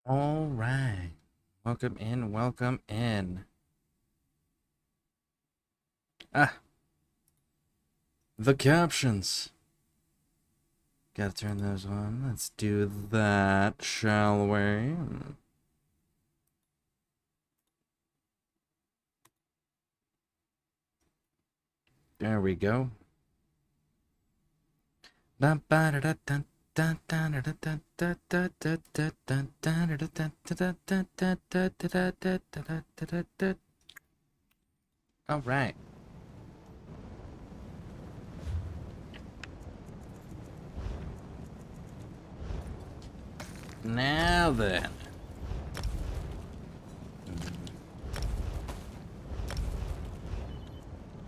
All right. Welcome in, welcome in. Ah, the captions. Gotta turn those on. Let's do that, shall we? There we go. All right. Now then.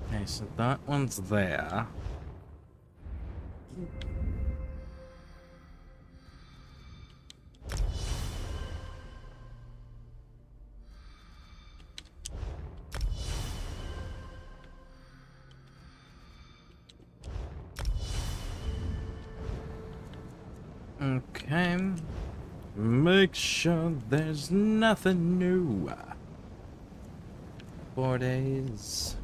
Okay, so that one's there. Okay. Make sure there's nothing new. 4 days.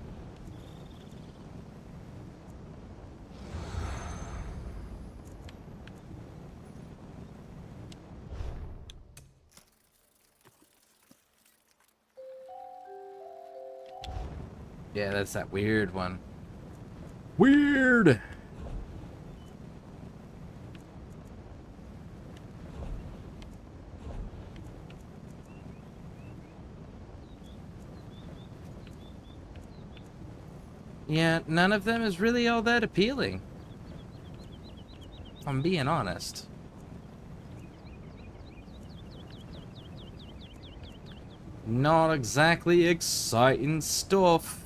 Yeah, that's that weird one. Weird! Yeah, none of them is really all that appealing. I'm being honest. Not exactly exciting stuff.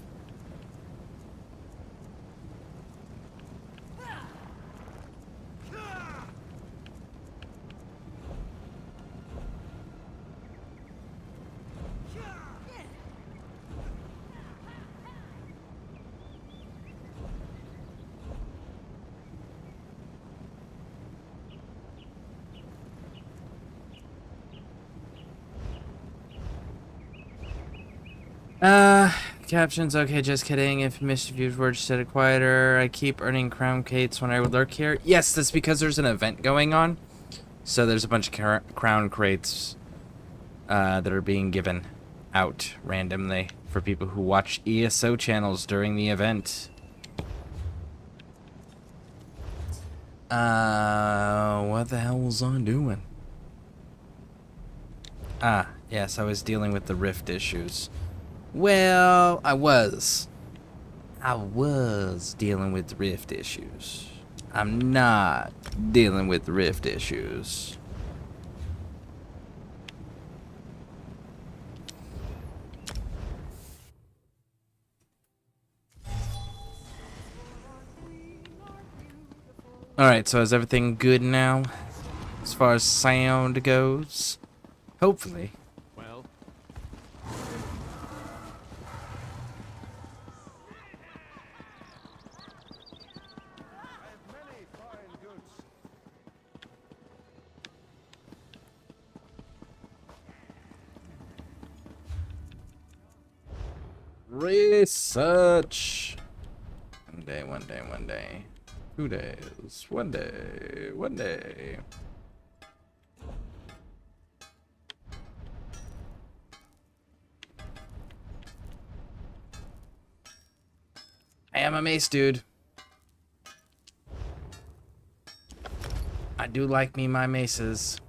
Captions, okay, just kidding. If mischievous words said it quieter, I keep earning crown crates when I lurk here. Yes, that's because there's an event going on. So there's a bunch of crown crates that are being given out randomly for people who watch ESO channels during the event. What the hell was I doing? Ah, yes, I was dealing with the rift issues. Well, I was dealing with rift issues. I'm not dealing with rift issues. Alright, so is everything good now? As far as sound goes? Hopefully. Well, I have many fine goods. Research. One day, one day, one day. 2 days. One day, one day. I am a mace dude. I do like me my maces.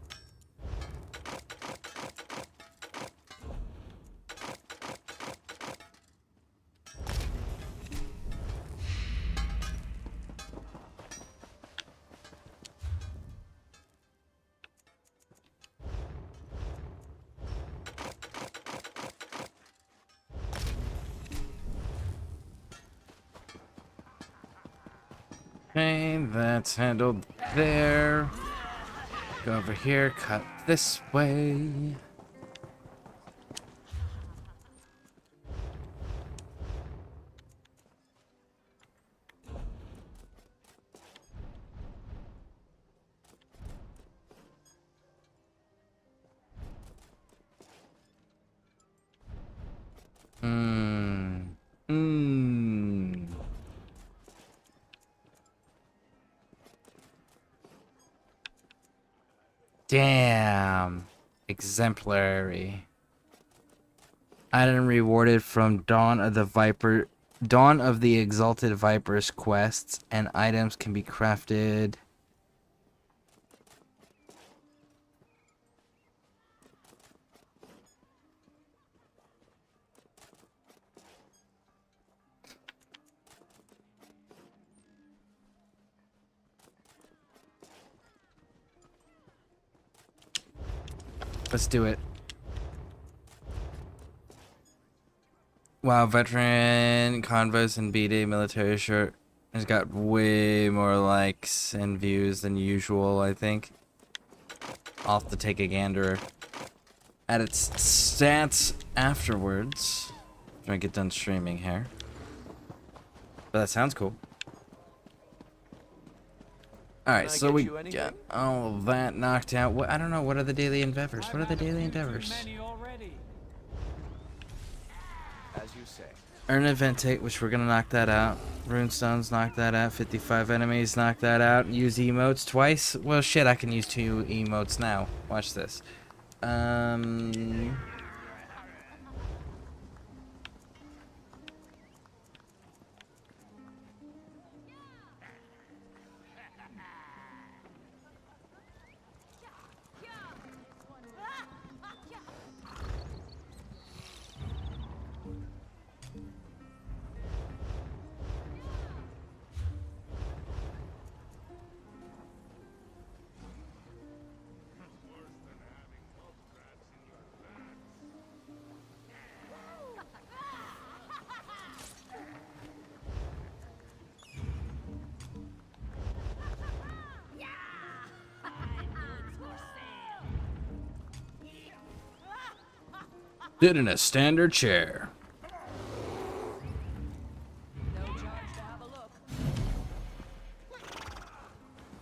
Okay, that's handled there. Go over here, cut this way. Damn. Exemplary. Item rewarded from Dawn of the Exalted Vipers quests, and items can be crafted. Let's do it. Wow, veteran convoys and B-Day military shirt has got way more likes and views than usual, I think. I'll have to take a gander at its stats afterwards when I get done streaming here. But that sounds cool. Alright, so we got all of that knocked out. What, I don't know, what are the daily endeavors? What are the daily endeavors? As you say. Earn event take, which we're gonna knock that out. Runestones, knock that out. 55 enemies, knock that out. Use emotes twice. Well, shit, I can use 2 emotes now. Watch this. Sit in a standard chair.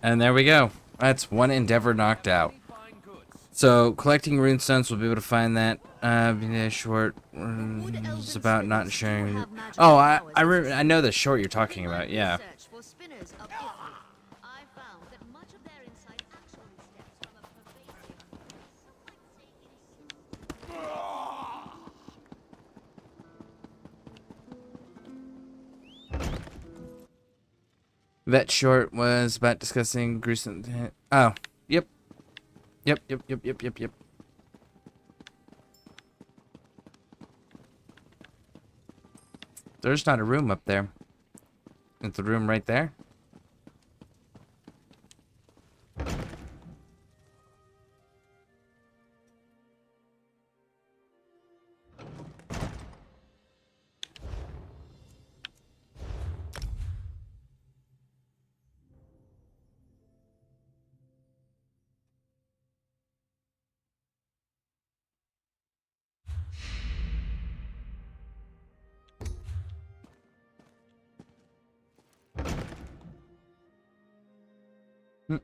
And there we go. That's one endeavor knocked out. So collecting runestones, we'll be able to find that. Short is about not sharing. Oh, I know the short you're talking about. Yeah. That short was about discussing gruesome. Oh, yep. Yep. There's not a room up there. It's the room right there.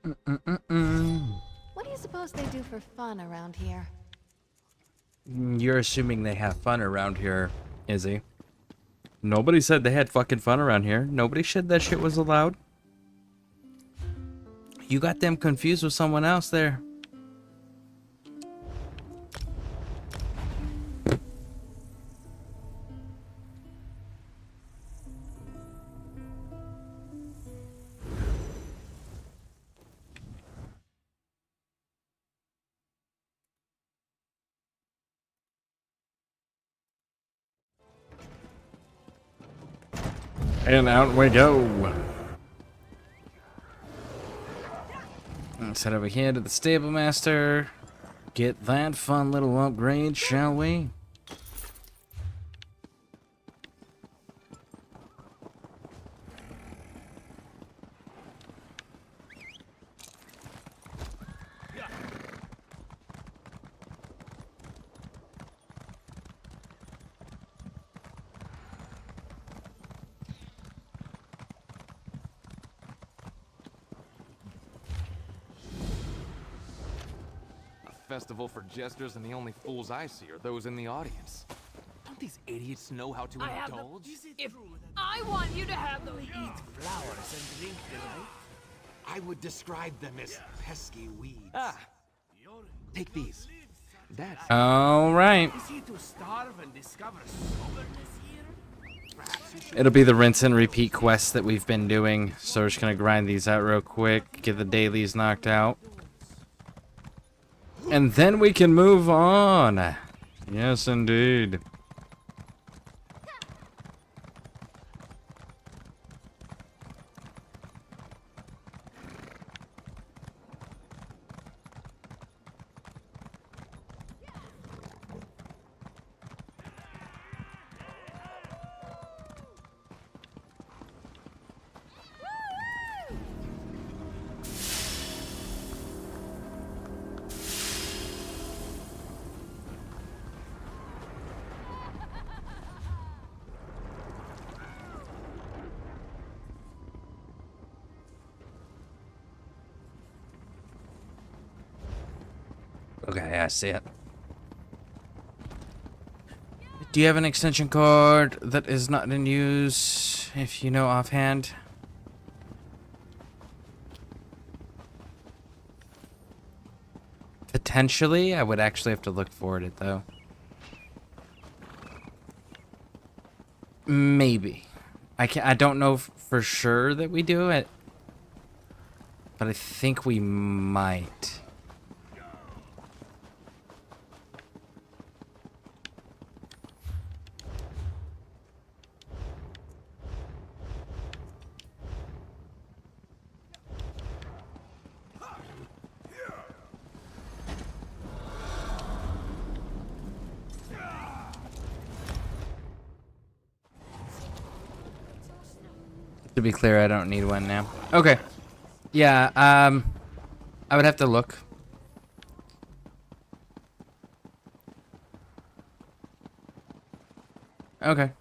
What do you suppose they do for fun around here? You're assuming they have fun around here, Izzy. Nobody said they had fucking fun around here. Nobody said that shit was allowed. You got them confused with someone else there. And out we go. Let's head over here to the stable master. Get that fun little upgrade, shall we? Festival for jesters, and the only fools I see are those in the audience. Don't these idiots know how to indulge? If I want you to have those. Flowers and drink delight. I would describe them as pesky weeds. Ah, Take these. That's All right. Is he to starve and discover soberness here? Perhaps you should It'll be the rinse and repeat quests that we've been doing. So we're just gonna grind these out real quick, get the dailies knocked out. And then we can move on. Yes, indeed. Okay, I see it. Do you have an extension cord that is not in use, if you know offhand? Potentially, I would actually have to look for it, though. Maybe. I don't know for sure that we do it, but I think we might. To be clear, I don't need one now. Okay. Yeah, I would have to look. Okay.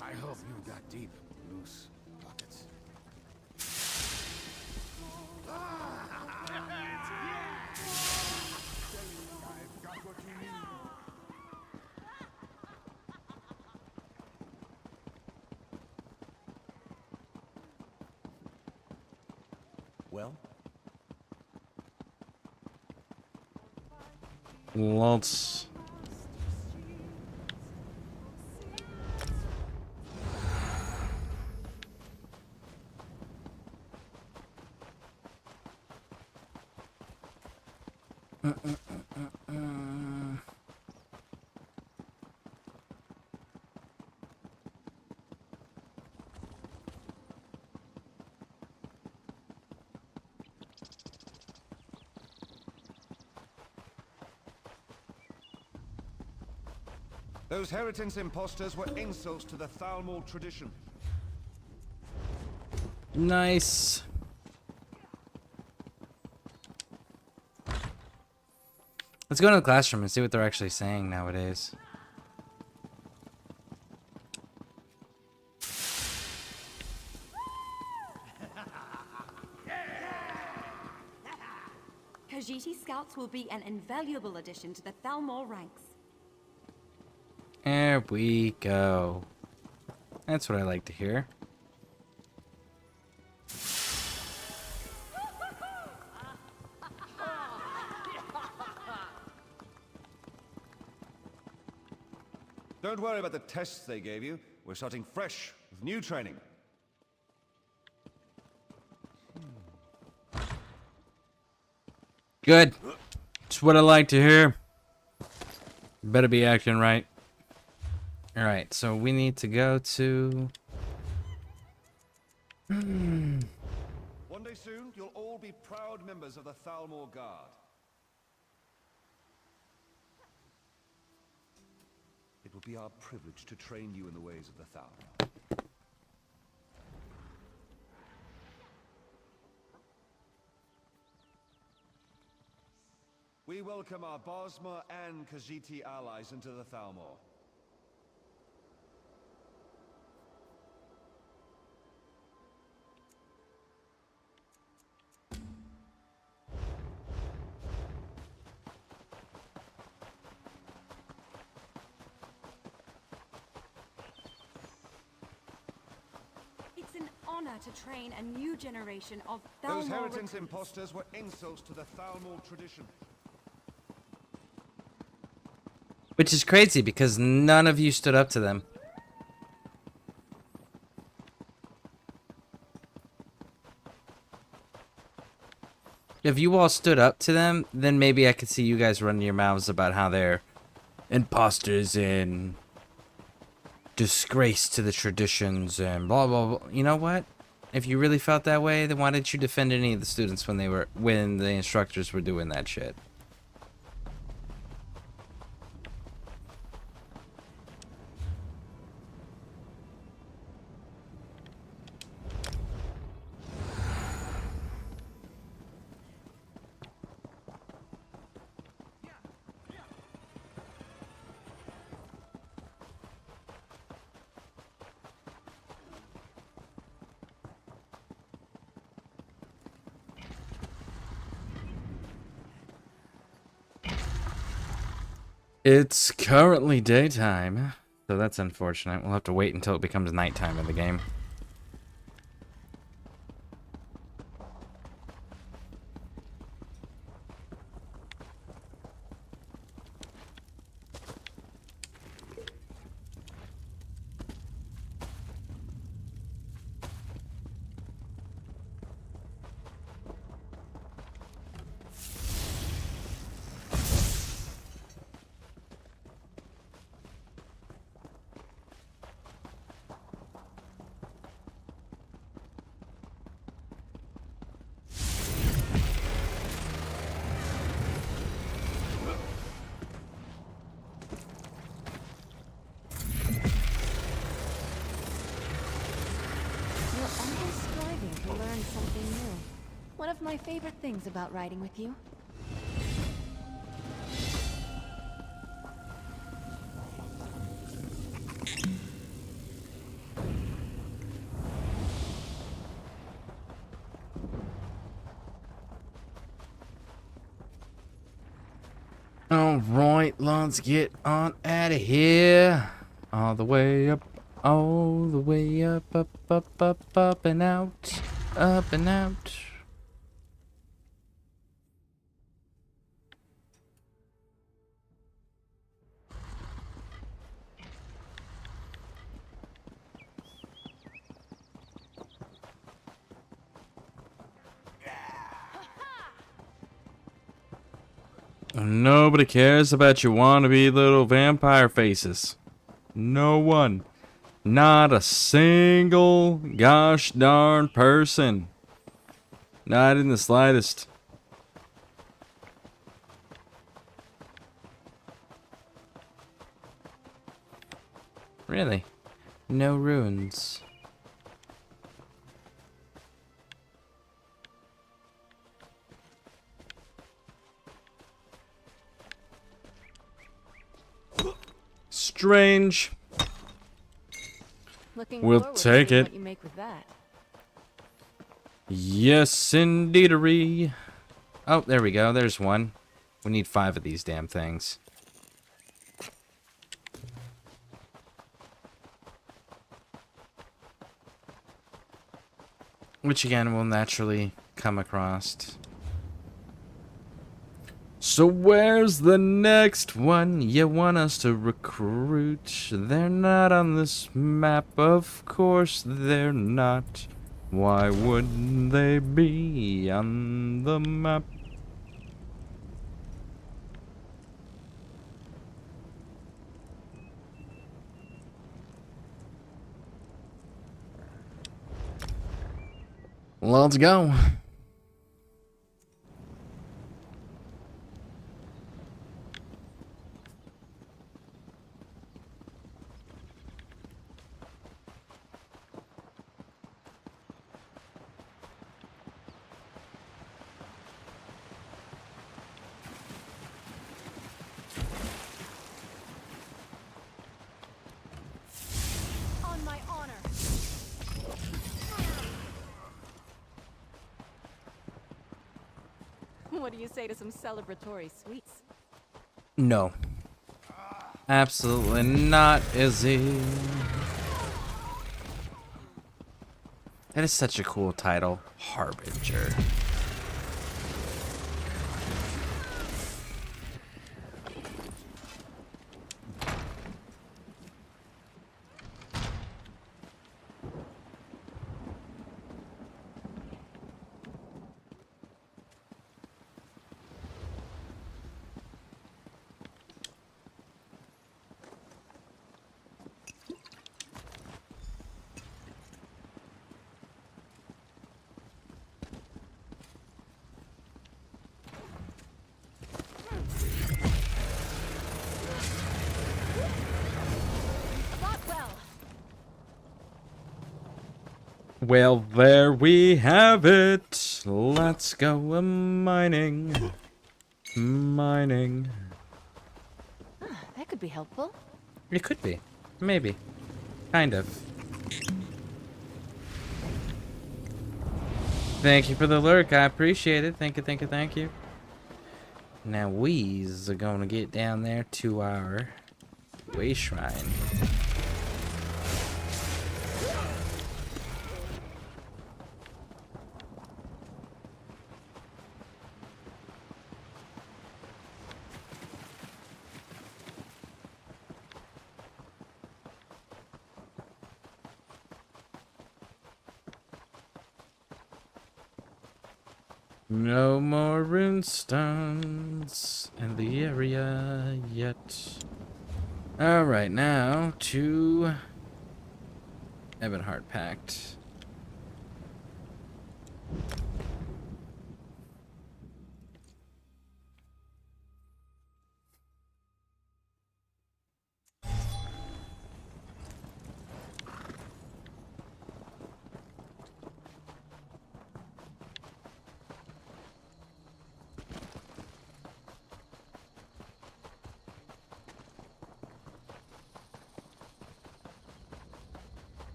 I hope you got deep, loose pockets. I've got what you need. Well, Let's... Those Heritance imposters were insults to the Thalmor tradition. Nice. Let's go into the classroom and see what they're actually saying nowadays. Khajiiti scouts will be an invaluable addition to the Thalmor ranks. There we go. That's what I like to hear. Don't worry about the tests they gave you. We're starting fresh with new training. Good. That's what I like to hear. Better be acting right. Alright, so we need to go to... One day soon, you'll all be proud members of the Thalmor Guard. It will be our privilege to train you in the ways of the Thalmor. We welcome our Bosma and Khajiiti allies into the Thalmor. honor to train a new generation of Those Thalmor Heritance recruits. imposters were insults to the Thalmor tradition. Which is crazy because none of you stood up to them. If you all stood up to them, then maybe I could see you guys running your mouths about how they're imposters and disgrace to the traditions and blah blah blah. You know what? If you really felt that way, then why didn't you defend any of the students when the instructors were doing that shit? It's currently daytime, so that's unfortunate. We'll have to wait until it becomes nighttime in the game. You're always striving to learn something new. One of my favorite things about riding with you. Alright, let's get on out of here. All the way up, all the way up, up and out, up and out. Nobody cares about your wannabe little vampire faces. No one. Not a single gosh darn person. Not in the slightest. Really? No ruins. Strange. Looking We'll forward to take seeing it. What you make with that. Yes, indeedery. Oh, there we go. There's one. We need 5 of these damn things. Which again we'll naturally come across. So where's the next one you want us to recruit? They're not on this map, of course they're not. Why wouldn't they be on the map? Let's go. On my honor. What do you say to some celebratory sweets? No. Absolutely not, Izzy. That is such a cool title. Harbinger. Well, there we have it. Let's go mining. Mining. That could be helpful. It could be. Maybe. Kind of. Thank you for the lurk. I appreciate it. Thank you, thank you, thank you. Now we's are gonna get down there to our way shrine. No more runestones in the area yet. Alright, now to Ebonheart Pact.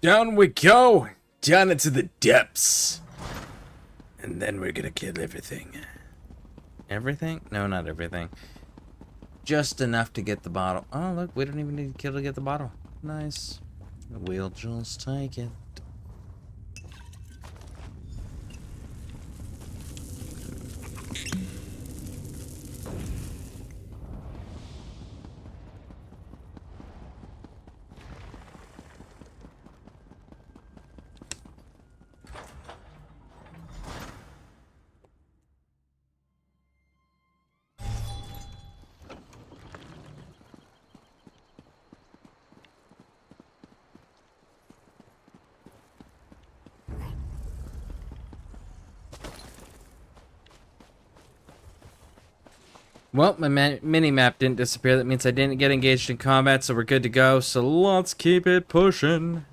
Down we go! Down into the depths! And then we're gonna kill everything. Everything? No, not everything. Just enough to get the bottle. Oh, look, we don't even need to kill to get the bottle. Nice. We'll just take it. Well, my mini-map didn't disappear. That means I didn't get engaged in combat, so we're good to go. So let's keep it pushing.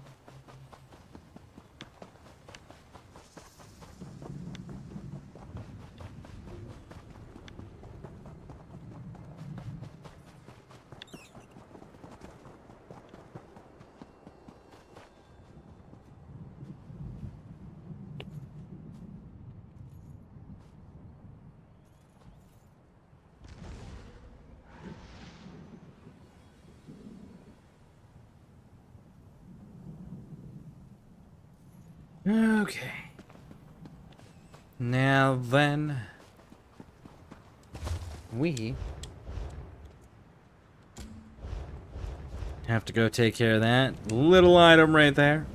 Okay. Now then, we have to go take care of that little item right there.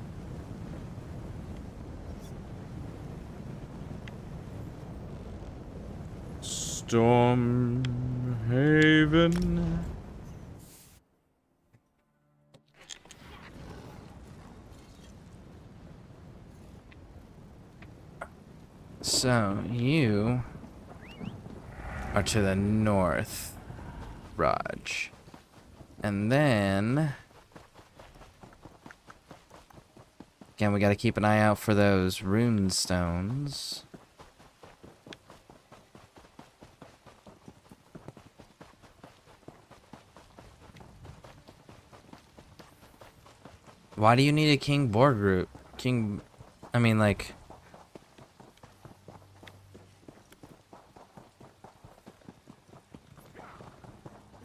Storm Haven. So, you are to the north, Raj. And then Again, we gotta keep an eye out for those rune stones. Why do you need a king boar group? I mean, like...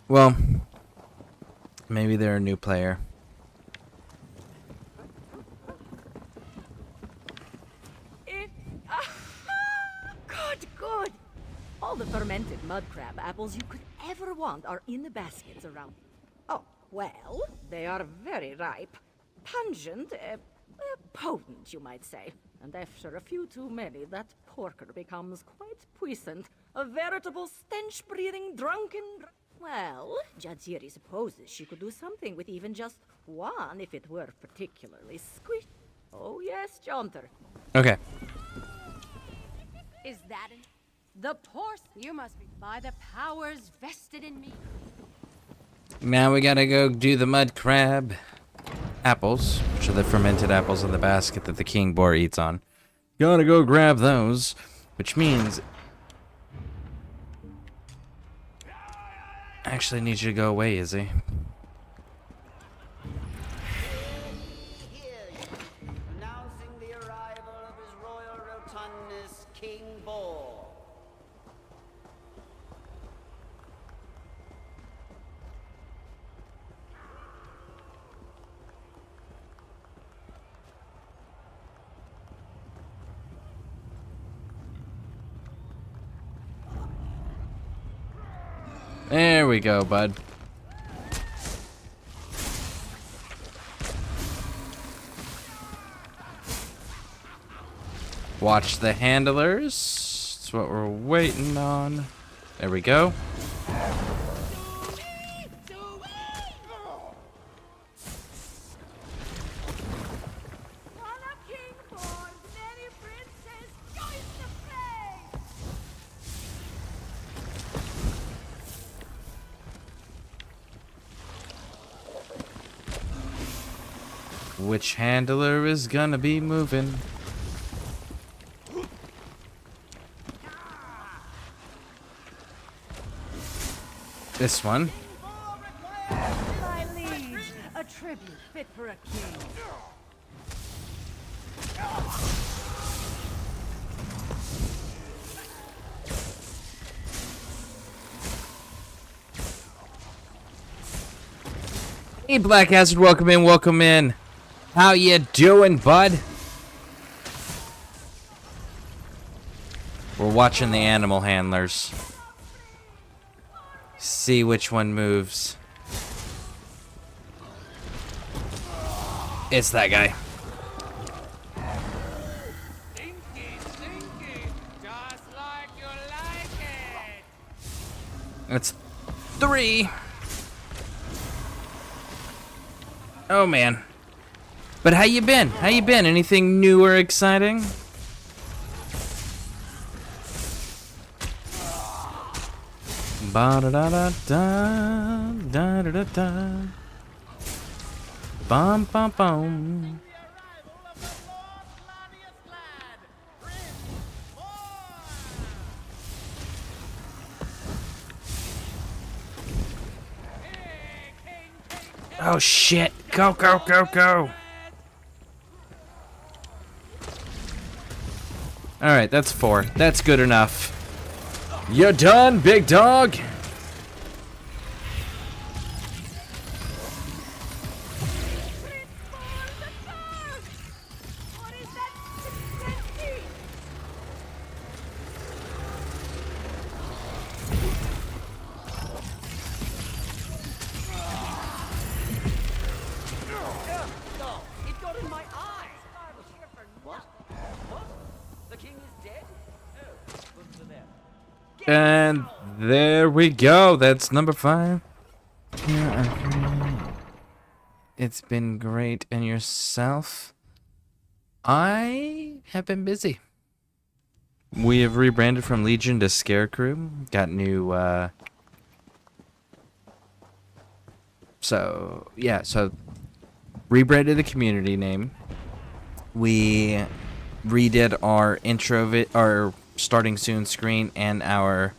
Well, maybe they're a new player. Good. All the fermented mud crab apples you could ever want are in the baskets around. Oh, well, they are very ripe. Pungent, potent, you might say. And after a few too many, that porker becomes quite puissant. A veritable stench-breathing drunken... Well, Jadziri supposes she could do something with even just one if it were particularly squishy. Oh yes, Jaunter. Okay. Is that an... The Porce? You must be by the powers vested in me. Now we gotta go do the mud crab apples, which are the fermented apples in the basket that the king boar eats on. Gotta go grab those, which means... I actually need you to go away, Izzy. Announcing the arrival of His Royal Rotundness, King Boar. There we go, bud. Watch the handlers. That's what we're waiting on. There we go. Which handler is gonna be moving? This one. My liege, a tribute fit for a king. Hey, Black Hazard, welcome in, welcome in. How you doing, bud? We're watching the animal handlers. See which one moves. It's that guy. Stinky, just like you like it. That's 3. Oh, man. But how you been? How you been? Anything new or exciting? Ba da da da da da da da da. Bum bum bum. Oh shit! Go go go go! All right, that's 4. That's good enough. You done, big dog? It got in my eye. I was here for what? What? The king is dead? Oh, good for them. And there we go. That's number 5. Yeah, it's been great. And yourself? I have been busy. We have rebranded from Legion to Scarecrew. Got new, so rebranded the community name. we redid our our starting soon screen and our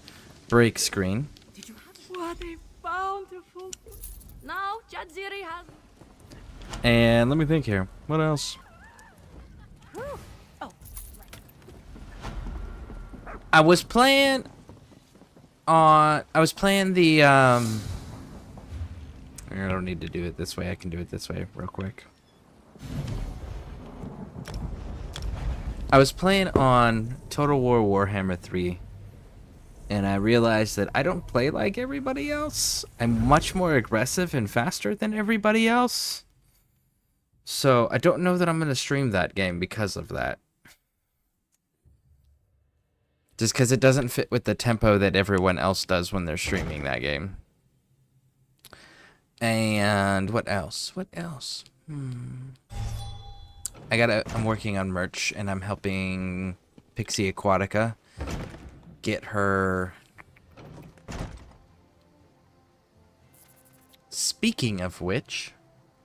break screen. What a bountiful. Now, Jadziri has. And let me think here. What else? I was playing the I don't need to do it this way. I can do it this way real quick. I was playing on Total War Warhammer 3, and I realized that I don't play like everybody else. I'm much more aggressive and faster than everybody else. So I don't know that I'm going to stream that game because of that. Just because it doesn't fit with the tempo that everyone else does when they're streaming that game. And what else? What else? I'm working on merch, and I'm helping Pixie Aquatica get her. Speaking of which,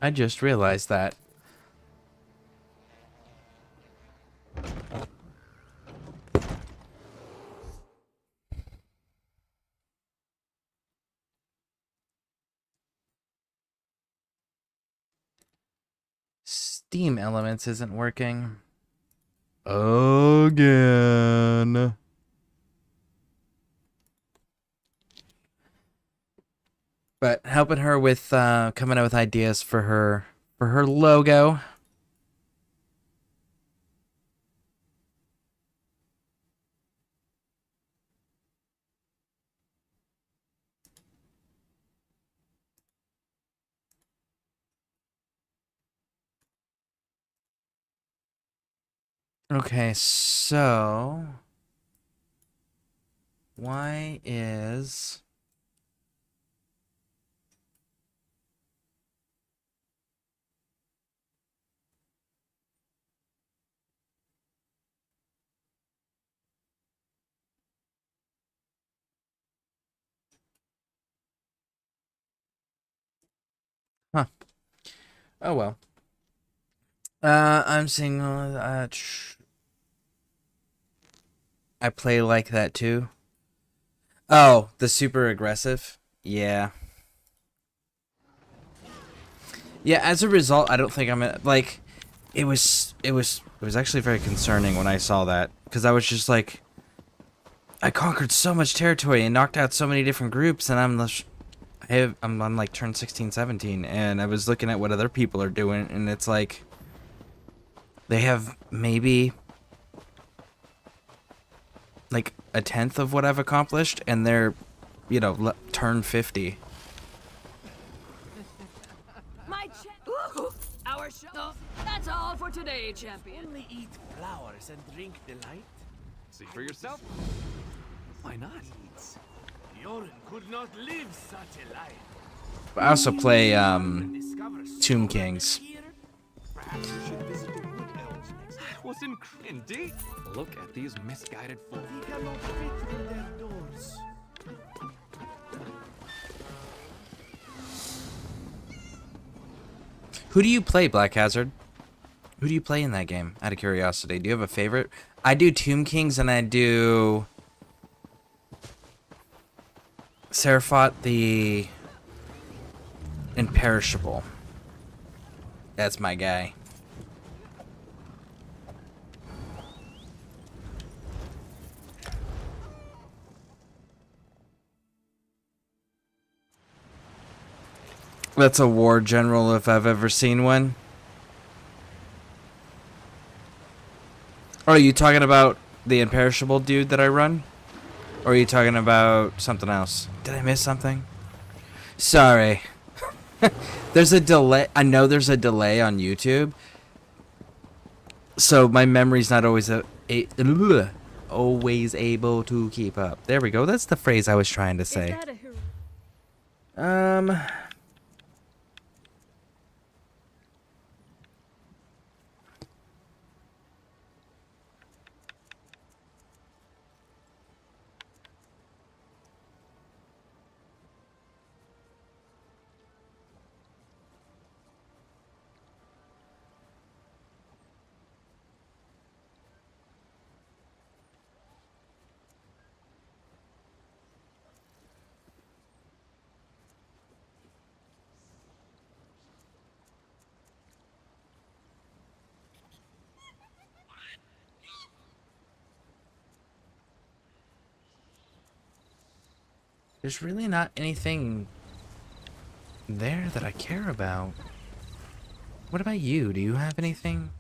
I just realized that. Steam Elements isn't working. Again. But helping her with coming up with ideas for her logo. Okay, so why is huh? Oh well. I'm single. I play like that too. Oh, the super aggressive? Yeah. Yeah, as a result, I don't think I'm like it was actually very concerning when I saw that, because I was just like, I conquered so much territory and knocked out so many different groups, and I'm on like turn 16, 17, and I was looking at what other people are doing, and it's like they have maybe like a tenth of what I've accomplished, and they're, you know, turn 50. Our show. That's all for today, champion. Only eat flowers and drink delight. See for yourself. Why not? Yoren could not live such a life. I also play Tomb Kings. Perhaps you should visit the wood elves next time. Was indeed. Look at these misguided fools. They cannot fit through their doors. Who do you play, Black Hazard? Who do you play in that game, out of curiosity? Do you have a favorite? I do Tomb Kings, and I do Seraphat the Imperishable. That's my guy. That's a war general if I've ever seen one. Oh, are you talking about the Imperishable dude that I run? Or are you talking about something else? Did I miss something? Sorry. There's a delay. I know there's a delay on YouTube. So my memory's not always always able to keep up. There we go. That's the phrase I was trying to say. There's really not anything there that I care about. What about you? Do you have anything?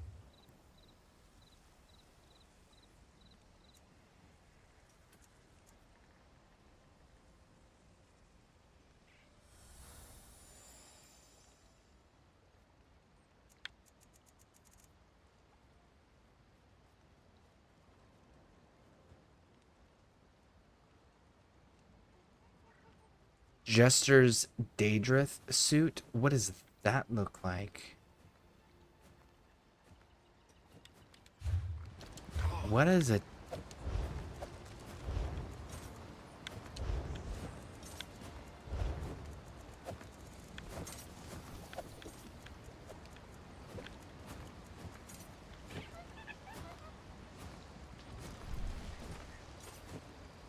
Jester's Daedrith suit? What does that look like? What is it?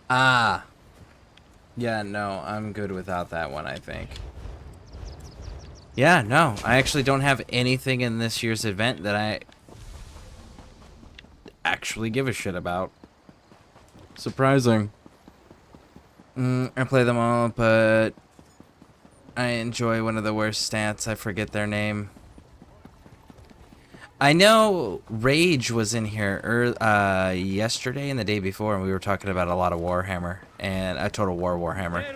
Ah. Yeah, no, I'm good without that one, I think. Yeah, no, I actually don't have anything in this year's event that I actually give a shit about. Surprising. I play them all, but I enjoy one of the worst stats. I forget their name. I know Rage was in here yesterday and the day before, and we were talking about a lot of Warhammer and a Total War Warhammer.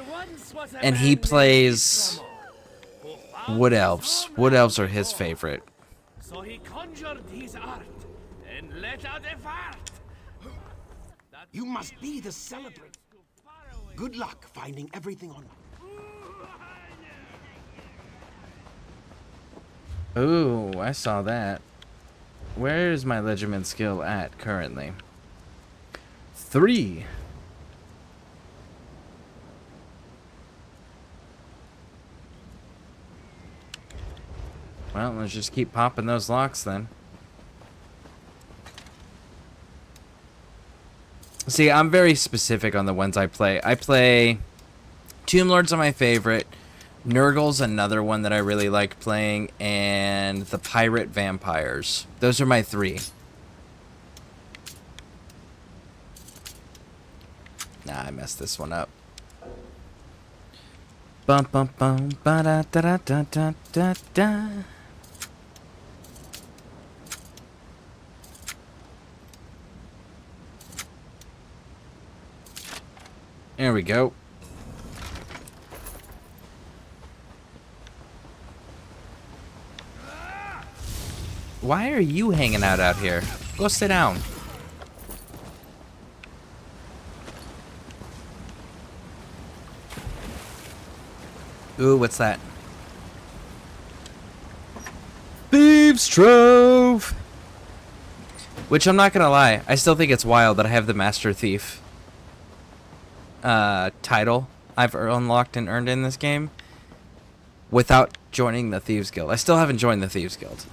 And he plays Wood Elves. Wood Elves are his favorite. So he conjured his art and let out a fart. You must be the celebrant. Good luck finding everything on. Ooh, I saw that. Where is my Legiment skill at currently? 3. Well, let's just keep popping those locks then. See, I'm very specific on the ones I play. I play Tomb Lords are my favorite. Nurgle's another one that I really like playing, and the Pirate Vampires. Those are my 3. Nah, I messed this one up. Bum bum bum ba da da da da da da. There we go. Why are you hanging out here? Go sit down. Ooh, what's that? Thieves' Trove! Which I'm not gonna lie, I still think it's wild that I have the Master Thief title I've unlocked and earned in this game without joining the Thieves Guild. I still haven't joined the Thieves Guild.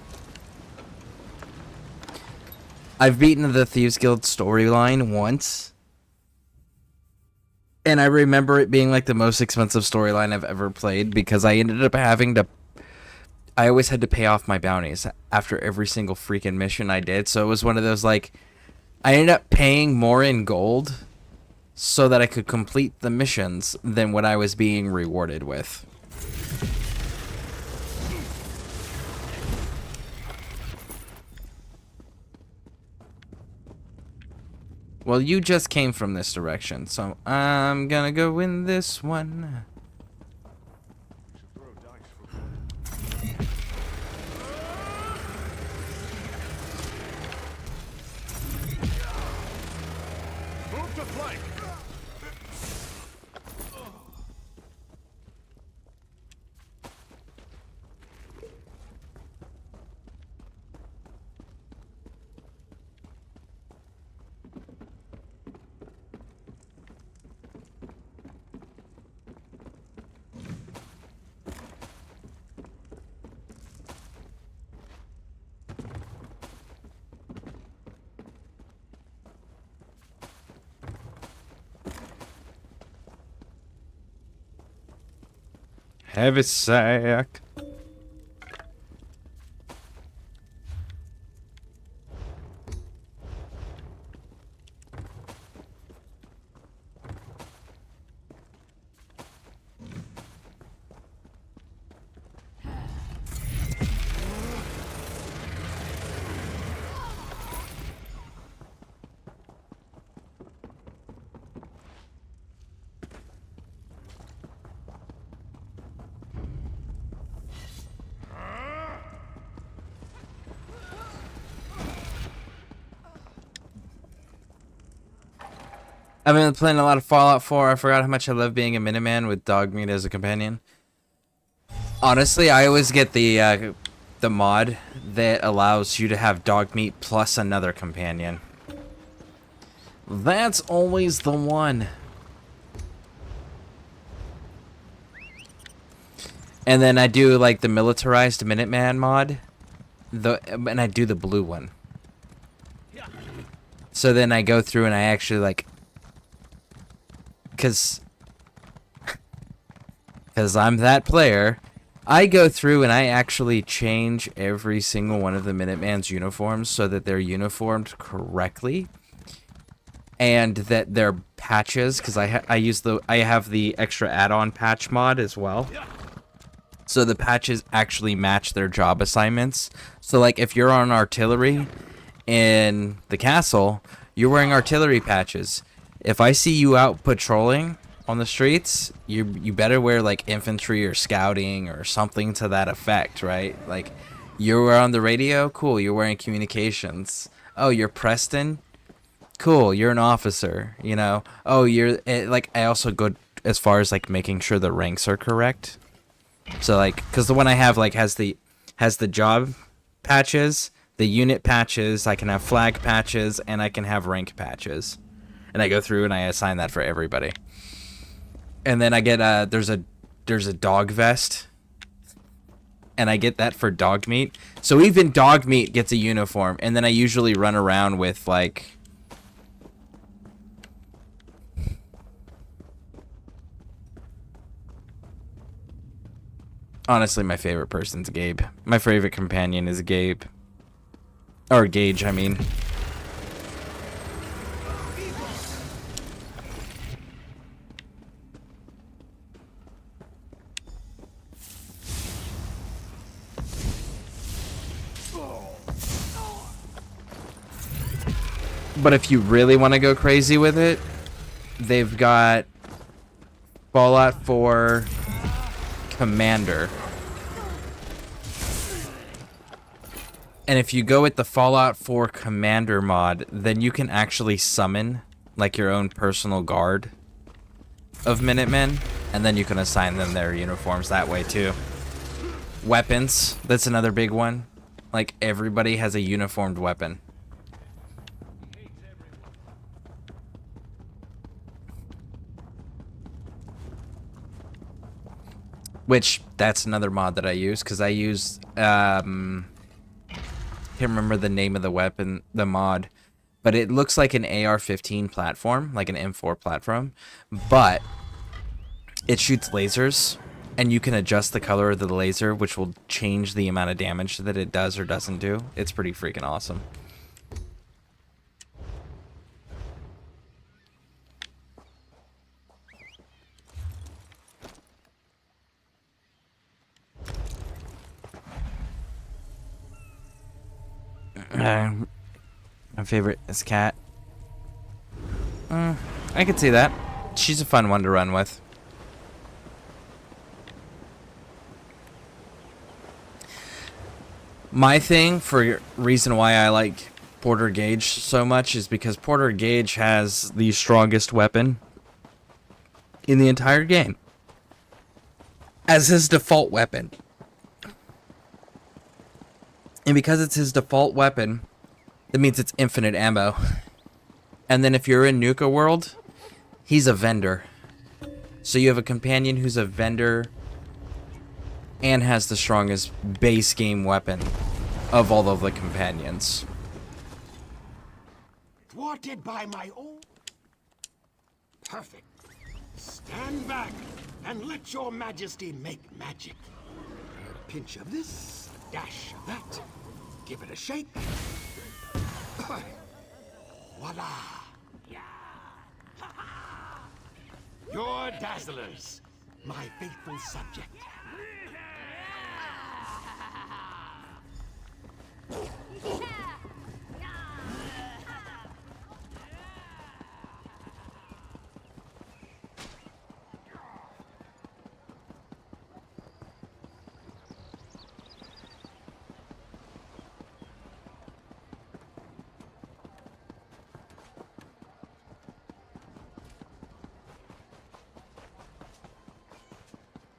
I've beaten the Thieves Guild storyline once, and I remember it being like the most expensive storyline I've ever played because I ended up having to... I always had to pay off my bounties after every single freaking mission I did, so it was one of those, like, I ended up paying more in gold so that I could complete the missions than what I was being rewarded with. Well, you just came from this direction, so I'm gonna go in this one. Move to flank. Heavy sack. I've been playing a lot of Fallout 4. I forgot how much I love being a Minuteman with Dogmeat as a companion. Honestly, I always get the mod that allows you to have Dogmeat plus another companion. That's always the one. And then I do like the militarized Minuteman mod, and I do the blue one. So then I go through and I actually like, cause I'm that player, I go through and I actually change every single one of the Minuteman's uniforms so that they're uniformed correctly, and that their patches, because I have the extra add-on patch mod as well. So the patches actually match their job assignments. So like if you're on artillery in the castle, you're wearing artillery patches. If I see you out patrolling on the streets, you better wear like infantry or scouting or something to that effect, right? Like you're on the radio, cool, you're wearing communications. Oh, you're Preston? Cool, you're an officer, you know. Oh, you're like I also go as far as like making sure the ranks are correct. So like, because the one I have like has the job patches, the unit patches, I can have flag patches, and I can have rank patches, and I go through and I assign that for everybody. And then I get there's a dog vest, and I get that for Dogmeat. So even Dogmeat gets a uniform, and then I usually run around with like. Honestly, my favorite person's Gabe. My favorite companion is Gabe. Or Gage, I mean. But if you really want to go crazy with it, they've got Fallout 4 Commander. And if you go with the Fallout 4 Commander mod, then you can actually summon like your own personal guard of Minutemen, and then you can assign them their uniforms that way too. Weapons, that's another big one. Like everybody has a uniformed weapon. Which, that's another mod that I use, because I use, can't remember the name of the weapon, the mod, but it looks like an AR-15 platform, like an M4 platform, but it shoots lasers, and you can adjust the color of the laser, which will change the amount of damage that it does or doesn't do. It's pretty freaking awesome. My favorite is Cat. I could see that. She's a fun one to run with. My thing, for reason why I like Porter Gage so much, is because Porter Gage has the strongest weapon in the entire game as his default weapon. And because it's his default weapon, that means it's infinite ammo. And then if you're in Nuka World, he's a vendor. So you have a companion who's a vendor and has the strongest base game weapon of all of the companions. Thwarted by my own... Perfect. Stand back and let your majesty make magic. A pinch of this, dash of that. Give it a shake. Voila! Your dazzlers, my faithful subject.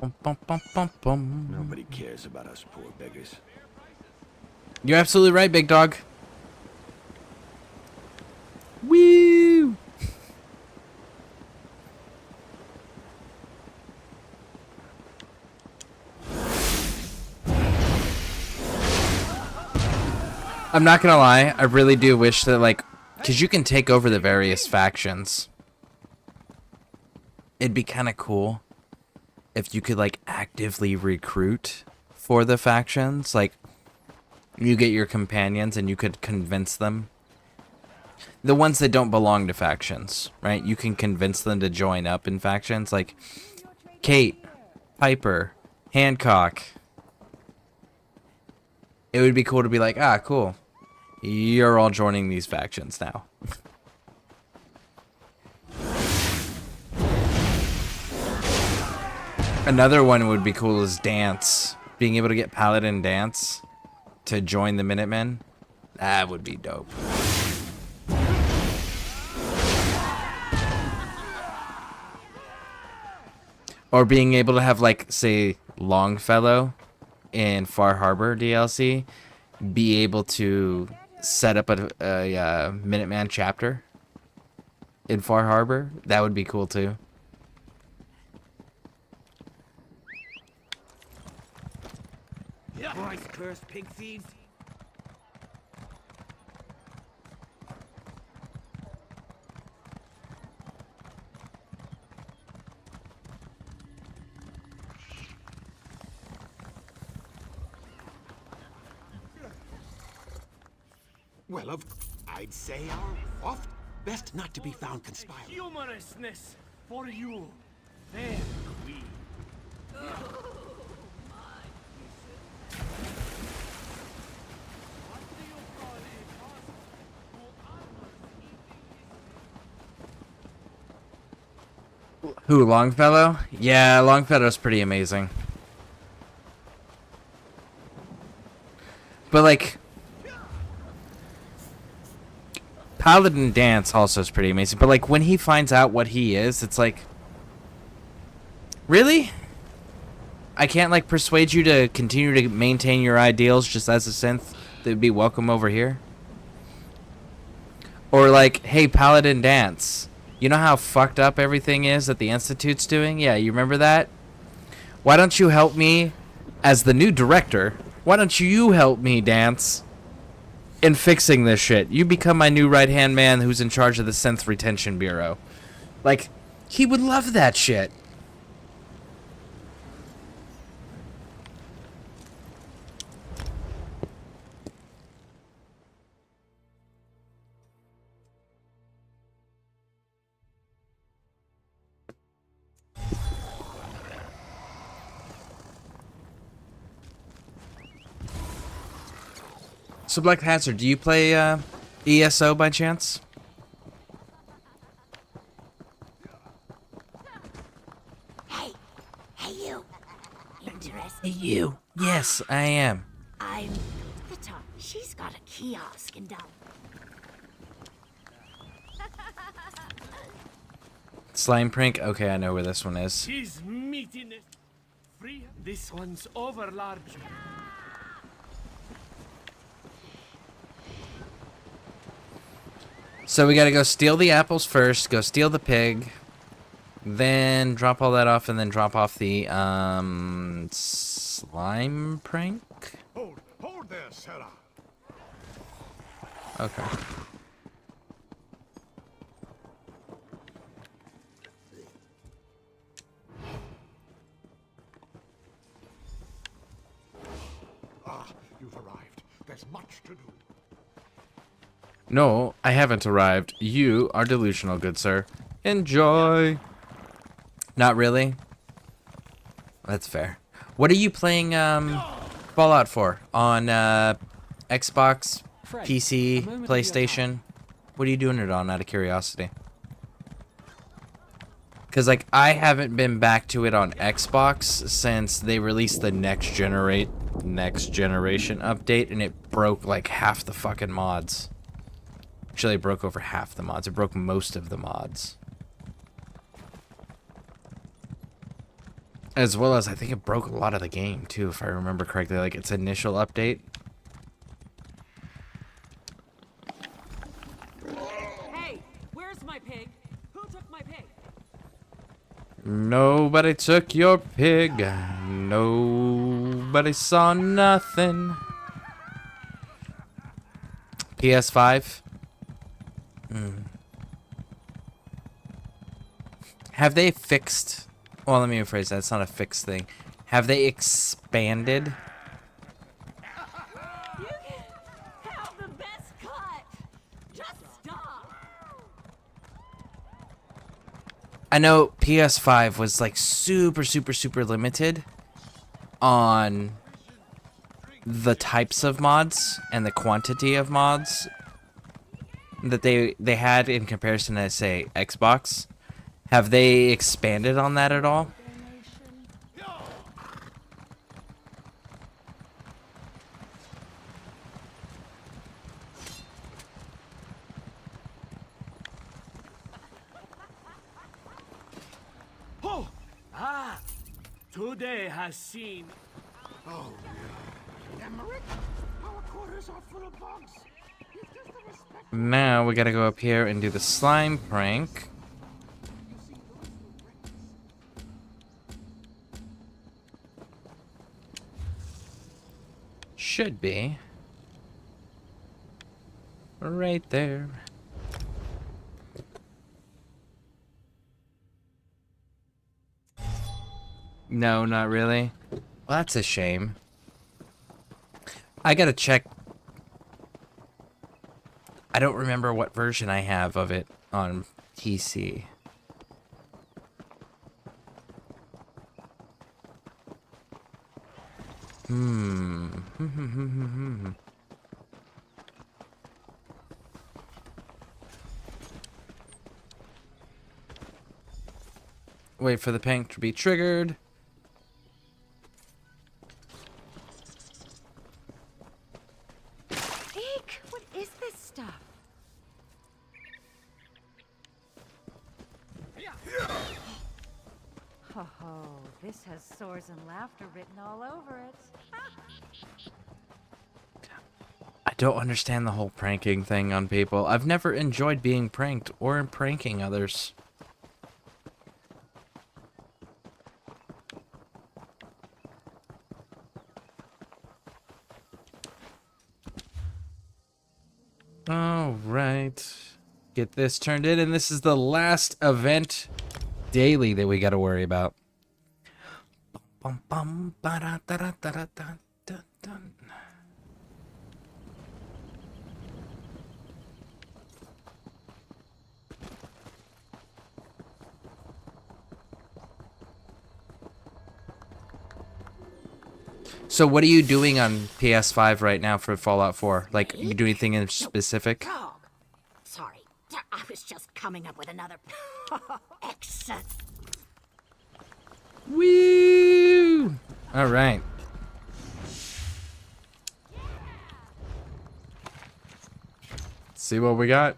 Bum, bum, bum, bum, bum. Nobody cares about us poor beggars. You're absolutely right, big dog. Woo! I'm not gonna lie, I really do wish that, like, because you can take over the various factions. It'd be kind of cool if you could, like, actively recruit for the factions. Like, you get your companions and you could convince them. The ones that don't belong to factions, right? You can convince them to join up in factions. Like, Kate, Piper, Hancock. It would be cool to be like, ah, cool. You're all joining these factions now. Another one would be cool is Dance. Being able to get Paladin Dance to join the Minutemen. That would be dope. Or being able to have, like, say, Longfellow in Far Harbor DLC be able to set up a Minuteman chapter in Far Harbor. That would be cool too. Christ cursed pig thieves. Well, I'd say our oft best not to be found conspiring. Humorousness for you, fair queen. Who, Longfellow? Yeah, Longfellow's pretty amazing. But, like, Paladin Dance also is pretty amazing. But, like, when he finds out what he is, it's like, really? I can't, like, persuade you to continue to maintain your ideals just as a synth that would be welcome over here? Or, like, hey, Paladin Dance, you know how fucked up everything is that the Institute's doing? Yeah, you remember that? Why don't you help me as the new director? Why don't you help me, Dance, in fixing this shit? You become my new right-hand man who's in charge of the Synth Retention Bureau. Like, he would love that shit. So, Black Hazard, do you play ESO by chance? Hey you. Interested? Hey, you. Yes, I am. I'm the top. She's got a kiosk in down. Slime Prank? Okay, I know where this one is. His meatiness. Free. This one's over large. So we gotta go steal the apples first, go steal the pig, then drop all that off, and then drop off the, slime prank? Hold there, Sarah. Okay. You've arrived. There's much to do. No, I haven't arrived. You are delusional, good sir. Enjoy. Not really. That's fair. What are you playing Fallout for? On Xbox, PC, PlayStation? What are you doing it on, out of curiosity? Because, like, I haven't been back to it on Xbox since they released the next generation update, and it broke, like, half the fucking mods. Actually, it broke over half the mods. It broke most of the mods. As well as I think it broke a lot of the game too, if I remember correctly, like its initial update. Hey, where's my pig? Who took my pig? Nobody took your pig. Nobody saw nothing. PS5. Have they fixed... Well, let me rephrase that. It's not a fixed thing. Have they expanded? You can have the best cut. Just stop. I know PS5 was like super limited on the types of mods and the quantity of mods that they had in comparison to, say, Xbox. Have they expanded on that at all? Oh! Ah! Today has seen... Oh, no. Emmerich, our quarters are full of bugs. It's just a respect. Now we gotta go up here and do the slime prank. Should be right there. No, not really. Well, that's a shame. I gotta check. I don't remember what version I have of it on PC. Wait for the prank to be triggered. Eek! What is this stuff? Ho ho, this has sores and laughter written all over it. I don't understand the whole pranking thing on people. I've never enjoyed being pranked or pranking others. All right. Get this turned in, and this is the last event daily that we got to worry about. Bum, bum, ba-da-da-da-da-da-da-da-da. So what are you doing on PS5 right now for Fallout 4? Like, you do anything in specific? Dog. Sorry, I was just coming up with another exit. Woo! All right. See what we got.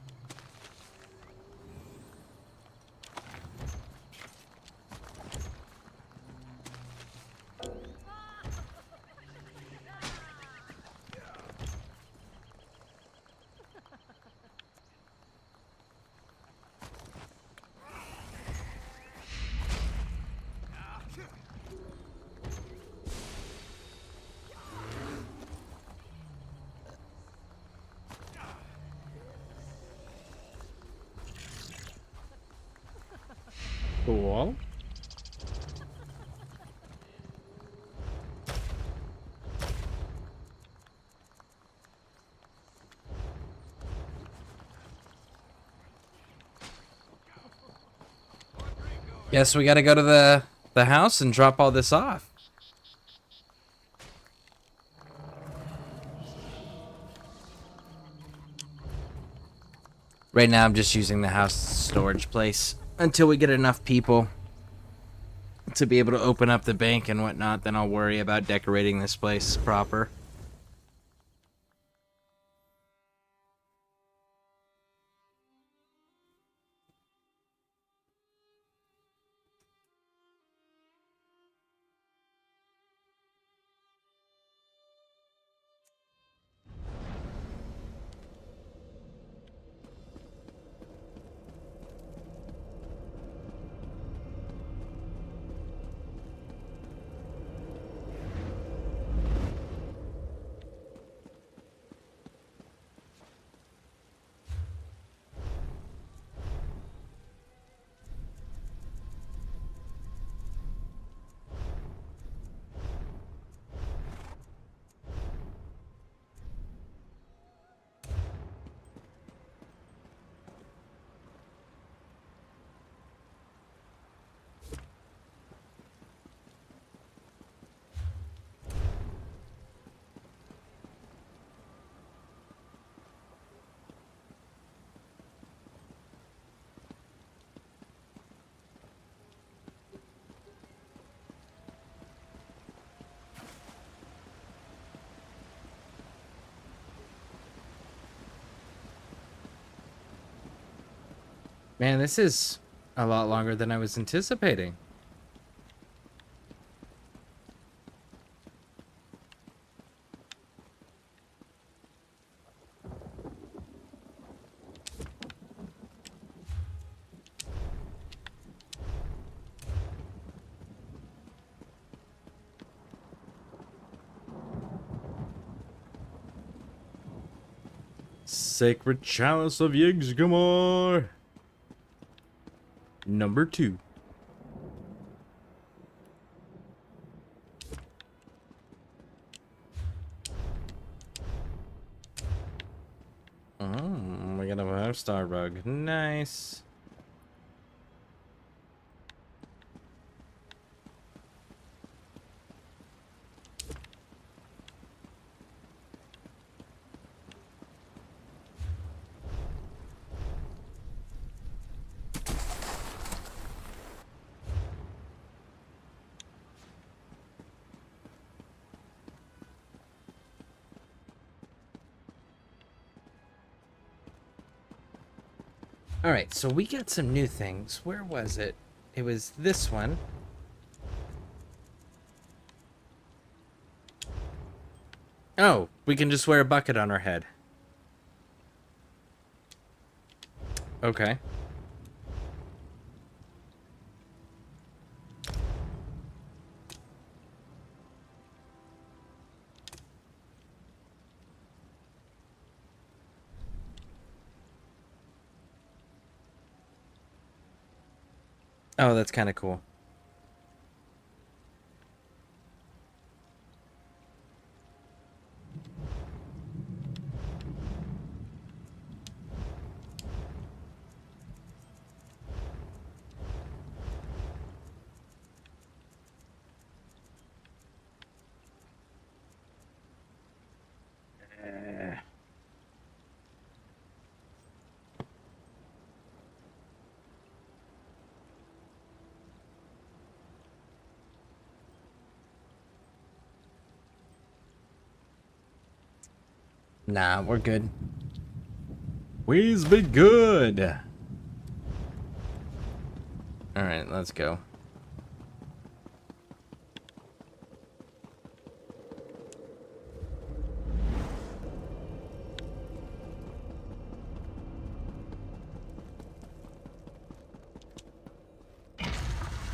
Cool. Guess we gotta go to the house and drop all this off. Right now I'm just using the house storage place until we get enough people to be able to open up the bank and whatnot. Then I'll worry about decorating this place proper. Man, this is a lot longer than I was anticipating. Sacred Chalice of Yggdrasil. Number 2. Oh, we got a 5-star rug. Nice. All right, so we got some new things. Where was it? It was this one. Oh, we can just wear a bucket on our head. Okay. Oh, that's kind of cool. Nah, we're good. Please be good. All right, let's go.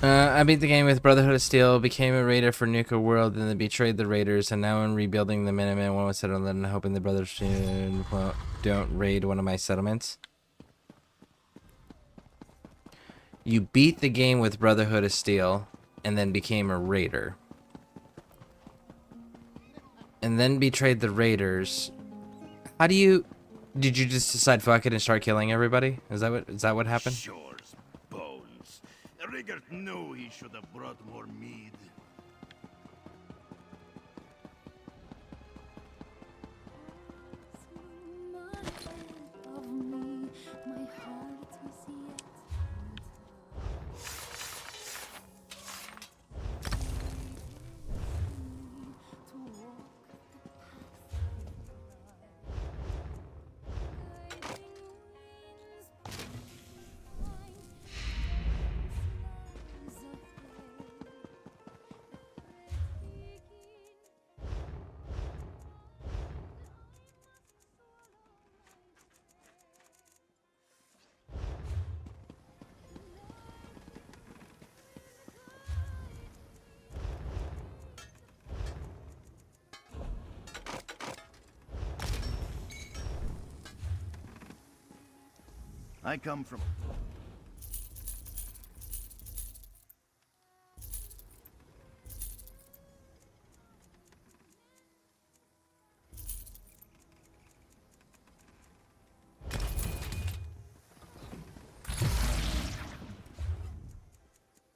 I beat the game with Brotherhood of Steel, became a raider for Nuka World, and then betrayed the raiders, and now I'm rebuilding the Minutemen. One was settled and hoping the brothers don't raid one of my settlements. You beat the game with Brotherhood of Steel, and then became a raider. And then betrayed the raiders. How do you... Did you just decide fuck it and start killing everybody? Is that what happened? Sure, bones. Rigert knew he should have brought more mead. I come from...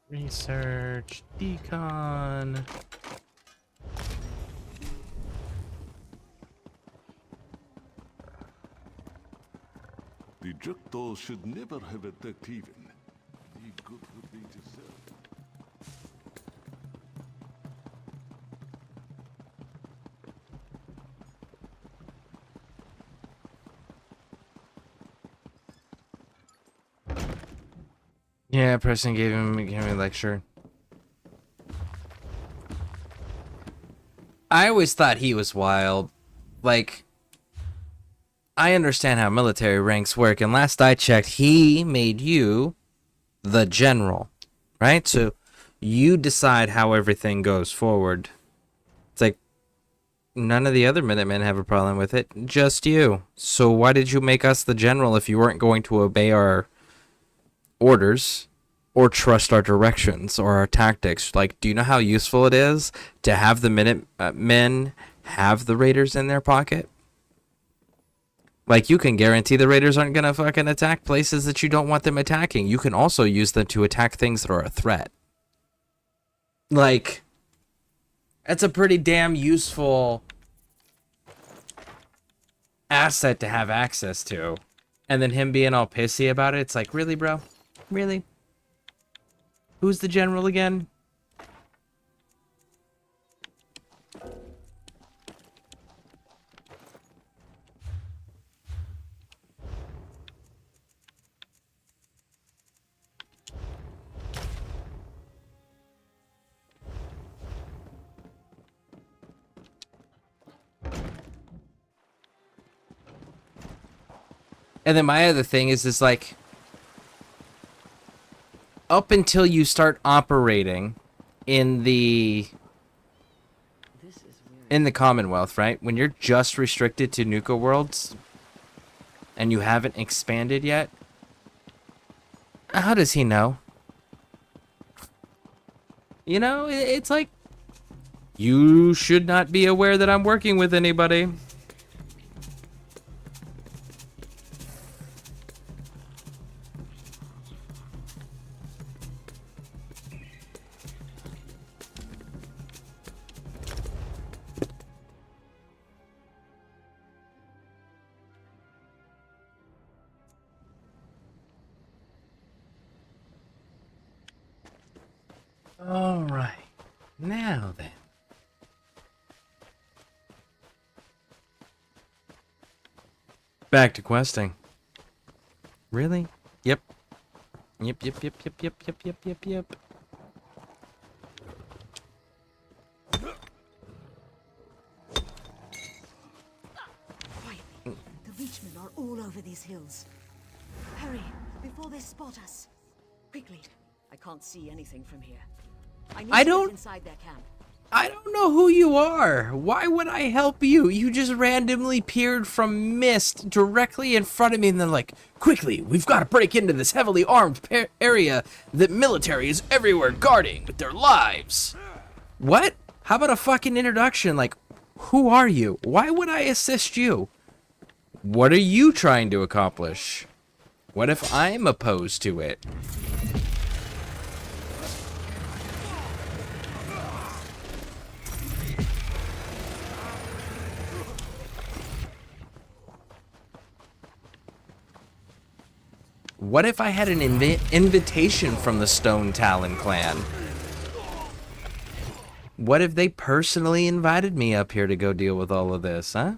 Research, decon. The Jackdaw should never have attacked even. The good would be to serve. Yeah, Preston gave me a lecture. I always thought he was wild. Like, I understand how military ranks work, and last I checked, he made you the general, right? So you decide how everything goes forward. It's like, none of the other Minutemen have a problem with it, just you. So why did you make us the general if you weren't going to obey our orders or trust our directions or our tactics? Like, do you know how useful it is to have the Minutemen have the Raiders in their pocket? Like, you can guarantee the Raiders aren't gonna fucking attack places that you don't want them attacking. You can also use them to attack things that are a threat. Like, that's a pretty damn useful asset to have access to. And then him being all pissy about it, it's like, really, bro? Really? Who's the general again? And then my other thing is like, up until you start operating in the Commonwealth, right? When you're just restricted to Nuka worlds and you haven't expanded yet, how does he know? You know, it's like, you should not be aware that I'm working with anybody. All right, now then. Back to questing. Really? Yep. Yep. Quietly. The Reachmen are all over these hills. Hurry, before they spot us. Quickly. I can't see anything from here. I need to get inside their camp. I don't know who you are. Why would I help you? You just randomly peered from mist directly in front of me and then like, quickly, we've got to break into this heavily armed area that military is everywhere guarding with their lives. What? How about a fucking introduction? Like, who are you? Why would I assist you? What are you trying to accomplish? What if I'm opposed to it? What if I had an invitation from the Stone Talon clan? What if they personally invited me up here to go deal with all of this, huh?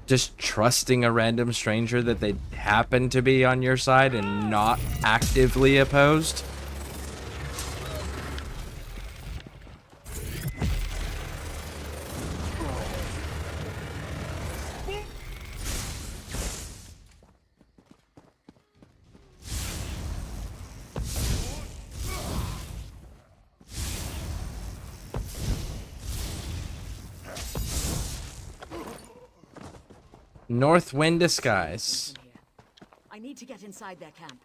Just trusting a random stranger that they happen to be on your side and not actively opposed? North Wind Disguise. I need to get inside their camp.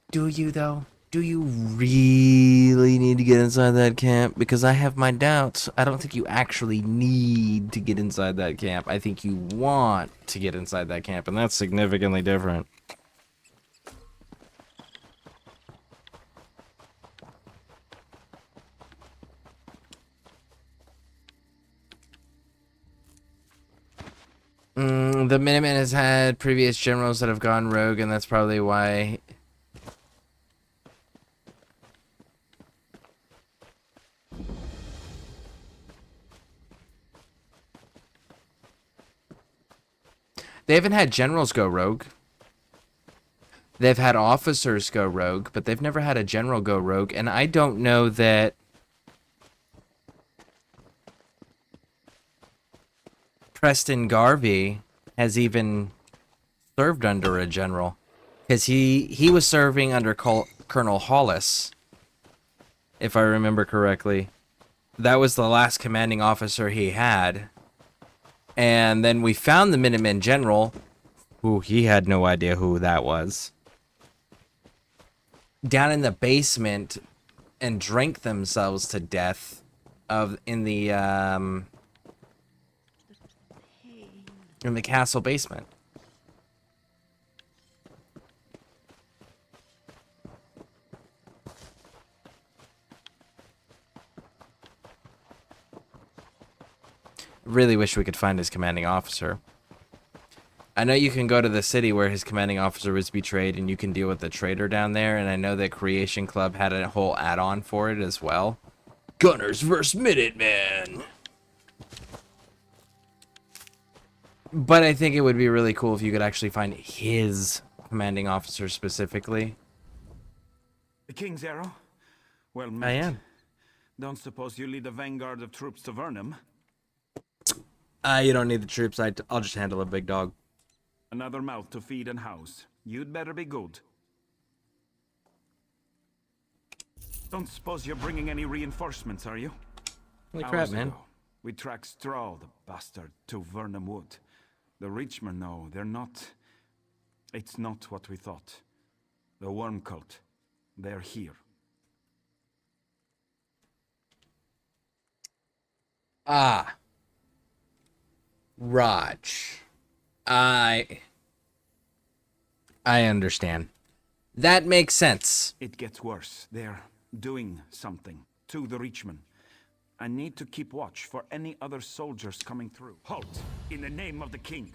Do you, though? Do you really need to get inside that camp? Because I have my doubts. I don't think you actually need to get inside that camp. I think you want to get inside that camp, and that's significantly different. The Minuteman has had previous generals that have gone rogue, and that's probably why. They haven't had generals go rogue. They've had officers go rogue, but they've never had a general go rogue, and I don't know that Preston Garvey has even served under a general, because he was serving under Colonel Hollis, if I remember correctly. That was the last commanding officer he had. And then we found the Minutemen General, who he had no idea who that was, down in the basement and drank themselves to death in the castle basement. Really wish we could find his commanding officer. I know you can go to the city where his commanding officer was betrayed and you can deal with the traitor down there, and I know that Creation Club had a whole add-on for it as well. Gunners vs. Minutemen! But I think it would be really cool if you could actually find his commanding officer specifically. The King's Arrow? Well met. I am. Don't suppose you lead a vanguard of troops to Vernum? You don't need the troops. I'll just handle a big dog. Another mouth to feed and house. You'd better be good. Don't suppose you're bringing any reinforcements, are you? Holy crap, Hours man. ago, we tracked Straw, the bastard, to Vernum Wood. The Reachmen, no, they're not... It's not what we thought. The Worm Cult. They're here. Ah. Raj. I understand. That makes sense. It gets worse. They're doing something to the Reachmen. I need to keep watch for any other soldiers coming through. Halt! In the name of the king!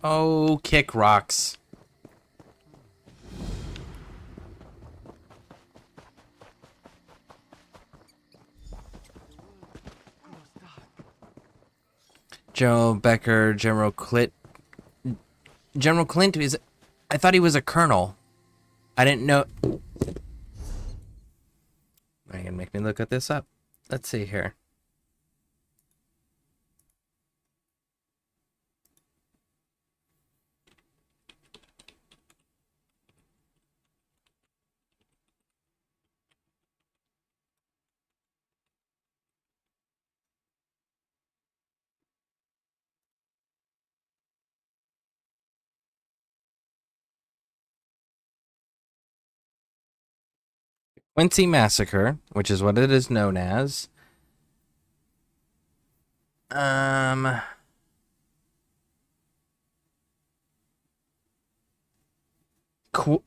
Oh, kick rocks. General Becker, General Clint. General Clint is... I thought he was a colonel. I didn't know... Are you gonna make me look at this up? Let's see here. Quincy Massacre, which is what it is known as.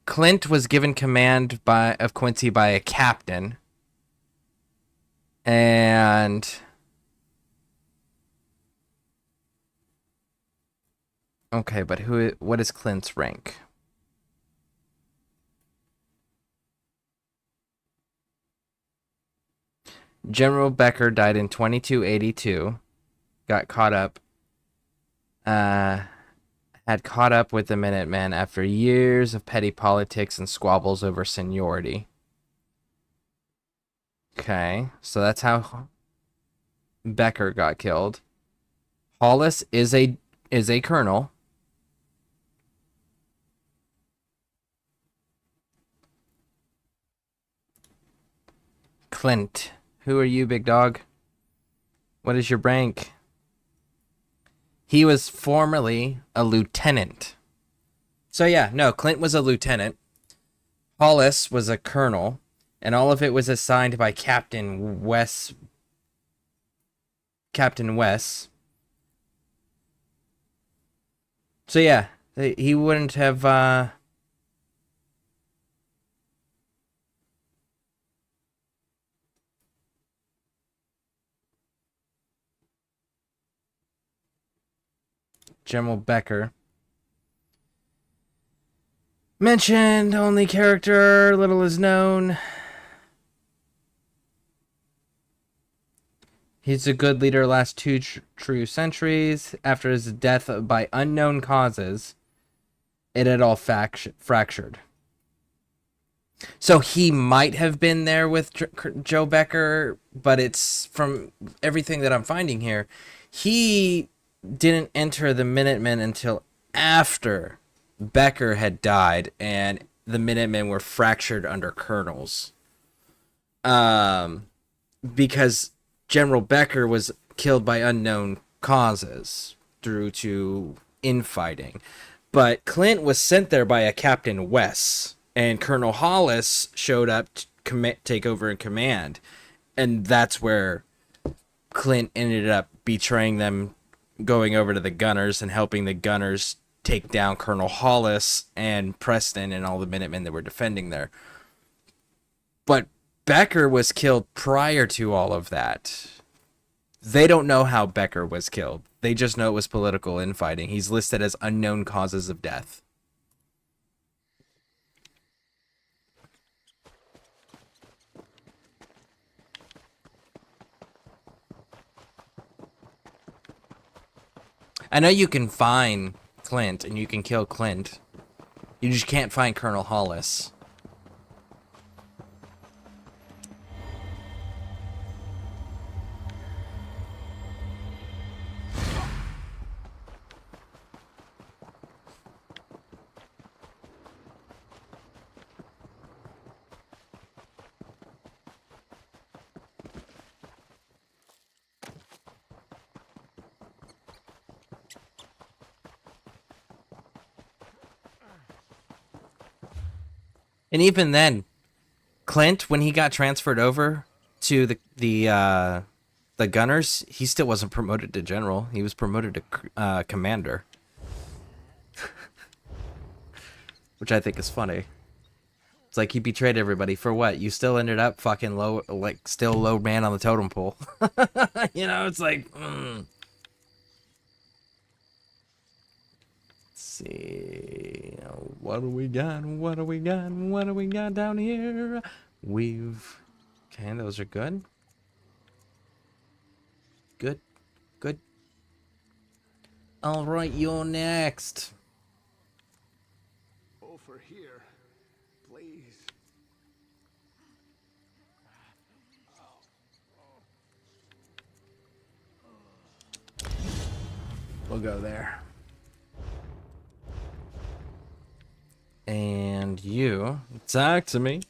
Clint was given command of Quincy by a captain. And... Okay, but what is Clint's rank? General Becker died in 2282. Got caught up. Had caught up with the Minutemen after years of petty politics and squabbles over seniority. Okay, so that's how Becker got killed. Hollis is a colonel. Clint. Who are you, big dog? What is your rank? He was formerly a lieutenant. So yeah, no, Clint was a lieutenant. Hollis was a colonel. And all of it was assigned by Captain Wes. So yeah, he wouldn't have... General Becker. Mentioned, only character, little is known. He's a good leader last two true centuries. After his death by unknown causes, it had all fractured. So he might have been there with Joe Becker, but it's from everything that I'm finding here, he didn't enter the Minutemen until after Becker had died and the Minutemen were fractured under colonels. Because General Becker was killed by unknown causes due to infighting. But Clint was sent there by a Captain Wes. And Colonel Hollis showed up to take over in command. And that's where Clint ended up betraying them, going over to the Gunners and helping the Gunners take down Colonel Hollis and Preston and all the Minutemen that were defending there. But Becker was killed prior to all of that. They don't know how Becker was killed. They just know it was political infighting. He's listed as unknown causes of death. I know you can find Clint and you can kill Clint. You just can't find Colonel Hollis. And even then, Clint, when he got transferred over to the Gunners, he still wasn't promoted to general. He was promoted to commander, which I think is funny. It's like he betrayed everybody for what? You still ended up fucking low, like still low man on the totem pole. You know, it's like. See, what do we got? What do we got? What do we got down here? Okay, those are good. Good. All right, you're next. Over here, please. We'll go there. And you, talk to me.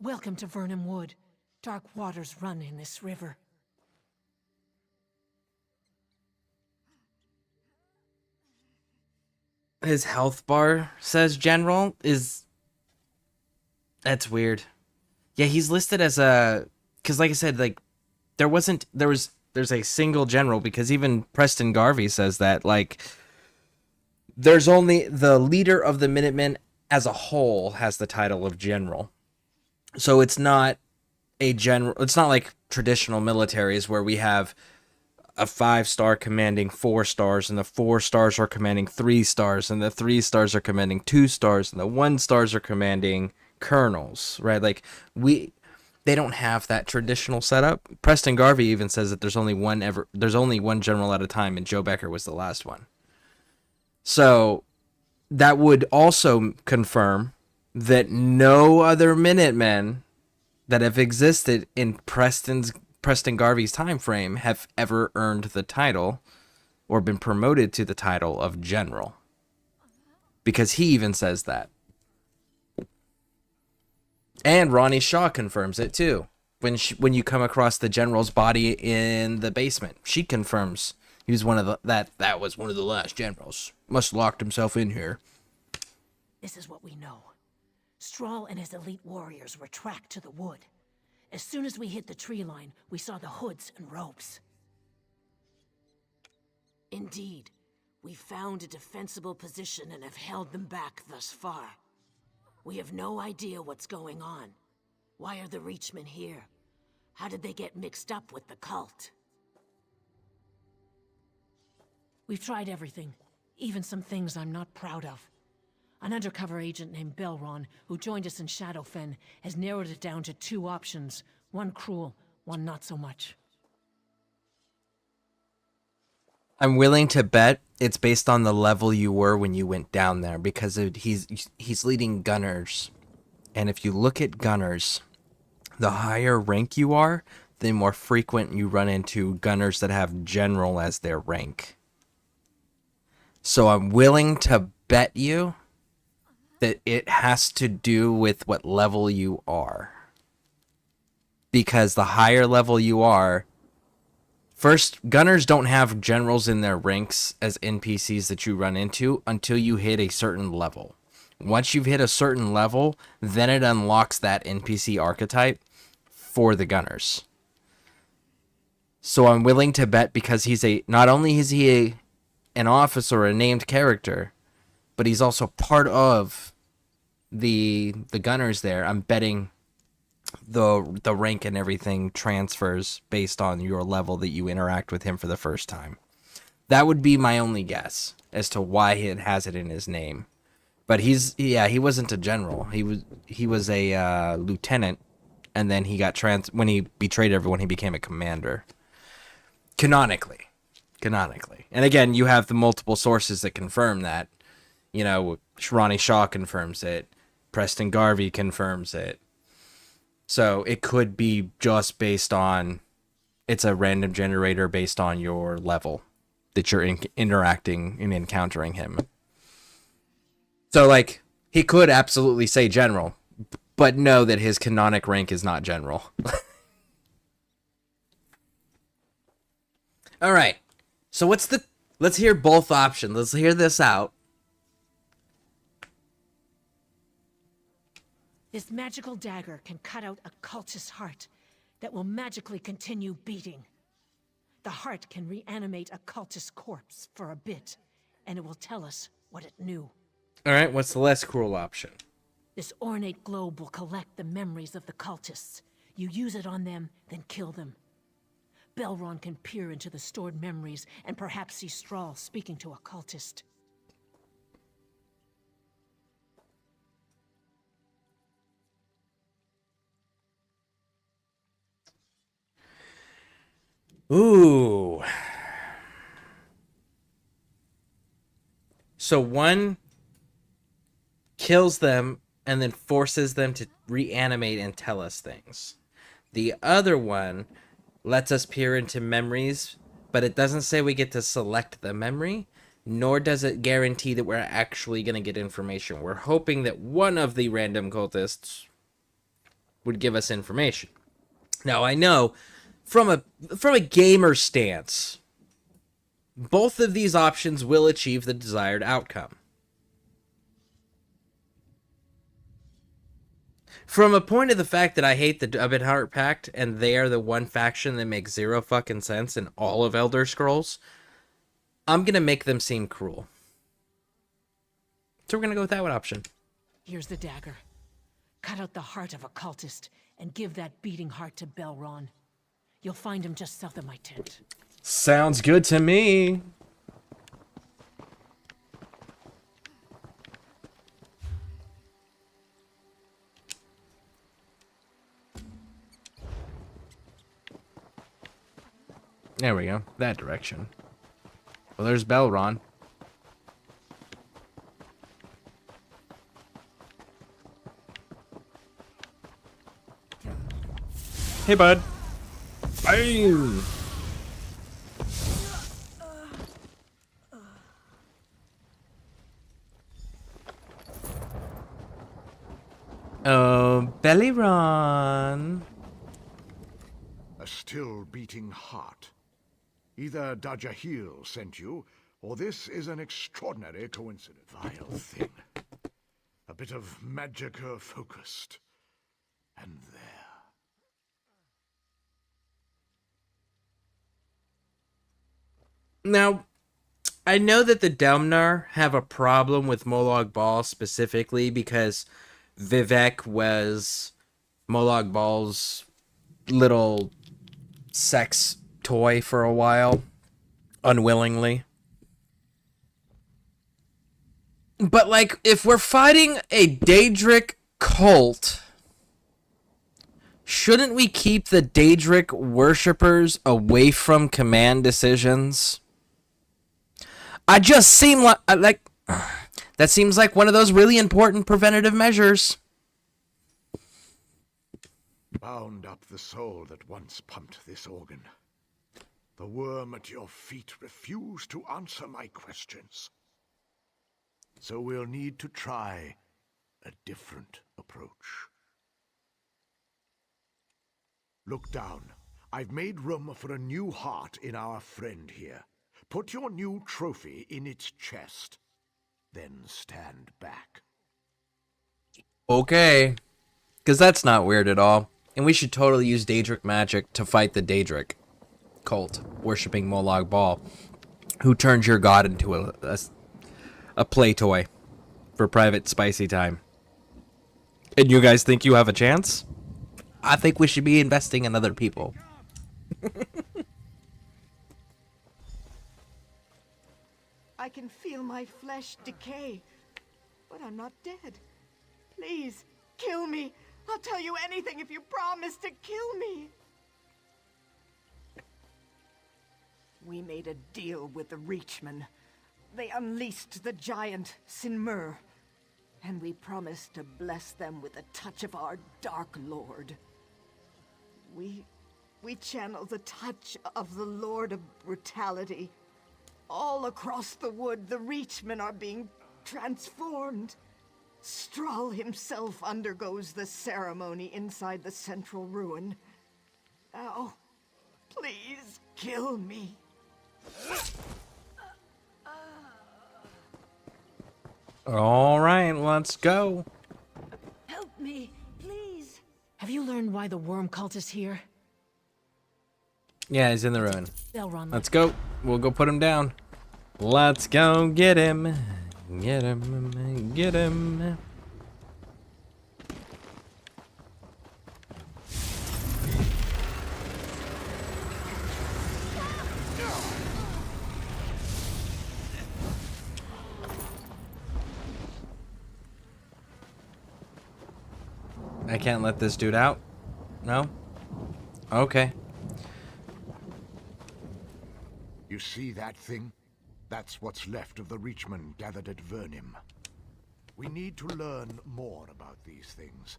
Welcome to Vernon Wood. Dark waters run in this river. His health bar says general is... That's weird. Yeah, he's listed as a... Because like I said, like, there's a single general, because even Preston Garvey says that, like... There's only the leader of the Minutemen as a whole has the title of general. So it's not a general. It's not like traditional militaries where we have a 5-star commanding 4 stars, and the 4 stars are commanding 3 stars, and the 3 stars are commanding 2 stars, and the 1 stars are commanding colonels, right? Like they don't have that traditional setup. Preston Garvey even says that there's only one general at a time, and Joe Becker was the last one. So that would also confirm that no other Minutemen that have existed in Preston Garvey's time frame have ever earned the title or been promoted to the title of general. Because he even says that. And Ronnie Shaw confirms it too. When you come across the general's body in the basement, she confirms he was one of that was one of the last generals. Must have locked himself in here. This is what we know. Strahl and his elite warriors were tracked to the wood. As soon as we hit the tree line, we saw the hoods and ropes. Indeed, we found a defensible position and have held them back thus far. We have no idea what's going on. Why are the Reachmen here? How did they get mixed up with the cult? We've tried everything, even some things I'm not proud of. An undercover agent named Belron, who joined us in Shadowfen, has narrowed it down to 2 options. One cruel, one not so much. I'm willing to bet it's based on the level you were when you went down there, because he's leading gunners. And if you look at gunners, the higher rank you are, the more frequent you run into gunners that have general as their rank. So I'm willing to bet you that it has to do with what level you are. Because the higher level you are, first, gunners don't have generals in their ranks as NPCs that you run into until you hit a certain level. Once you've hit a certain level, then it unlocks that NPC archetype for the gunners. So I'm willing to bet, because he's not only is he an officer, a named character, but he's also part of the gunners there. I'm betting the rank and everything transfers based on your level that you interact with him for the first time. That would be my only guess as to why it has it in his name. But he wasn't a general. He was a lieutenant, and then he got when he betrayed everyone, he became a commander. Canonically. And again, you have the multiple sources that confirm that. You know, Ronnie Shaw confirms it. Preston Garvey confirms it. So it could be just based on, it's a random generator based on your level that you're interacting and encountering him. So, like, he could absolutely say general, but know that his canonic rank is not general. All right. So let's hear both options. Let's hear this out. This magical dagger can cut out a cultist's heart that will magically continue beating. The heart can reanimate a cultist's corpse for a bit, and it will tell us what it knew. All right, what's the less cruel option? This ornate globe will collect the memories of the cultists. You use it on them, then kill them. Belron can peer into the stored memories and perhaps see Strahl speaking to a cultist. Ooh. So one kills them and then forces them to reanimate and tell us things. The other one lets us peer into memories, but it doesn't say we get to select the memory, nor does it guarantee that we're actually going to get information. We're hoping that one of the random cultists would give us information. Now, I know from a gamer stance, both of these options will achieve the desired outcome. From a point of the fact that I hate the Dubbed Heart Pact, and they are the one faction that makes zero fucking sense in all of Elder Scrolls, I'm gonna make them seem cruel. So we're gonna go with that one option. Here's the dagger. Cut out the heart of a cultist and give that beating heart to Belron. You'll find him just south of my tent. Sounds good to me. There we go. That direction. Well, there's Belron. Hey, bud. Bam! Oh, Bellyron. A still beating heart. Either Dajahil sent you, or this is an extraordinary coincidence. Vile thing. A bit of magicka focused. And there. Now, I know that the Delmnar have a problem with Molag Bal specifically because Vivek was Molag Bal's little sex toy for a while, unwillingly. But, like, if we're fighting a Daedric cult, shouldn't we keep the Daedric worshippers away from command decisions? I just seem like that seems like one of those really important preventative measures. Bound up the soul that once pumped this organ. The worm at your feet refused to answer my questions. So we'll need to try a different approach. Look down. I've made room for a new heart in our friend here. Put your new trophy in its chest. Then stand back. Okay. Because that's not weird at all. And we should totally use Daedric magic to fight the Daedric cult, worshipping Molag Bal, who turns your god into a play toy for private spicy time. And you guys think you have a chance? I think we should be investing in other people. I can feel my flesh decay, but I'm not dead. Please, kill me. I'll tell you anything if you promise to kill me. We made a deal with the Reachmen. They unleashed the giant Sinmur, and we promised to bless them with a touch of our Dark Lord. We channel the touch of the Lord of Brutality. All across the wood, the Reachmen are being transformed. Strahl himself undergoes the ceremony inside the central ruin. Now, please kill me. All right, let's go. Help me, please. Have you learned why the worm cult is here? Yeah, he's in the ruin. They'll run. Let's go. We'll go put him down. Let's go get him. Get him. Get him. I can't let this dude out. No? Okay. You see that thing? That's what's left of the Reachmen gathered at Vernim. We need to learn more about these things.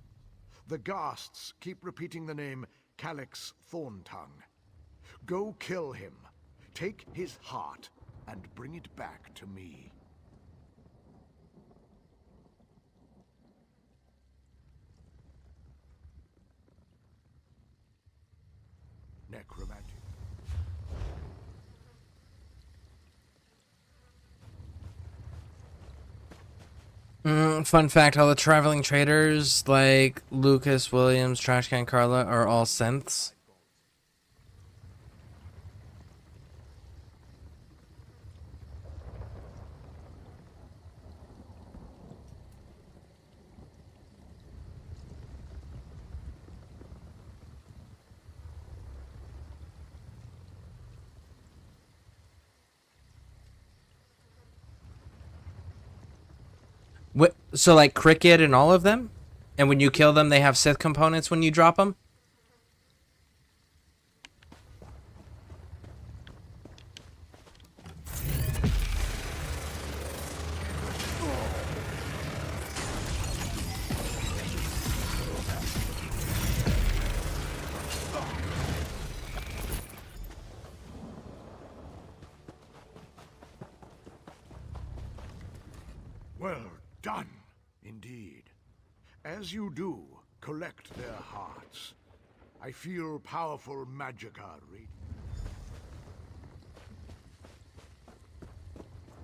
The Ghasts keep repeating the name Calyx Thorntongue. Go kill him. Take his heart and bring it back to me. Necromantic. Fun fact, all the traveling traders like Lucas, Williams, Trashcan, Carla are all synths. What, so like Cricket and all of them? And when you kill them, they have Sith components when you drop them? Well done, indeed. As you do, collect their hearts. I feel powerful magicka read.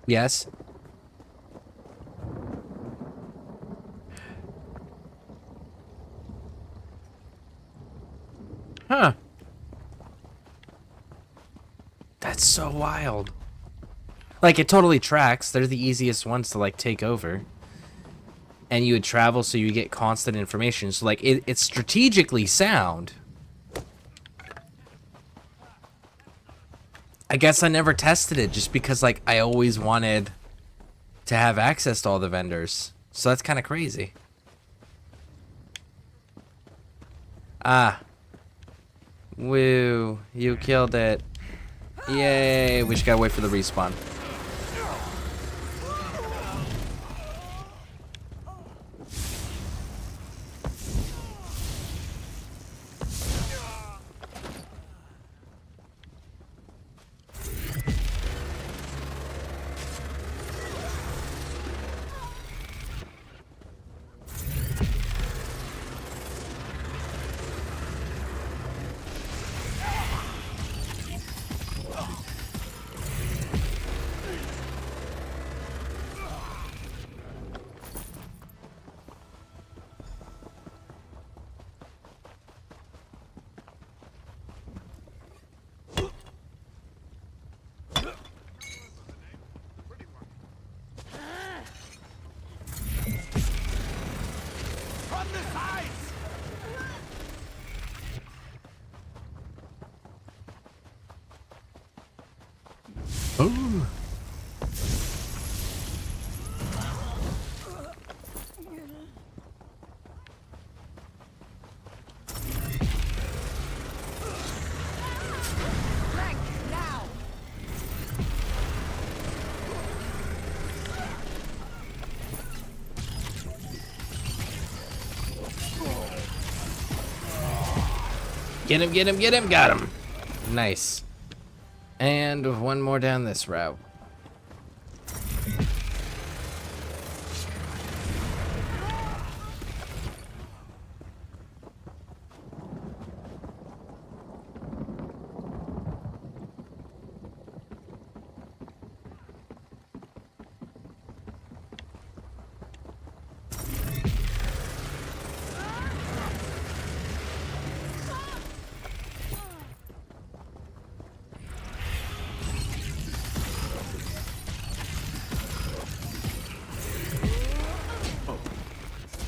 Yes. Huh. That's so wild. Like, it totally tracks. They're the easiest ones to, like, take over. And you would travel so you get constant information. So, like, it's strategically sound. I guess I never tested it just because, like, I always wanted to have access to all the vendors. So that's kind of crazy. Ah. Woo. You killed it. Yay. We just gotta wait for the respawn. on the sides! Ooh. Get him, get him, get him, got him. Nice. And one more down this route.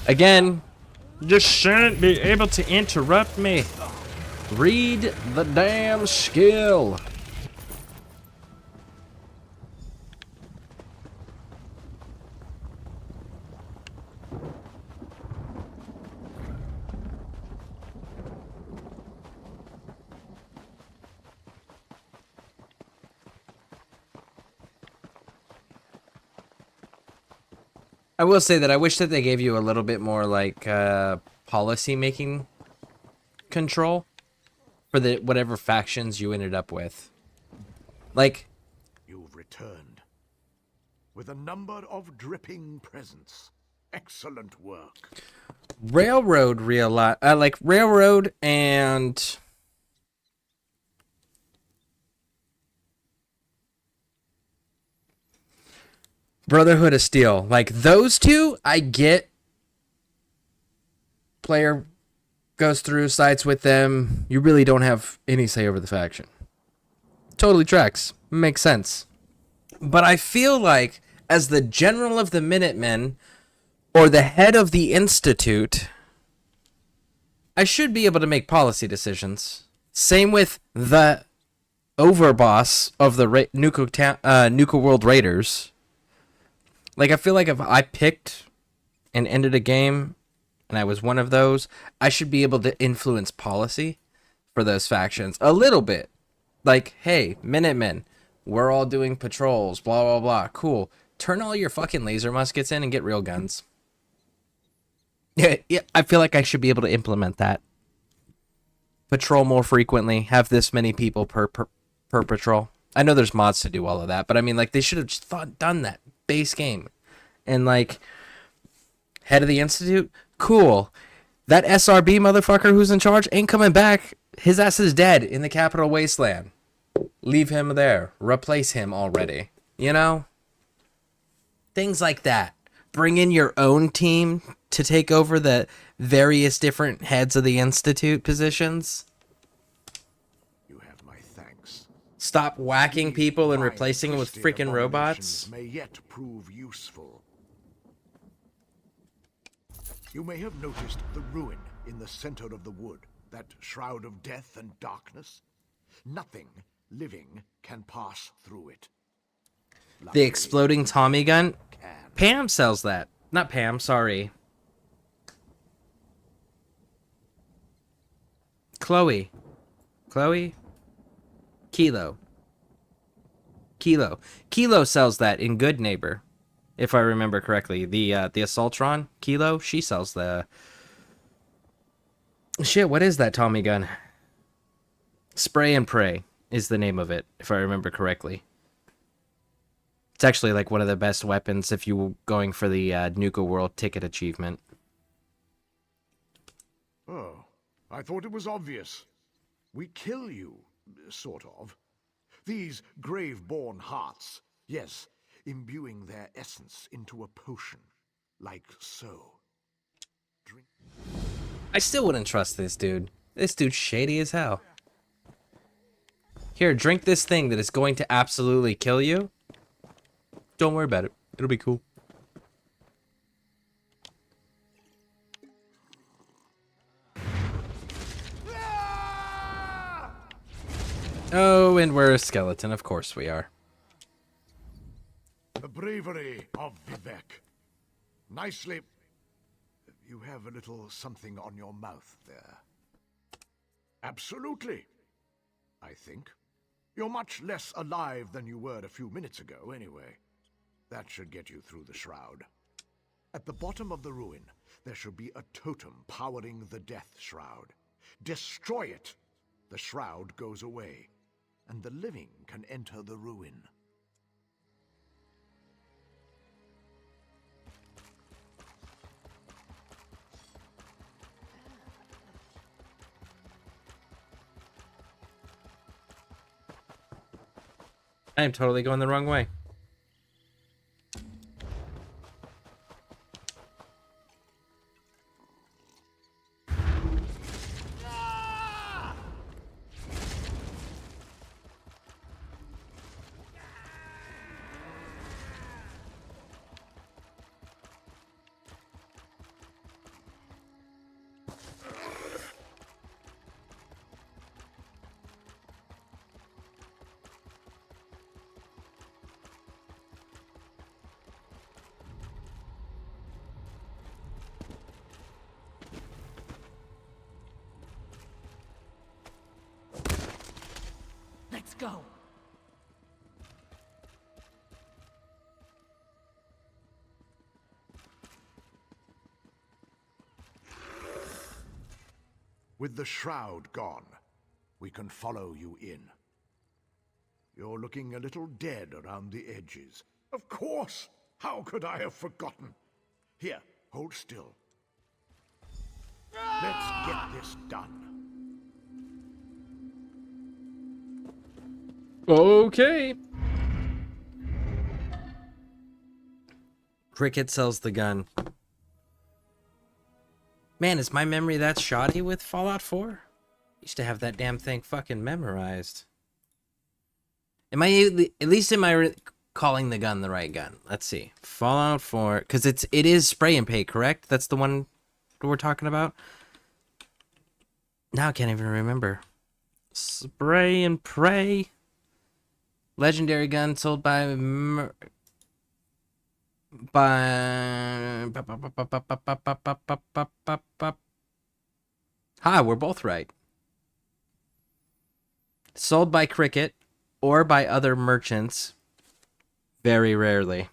Again, you just shouldn't be able to interrupt me. Read the damn skill. I will say that I wish that they gave you a little bit more like policy making control for the whatever factions you ended up with. Like, You've returned with a number of dripping presents. Excellent work. Railroad like Railroad and Brotherhood of Steel. Like those two, I get. Player goes through sites with them. You really don't have any say over the faction. Totally tracks. Makes sense. But I feel like as the general of the Minutemen or the head of the Institute, I should be able to make policy decisions. Same with the overboss of the Nuka World Raiders. Like, I feel like if I picked and ended a game and I was one of those, I should be able to influence policy for those factions a little bit. Like, hey, Minutemen, we're all doing patrols, blah, blah, blah. Cool. Turn all your fucking laser muskets in and get real guns. Yeah, I feel like I should be able to implement that. Patrol more frequently, have this many people per patrol. I know there's mods to do all of that, but I mean, like, they should have just done that base game. And, like, head of the Institute, cool. That SRB motherfucker who's in charge ain't coming back. His ass is dead in the Capital Wasteland. Leave him there. Replace him already. You know? Things like that. Bring in your own team to take over the various different heads of the Institute positions. You have my thanks. Stop whacking people and replacing them with freaking robots. May yet prove useful. You may have noticed the ruin in the center of the wood, that shroud of death and darkness. Nothing living can pass through it. The exploding Tommy gun? Pam sells that. Not Pam, sorry. Chloe. Kilo sells that in Good Neighbor, if I remember correctly. The Assaultron, Kilo, she sells the... Shit, what is that Tommy gun? Spray and Pray is the name of it, if I remember correctly. It's actually like one of the best weapons if you were going for the Nuka World ticket achievement. Oh, I thought it was obvious. We kill you, sort of. These grave-born hearts, yes, imbuing their essence into a potion, like so. Drink. I still wouldn't trust this dude. This dude's shady as hell. Here, drink this thing that is going to absolutely kill you. Don't worry about it. It'll be cool. Oh, and we're a skeleton. Of course we are. The bravery of Vivek. Nicely. You have a little something on your mouth there. Absolutely. I think. You're much less alive than you were a few minutes ago, anyway. That should get you through the shroud. At the bottom of the ruin, there should be a totem powering the death shroud. Destroy it. The shroud goes away, and the living can enter the ruin. I am totally going the wrong way. Let's go. With the shroud gone, we can follow you in. You're looking a little dead around the edges. Of course! How could I have forgotten? Here, hold still. Let's get this done. Okay. Cricket sells the gun. Man, is my memory that shoddy with Fallout 4? Used to have that damn thing fucking memorized. Am I, at least am I calling the gun the right gun? Let's see. Fallout 4, because it is spray and pay, correct? That's the one we're talking about? Now I can't even remember. Spray and pray. Legendary gun sold by Ha, we're both right. Sold by Cricket or by other merchants very rarely.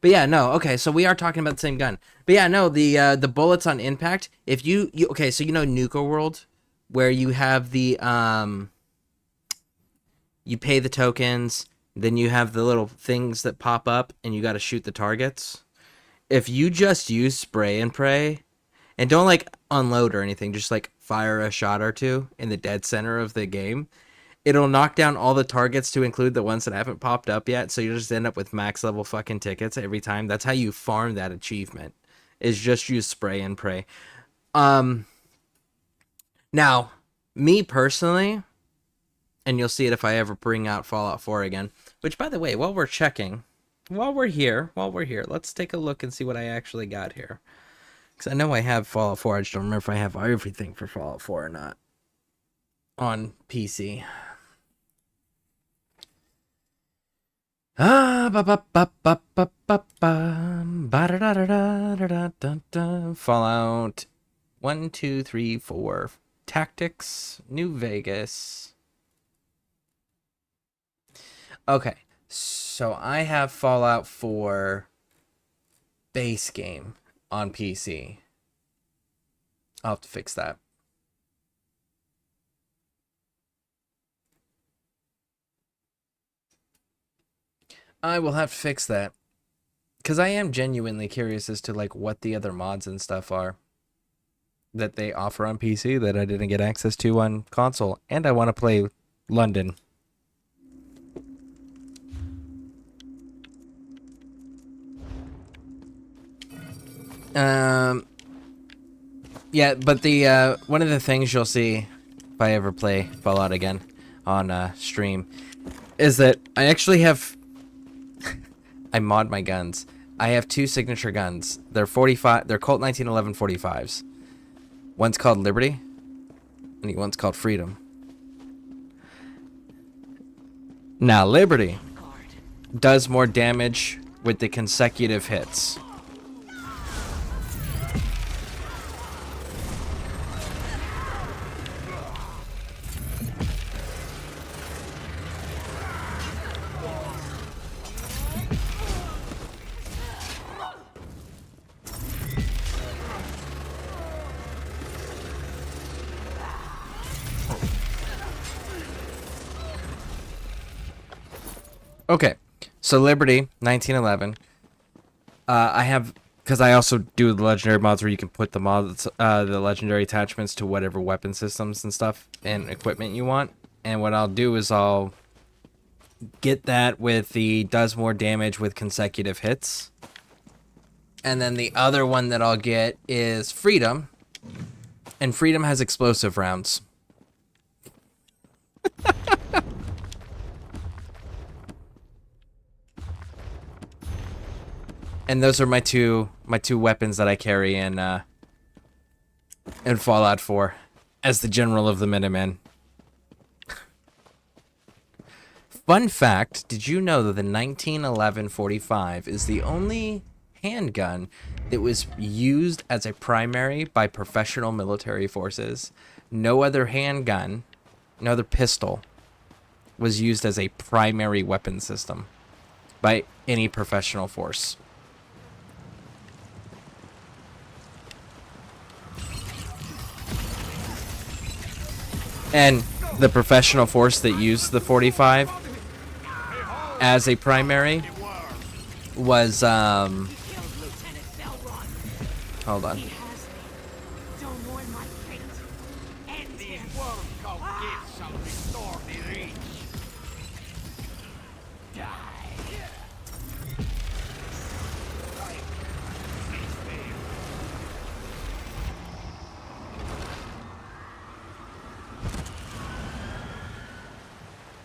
But yeah, no, okay, so we are talking about the same gun. But yeah, no, the bullets on impact, if you okay, so you know Nuka World, where you have the you pay the tokens, then you have the little things that pop up and you got to shoot the targets. If you just use spray and pray and don't like unload or anything, just like fire a shot or two in the dead center of the game, it'll knock down all the targets to include the ones that haven't popped up yet. So you just end up with max level fucking tickets every time. That's how you farm that achievement, is just use spray and pray. Now, me personally, and you'll see it if I ever bring out Fallout 4 again, which, by the way, while we're here, let's take a look and see what I actually got here. Because I know I have Fallout 4, I just don't remember if I have everything for Fallout 4 or not on PC. Fallout 1, 2, 3, 4. Tactics, New Vegas. Okay, so I have Fallout 4 base game on PC. I'll have to fix that. I will have to fix that. Because I am genuinely curious as to like what the other mods and stuff are that they offer on PC that I didn't get access to on console. And I want to play London. Yeah, but the one of the things you'll see if I ever play Fallout again on stream is that I actually have I mod my guns. I have two signature guns. They're Colt 1911 45s. One's called Liberty, and one's called Freedom. Now, Liberty does more damage with the consecutive hits. Okay, so Liberty, 1911. I have, because I also do the legendary mods where you can put the mods, the legendary attachments to whatever weapon systems and stuff and equipment you want. And what I'll do is I'll get that with the does more damage with consecutive hits. And then the other one that I'll get is Freedom. And Freedom has explosive rounds. And those are my two weapons that I carry in Fallout 4 as the General of the Minutemen. Fun fact, did you know that the 1911 45 is the only handgun that was used as a primary by professional military forces? No other handgun, no other pistol was used as a primary weapon system by any professional force. And the professional force that used the 45 as a primary was, hold on.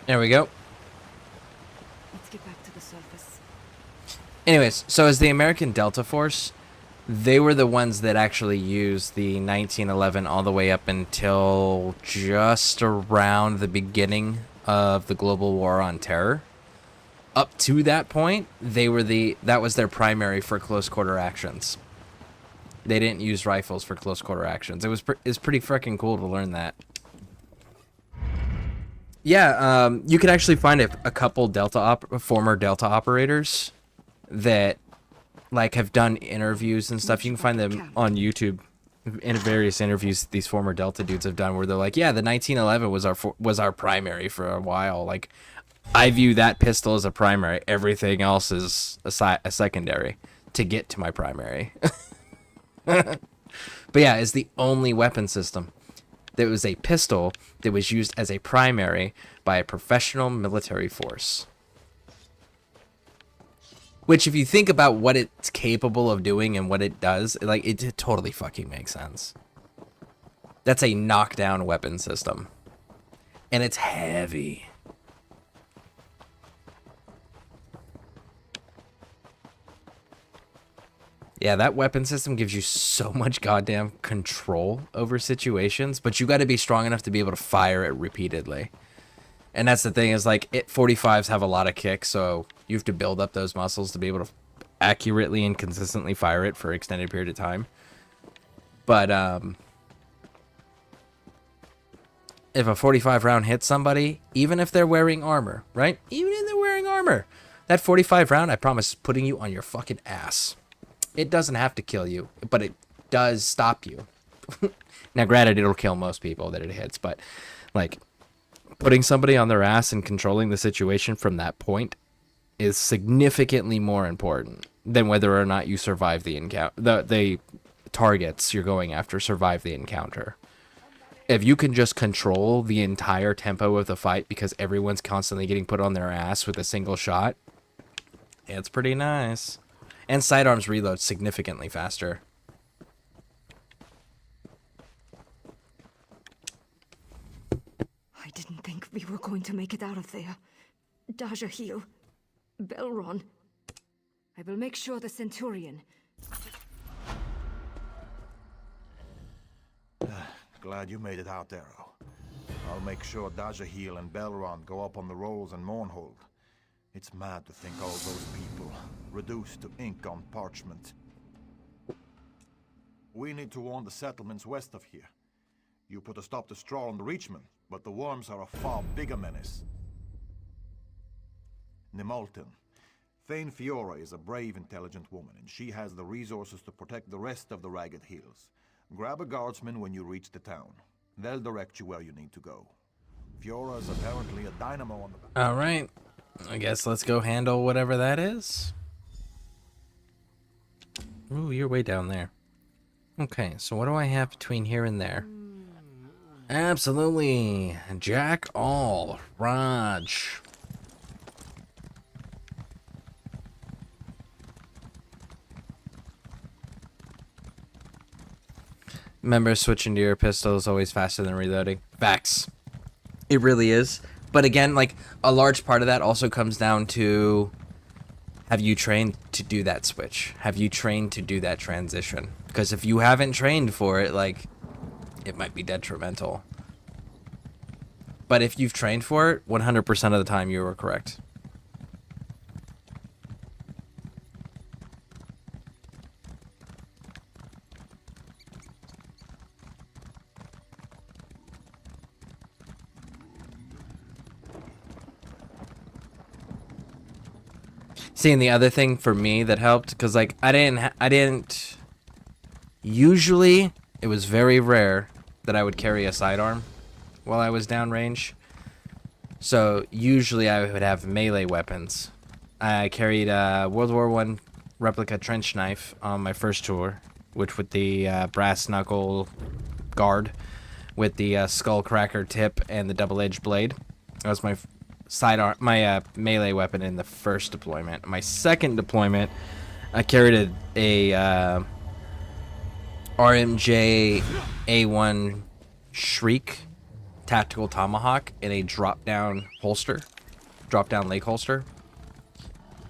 There we go. Let's get back to the surface. Anyways, so as the American Delta Force, they were the ones that actually used the 1911 all the way up until just around the beginning of the global war on terror. Up to that point, that was their primary for close quarter actions. They didn't use rifles for close quarter actions. It was pretty freaking cool to learn that. Yeah, you could actually find a couple former Delta operators that like have done interviews and stuff. You can find them on YouTube in various interviews these former Delta dudes have done where they're like, yeah, the 1911 was our primary for a while. Like, I view that pistol as a primary. Everything else is a secondary to get to my primary. But yeah, it's the only weapon system that was a pistol that was used as a primary by a professional military force. Which, if you think about what it's capable of doing and what it does, like, it totally fucking makes sense. That's a knockdown weapon system. And it's heavy. Yeah, that weapon system gives you so much goddamn control over situations, but you got to be strong enough to be able to fire it repeatedly. And that's the thing is, like, 45s have a lot of kick, so you have to build up those muscles to be able to accurately and consistently fire it for an extended period of time. But if a 45 round hits somebody, even if they're wearing armor, right? Even if they're wearing armor, that 45 round, I promise, is putting you on your fucking ass. It doesn't have to kill you, but it does stop you. Now, granted, it'll kill most people that it hits, but, like, putting somebody on their ass and controlling the situation from that point is significantly more important than whether or not you survive the encounter. The targets you're going after survive the encounter. If you can just control the entire tempo of the fight because everyone's constantly getting put on their ass with a single shot, it's pretty nice. And sidearms reload significantly faster. I didn't think we were going to make it out of there. Dajahil, Belron. I will make sure the Centurion... Glad you made it out, Arrow. I'll make sure Dajahil and Belron go up on the rolls and Mournhold. It's mad to think all those people, reduced to ink on parchment. We need to warn the settlements west of here. You put a stop to Straw and the Reachmen, but the worms are a far bigger menace. Nimolton. Thane Fiora is a brave, intelligent woman, and she has the resources to protect the rest of the Ragged Hills. Grab a guardsman when you reach the town. They'll direct you where you need to go. Fiora is apparently a dynamo on the back. Alright. I guess let's go handle whatever that is. Ooh, you're way down there. Okay, so what do I have between here and there? Absolutely. Jack all. Raj. Remember, switching to your pistol is always faster than reloading. Facts. It really is. But again, like, a large part of that also comes down to, have you trained to do that switch? Have you trained to do that transition? Because if you haven't trained for it, like, it might be detrimental. But if you've trained for it, 100% of the time you were correct. Seeing the other thing for me that helped, because like I didn't usually, it was very rare that I would carry a sidearm while I was downrange. So usually I would have melee weapons. I carried a World War I replica trench knife on my first tour, which with the brass knuckle guard with the skull cracker tip and the double-edged blade. That was my sidearm, my melee weapon in the first deployment. My second deployment, I carried a RMJ A1 Shriek tactical tomahawk in a drop-down holster, drop-down leg holster,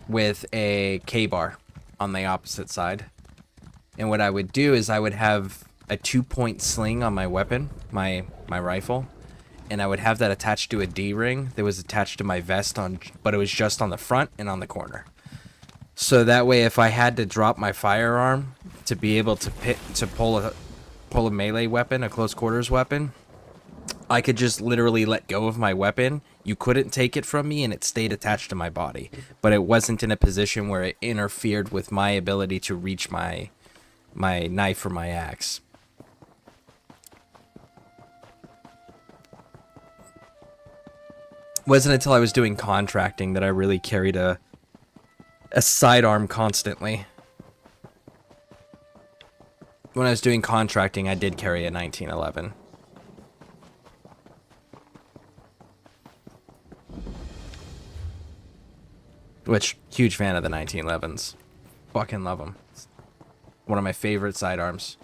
with a K-bar on the opposite side. And what I would do is I would have a 2-point sling on my weapon, my rifle, and I would have that attached to a D-ring that was attached to my vest, but it was just on the front and on the corner. So that way, if I had to drop my firearm to be able to pull a melee weapon, a close quarters weapon, I could just literally let go of my weapon. You couldn't take it from me, and it stayed attached to my body. But it wasn't in a position where it interfered with my ability to reach my knife or my axe. Wasn't until I was doing contracting that I really carried a sidearm constantly. When I was doing contracting, I did carry a 1911. Which, huge fan of the 1911s. Fucking love them. One of my favorite sidearms.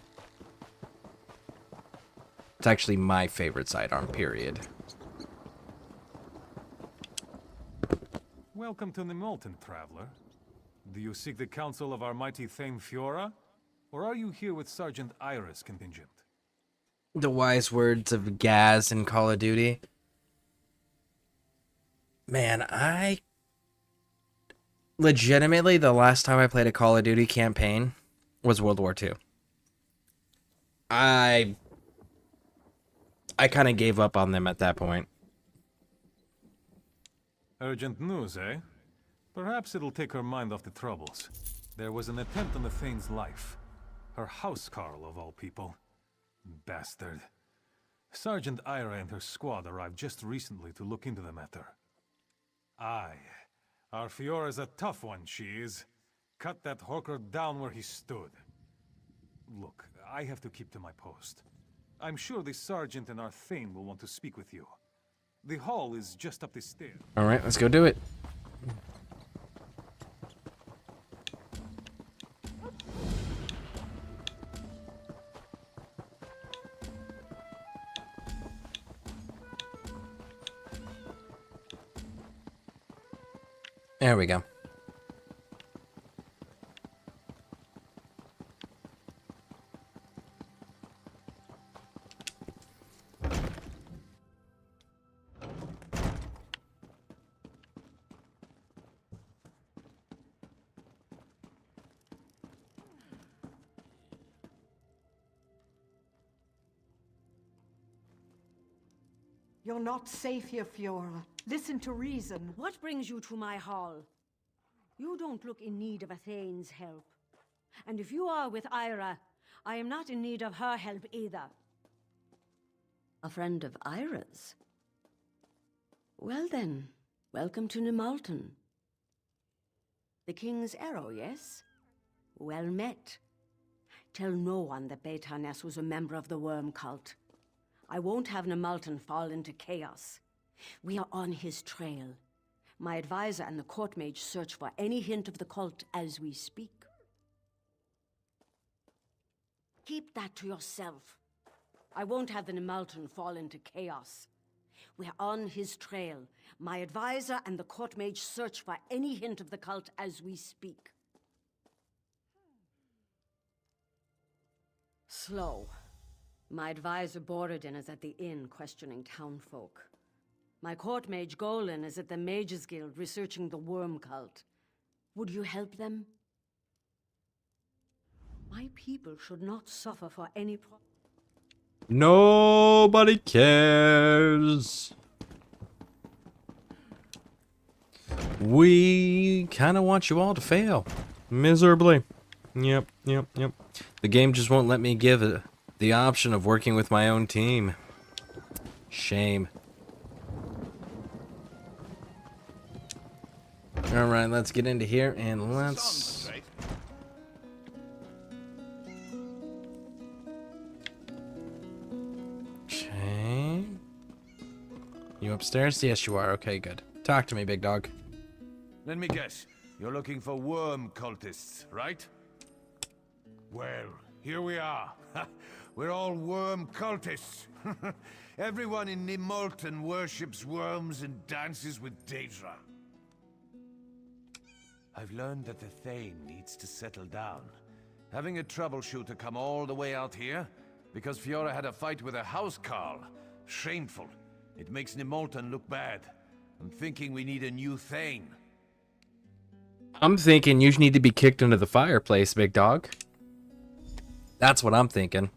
It's actually my favorite sidearm, period. Welcome to Nimolton, traveler. Do you seek the counsel of our mighty Thane Fiora? Or are you here with Sergeant Iris contingent? The wise words of Gaz in Call of Duty. Man, legitimately, the last time I played a Call of Duty campaign was World War II. I kind of gave up on them at that point. Urgent news, eh? Perhaps it'll take her mind off the troubles. There was an attempt on the Thane's life. Her housecarl, of all people. Bastard. Sergeant Ira and her squad arrived just recently to look into the matter. Aye. Our Fiora's a tough one, she is. Cut that hawker down where he stood. Look, I have to keep to my post. I'm sure the sergeant and our Thane will want to speak with you. The hall is just up the stairs. Alright, let's go do it. There we go. You're not safe here, Fiora. Listen to reason. What brings you to my hall? You don't look in need of a Thane's help. And if you are with Ira, I am not in need of her help either. A friend of Ira's? Well then, welcome to Nemalton. The King's Arrow, yes? Well met. Tell no one that Beitarnes was a member of the Worm Cult. I won't have Nemalton fall into chaos. We are on his trail. My advisor and the court mage search for any hint of the cult as we speak. Keep that to yourself. I won't have the Nemalton fall into chaos. We're on his trail. My advisor and the court mage search for any hint of the cult as we speak. Slow. My advisor Borodin is at the inn questioning townfolk. My court mage Golan is at the Mages Guild researching the worm cult. Would you help them? My people should not suffer for any Nobody cares. We kind of want you all to fail. Miserably. Yep. The game just won't let me give it the option of working with my own team. Shame. Alright, let's get into here and let's... Okay. You upstairs? Yes, you are. Okay, good. Talk to me, big dog. Let me guess. You're looking for worm cultists, right? Well, here we are. We're all worm cultists. Everyone in Nemalton worships worms and dances with Daedra. I've learned that the Thane needs to settle down. Having a troubleshooter come all the way out here because Fiora had a fight with a housecarl. Shameful. It makes Nemalton look bad. I'm thinking we need a new Thane. I'm thinking you need to be kicked into the fireplace, big dog. That's what I'm thinking.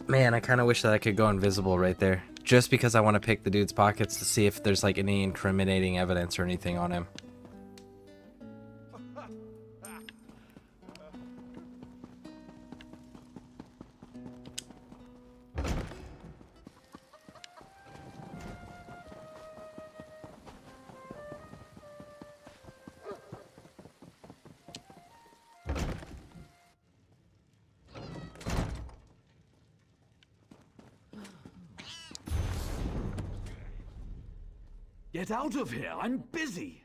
Man, I kind of wish that I could go invisible right there. Just because I want to pick the dude's pockets to see if there's like any incriminating evidence or anything on him. Get out of here! I'm busy!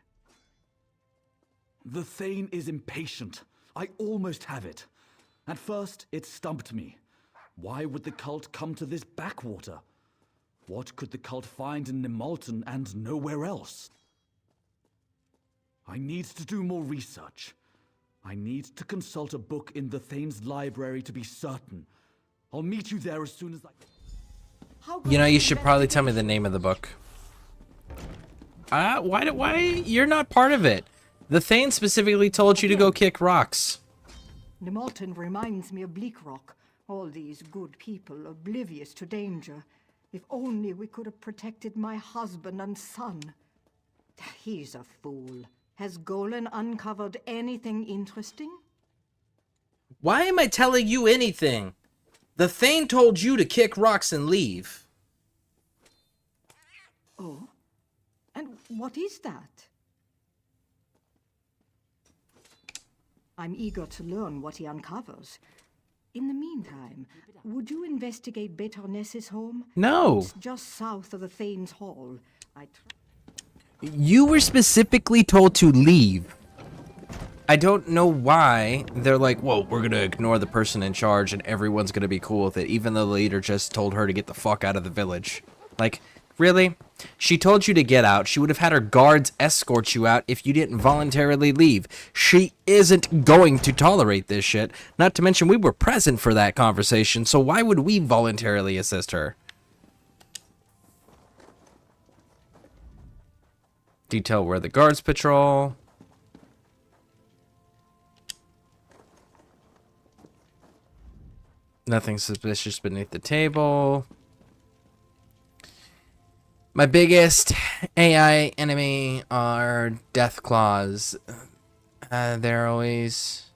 The Thane is impatient. I almost have it. At first, it stumped me. Why would the cult come to this backwater? What could the cult find in Nemalton and nowhere else? I need to do more research. I need to consult a book in the Thane's library to be certain. I'll meet you there as soon as I... You know, you should probably tell me the name of the book. Why? You're not part of it. The Thane specifically told you to go kick rocks. Nemalton reminds me of Bleak Rock. All these good people oblivious to danger. If only we could have protected my husband and son. He's a fool. Has Golan uncovered anything interesting? Why am I telling you anything? The Thane told you to kick rocks and leave. Oh? And what is that? I'm eager to learn what he uncovers. In the meantime, would you investigate Beitarnes' home? No. It's just south of the Thane's Hall. You were specifically told to leave. I don't know why they're like, whoa, we're going to ignore the person in charge and everyone's going to be cool with it, even though the leader just told her to get the fuck out of the village. Like, really? She told you to get out. She would have had her guards escort you out if you didn't voluntarily leave. She isn't going to tolerate this shit. Not to mention we were present for that conversation, so why would we voluntarily assist her? Detail where the guards patrol. Nothing suspicious beneath the table. My biggest AI enemy are death claws. They're always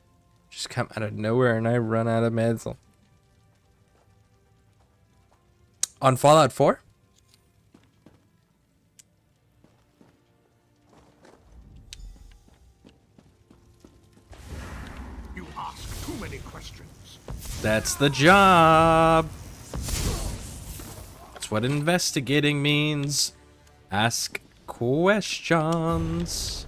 just come out of nowhere and I run out of meds. On Fallout 4? You ask too many questions. That's the job. That's what investigating means. Ask questions.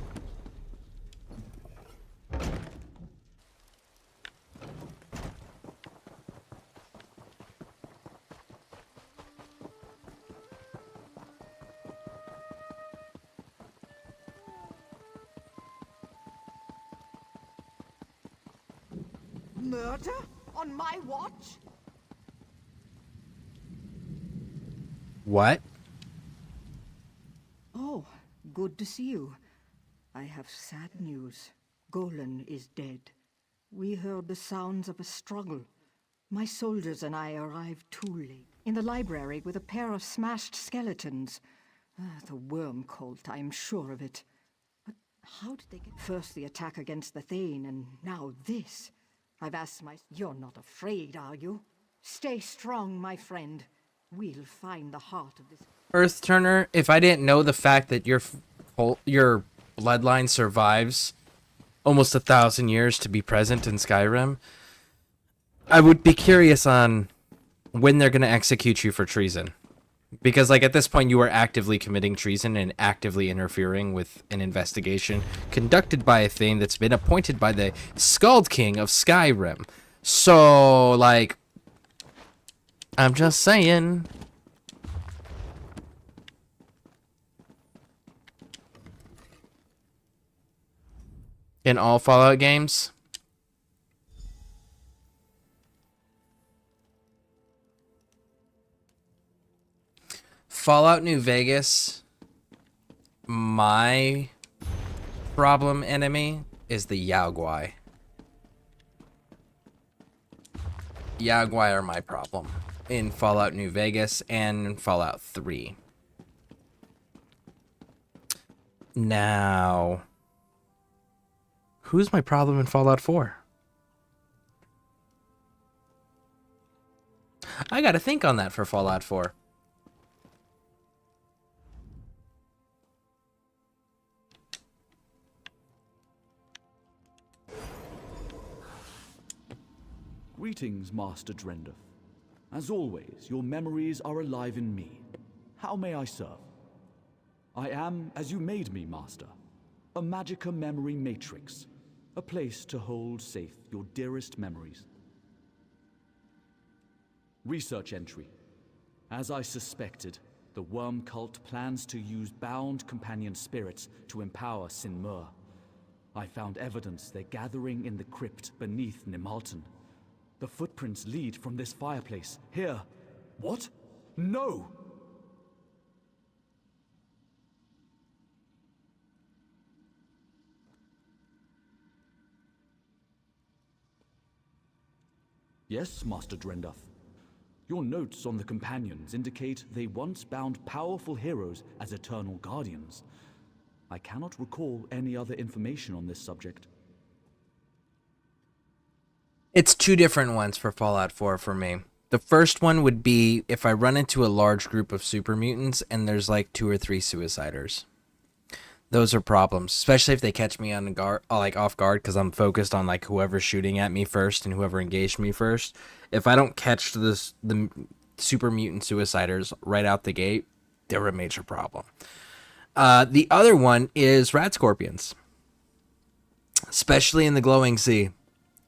Murder? On my watch? What? Oh, good to see you. I have sad news. Golan is dead. We heard the sounds of a struggle. My soldiers and I arrived too late. In the library with a pair of smashed skeletons. The worm cult, I am sure of it. But how did they get... First the attack against the Thane, and now this. I've asked You're not afraid, are you? Stay strong, my friend. We'll find the heart of this... Earth Turner, if I didn't know the fact that your bloodline survives almost 1,000 years to be present in Skyrim, I would be curious on when they're going to execute you for treason. Because, like, at this point, you are actively committing treason and actively interfering with an investigation conducted by a Thane that's been appointed by the Skald King of Skyrim. So, like, I'm just saying. In all Fallout games? Fallout New Vegas, my problem enemy is the Yaogwai. Yaogwai are my problem in Fallout New Vegas and in Fallout 3. Now, who's my problem in Fallout 4? I gotta think on that for Fallout 4. Greetings, Master Drendeth. As always, your memories are alive in me. How may I serve? I am as you made me, Master. A Magica memory matrix. A place to hold safe your dearest memories. Research entry. As I suspected, the worm cult plans to use bound companion spirits to empower Sinmur. I found evidence they're gathering in the crypt beneath Nimalton. The footprints lead from this fireplace. Here. What? No! Yes, Master Drendeth. Your notes on the companions indicate they once bound powerful heroes as eternal guardians. I cannot recall any other information on this subject. It's two different ones for Fallout 4 for me. The first one would be if I run into a large group of super mutants and there's like 2 or 3 suiciders. Those are problems, especially if they catch me on guard, like off guard, because I'm focused on like whoever's shooting at me first and whoever engaged me first. If I don't catch the super mutant suiciders right out the gate, they're a major problem. The other one is rat scorpions, especially in the glowing sea,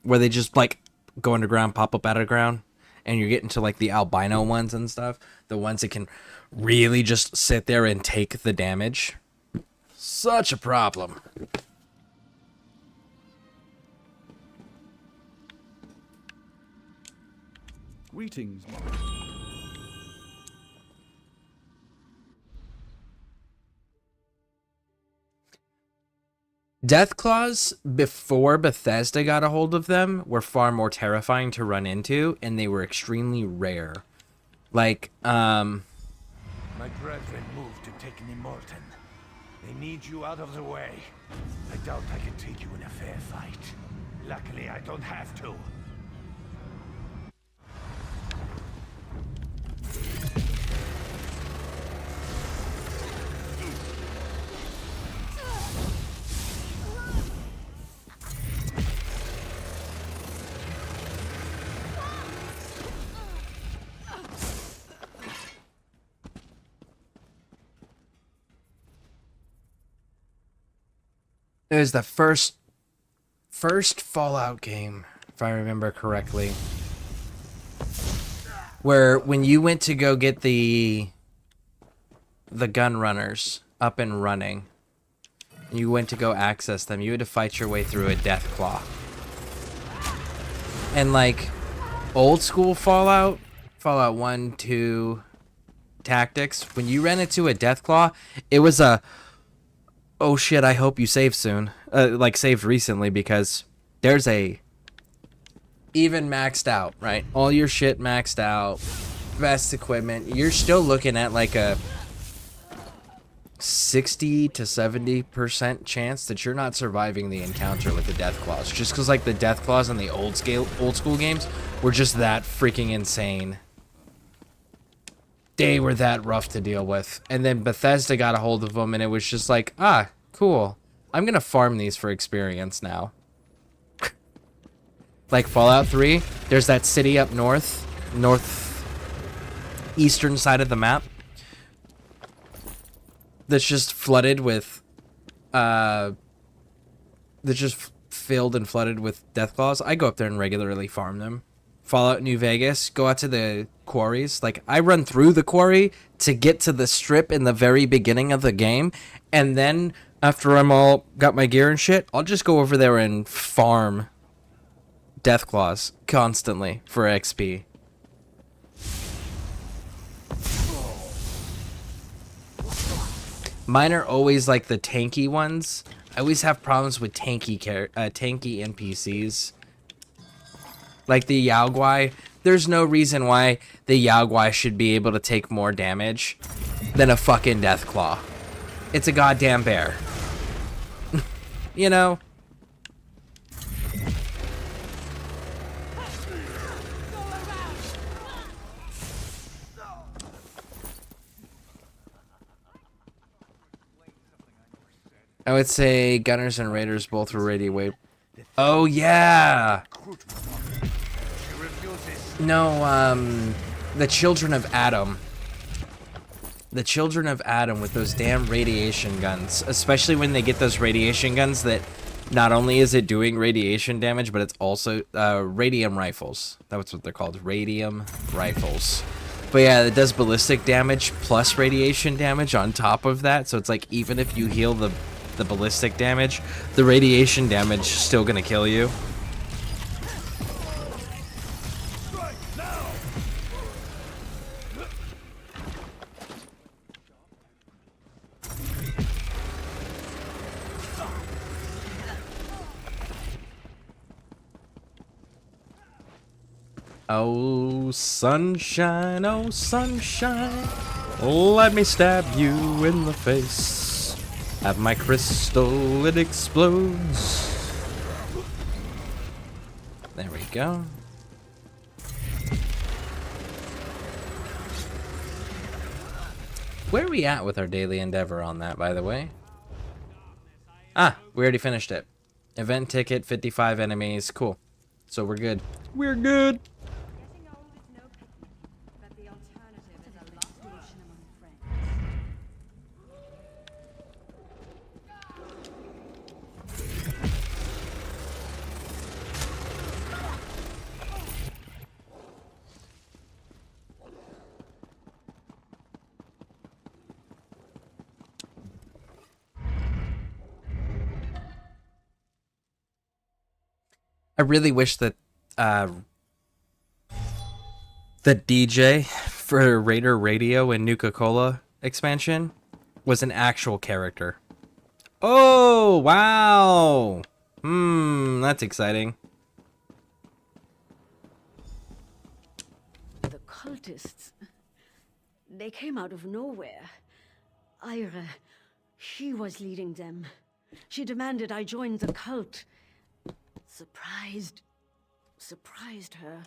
where they just like go underground, pop up out of the ground, and you're getting to like the albino ones and stuff, the ones that can really just sit there and take the damage. Such a problem. Greetings. Deathclaws, before Bethesda got a hold of them, were far more terrifying to run into, and they were extremely rare. Like, My brethren moved to take Nimorton. They need you out of the way. I doubt I can take you in a fair fight. Luckily, I don't have to. it was the first Fallout game, if I remember correctly, where when you went to go get the gun runners up and running, and you went to go access them, you had to fight your way through a Deathclaw. And like old school Fallout 1, 2 tactics, when you ran into a Deathclaw, it was a, oh shit, I hope you save soon. Like saved recently, because there's a even maxed out, right? All your shit maxed out, best equipment. You're still looking at like a 60 to 70% chance that you're not surviving the encounter with the Deathclaws, just because like the Deathclaws in the old school games were just that freaking insane. They were that rough to deal with. And then Bethesda got a hold of them, and it was just like, ah, cool. I'm gonna farm these for experience now. Like Fallout 3, there's that city up northeastern side of the map that's just flooded with, that's just filled and flooded with Deathclaws. I go up there and regularly farm them. Fallout New Vegas, go out to the quarries. Like, I run through the quarry to get to the strip in the very beginning of the game, and then after I'm all got my gear and shit, I'll just go over there and farm Deathclaws constantly for XP. Mine are always like the tanky ones. I always have problems with tanky NPCs. Like the Yao Guai. There's no reason why the Yao Guai should be able to take more damage than a fucking Deathclaw. It's a goddamn bear. You know? I would say Gunners and Raiders both were radio. Oh yeah. No, the Children of Adam. The Children of Adam with those damn radiation guns, especially when they get those radiation guns that not only is it doing radiation damage, but it's also radium rifles. That's what they're called, radium rifles. But yeah, it does ballistic damage plus radiation damage on top of that. So it's like even if you heal the ballistic damage, the radiation damage is still gonna kill you. Oh sunshine, let me stab you in the face. Have my crystal, it explodes. There we go. Where are we at with our daily endeavor on that, by the way? Ah, we already finished it. Event ticket, 55 enemies. Cool. So we're good. We're good. I really wish that the DJ for Raider Radio and Nuka-Cola expansion was an actual character. Oh, wow. That's exciting. The cultists. They came out of nowhere. Ira, she was leading them. She demanded I join the cult. Surprised her.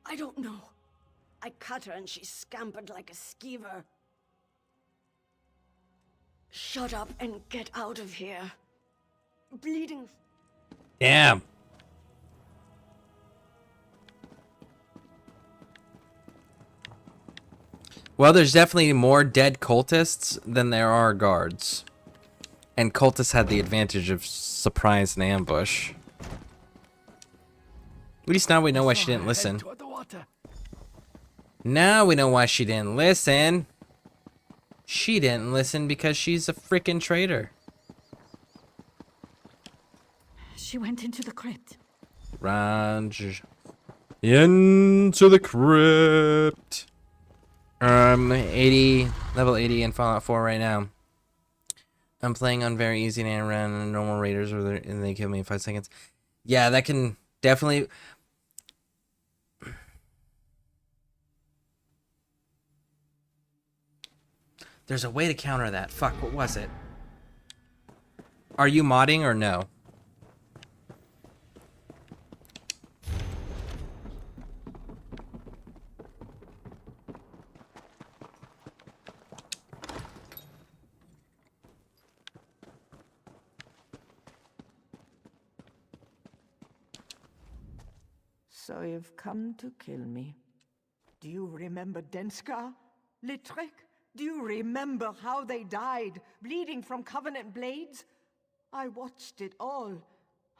I don't know. I cut her and she scampered like a skeever. Shut up and get out of here. Bleeding. Damn. Well, there's definitely more dead cultists than there are guards. And cultists had the advantage of surprise and ambush. At least now we know why she didn't listen. Now we know why she didn't listen. She didn't listen because she's a freaking traitor. She went into the crypt. Range. Into the crypt. 80, level 80 in Fallout 4 right now. I'm playing on very easy and run normal raiders and they kill me in 5 seconds. Yeah, that can definitely... There's a way to counter that. Fuck, what was it? Are you modding or no? So you've come to kill me. Do you remember Denskar? Litrek? Do you remember how they died, bleeding from Covenant blades? I watched it all.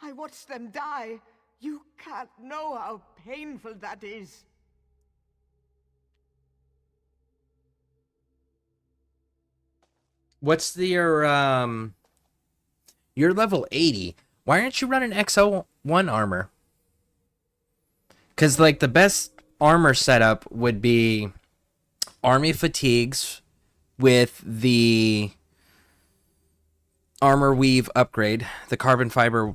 I watched them die. You can't know how painful that is. What's your you're level 80. Why aren't you running XO1 armor? Because, like, the best armor setup would be army fatigues with the armor weave upgrade, the carbon fiber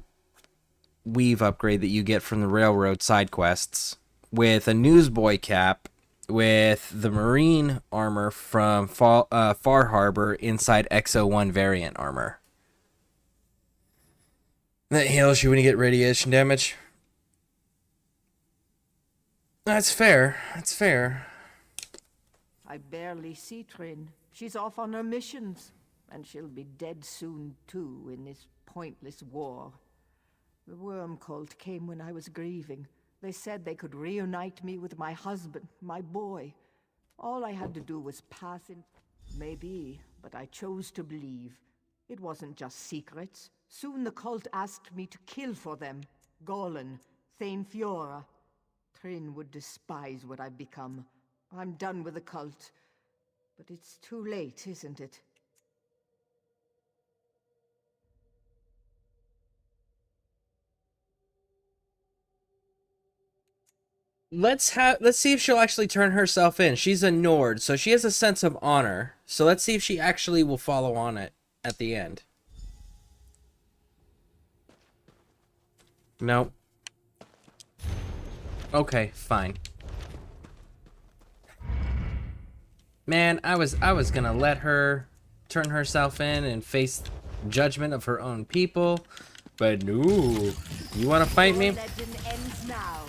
weave upgrade that you get from the railroad side quests, with a newsboy cap, with the marine armor from Far Harbor inside XO1 variant armor. That heals you when you get radiation damage. That's fair. That's fair. I barely see Trin. She's off on her missions, and she'll be dead soon too in this pointless war. The worm cult came when I was grieving. They said they could reunite me with my husband, my boy. All I had to do was pass in. Maybe, but I chose to believe. It wasn't just secrets. Soon the cult asked me to kill for them. Golan, Thane Fiora. Trin would despise what I've become. I'm done with the cult. But it's too late, isn't it? Let's see if she'll actually turn herself in. She's a Nord, so she has a sense of honor. So let's see if she actually will follow on it at the end. Nope. Okay, fine. Man, I was gonna let her turn herself in and face judgment of her own people, but no. You wanna fight me? Legend ends now.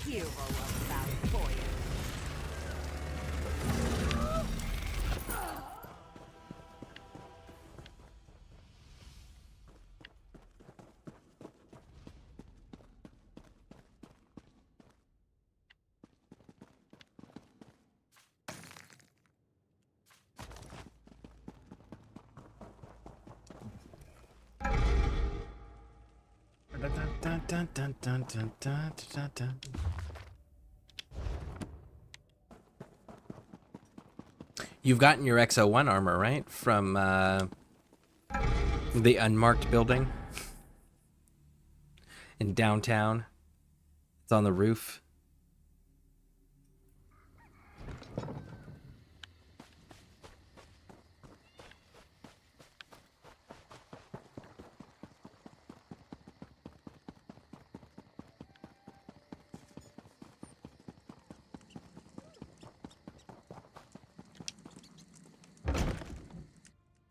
Hero of Valfoya. Dun, dun, dun, dun, dun, dun, dun. You've gotten your XO1 armor, right? From the unmarked building in downtown. It's on the roof.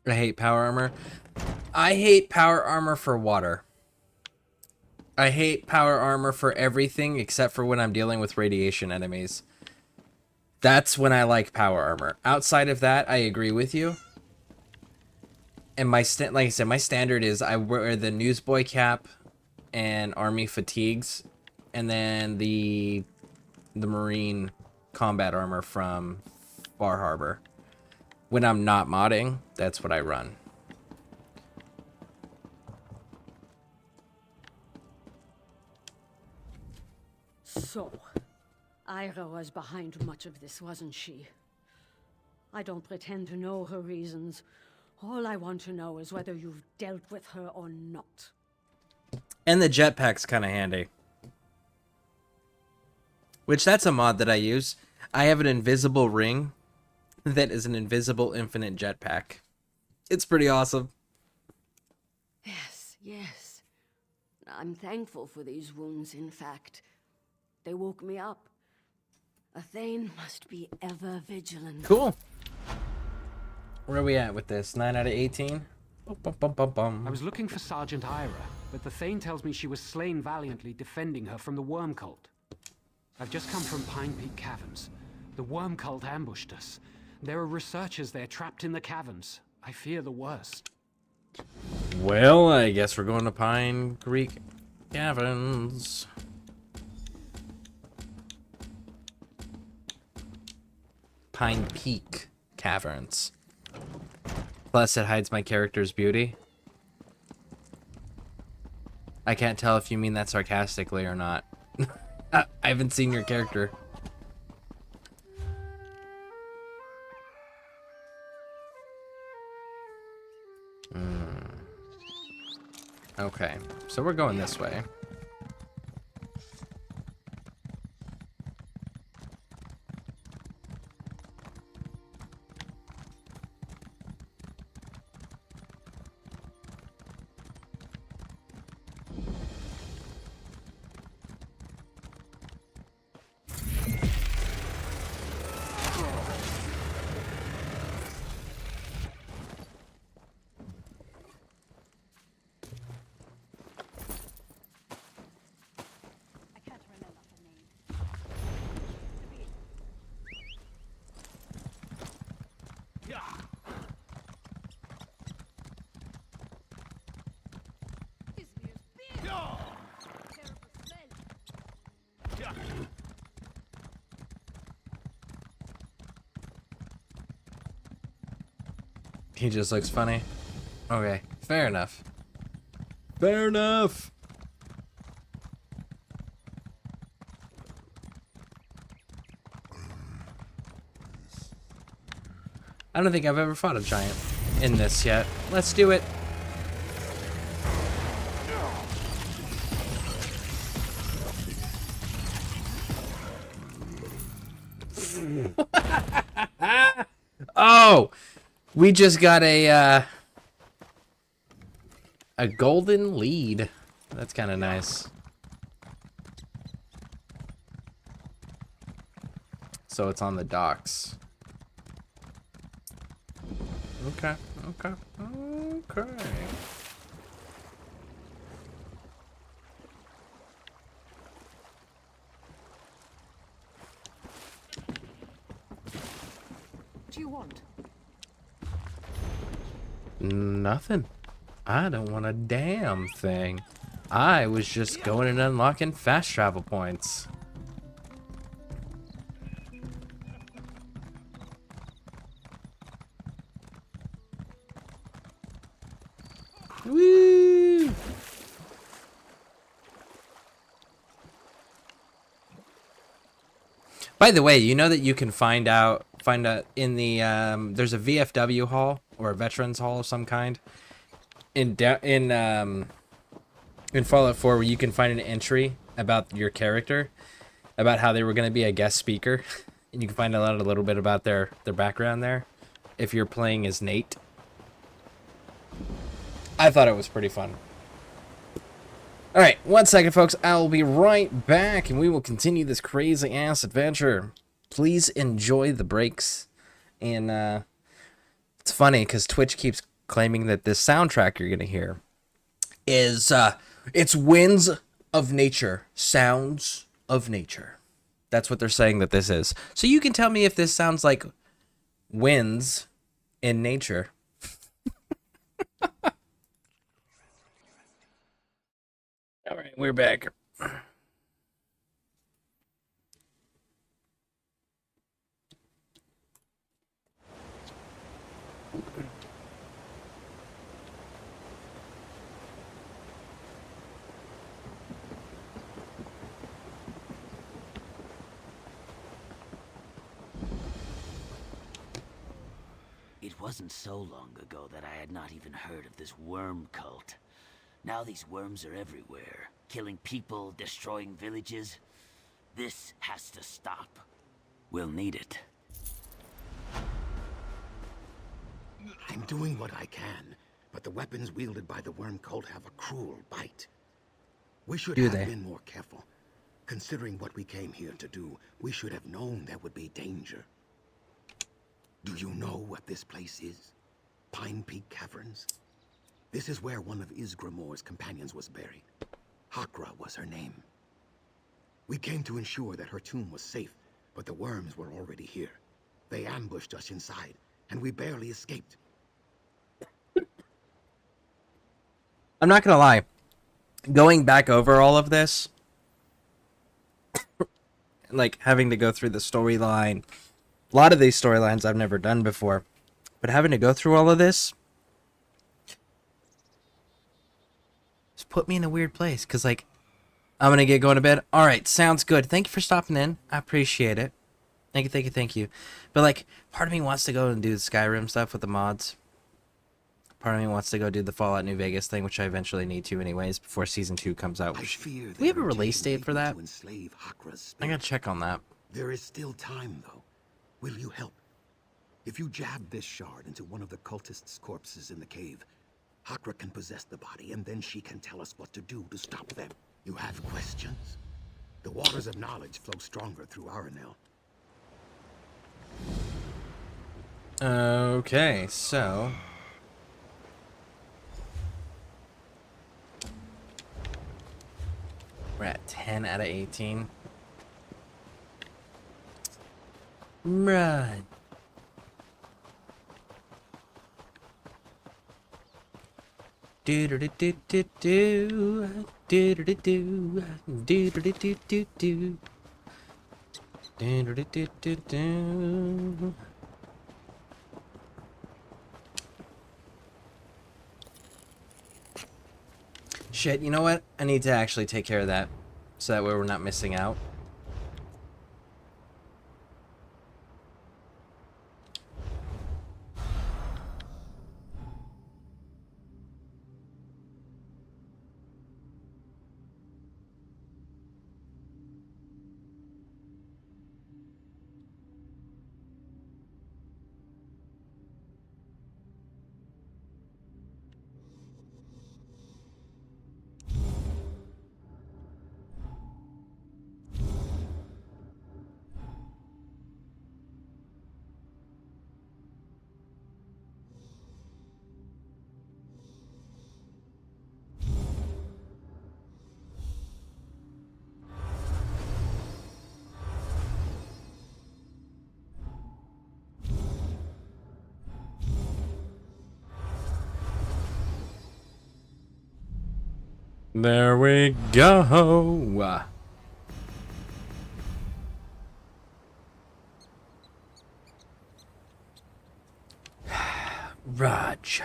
I hate power armor. I hate power armor for water. I hate power armor for everything except for when I'm dealing with radiation enemies. That's when I like power armor. Outside of that, I agree with you. And like I said, my standard is I wear the newsboy cap and army fatigues, and then the marine combat armor from Bar Harbor. When I'm not modding, that's what I run. So, Ira was behind much of this, wasn't she? I don't pretend to know her reasons. All I want to know is whether you've dealt with her or not. And the jetpack's kind of handy. Which, that's a mod that I use. I have an invisible ring that is an invisible infinite jetpack. It's pretty awesome. Yes, yes. I'm thankful for these wounds, in fact. They woke me up. A Thane must be ever vigilant. Cool. Where are we at with this? 9 out of 18? I was looking for Sergeant Ira, but the Thane tells me she was slain valiantly defending her from the Worm Cult. I've just come from Pine Peak Caverns. The Worm Cult ambushed us. There are researchers there trapped in the caverns. I fear the worst. Well, I guess we're going to Pine Creek Caverns. Pine Peak Caverns. Plus, it hides my character's beauty. I can't tell if you mean that sarcastically or not. I haven't seen your character. Okay, so we're going this way. He just looks funny. Okay, fair enough. Fair enough. I don't think I've ever fought a giant in this yet. Let's do it. Oh, we just got a golden lead. That's kind of nice. So it's on the docks. Okay, okay, okay. What do you want? Nothing. I don't want a damn thing. I was just going and unlocking fast travel points. Woo! By the way, you know that you can find out in the there's a VFW hall or a veterans hall of some kind in Fallout 4 where you can find an entry about your character, about how they were going to be a guest speaker, and you can find out a little bit about their background there if you're playing as Nate. I thought it was pretty fun. Alright, 1 second, folks. I'll be right back, and we will continue this crazy-ass adventure. Please enjoy the breaks. And, it's funny, because Twitch keeps claiming that this soundtrack you're gonna hear is it's winds of nature, sounds of nature. That's what they're saying that this is. So you can tell me if this sounds like winds in nature. All right, we're back. It wasn't so long ago that I had not even heard of this worm cult. Now these worms are everywhere, killing people, destroying villages. This has to stop. We'll need it. I'm doing what I can, but the weapons wielded by the worm cult have a cruel bite. We should have been more careful. Considering what we came here to do, we should have known there would be danger. Do you know what this place is? Pine Peak Caverns? This is where one of Isgramore's companions was buried. Hakra was her name. We came to ensure that her tomb was safe, but the worms were already here. They ambushed us inside, and we barely escaped. I'm not gonna lie. Going back over all of this, like having to go through the storyline, a lot of these storylines I've never done before, but having to go through all of this, it's put me in a weird place, because, like, I'm going to get going to bed. All right, sounds good. Thank you for stopping in. I appreciate it. Thank you, thank you, thank you. But, like, part of me wants to go and do the Skyrim stuff with the mods. Part of me wants to go do the Fallout New Vegas thing, which I eventually need to anyways, before Season 2 comes out. Do we have a release date for that? I gotta check on that. There is still time, though. Will you help? If you jab this shard into one of the cultists' corpses in the cave, Hakra can possess the body, and then she can tell us what to do to stop them. You have questions? The waters of knowledge flow stronger through Aranel. Okay, so... we're at 10 out of 18. Right. Do do do do do do do do do do do do do do do do do do do do. Shit, you know what? I need to actually take care of that, so that way we're not missing out. There we go. Raj.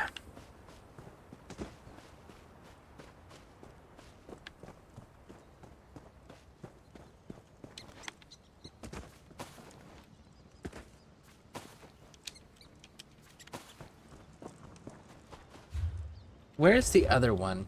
Where's the other one?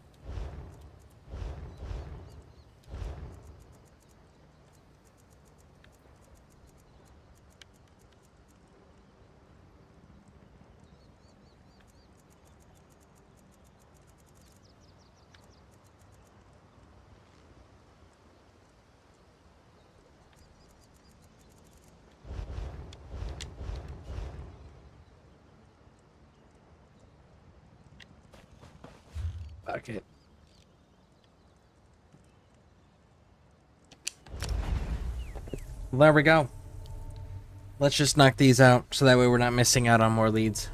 Fuck it. There we go. Let's just knock these out so that way we're not missing out on more leads.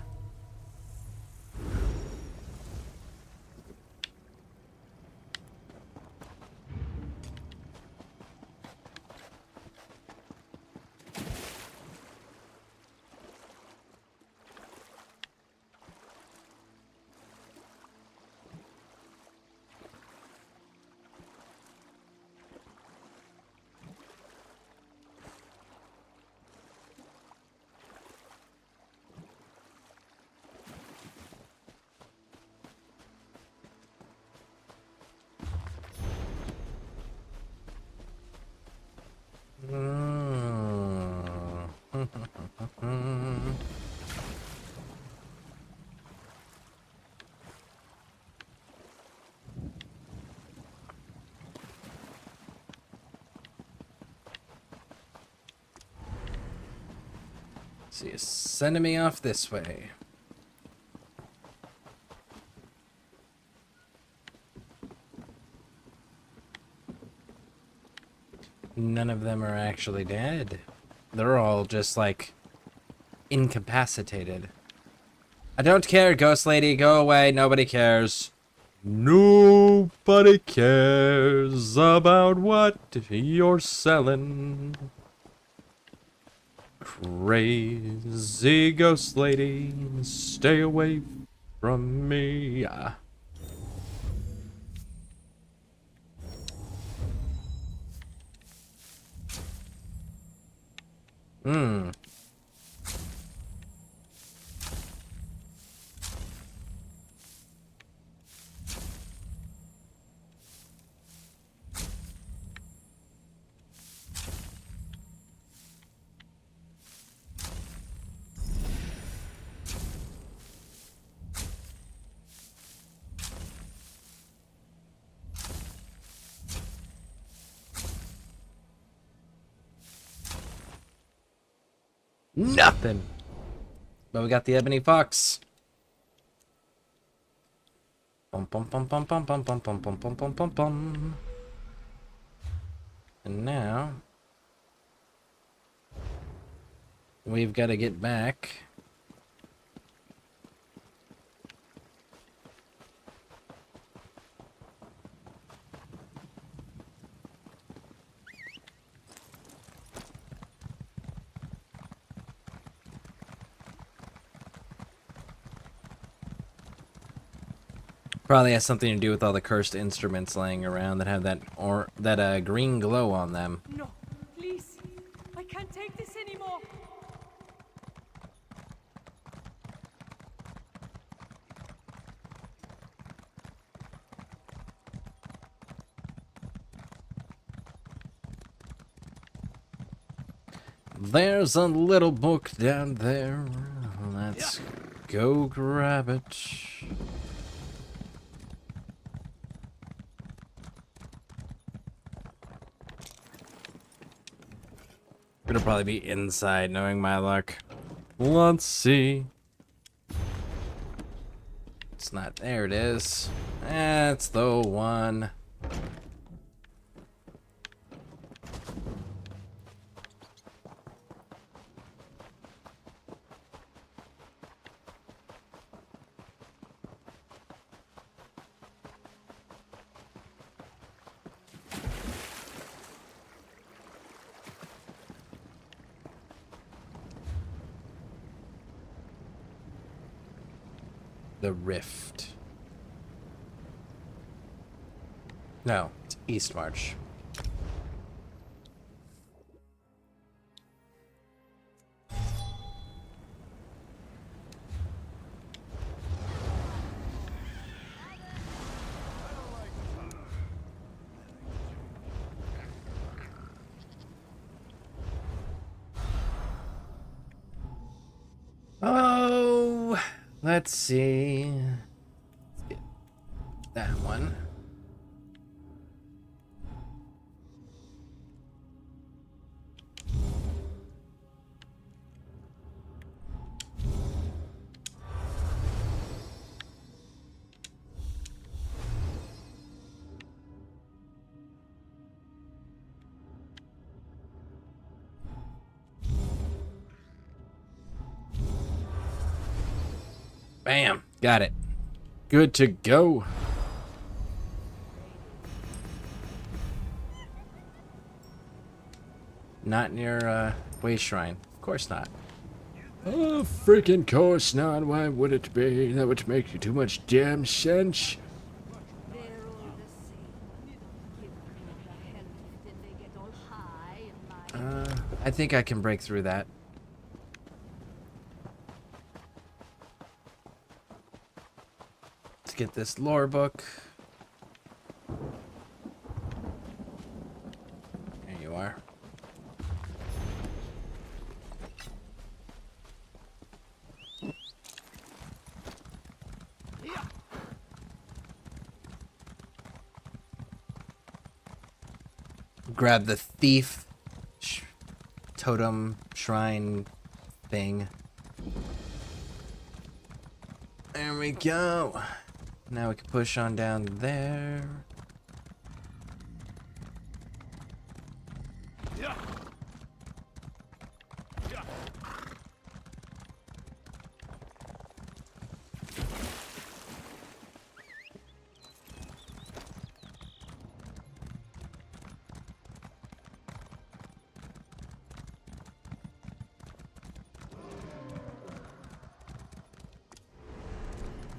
So you're sending me off this way. None of them are actually dead. They're all just, like, incapacitated. I don't care, Ghost Lady. Go away. Nobody cares. Nobody cares about what you're selling. Crazy Ghost Lady, stay away from me. Nothing. But we got the Ebony Fox. Bum bum bum bum bum bum bum bum bum bum bum bum bum. And now we've got to get back. Probably has something to do with all the cursed instruments laying around that have that green glow on them. No, please. I can't take this anymore. There's a little book down there. Let's go grab it. It'll probably be inside, knowing my luck. Let's see. It's not. There it is. That's the one. The Rift. No, it's East March. Oh, let's see. That one. Bam. Got it. Good to go. Not near Way Shrine. Of course not. Oh, freaking course not. Why would it be? That would make you too much damn sense. I think I can break through that. Let's get this lore book. There you are. Grab the thief totem shrine thing. There we go. Now we can push on down there.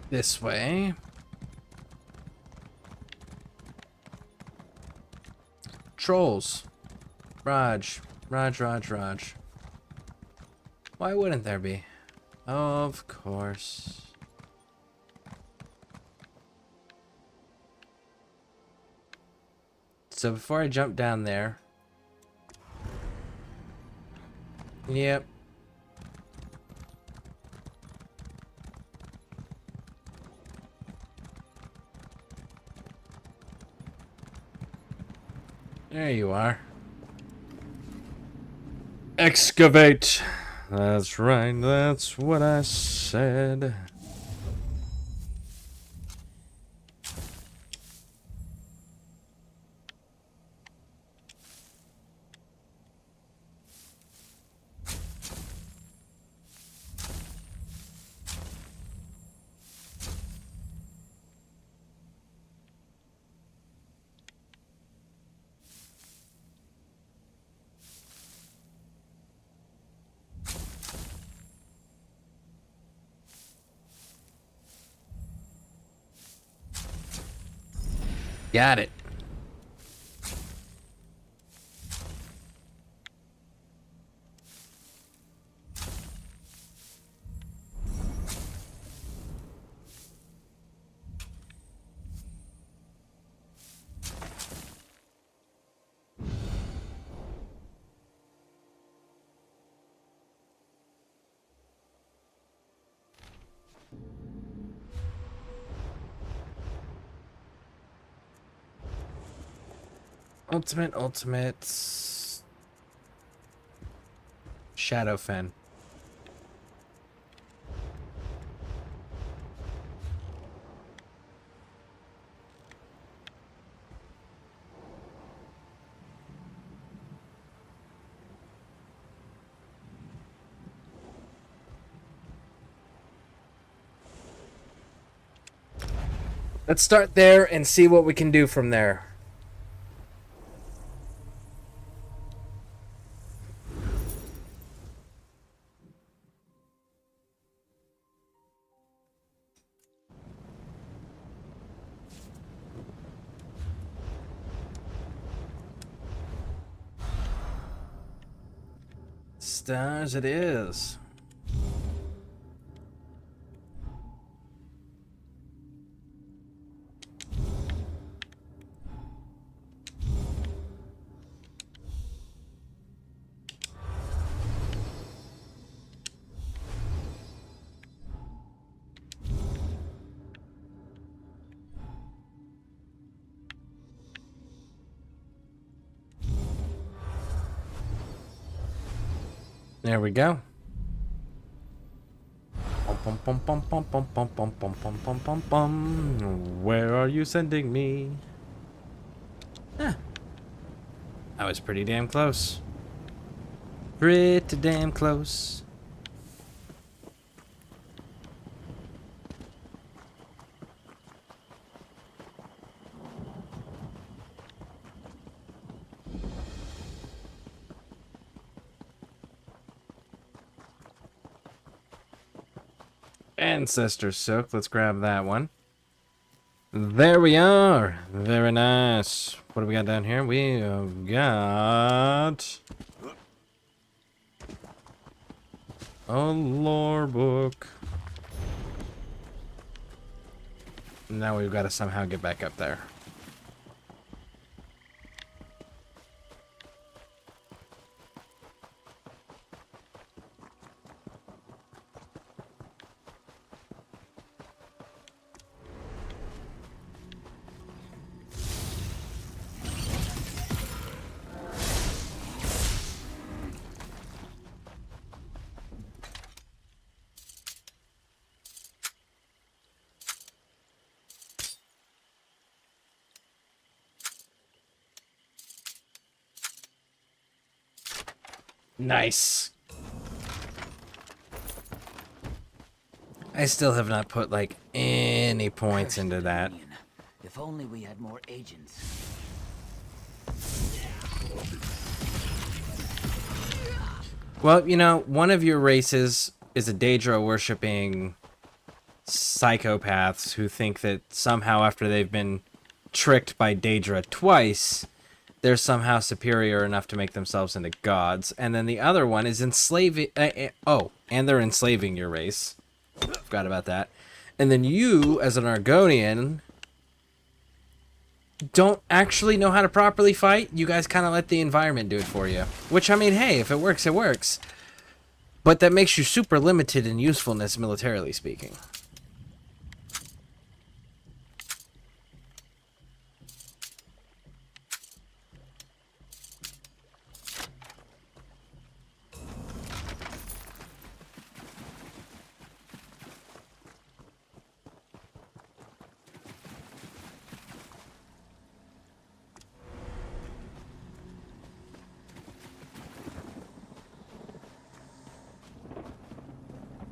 This way. Trolls. Raj. Why wouldn't there be? Of course. So before I jump down there. Yep. There you are. Excavate. That's right. That's what I said. Got it. Ultimate. Shadowfen. Let's start there and see what we can do from there. Stars it is. There we go. Where are you sending me? Huh. I was pretty damn close. Pretty damn close. Ancestor Silk. Let's grab that one. There we are. Very nice. What do we got down here? We have got a lore book. Now we've got to somehow get back up there. Nice. I still have not put, like, any points into that. If only we had more agents. Well, you know, one of your races is a Daedra worshipping psychopaths who think that somehow after they've been tricked by Daedra twice, they're somehow superior enough to make themselves into gods. And then the other one is enslaving... and they're enslaving your race. Forgot about that. And then you, as an Argonian, don't actually know how to properly fight. You guys kind of let the environment do it for you. Which, I mean, hey, if it works, it works. But that makes you super limited in usefulness, militarily speaking.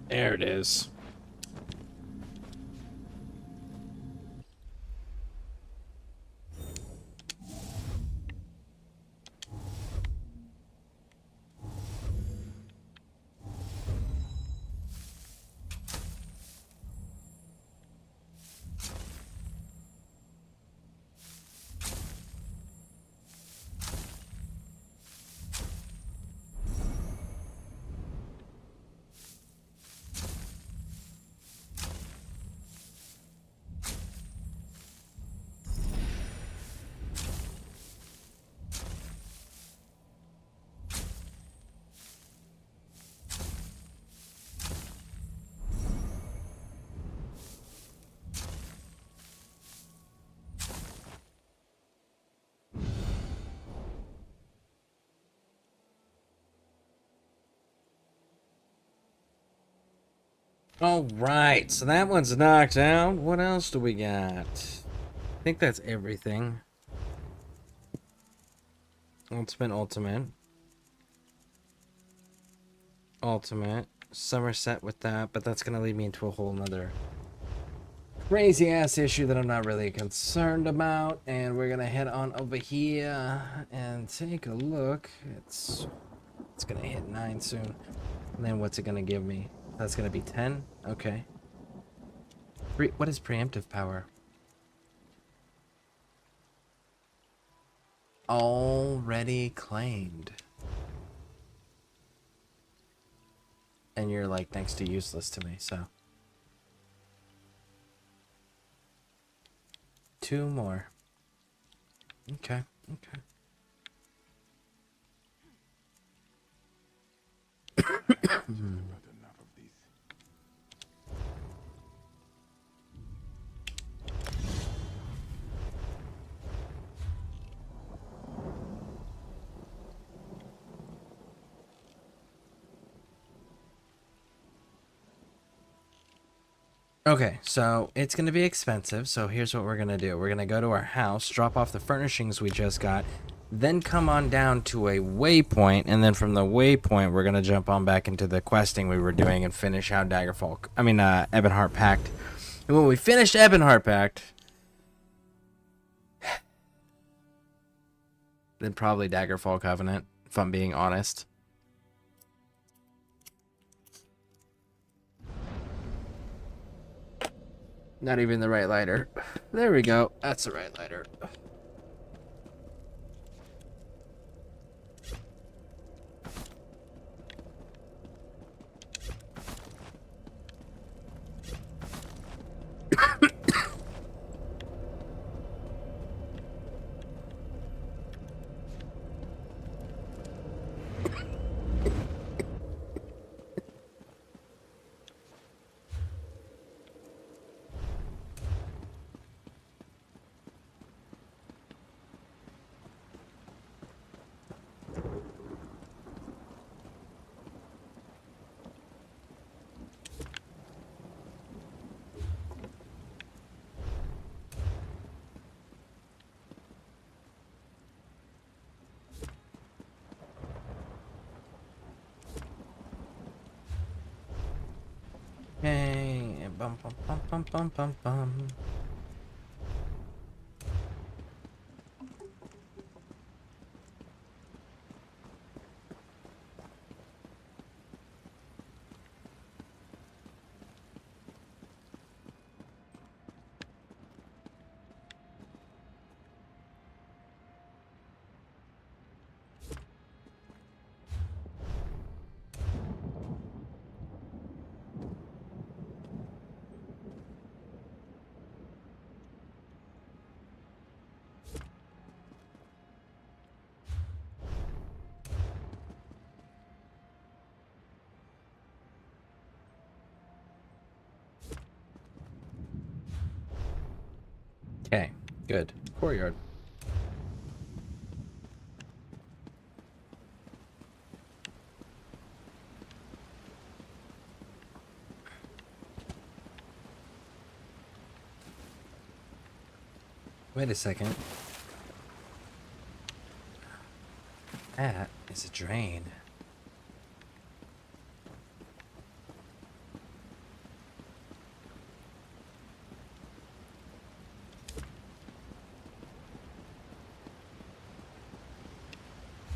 There it is. All right, so that one's knocked out. What else do we got? I think that's everything. Ultimate. Somerset with that, but that's gonna lead me into a whole nother crazy ass issue that I'm not really concerned about. And we're gonna head on over here and take a look. It's gonna hit 9 soon. And then what's it gonna give me? That's gonna be 10? Okay. What is preemptive power? Already claimed. And you're like next to useless to me, so. 2 more. Okay. Okay, so it's going to be expensive, so here's what we're going to do. We're going to go to our house, drop off the furnishings we just got, then come on down to a waypoint, and then from the waypoint, we're going to jump on back into the questing we were doing and finish out Ebonheart Pact. And when we finish Ebonheart Pact, then probably Daggerfall Covenant, if I'm being honest. Not even the right lighter. There we go. That's the right lighter. Hey, bum bum bum bum bum bum bum. Okay, good. Courtyard. Wait a second. That is a drain.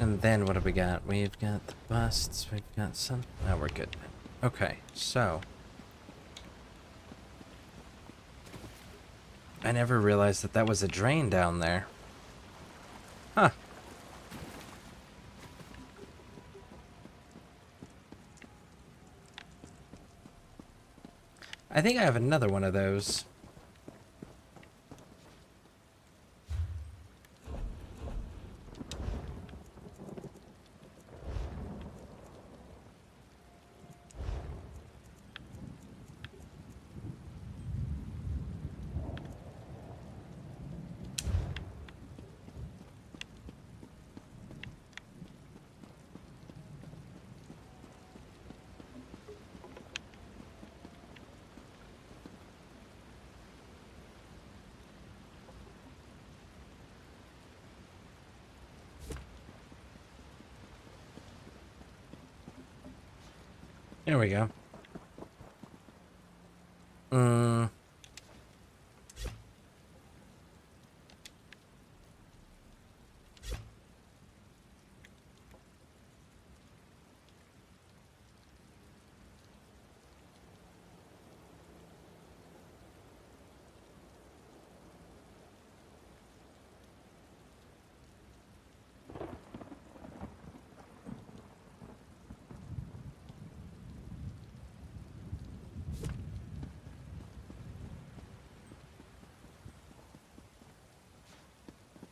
And then what have we got? We've got the busts, we've got some... Oh, we're good. Okay, so... I never realized that that was a drain down there. Huh. I think I have another one of those. There we go.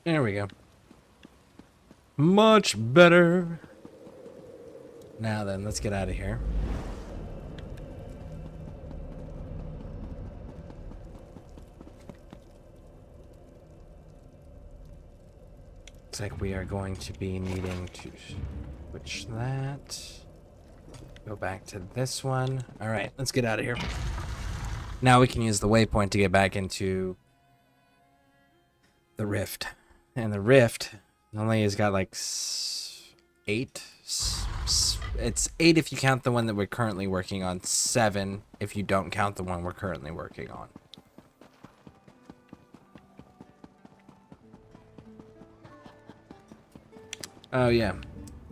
There we go. Much better. Now then, let's get out of here. Looks like we are going to be needing to switch that. Go back to this one. All right, let's get out of here. Now we can use the waypoint to get back into the rift. And the rift only has got like 8. It's 8 if you count the one that we're currently working on. 7 if you don't count the one we're currently working on. Oh yeah.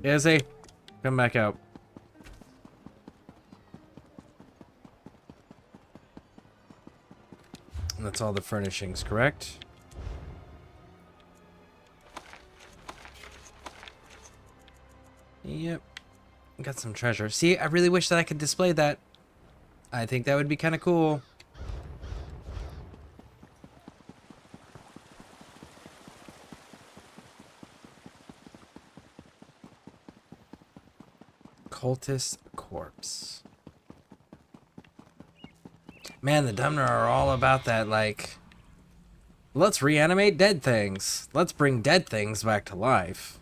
Izzy, come back out. That's all the furnishings, correct? Yep. Got some treasure. See, I really wish that I could display that. I think that would be kind of cool. Cultist corpse. Man, the Dumner are all about that, like, let's reanimate dead things. Let's bring dead things back to life.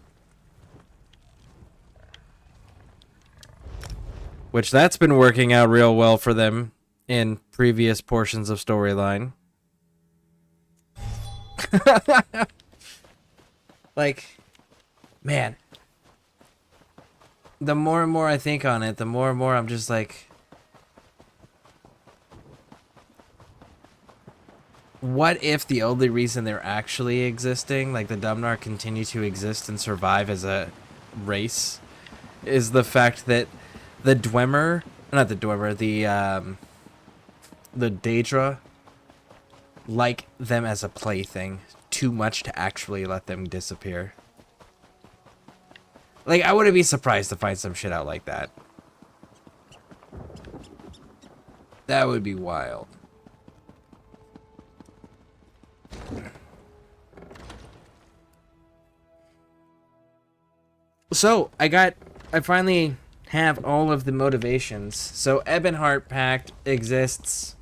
Which that's been working out real well for them in previous portions of storyline. Like, man. The more and more I think on it, the more and more I'm just like, what if the only reason they're actually existing, like the Dumnar continue to exist and survive as a race, is the fact that the Dwemer, not the Dwemer, the Daedra like them as a plaything too much to actually let them disappear. Like, I wouldn't be surprised to find some shit out like that. That would be wild. So, I finally have all of the motivations. So, Ebonheart Pact exists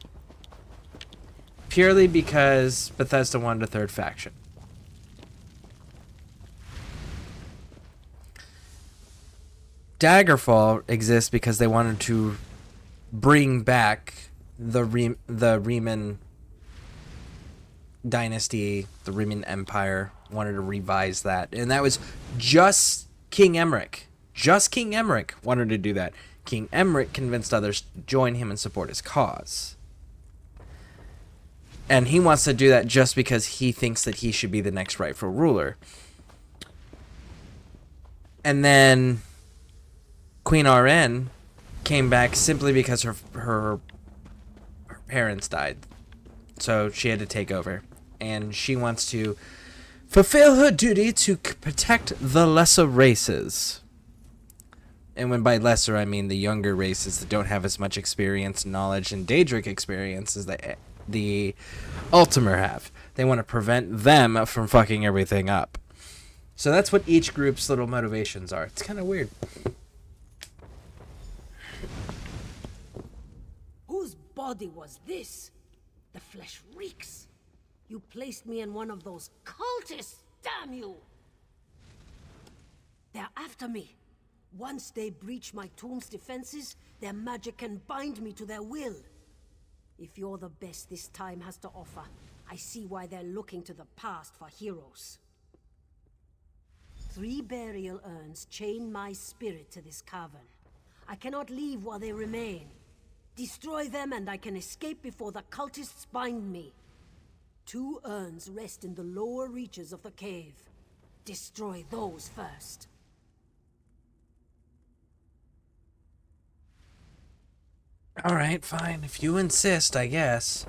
purely because Bethesda wanted a third faction. Daggerfall exists because they wanted to bring back the Riemann dynasty, the Riemann Empire, wanted to revise that. And that was just King Emmerich. Just King Emmerich wanted to do that. King Emmerich convinced others to join him and support his cause. And he wants to do that just because he thinks that he should be the next rightful ruler. And then Queen RN came back simply because her parents died. So she had to take over. And she wants to fulfill her duty to protect the lesser races. And when by lesser, I mean the younger races that don't have as much experience, knowledge, and Daedric experience as the Ultimer have. They want to prevent them from fucking everything up. So that's what each group's little motivations are. It's kind of weird. Whose body was this? The flesh reeks. You placed me in one of those cultists, damn you! They're after me. Once they breach my tomb's defenses, their magic can bind me to their will. If you're the best this time has to offer, I see why they're looking to the past for heroes. 3 burial urns chain my spirit to this cavern. I cannot leave while they remain. Destroy them and I can escape before the cultists bind me. 2 urns rest in the lower reaches of the cave. Destroy those first. Alright, fine. If you insist, I guess.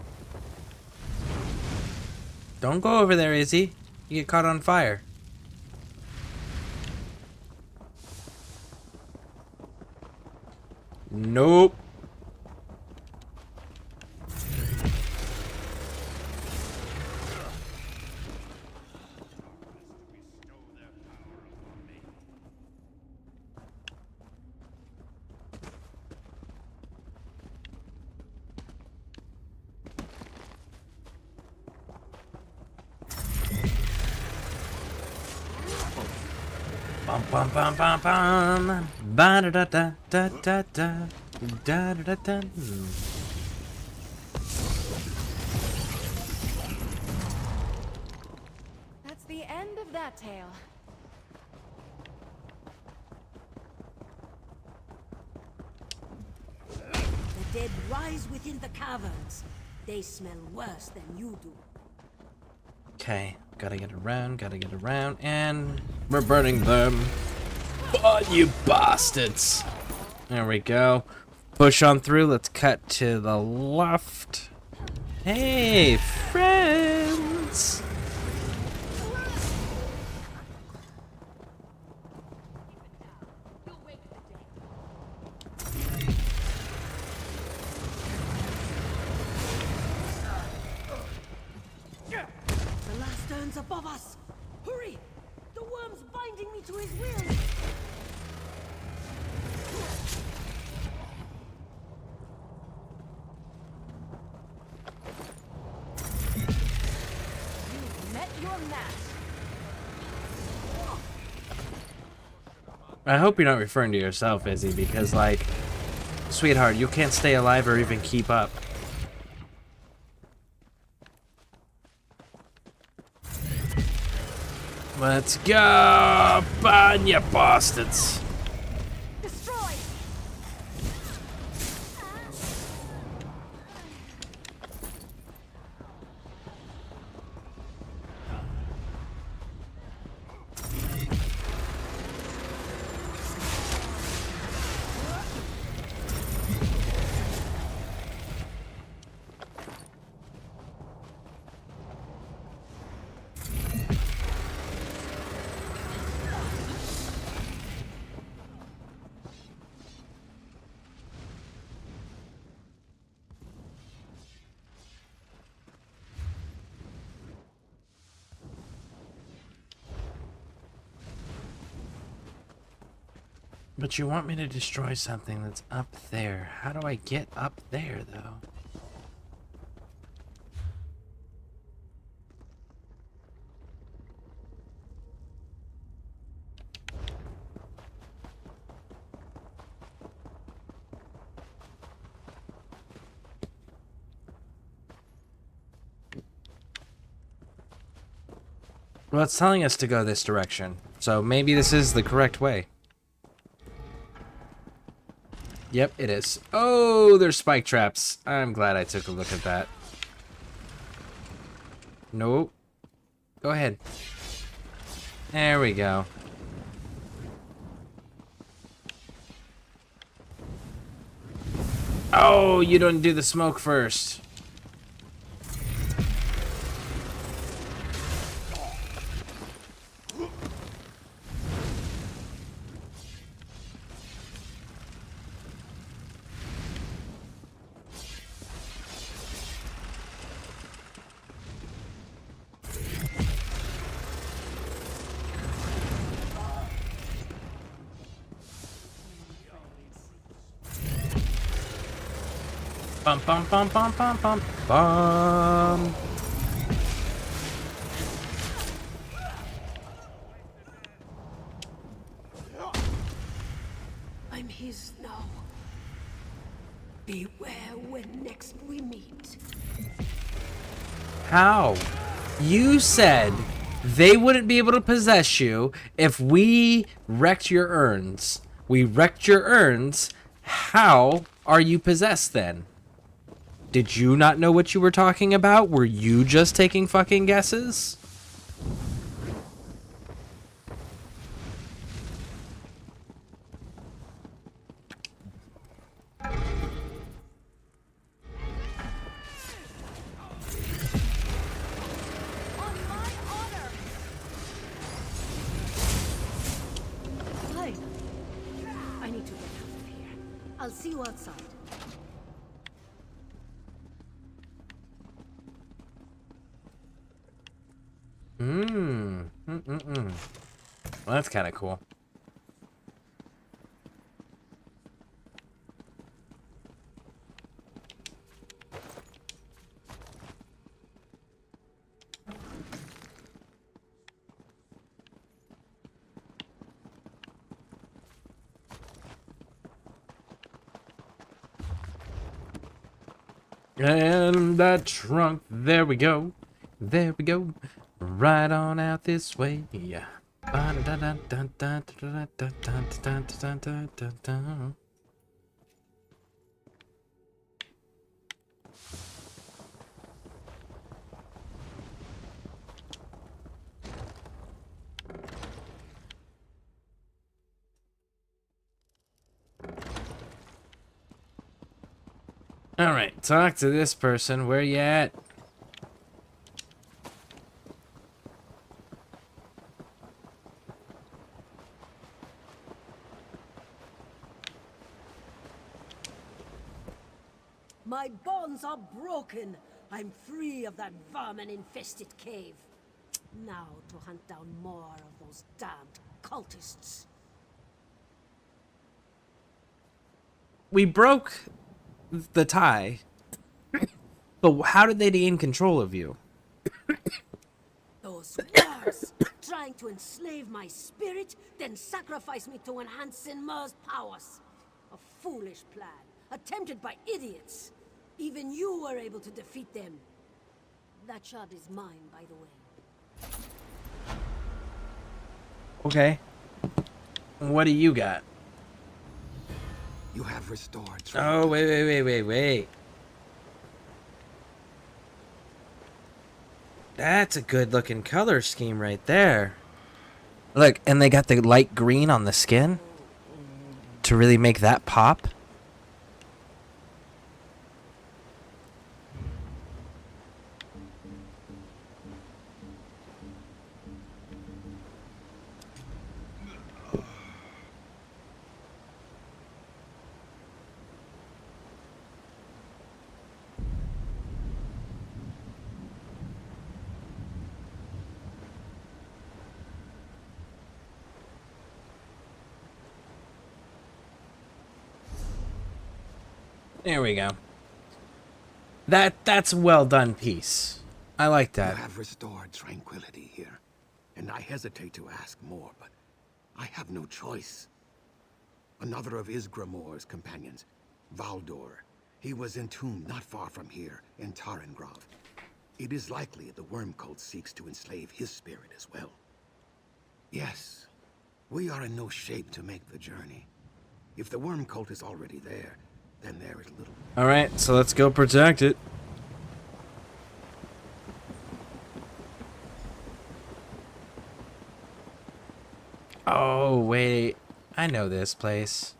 Don't go over there, Izzy. You get caught on fire. Nope. Bum bum bum bum bum. Ba da da da da da da da da da. That's the end of that tale. The dead rise within the caverns. They smell worse than you do. Okay, gotta get around, and we're burning them. Oh, you bastards! There we go. Push on through. Let's cut to the left. Hey, friends! The last urn's above us! Hurry! The worm's binding me to his will! You've met your match. I hope you're not referring to yourself, Izzy, because, like, sweetheart, you can't stay alive or even keep up. Let's go! Burn, you bastards! Destroy! But you want me to destroy something that's up there. How do I get up there, though? Well, it's telling us to go this direction, so maybe this is the correct way. Yep, it is. Oh, there's spike traps. I'm glad I took a look at that. Nope. Go ahead. There we go. Oh, you don't do the smoke first. Bum bum bum bum bum bum bum. I'm his now. Beware when next we meet. How? You said they wouldn't be able to possess you if we wrecked your urns. We wrecked your urns. How are you possessed then? Did you not know what you were talking about? Were you just taking fucking guesses? Fine. I need to get out of here. I'll see you outside. Well, that's kind of cool. And that trunk, there we go. There we go. Right on out this way. Yeah. Alright, talk to this person. Where you at? My bonds are broken. I'm free of that vermin-infested cave. Now to hunt down more of those damned cultists. We broke the tie. But how did they gain control of you? Those worms trying to enslave my spirit, then sacrifice me to enhance Sinmer's powers. A foolish plan, attempted by idiots. Even you were able to defeat them. That shard is mine, by the way. Okay. What do you got? You have restored. Oh, wait. That's a good looking color scheme right there. Look, and they got the light green on the skin to really make that pop. There we go. That's a well done piece. I like that. You have restored tranquility here, and I hesitate to ask more, but I have no choice. Another of Isgramore's companions, Valdor, he was entombed not far from here in Tarengrov. It is likely the worm cult seeks to enslave his spirit as well. Yes, we are in no shape to make the journey. If the worm cult is already there, then there is little. Alright, so let's go protect it. Oh, wait. I know this place.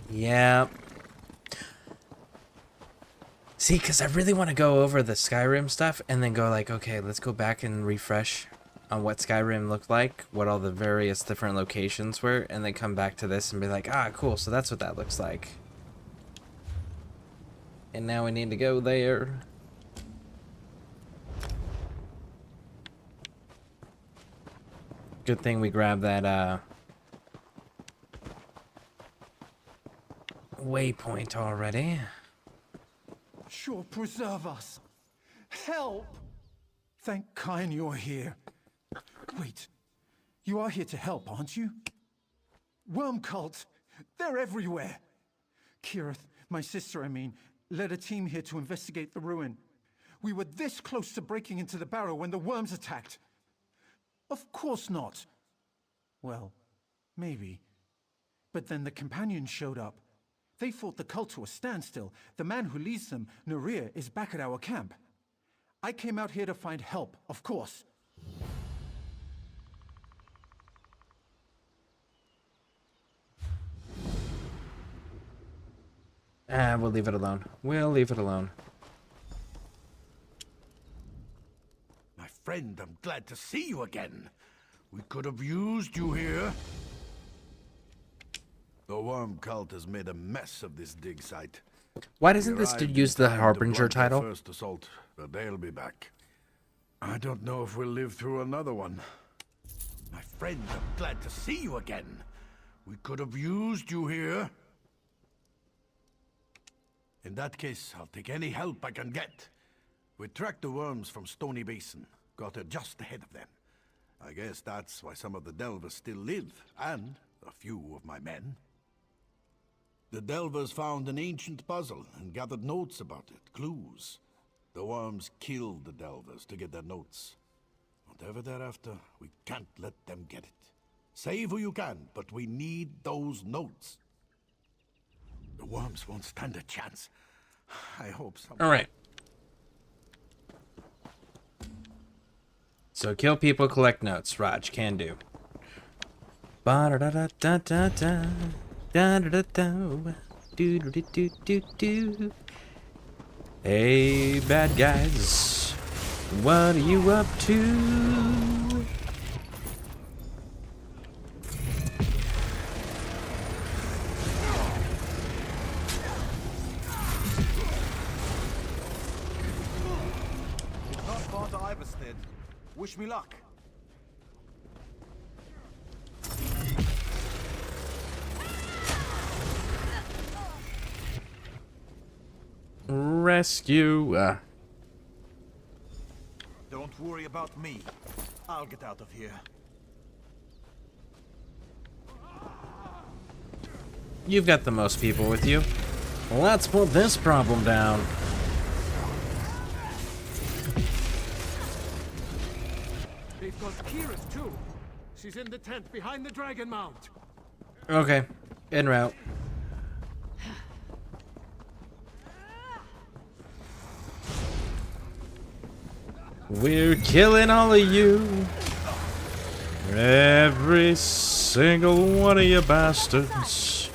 Yeah. See, because I really want to go over the Skyrim stuff and then go like, okay, let's go back and refresh on what Skyrim looked like, what all the various different locations were, and then come back to this and be like, ah, cool, so that's what that looks like. And now we need to go there. Good thing we grabbed that, waypoint already. Sure, preserve us. Help! Thank Kine you're here. Wait, you are here to help, aren't you? Worm cults, they're everywhere. Kirith, my sister, I mean, led a team here to investigate the ruin. We were this close to breaking into the barrow when the worms attacked. Of course not. Well, maybe. But then the companions showed up. They fought the cult to a standstill. The man who leads them, Nuria, is back at our camp. I came out here to find help, of course. We'll leave it alone. We'll leave it alone. My friend, I'm glad to see you again. We could have used you here. The worm cult has made a mess of this dig site. Why doesn't this dude use the Harbinger title? First assault, but they'll be back. I don't know if we'll live through another one. My friend, I'm glad to see you again. We could have used you here. In that case, I'll take any help I can get. We tracked the worms from Stony Basin, got her just ahead of them. I guess that's why some of the Delvers still live, and a few of my men. The Delvers found an ancient puzzle and gathered notes about it, clues. The worms killed the Delvers to get their notes. Whatever they're after, we can't let them get it. Save who you can, but we need those notes. The worms won't stand a chance. I hope so. All right. So kill people, collect notes. Raj, can do. Ba-da-da-da-da-da. Da-da-da-da. Do-do-do-do-do-do. Hey, bad guys. What are you up to? It's not far to Iverstead. Wish me luck. Rescue. Don't worry about me. I'll get out of here. You've got the most people with you. Let's put this problem down. They've got Kira's too. She's in the tent behind the Dragon Mount. Okay, en route. We're killing all of you. Every single one of you bastards.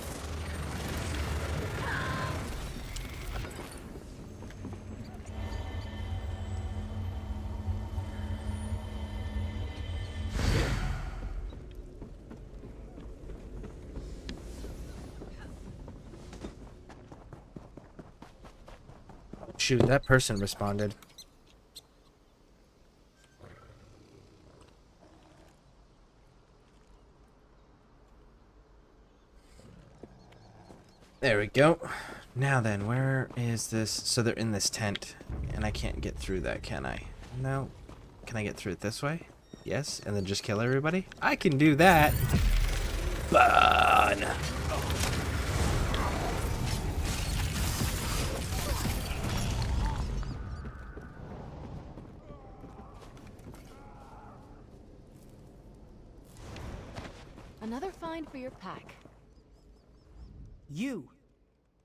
Shoot, that person responded. There we go. Now then, where is this? So they're in this tent, and I can't get through that, can I? No. Can I get through it this way? Yes, and then just kill everybody? I can do that. Fun. Another find for your pack. You?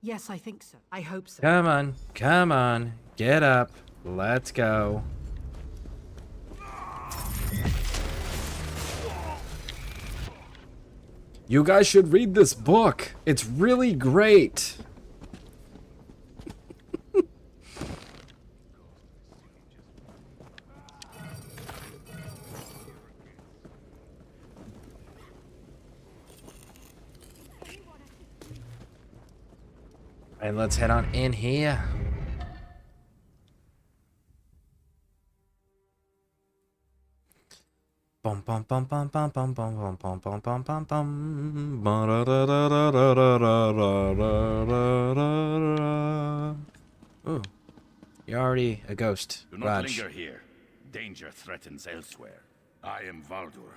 Yes, I think so. I hope so. Come on. Come on. Get up. Let's go. You guys should read this book. It's really great. And let's head on in here. Bum bum bum bum bum bum bum bum bum bum bum bum bum. Ooh, you're already a ghost. Do not Raj. linger here. Danger threatens elsewhere. I am Valdur.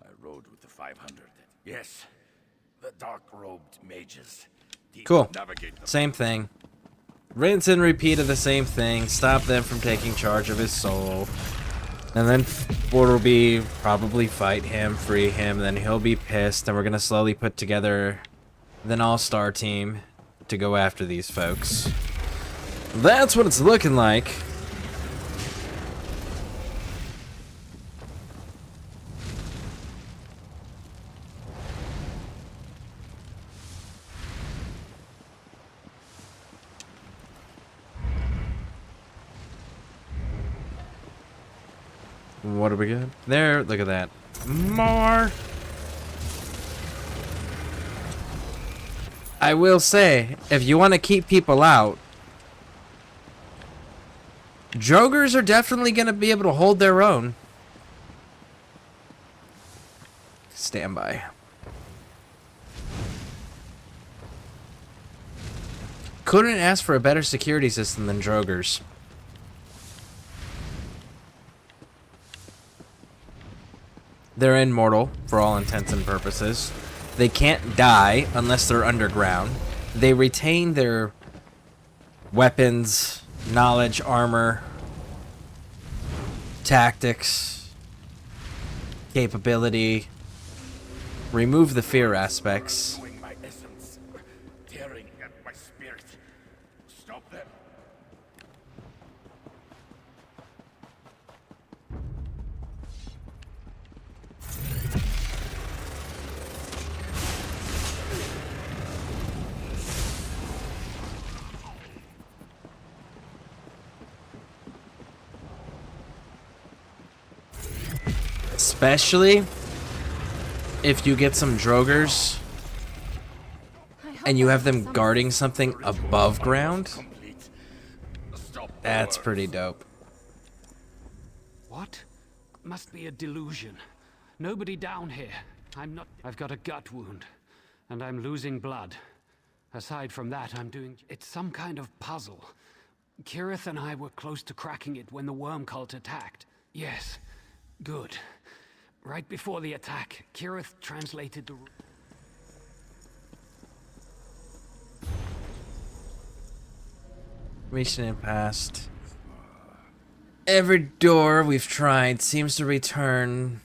I rode with the 500. Yes, the dark-robed mages. Cool. Navigate the Same thing. Rinse and repeat of the same thing. Stop them from taking charge of his soul. And then Ford will be probably fight him, free him, then he'll be pissed, and we're gonna slowly put together an all-star team to go after these folks. That's what it's looking like. What do we get? There, look at that. More! I will say, if you want to keep people out, Jogers are definitely going to be able to hold their own. Stand by. Couldn't ask for a better security system than Drogers. They're immortal, for all intents and purposes. They can't die unless they're underground. They retain their weapons, knowledge, armor, tactics, capability. Remove the fear aspects. my essence, tearing at my spirit. Stop them. Especially if you get some Drogers and you have them guarding something above ground. That's pretty dope. What? Must be a delusion. Nobody down here. I've got a gut wound, and I'm losing blood. Aside from that, it's some kind of puzzle. Kirith and I were close to cracking it when the worm cult attacked. Yes. Good. Right before the attack, Kirith translated the... Recent past. Every door we've tried seems to return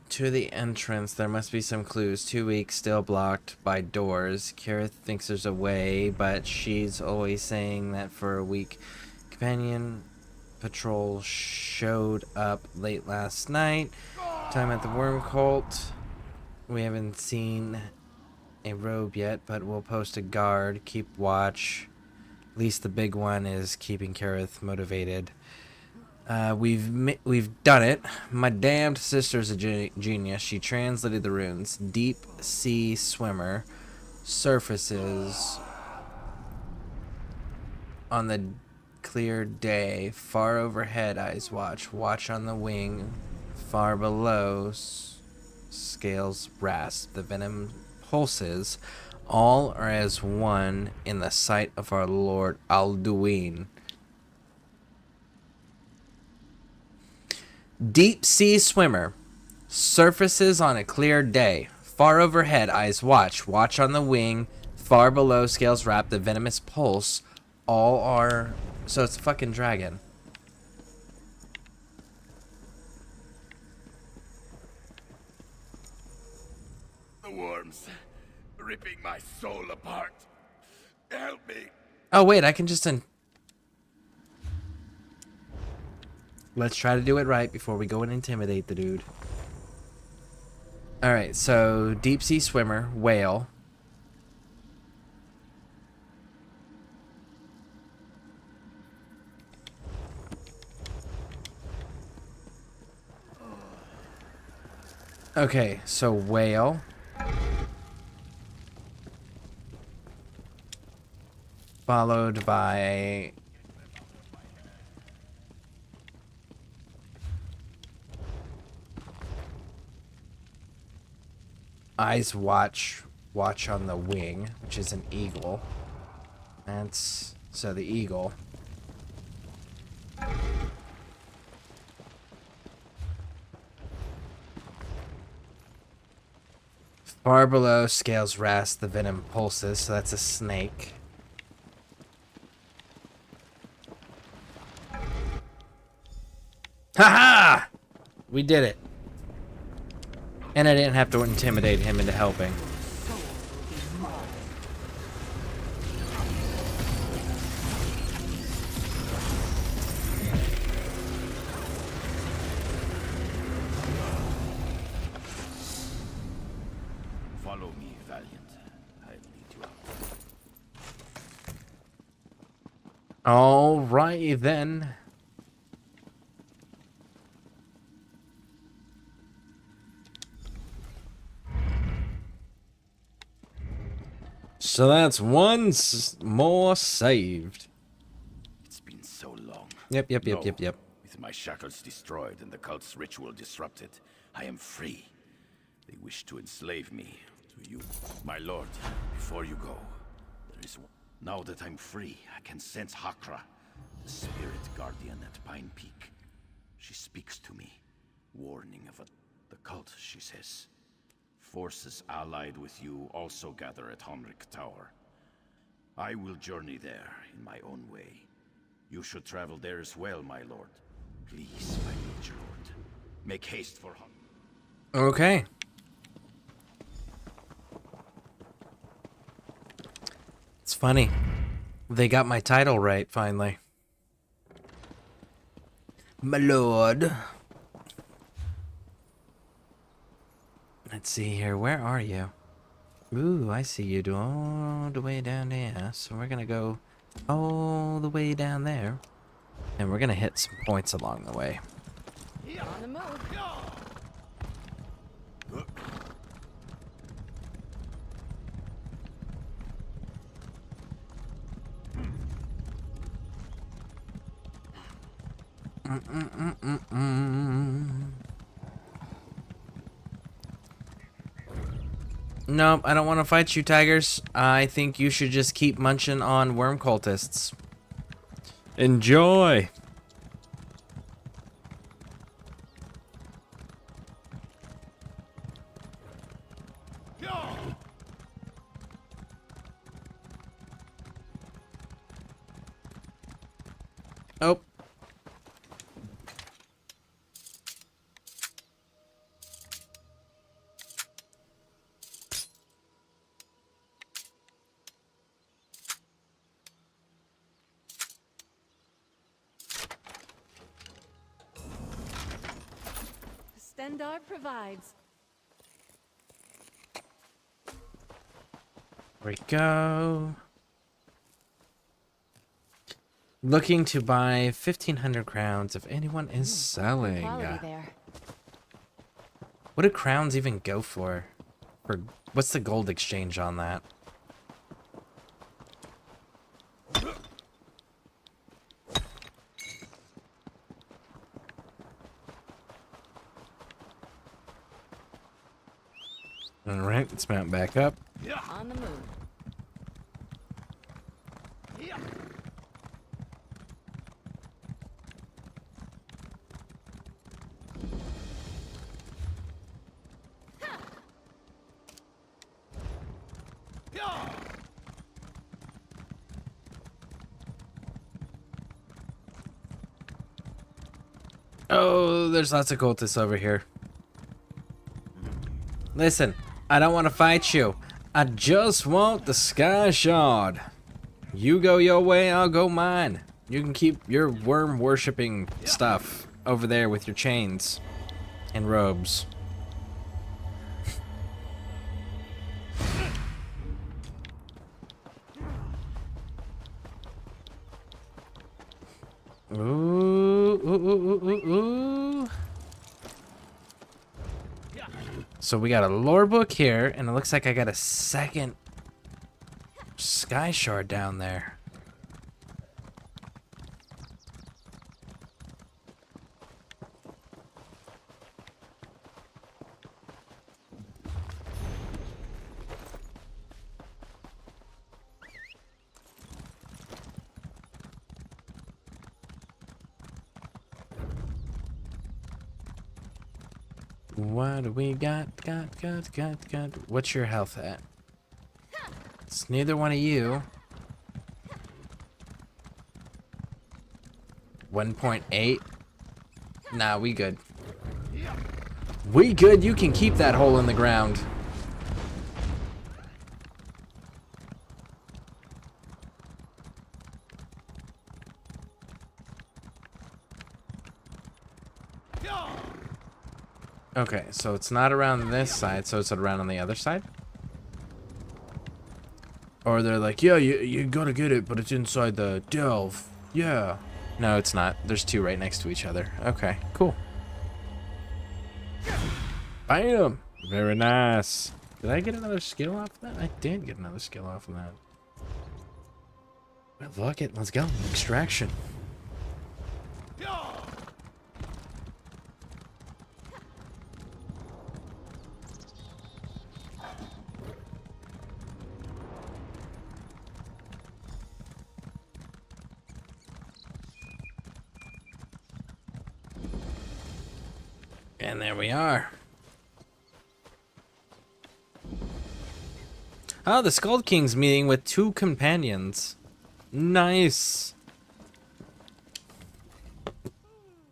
to the entrance. There must be some clues. 2 weeks still blocked by doors. Kirith thinks there's a way, but she's always saying that for a week. Companion patrol showed up late last night. Time at the worm cult. We haven't seen a robe yet, but we'll post a guard. Keep watch. At least the big one is keeping Kirith motivated. We've done it. My damned sister's a genius. She translated the runes. Deep sea swimmer. Surfaces on the clear day. Far overhead, eyes watch. Watch on the wing. Far below, scales rasp. The venom pulses. All are as one in the sight of our Lord Alduin. Deep sea swimmer. Surfaces on a clear day. Far overhead, eyes watch. Watch on the wing. Far below, scales wrap. The venomous pulse. All are... So it's a fucking dragon. The worms. Ripping my soul apart. Help me. Oh, wait, I can just... Let's try to do it right before we go and intimidate the dude. Alright, so deep sea swimmer, whale. Okay, so whale. Followed by... eyes watch. Watch on the wing, which is an eagle. That's... so the eagle. Far below, scales rasp, the venom pulses, so that's a snake. Haha! We did it. And I didn't have to intimidate him into helping. Follow me, Valiant. I'll lead you out. Alright then. So that's one more saved. It's been so long. Yep. With my shackles destroyed and the cult's ritual disrupted, I am free. They wish to enslave me. To you, my lord, before you go, there is one. Now that I'm free, I can sense Hakra, the spirit guardian at Pine Peak. She speaks to me, warning of the cult, she says. Forces allied with you also gather at Honric Tower. I will journey there in my own way. You should travel there as well, my lord. Please, my liege lord, make haste for Honric. Okay. It's funny. They got my title right, finally. My lord. Let's see here. Where are you? Ooh, I see you all the way down there. So we're gonna go all the way down there. And we're gonna hit some points along the way. On the move. Nope, I don't want to fight you, tigers. I think you should just keep munching on worm cultists. Enjoy! Oh. Stendar provides. There we go. Looking to buy 1,500 crowns if anyone is selling. Quality there. What do crowns even go for? What's the gold exchange on that? Alright, let's mount back up. On the move. Oh, there's lots of cultists over here. Listen, I don't want to fight you. I just want the Sky Shard. You go your way, I'll go mine. You can keep your worm worshipping stuff over there with your chains and robes. Ooh. So we got a lore book here, and it looks like I got a second Sky Shard down there. What do we got? What's your health at? It's neither one of you. 1.8? Nah, we good. We good, you can keep that hole in the ground. Okay, so it's not around this side, so it's around on the other side? Or they're like, yeah, you gotta get it, but it's inside the delve. Yeah. No, it's not. There's two right next to each other. Okay, cool. Bam! Very nice. Did I get another skill off of that? I did get another skill off of that. Well, fuck it. Let's go. Extraction. And there we are. Oh, the Skull King's meeting with two companions. Nice.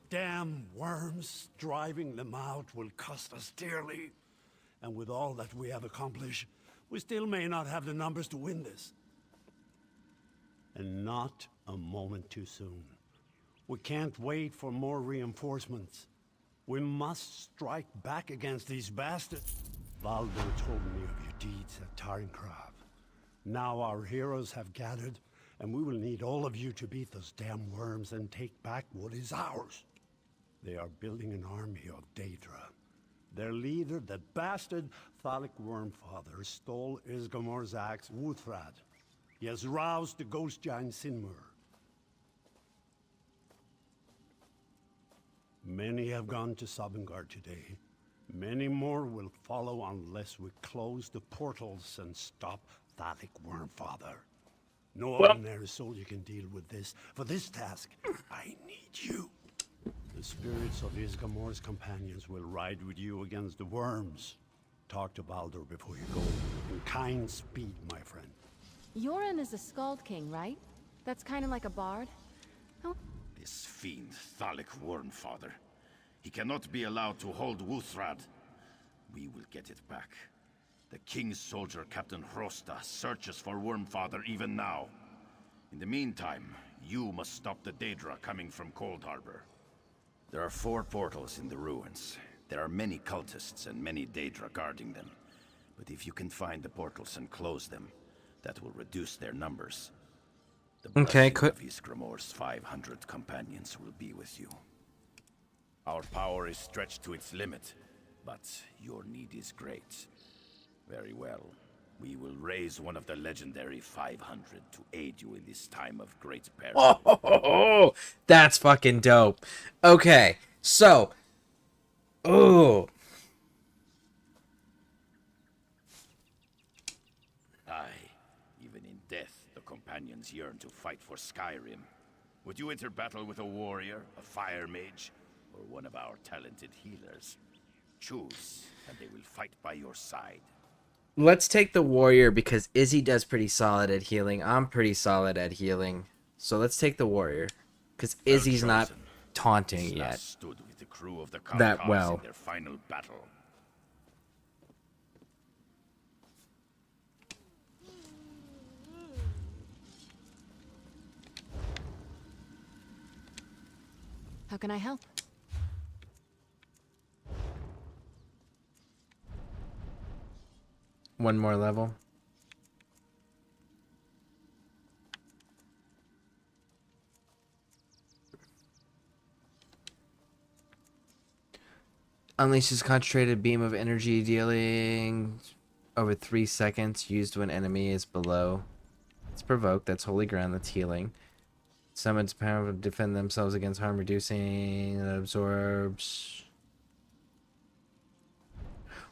Damn worms, driving them out will cost us dearly. And with all that we have accomplished, we still may not have the numbers to win this. And not a moment too soon. We can't wait for more reinforcements. We must strike back against these bastards. Valdo told me of your deeds at Tarinkrav. Now our heroes have gathered, and we will need all of you to beat those damn worms and take back what is ours. They are building an army of Daedra. Their leader, that bastard Thalic Wormfather, stole Isgomor's axe, Wuthrad. He has roused the ghost giant Sinmur. Many have gone to Sovngarde today. Many more will follow unless we close the portals and stop Thalic Wormfather. No ordinary soldier can deal with this. For this task, I need you. The spirits of Isgomor's companions will ride with you against the worms. Talk to Baldur before you go. In kind speed, my friend. Yoren is a Skald King, right? That's kind of like a bard. Oh. This fiend, Thalic Wormfather. He cannot be allowed to hold Wuthrad. We will get it back. The king's soldier, Captain Hrosta, searches for Wormfather even now. In the meantime, you must stop the Daedra coming from Cold Harbor. There are 4 portals in the ruins. There are many cultists and many Daedra guarding them. But if you can find the portals and close them, that will reduce their numbers. The blessing of Isgomor's 500 companions will be with you. Our power is stretched to its limit, but your need is great. Very well. We will raise one of the legendary 500 to aid you in this time of great peril. Oh, that's fucking dope. Okay, so, oh, aye, even in death, the companions yearn to fight for Skyrim. Would you enter battle with a warrior, a fire mage, or one of our talented healers? Choose, and they will fight by your side. let's take the warrior because Izzy does pretty solid at healing. I'm pretty solid at healing. So let's take the warrior because Izzy's not taunting yet Stood with the crew of the that well. in their final battle. How can I help? One more level. Unleashes concentrated beam of energy dealing over 3 seconds used when enemy is below. It's provoked. That's holy ground. That's healing. Summons power to defend themselves against harm reducing. That absorbs.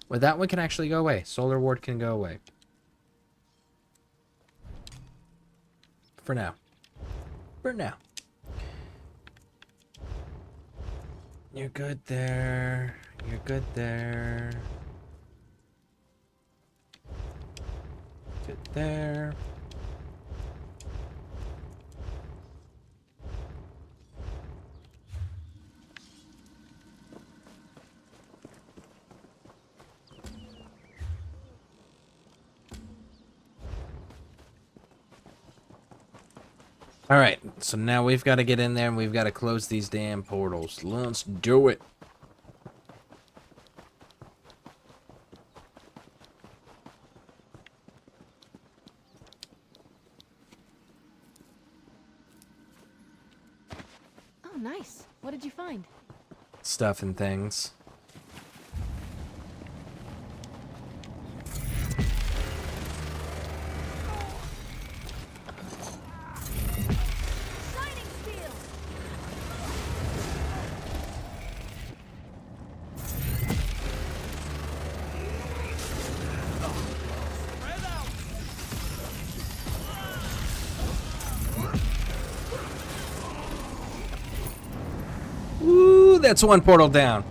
Well, that one can actually go away. Solar Ward can go away. For now. For now. You're good there. You're good there. Good there. All right, so now we've got to get in there and we've got to close these damn portals. Let's do it. Oh, nice. What did you find? Stuff and things. Woo, that's one portal down.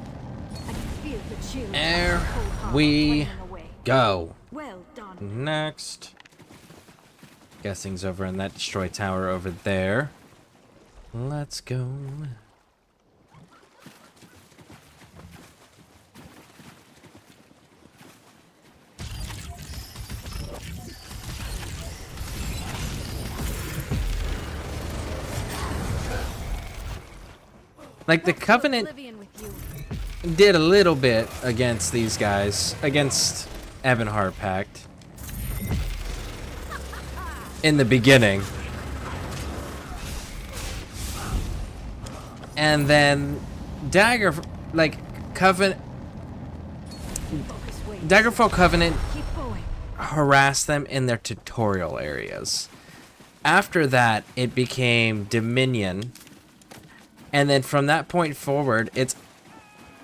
There we go. Well done. Next. Guessing's over in that destroy tower over there. Let's go. Like, the Covenant did a little bit against these guys, against Ebonheart Pact. In the beginning. And then Covenant. Daggerfall Covenant harassed them in their tutorial areas. After that, it became Dominion. And then from that point forward, it's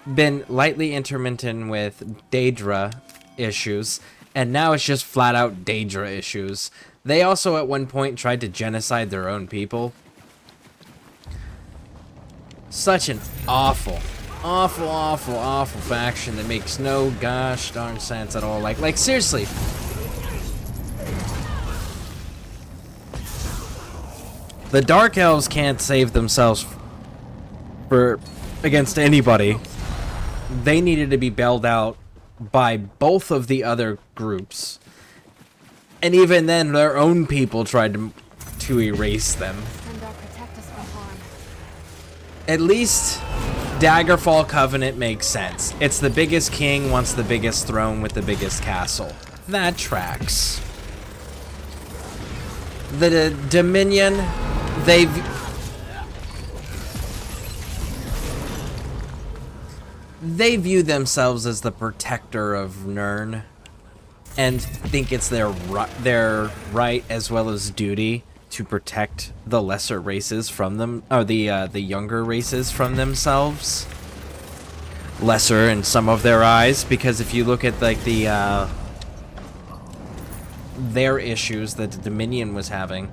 been lightly intermittent with Daedra issues. And now it's just flat out Daedra issues. They also at one point tried to genocide their own people. Such an awful faction that makes no gosh darn sense at all. Like seriously. The Dark Elves can't save themselves against anybody. They needed to be bailed out by both of the other groups. And even then, their own people tried to erase them. At least Daggerfall Covenant makes sense. It's the biggest king wants the biggest throne with the biggest castle. That tracks. The Dominion, they view themselves as the protector of Nirn and think it's their right as well as duty to protect the lesser races from them, or the younger races from themselves. Lesser in some of their eyes, because if you look at like their issues that the Dominion was having,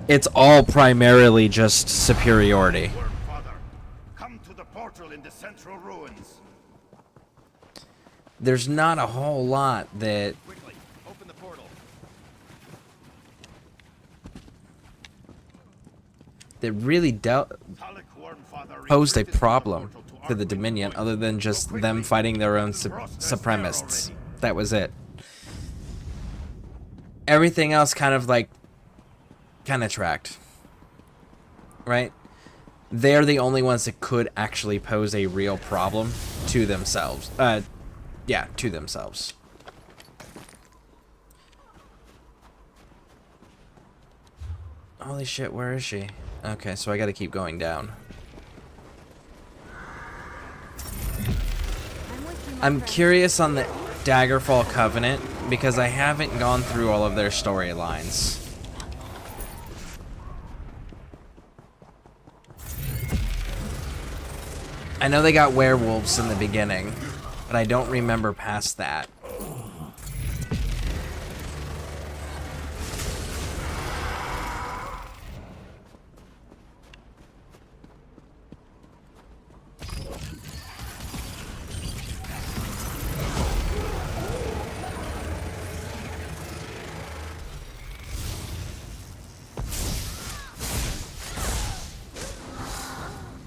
it's all primarily just superiority. Come to the portal in the central ruins. There's not a whole lot that Quickly, open the portal. really posed a problem to the Dominion other than just them fighting their own supremacists. That was it. Everything else kind of tracked. Right? They're the only ones that could actually pose a real problem to themselves. Yeah, to themselves. Holy shit, where is she? Okay, so I gotta keep going down. I'm curious on the Daggerfall Covenant because I haven't gone through all of their storylines. I know they got werewolves in the beginning, but I don't remember past that.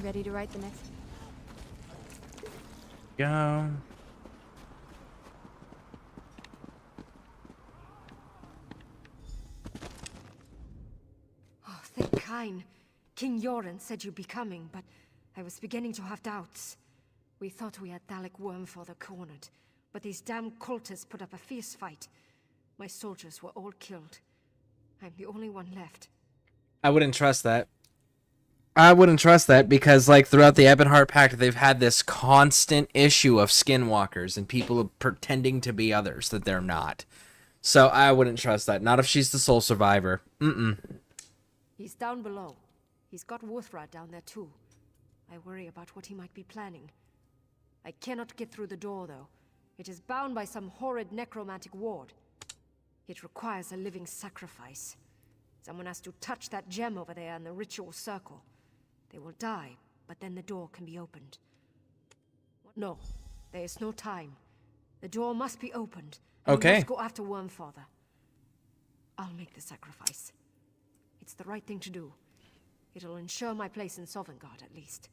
Ready to write the next? Go. Oh, thank Kine. King Yoren said you'd be coming, but I was beginning to have doubts. We thought we had Dalek Wormfather cornered, but these damn cultists put up a fierce fight. My soldiers were all killed. I'm the only one left. I wouldn't trust that. I wouldn't trust that because, like, throughout the Ebonheart Pact, they've had this constant issue of skinwalkers and people pretending to be others that they're not. So I wouldn't trust that. Not if she's the sole survivor. He's down below. He's got Wuthra down there too. I worry about what he might be planning. I cannot get through the door, though. It is bound by some horrid necromantic ward. It requires a living sacrifice. Someone has to touch that gem over there in the ritual circle. They will die, but then the door can be opened. No, there is no time. The door must be opened. And we must go after Wormfather. I'll make the sacrifice. It's the right thing to do. It'll ensure my place in Sovngarde, at least.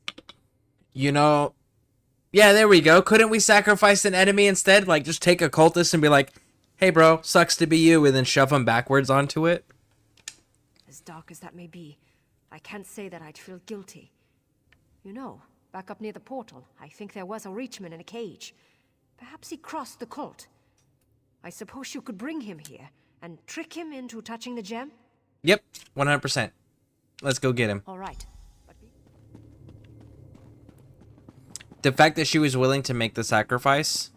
You know... Yeah, there we go. Couldn't we sacrifice an enemy instead? Like, just take a cultist and be like, hey, bro, sucks to be you, and then shove him backwards onto it? As dark as that may be, I can't say that I'd feel guilty. You know, back up near the portal, I think there was a Reachman in a cage. Perhaps he crossed the cult. I suppose you could bring him here and trick him into touching the gem? Yep, 100%. Let's go get him. All right. The fact that she was willing to make the sacrifice,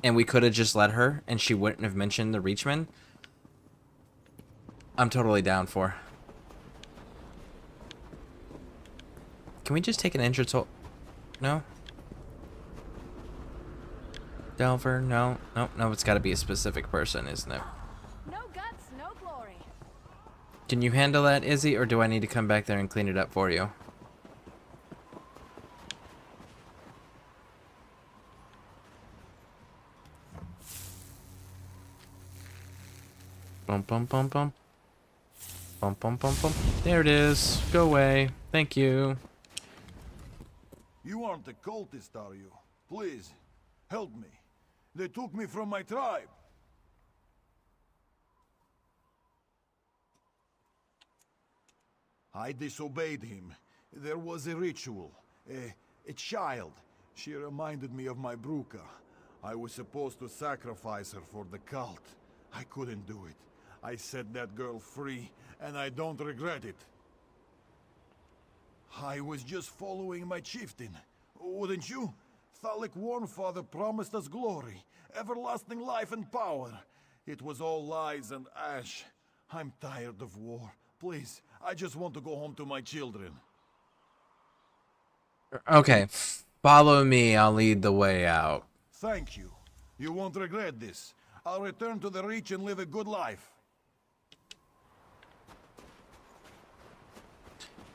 and we could have just let her, and she wouldn't have mentioned the Reachman, I'm totally down for. Can we just take an entrance hole? No? Delver? No. No, it's got to be a specific person, isn't it? No guts, no glory. Can you handle that, Izzy, or do I need to come back there and clean it up for you? Bum bum bum bum. Bum bum bum bum. There it is. Go away. Thank you. You aren't a cultist, are you? Please, help me. They took me from my tribe. I disobeyed him. There was a ritual. A child. She reminded me of my Bruca. I was supposed to sacrifice her for the cult. I couldn't do it. I set that girl free, and I don't regret it. I was just following my chieftain. Wouldn't you? Thalik Wormfather promised us glory, everlasting life and power. It was all lies and ash. I'm tired of war. Please, I just want to go home to my children. Okay, follow me. I'll lead the way out. Thank you. You won't regret this. I'll return to the Reach and live a good life.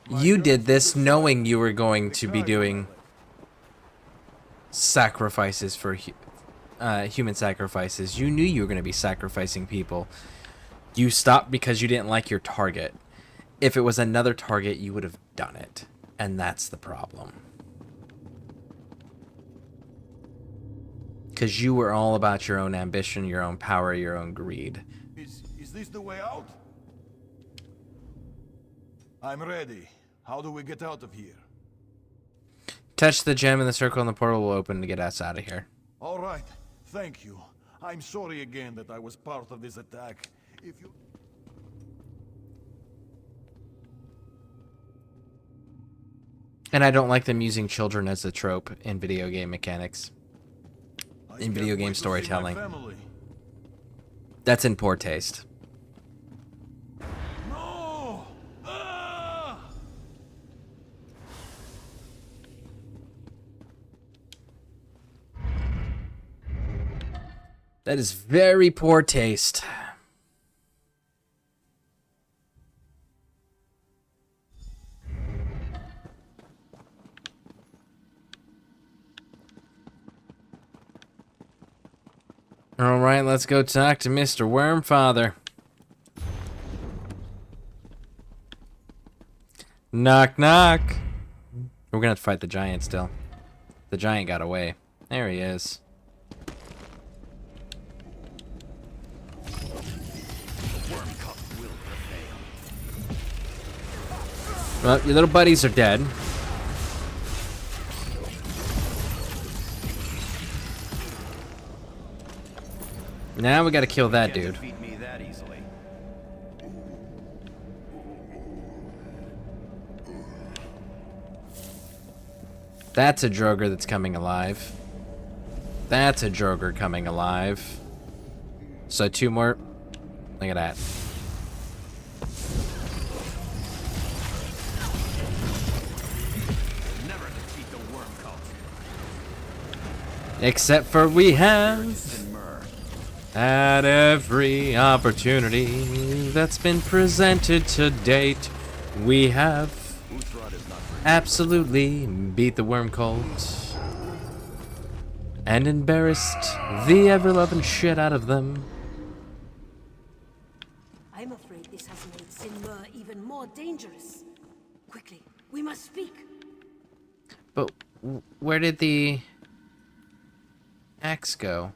You did this knowing you were going to be doing sacrifices for human sacrifices. You knew you were going to be sacrificing people. You stopped because you didn't like your target. If it was another target, you would have done it. And that's the problem. Because you were all about your own ambition, your own power, your own greed. Is this the way out? I'm ready. How do we get out of here? Touch the gem in the circle and the portal will open to get us out of here. All right. Thank you. I'm sorry again that I was part of this attack. If you... And I don't like them using children as a trope in video game mechanics. In video game storytelling. That's in poor taste. No! Ah! That is very poor taste. All right, let's go talk to Mr. Wormfather. Knock, knock. We're gonna have to fight the giant still. The giant got away. There he is. Well, your little buddies are dead. Now we gotta kill that dude. Defeat me that easily. That's a Droger that's coming alive. That's a Droger coming alive. So 2 more. Look at that. Never defeat the worm cult. Except for we have, at every opportunity that's been presented to date, we have absolutely beat the worm cult and embarrassed the ever-loving shit out of them. I'm afraid this has made Sinmur even more dangerous. Quickly, we must speak. But where did the axe go?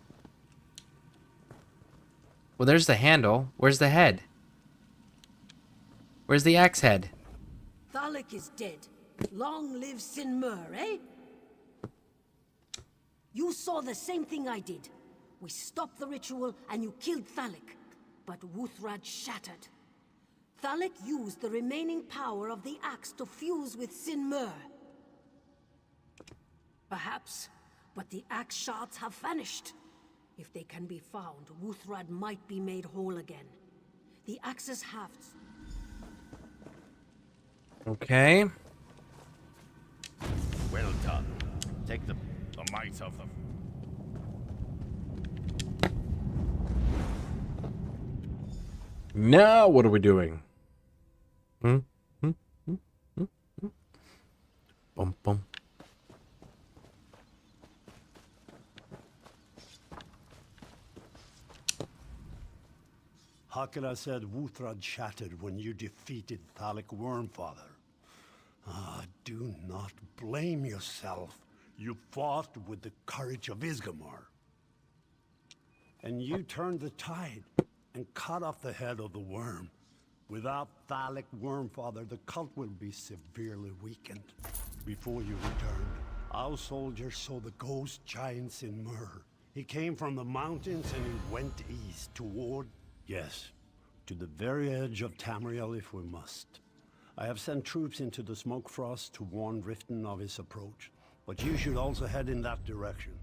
Well, there's the handle. Where's the head? Where's the axe head? Thalik is dead. Long live Sinmur, eh? You saw the same thing I did. We stopped the ritual and you killed Thalik. But Wuthrad shattered. Thalik used the remaining power of the axe to fuse with Sinmur. Perhaps, but the axe shards have vanished. If they can be found, Wuthrad might be made whole again. The axe's hafts. Okay. Well done. Take the might of them. Now what are we doing? Bum bum. Hakala said Wuthrad shattered when you defeated Thalik Wormfather. Ah, do not blame yourself. You fought with the courage of Isgamar. And you turned the tide and cut off the head of the worm. Without Thalik Wormfather, the cult will be severely weakened. Before you returned, our soldiers saw the ghost giants in Mur. He came from the mountains and he went east toward... Yes, to the very edge of Tamriel if we must. I have sent troops into the Smoke Frost to warn Riften of his approach, but you should also head in that direction.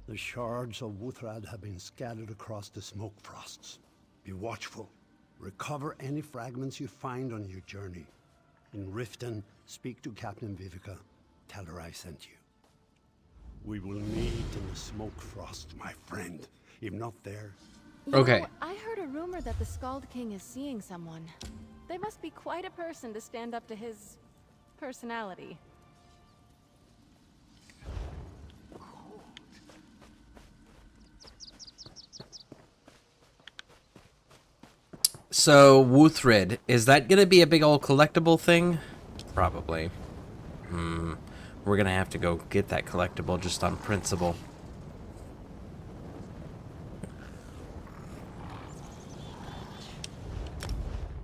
The shards of Wuthrad have been scattered across the Smoke Frosts. Be watchful. Recover any fragments you find on your journey. In Riften, speak to Captain Vivica. Tell her I sent you. We will meet in the Smoke Frost, my friend. If not there... You know, I heard a rumor that the Skald King is seeing someone. They must be quite a person to stand up to his... personality. So, Wuthred, is that gonna be a big old collectible thing? Probably. We're gonna have to go get that collectible just on principle.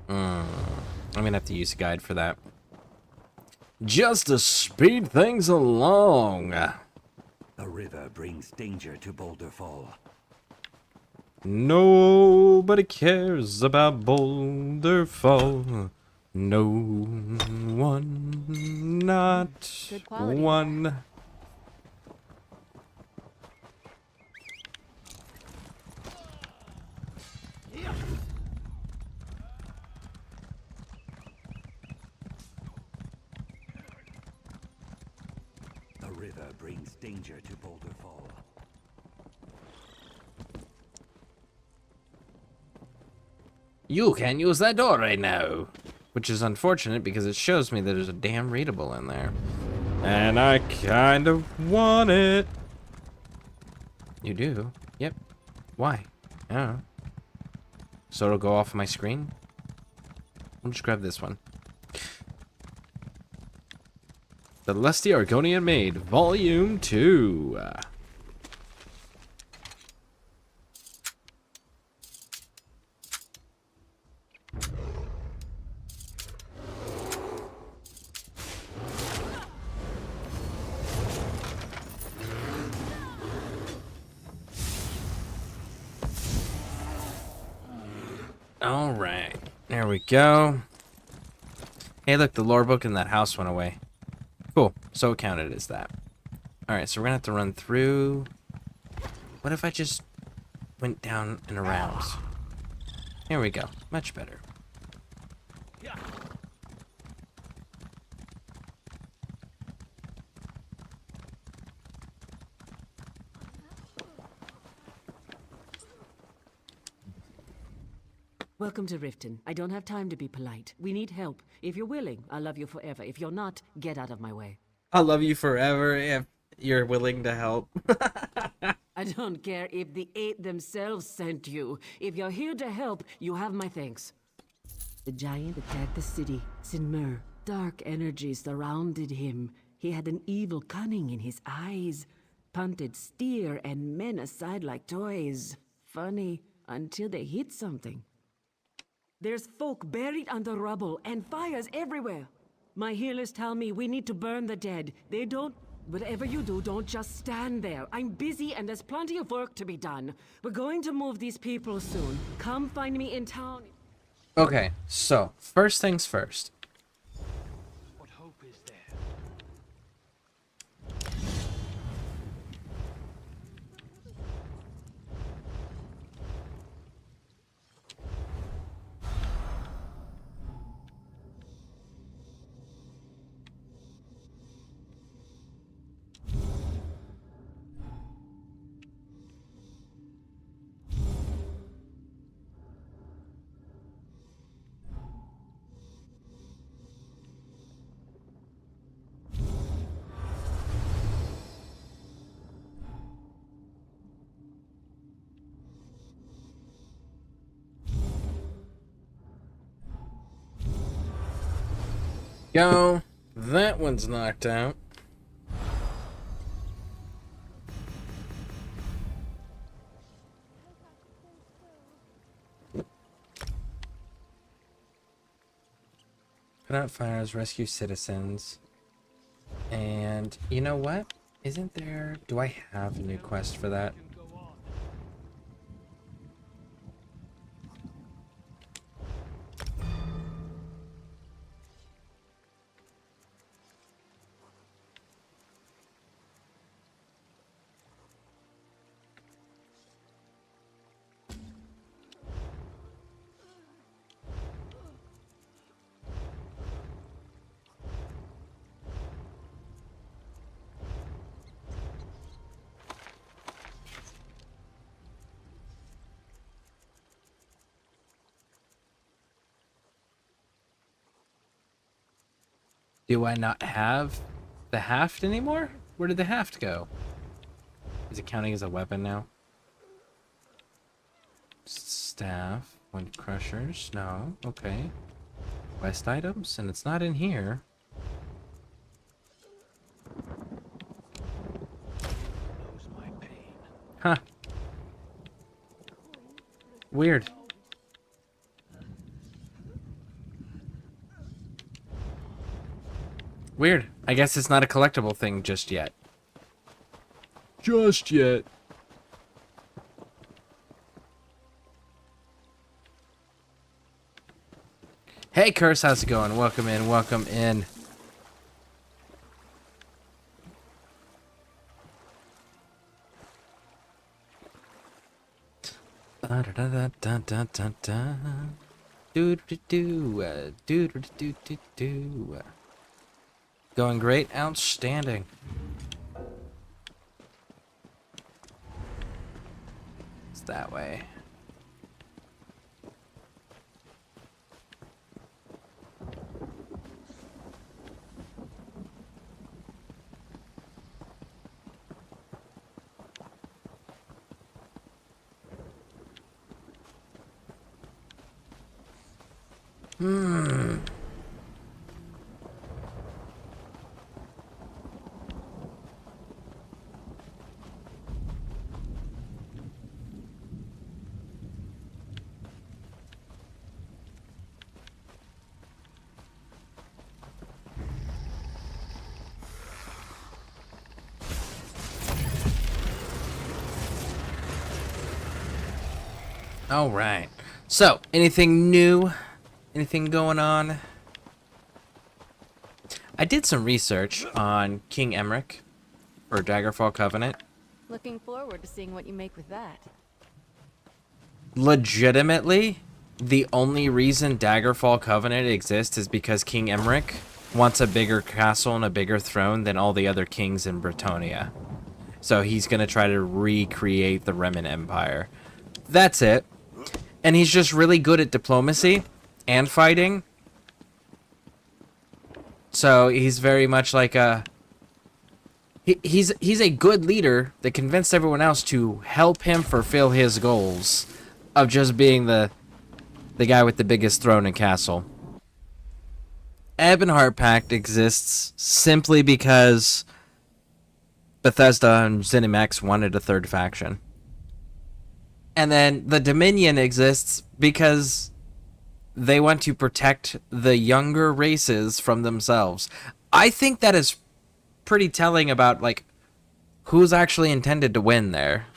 I'm gonna have to use a guide for that. Just to speed things along. The river brings danger to Boulder Fall. Nobody cares about Boulder Fall. No one, not one. The river brings danger to Boulder Fall. You can't use that door right now. Which is unfortunate because it shows me that there's a damn readable in there. And I kind of want it. You do? Yep. Why? I don't know. So it'll go off my screen? I'll just grab this one. The Lusty Argonian Maid, Volume 2. Alright, there we go. Hey, look, the lore book in that house went away. Cool, so it counted as that. Alright, so we're gonna have to run through... What if I just went down and around? Here we go, much better. Welcome to Riften. I don't have time to be polite. We need help. If you're willing, I'll love you forever. If you're not, get out of my way. I'll love you forever if you're willing to help. I don't care if the eight themselves sent you. If you're here to help, you have my thanks. The giant attacked the city, Sinmur. Dark energies surrounded him. He had an evil cunning in his eyes. Punted steer and men aside like toys. Funny, until they hit something. There's folk buried under rubble and fires everywhere. My healers tell me we need to burn the dead. They don't... Whatever you do, don't just stand there. I'm busy and there's plenty of work to be done. We're going to move these people soon. Come find me in town. Okay, so, first things first. What hope is there? Go. That one's knocked out. Put out fires, rescue citizens. And you know what? Isn't there... Do I have a new quest for that? Do I not have the haft anymore? Where did the haft go? Is it counting as a weapon now? Staff, wind crushers, no, okay. Quest items, and it's not in here. Huh. Weird. Weird. I guess it's not a collectible thing just yet. Just yet. Hey, Curse, how's it going? Welcome in, welcome in. Da da da da da da da. Do do do do do do do do. Going great, outstanding. It's that way. All right. So, anything new? Anything going on? I did some research on King Emmerich for Daggerfall Covenant. Looking forward to seeing what you make with that. Legitimately, the only reason Daggerfall Covenant exists is because King Emmerich wants a bigger castle and a bigger throne than all the other kings in Bretonnia. So he's going to try to recreate the Reman Empire. That's it. And he's just really good at diplomacy and fighting. So he's very much like a... He's a good leader that convinced everyone else to help him fulfill his goals of just being the guy with the biggest throne and castle. Ebonheart Pact exists simply because Bethesda and ZeniMax wanted a third faction. And then the Dominion exists because they want to protect the younger races from themselves. I think that is pretty telling about, like, who's actually intended to win there.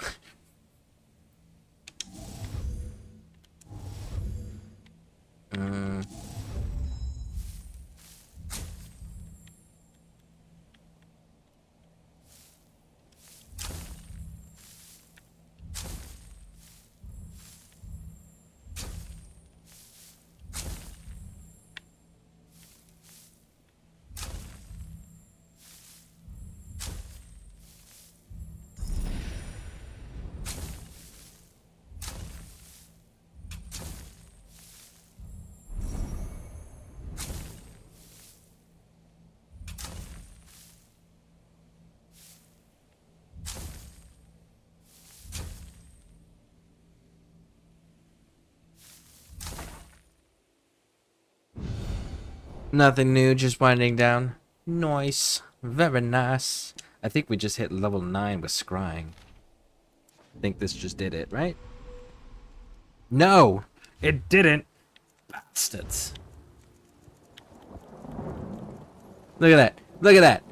Nothing new, just winding down. Nice. Very nice. I think we just hit level 9 with scrying. I think this just did it, right? No! It didn't! Bastards. Look at that. Look at that.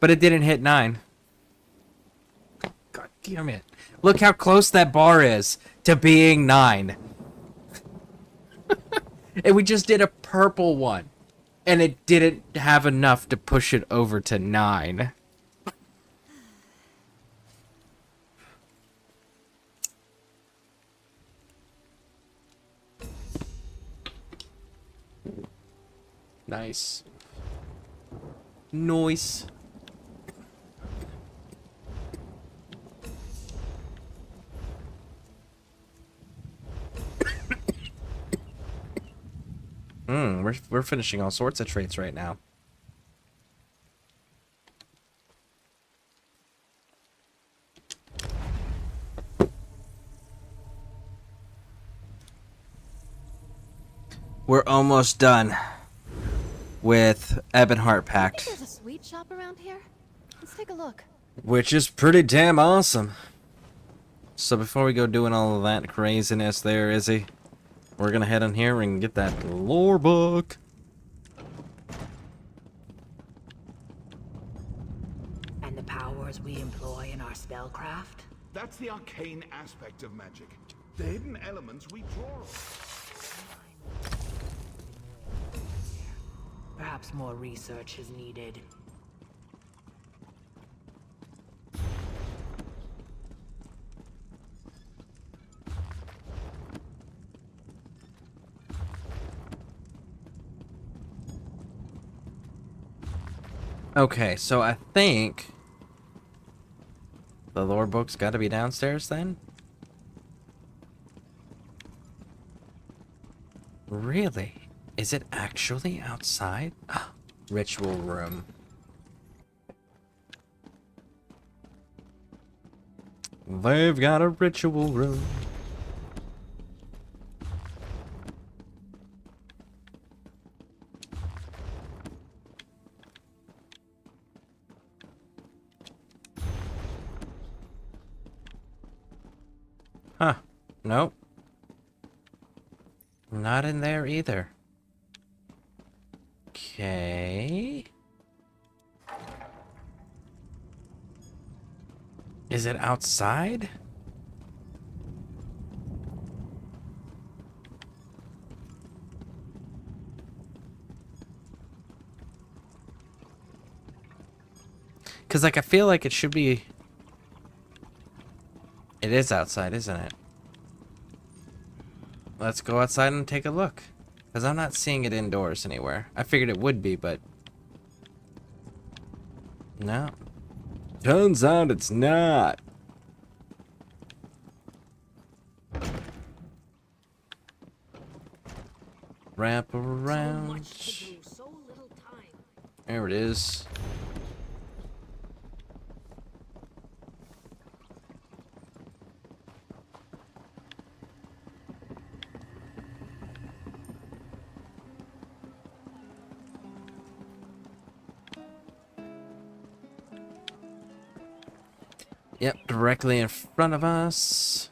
But it didn't hit 9. God damn it. Look how close that bar is to being 9. And we just did a purple one. And it didn't have enough to push it over to 9. Nice. Nice. We're finishing all sorts of traits right now. We're almost done with Ebonheart Pact, There's a sweet shop around here. Let's take a look. which is pretty damn awesome. So before we go doing all of that craziness there, Izzy, we're gonna head in here and get that lore book. And the powers we employ in our spellcraft? That's the arcane aspect of magic. The hidden elements we draw on. Perhaps more research is needed. Okay, so I think the lore book's got to be downstairs then? Really? Is it actually outside? Ah, ritual room. They've got a ritual room. Huh. Nope. Not in there either. Okay. Is it outside? Because, like, I feel like it should be... It is outside, isn't it? Let's go outside and take a look. Because I'm not seeing it indoors anywhere. I figured it would be, but... No. Turns out it's not. Wrap around. There it is. Yep, directly in front of us.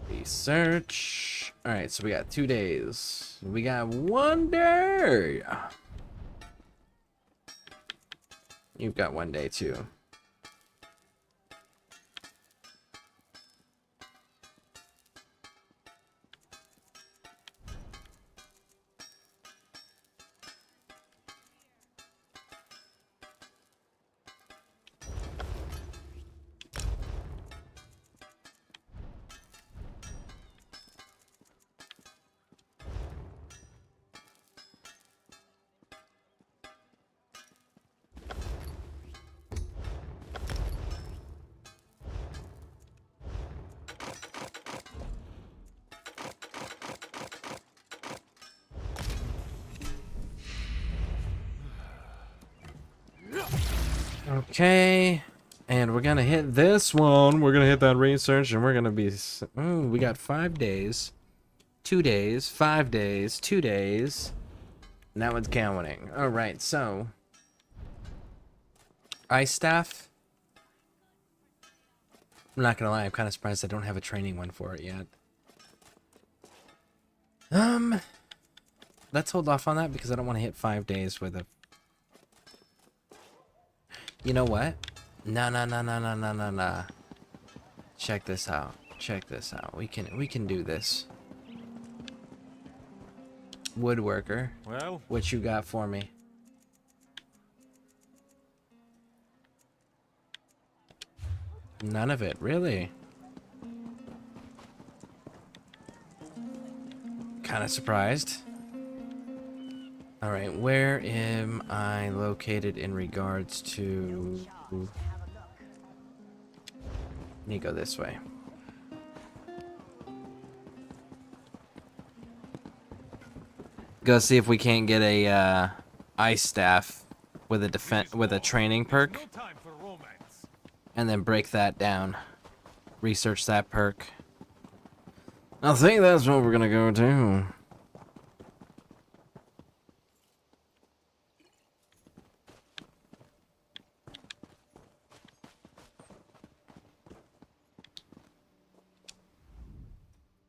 Research. Alright, so we got 2 days. We got 1 day. You've got 1 day too. Okay. And we're gonna hit this one. We're gonna hit that research, and we're gonna be. Ooh, we got 5 days, 2 days, 5 days, 2 days. And that one's counting. All right, so ice staff. I'm not gonna lie. I'm kind of surprised I don't have a training one for it yet. Let's hold off on that because I don't want to hit 5 days with a. You know what? No. Check this out. Check this out. We can do this. Woodworker. Well, what you got for me? None of it, really. Kind of surprised. All right, where am I located in regards to? Need to go this way. Go see if we can't get a ice staff with a training perk, and then break that down. Research that perk. I think that's what we're gonna go to.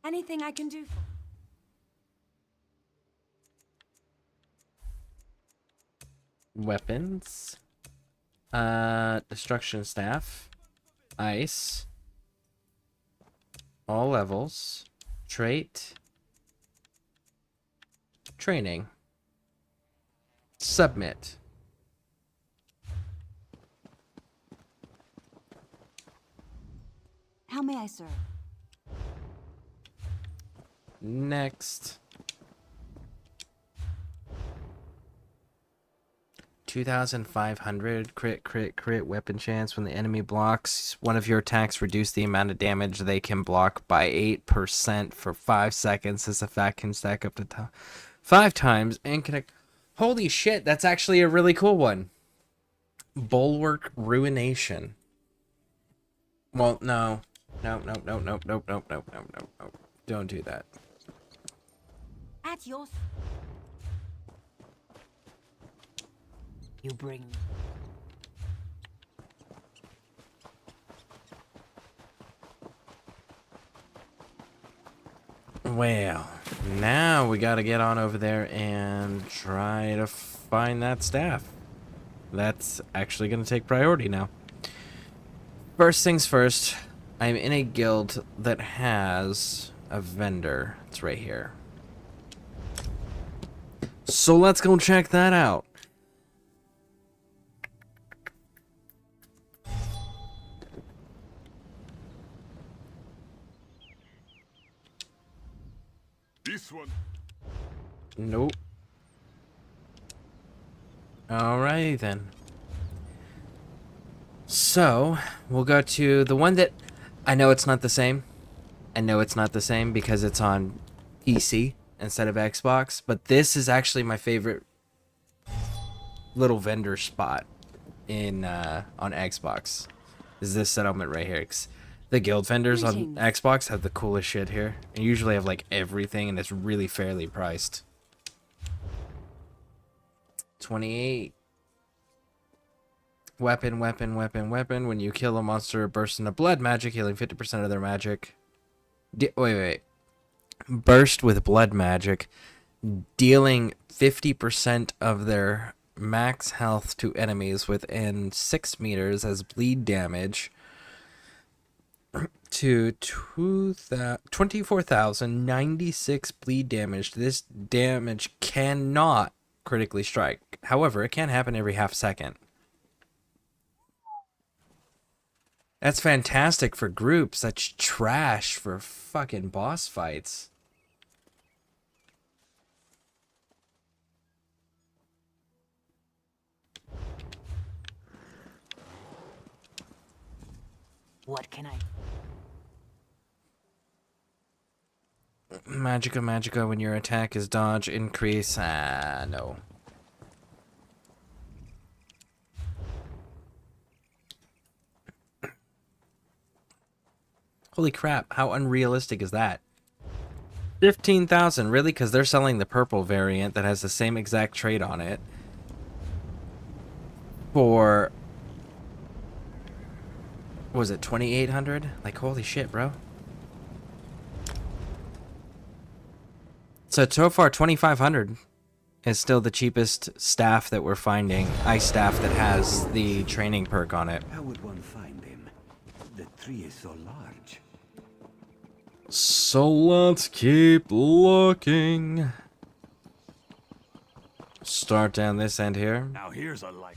Anything I can do? Weapons. Destruction staff. Ice. All levels. Trait. Training. Submit. How may I serve? Next. 2,500 crit weapon chance when the enemy blocks one of your attacks. Reduce the amount of damage they can block by 8% for 5 seconds. This effect can stack up to 5 times and connect. Holy shit, that's actually a really cool one. Bulwark Ruination. Well, no. No. Don't do that. At your... You bring... Well, now we gotta get on over there and try to find that staff. That's actually gonna take priority now. First things first, I'm in a guild that has a vendor. It's right here. So let's go check that out. This one. Nope. Alrighty then. So, we'll go to the one that... I know it's not the same. I know it's not the same because it's on PC instead of Xbox, but this is actually my favorite little vendor spot in on Xbox. Is this settlement right here? 'Cause the guild vendors on Xbox have the coolest shit here. And usually have like everything, and it's really fairly priced. 28. Weapon. When you kill a monster, burst into blood magic, healing 50% of their magic. Wait. Burst with blood magic, dealing 50% of their max health to enemies within 6 meters as bleed damage to 24,096 bleed damage. This damage cannot critically strike. However, it can happen every half second. That's fantastic for groups. That's trash for fucking boss fights. What can I... Magica, when your attack is dodge, increase. No. Holy crap, how unrealistic is that? 15,000, really? Because they're selling the purple variant that has the same exact trait on it for, what was it, 2,800? Like, holy shit, bro. So far, 2,500 is still the cheapest staff that we're finding. Ice staff that has the training perk on it. How would one find him? The tree is so large. So let's keep looking. Start down this end here. Now here's a light.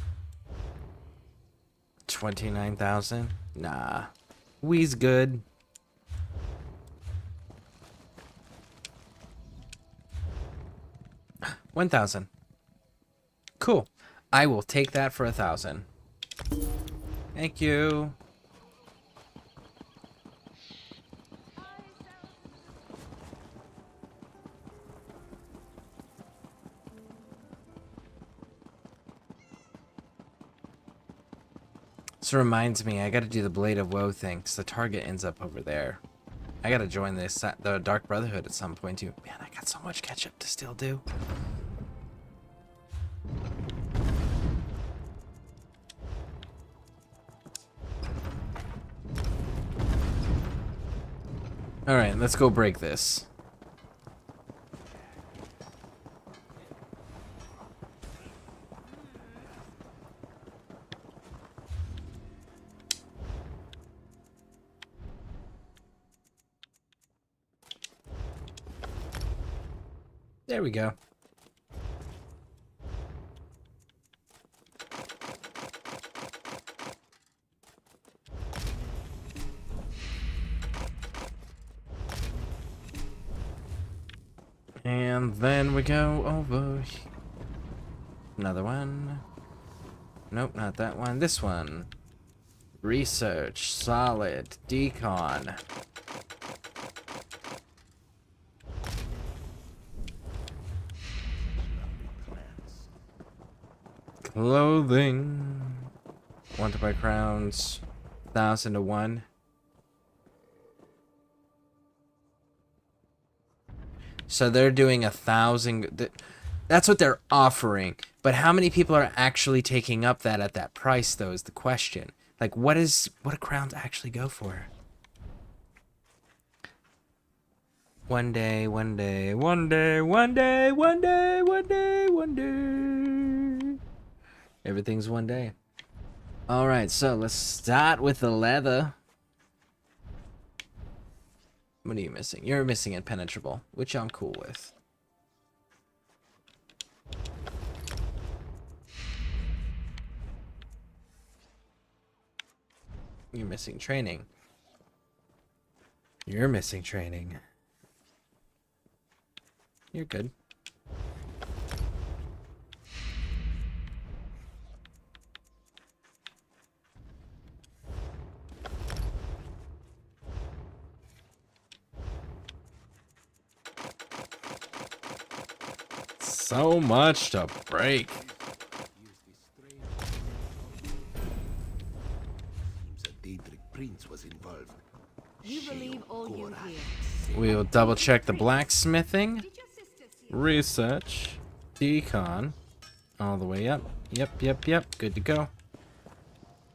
29,000? Nah. We's good. $1,000. Cool. I will take that for 1,000. Thank you. This reminds me, I gotta do the Blade of Woe thing, because the target ends up over there. I gotta join the Dark Brotherhood at some point too. Man, I got so much catch up to still do. Alright, let's go break this. There we go. And then we go over here. Another one. Nope, not that one. This one. Research, solid, decon. Clothing. Want to buy crowns. 1,000 to 1. So they're doing 1,000. That's what they're offering. But how many people are actually taking up that at that price, though, is the question. Like, what do crowns actually go for? One day, one day, one day, one day, one day, one day, one day. Everything's one day. All right, so let's start with the leather. What are you missing? You're missing impenetrable, which I'm cool with. You're missing training. You're missing training. You're good. So much to break. Prince was involved. You believe all you hear. We'll double check the blacksmithing. Research. Decon. All the way up. Yep. Good to go.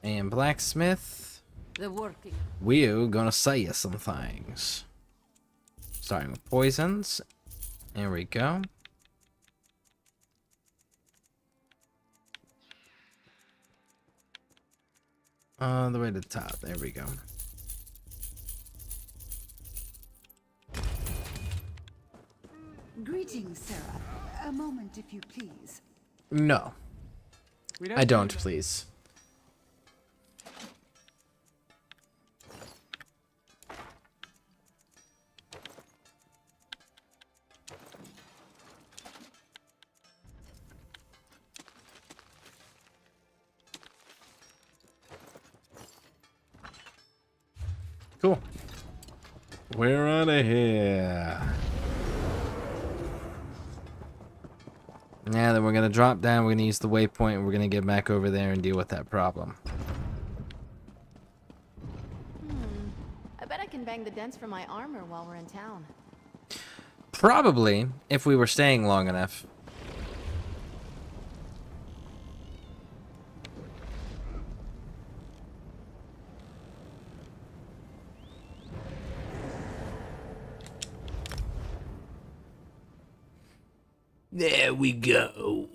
And blacksmith. The working. We're gonna say you some things. Starting with poisons. There we go. All the way to the top. There we go. Greetings, Sarah. A moment, if you please. No. I don't, please. Cool. We're out of here. Now then we're going to drop down, we're going to use the waypoint, and we're going to get back over there and deal with that problem. bet I can bang the dents from my armor while we're in town. Probably, if we were staying long enough. There we go.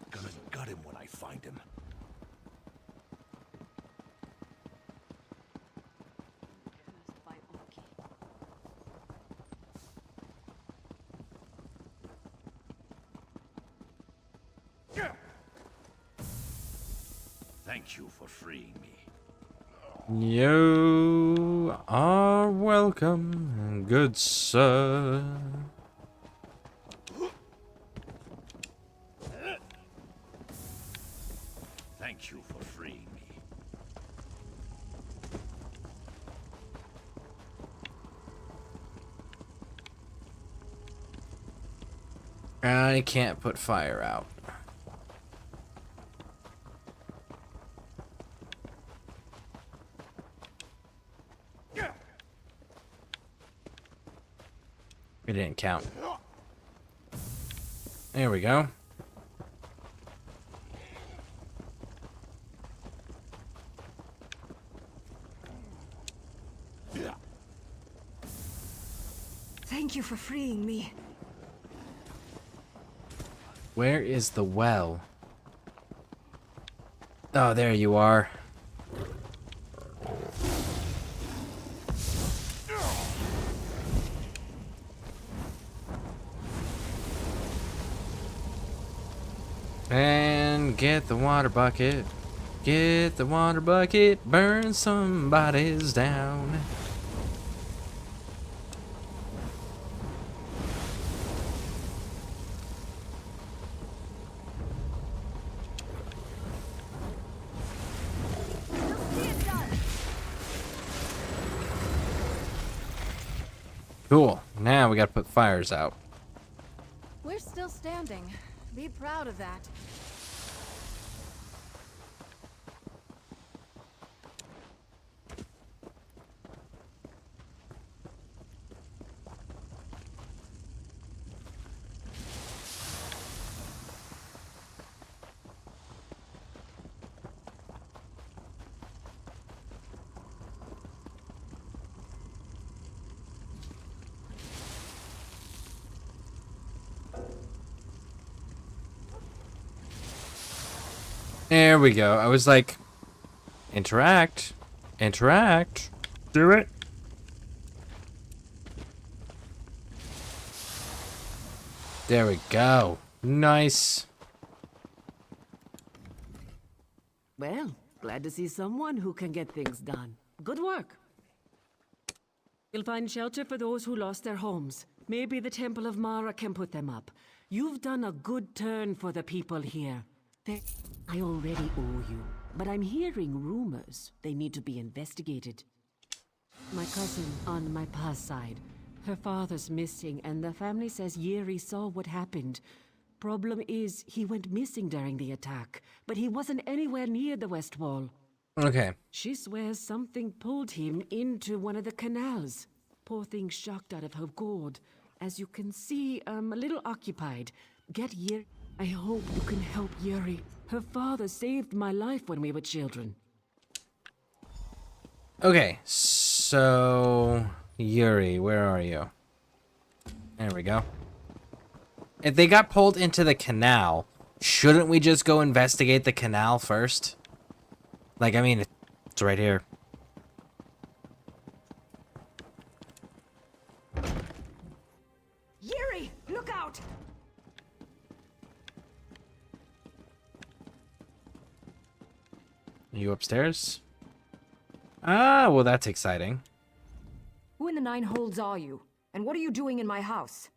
Gonna gut him when I find him. Thank you for freeing me. You are welcome, good sir. Thank you for freeing me. I can't put fire out. It didn't count. There we go. Thank you for freeing me. Where is the well? Oh, there you are. And get the water bucket. Get the water bucket. Burn somebody's down. Cool. Now we gotta put fires out. We're still standing. Be proud of that. There we go. I was like, interact. Interact. Do it. There we go. Nice. Well, glad to see someone who can get things done. Good work. You'll find shelter for those who lost their homes. Maybe the Temple of Mara can put them up. You've done a good turn for the people here. I already owe you, but I'm hearing rumors. They need to be investigated. My cousin on my past side. Her father's missing, and the family says Yeri saw what happened. Problem is, he went missing during the attack, but he wasn't anywhere near the West Wall. Okay. She swears something pulled him into one of the canals. Poor thing shocked out of her gourd. As you can see, I'm a little occupied. Get Yeri. I hope you can help Yeri. Her father saved my life when we were children. Okay, so Yuri, where are you? There we go. If they got pulled into the canal, shouldn't we just go investigate the canal first? Like, I mean, it's right here. Yuri, look out! Are you upstairs? Ah, well, that's exciting. Who in the nine holes are you? And what are you doing in my house?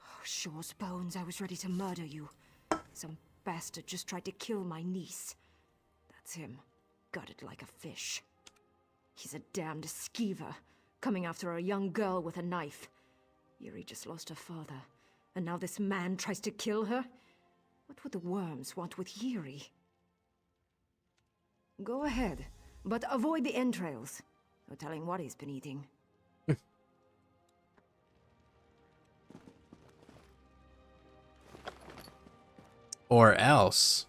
Oh, Shaw's bones, I was ready to murder you. Some bastard just tried to kill my niece. That's him, gutted like a fish. He's a damned skeever, coming after a young girl with a knife. Yuri just lost her father, and now this man tries to kill her? What What would the worms want with Yuri? Go ahead, but avoid the entrails. No telling what he's been eating. Or else.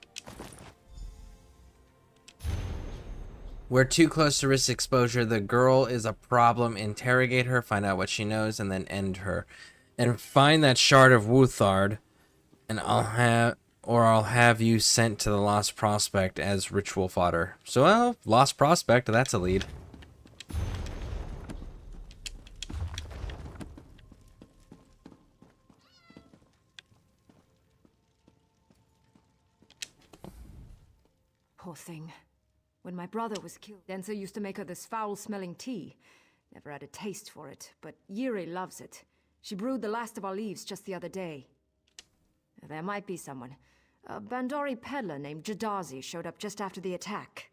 We're too close to risk exposure. The girl is a problem. Interrogate her, find out what she knows, and then end her. And find that shard of Wuthard, and I'll have you sent to the Lost Prospect as ritual fodder. So, well, Lost Prospect, that's a lead. Poor thing. When my brother was killed, Denser used to make her this foul-smelling tea. Never had a taste for it, but Yuri loves it. She brewed the last of our leaves just the other day. There might be someone. A Bandori peddler named Jadazi showed up just after the attack.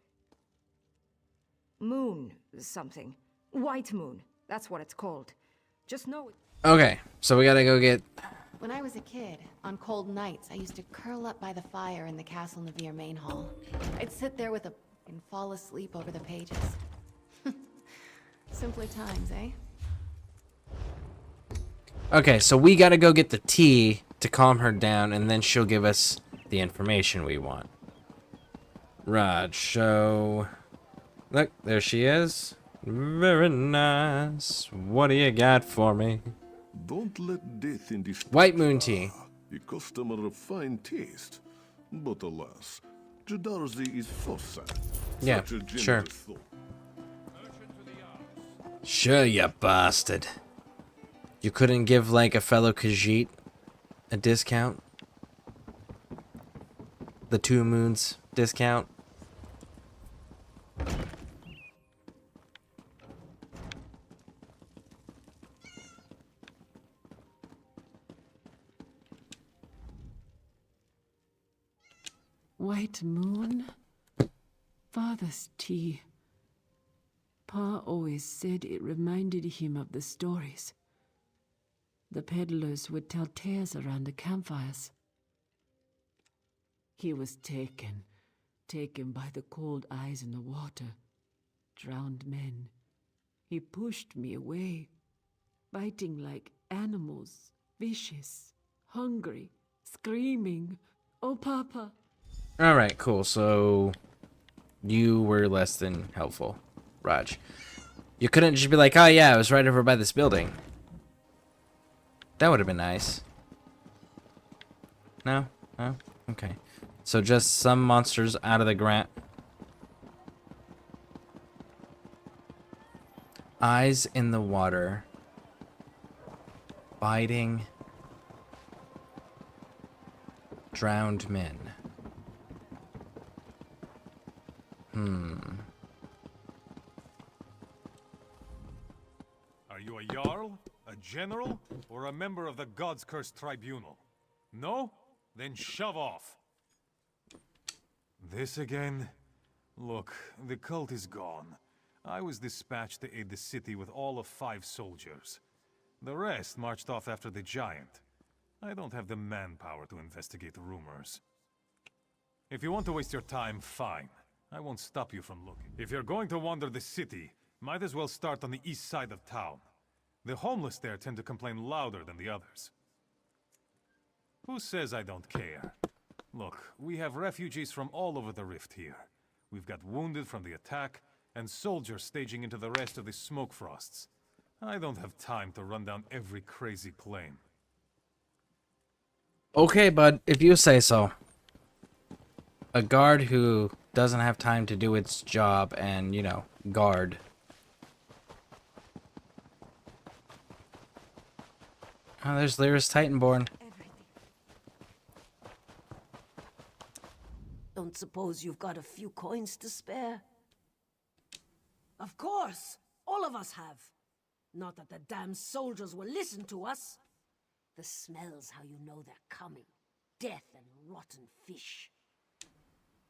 Moon something. White Moon. That's what it's called. Just know it. Okay, so we gotta go get... When I was a kid, on cold nights, I used to curl up by the fire in the Castle Navir main hall. I'd sit there with a book and fall asleep over the pages. Simpler times, eh? Okay, so we gotta go get the tea to calm her down, and then she'll give us the information we want. Right, so... Look, there she is. Very nice. What do you got for me? Don't let death in this White Moon tea. A customer of fine taste. But alas, Jadarzi is so sad. Yeah, Such a generous sure. soul. Sure, you bastard. You couldn't give, like, a fellow Khajiit a discount? The 2 moons discount? White Moon? Father's tea. Pa always said it reminded him of the stories. The peddlers would tell tales around the campfires. He was taken by the cold eyes in the water. Drowned men. He pushed me away, biting like animals, vicious, hungry, screaming. Oh, Papa! Alright, cool. So, you were less than helpful, Raj. You couldn't just be like, oh yeah, I was right over by this building. That would have been nice. No? No? Okay. So just some monsters out of the ground. Eyes in the water. Biting. Drowned men. Are you a Jarl, a general, or a member of the God's Cursed Tribunal? No? Then shove off. This again? Look, the cult is gone. I was dispatched to aid the city with all of 5 soldiers. The rest marched off after the giant. I don't have the manpower to investigate rumors. If you want to waste your time, fine. I won't stop you from looking. If you're going to wander the city, might as well start on the east side of town. The homeless there tend to complain louder than the others. Who says I don't care? Look, we have refugees from all over the rift here. We've got wounded from the attack, and soldiers staging into the rest of the smoke frosts. I don't have time to run down every crazy claim. Okay, bud, if you say so. A guard who doesn't have time to do its job and, you know, guard. Oh, there's Lyris Titanborn. Don't suppose you've got a few coins to spare? Of course! All of us have. Not that the damn soldiers will listen to us. The smell's how you know they're coming. Death and rotten fish.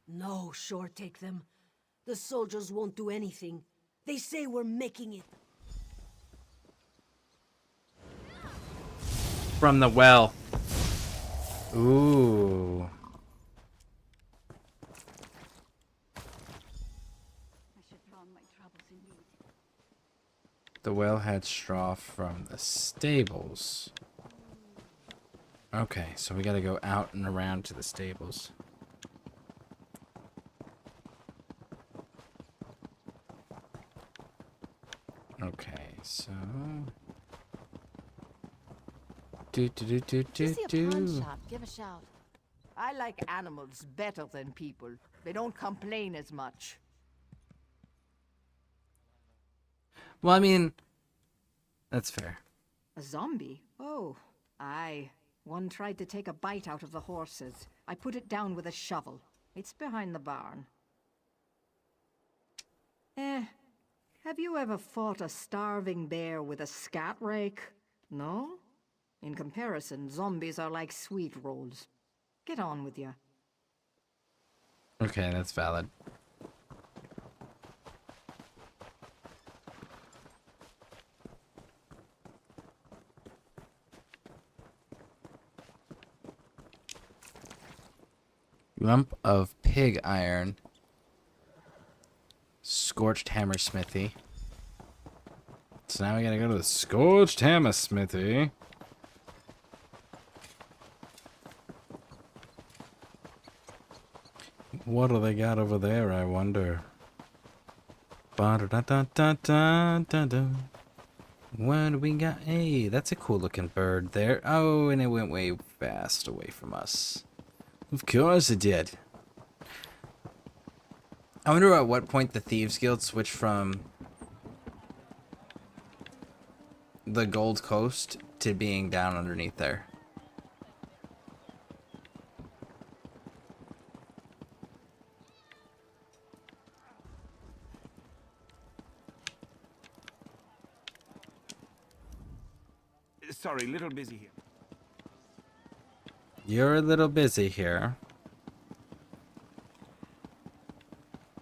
No, sure, take them. The soldiers won't do anything. They say we're making it. From the well. Ooh. the whalehead straw from the stables. Okay, so we gotta go out and around to the stables. Okay, so... If you see a pawn shop, give a shout. I like animals better than people. They don't complain as much. Well, I mean, that's fair. A zombie? Oh, aye. One tried to take a bite out of the horses. I put it down with a shovel. It's behind the barn. Have you ever fought a starving bear with a scat rake? No? In comparison, zombies are like sweet rolls. Get on with you. Okay, that's valid. Lump of pig iron. Scorched hammer smithy. So now we gotta go to the scorched hammer smithy. What do they got over there, I wonder? Ba-da-da-da-da-da-da-da. What do we got? Hey, that's a cool looking bird there. Oh, and it went way fast away from us. Of course it did. I wonder at what point the Thieves Guild switched from the Gold Coast to being down underneath there. Sorry, little busy here. You're a little busy here.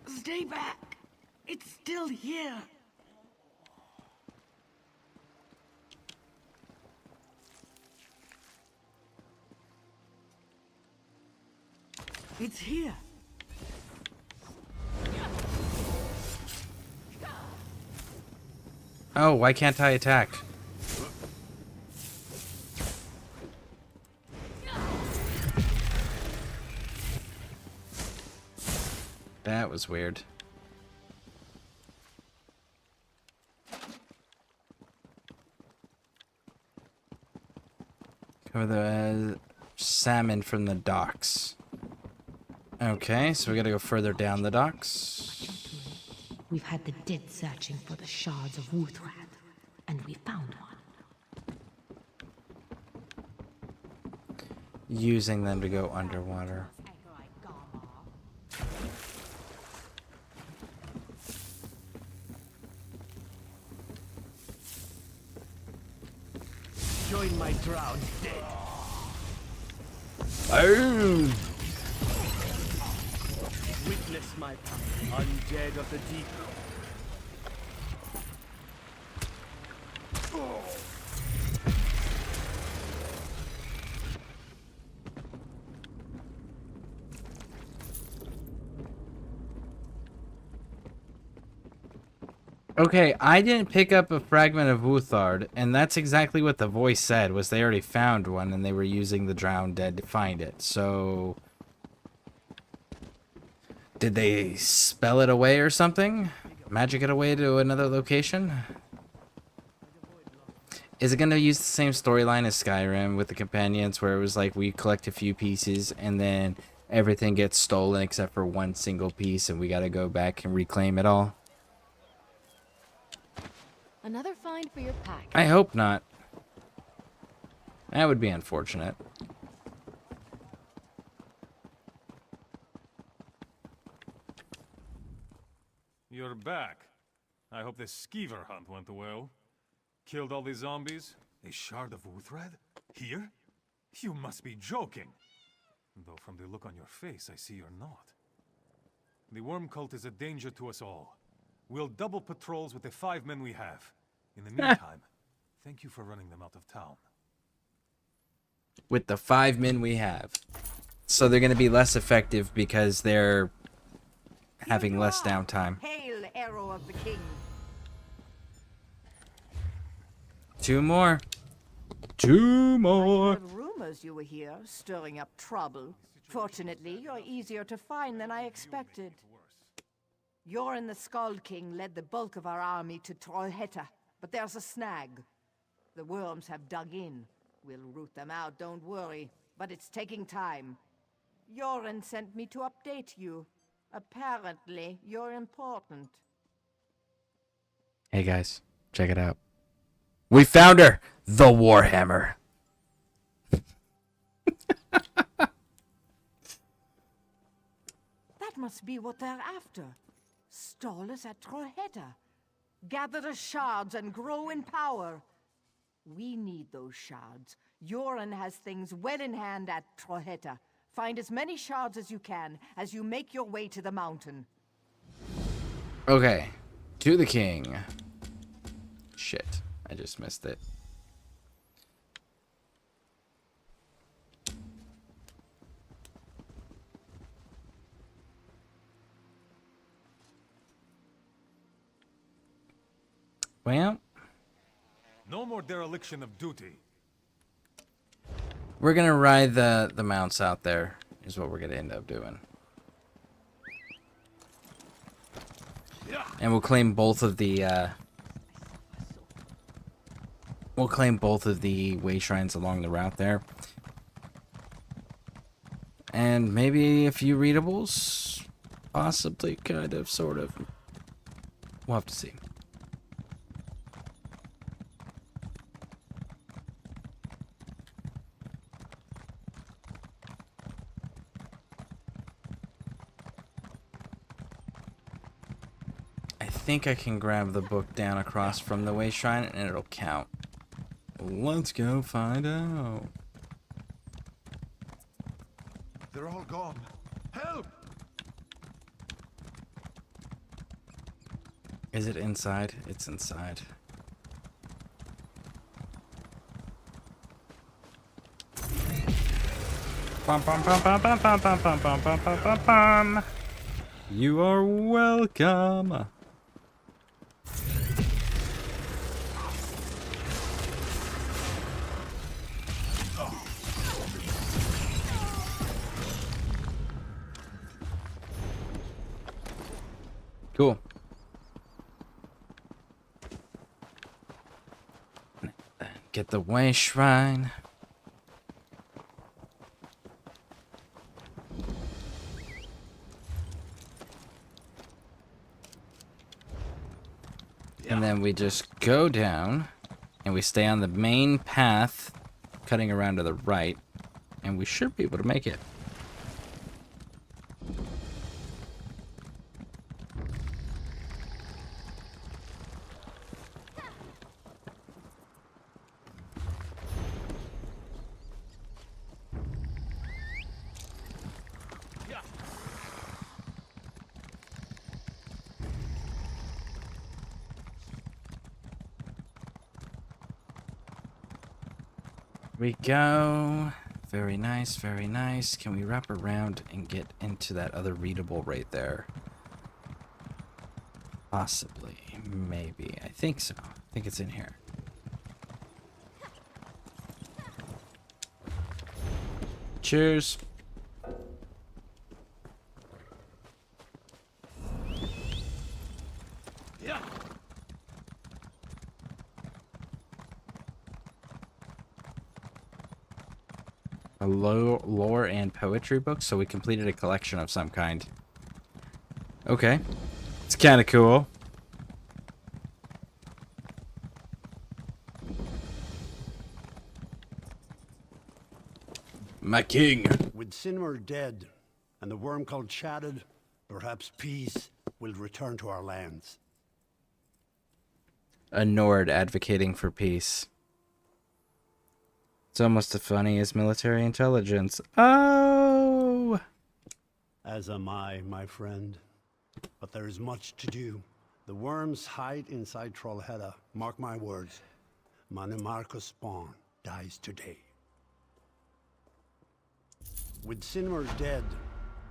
Stay back! It's still here! It's here! Oh, why can't I attack? That was weird. Cover the salmon from the docks. Okay, so we gotta go further down the docks. We've had the dead searching for the shards of Wuthrat, and we found one. Using them to go underwater. Join my drowned dead. Oh! Witness my power, undead of the deep. Okay, I didn't pick up a fragment of Wuthard, and that's exactly what the voice said, was they already found one and they were using the drowned dead to find it. So did they spell it away or something? Magic it away to another location? Is it going to use the same storyline as Skyrim with the companions where it was like we collect a few pieces and then everything gets stolen except for one single piece and we got to go back and reclaim it all? Another find for your pack. I hope not. That would be unfortunate. You're back. I hope the skeever hunt went well. Killed all these zombies? A shard of Wuthred? Here? You must be joking. Though from the look on your face, I see you're not. The worm cult is a danger to us all. We'll double patrols with the 5 men we have. In the meantime, thank you for running them out of town. With the 5 men we have. So they're going to be less effective because they're having less downtime. Hail, arrow of the king. 2 more. 2 I more. heard rumors you were here, stirring up trouble. Fortunately, you're easier to find than I expected. Yoren the Skald King led the bulk of our army to Trollhättan, but there's a snag. The worms have dug in. We'll root them out, don't worry, but it's taking time. Yoren sent me to update you. Apparently, you're important. Hey guys, check it out. We found her! The Warhammer. That must be what they're after. Stall us at Trollhättan. Gather the shards and grow in power. We need those shards. Yoren has things well in hand at Trollhättan. Find as many shards as you can as you make your way to the mountain. Okay. To the king. Shit. I just missed it. Well, No more dereliction of duty. we're gonna ride the mounts out there, is what we're gonna end up doing. And we'll claim both of the way shrines along the route there. And maybe a few readables. Possibly, kind of, sort of. We'll have to see. I think I can grab the book down across from the way shrine and it'll count. Let's go find out. They're all gone. Help! Is it inside? It's inside. Bum, bum, bum, bum, bum, bum, bum, bum, bum, bum, bum, bum, bum. You are welcome. Cool. Get the way shrine. And then we just go down and we stay on the main path, cutting around to the right, and we should be able to make it. We go. Very nice, very nice. Can we wrap around and get into that other readable right there? Possibly. Maybe. I think so. I think it's in here. Cheers. A lore and poetry book, so we completed a collection of some kind. Okay. It's kind of cool. My king. With Sinmer dead and the worm cult shattered, perhaps peace will return to our lands. A Nord advocating for peace. It's almost as funny as military intelligence. Oh! As am I, my friend. But there is much to do. The worms hide inside Trollhättan. Mark my words. Manimarcus spawn dies today. With Sinmer dead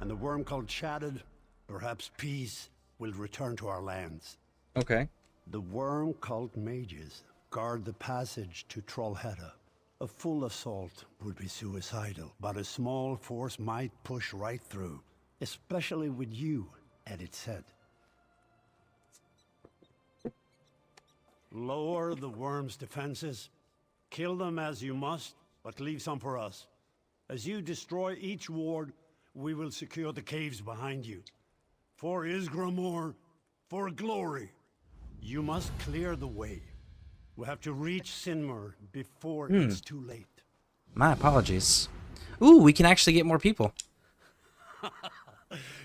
and the worm cult shattered, perhaps peace will return to our lands. Okay. The worm cult mages guard the passage to Trollhättan. A full assault would be suicidal, but a small force might push right through, especially with you at its head. Lower the worm's defenses. Kill them as you must, but leave some for us. As you destroy each ward, we will secure the caves behind you. For Isgramor, for glory. You must clear the way. We have to reach Sinmur before it's too late. My apologies. Ooh, we can actually get more people.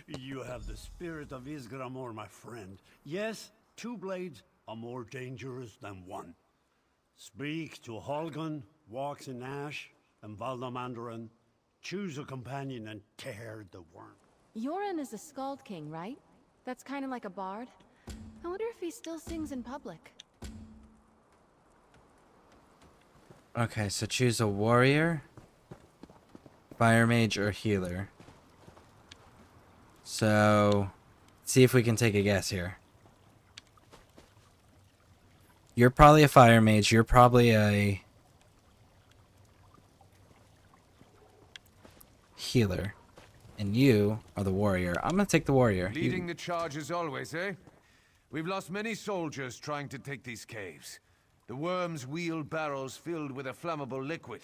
You have the spirit of Isgramor, my friend. Yes, 2 blades are more dangerous than 1. Speak to Holgun, walks in Ash, and Valdamandarin. Choose a companion and tear the worm. Yoren is a Skald King, right? That's kind of like a bard. I wonder if he still sings in public. Okay, so choose a warrior, fire mage, or healer. So, see if we can take a guess here. You're probably a fire mage. You're probably a healer. And you are the warrior. I'm gonna take the warrior. Leading the charge as always, eh? We've lost many soldiers trying to take these caves. The worms wheel barrels filled with a flammable liquid.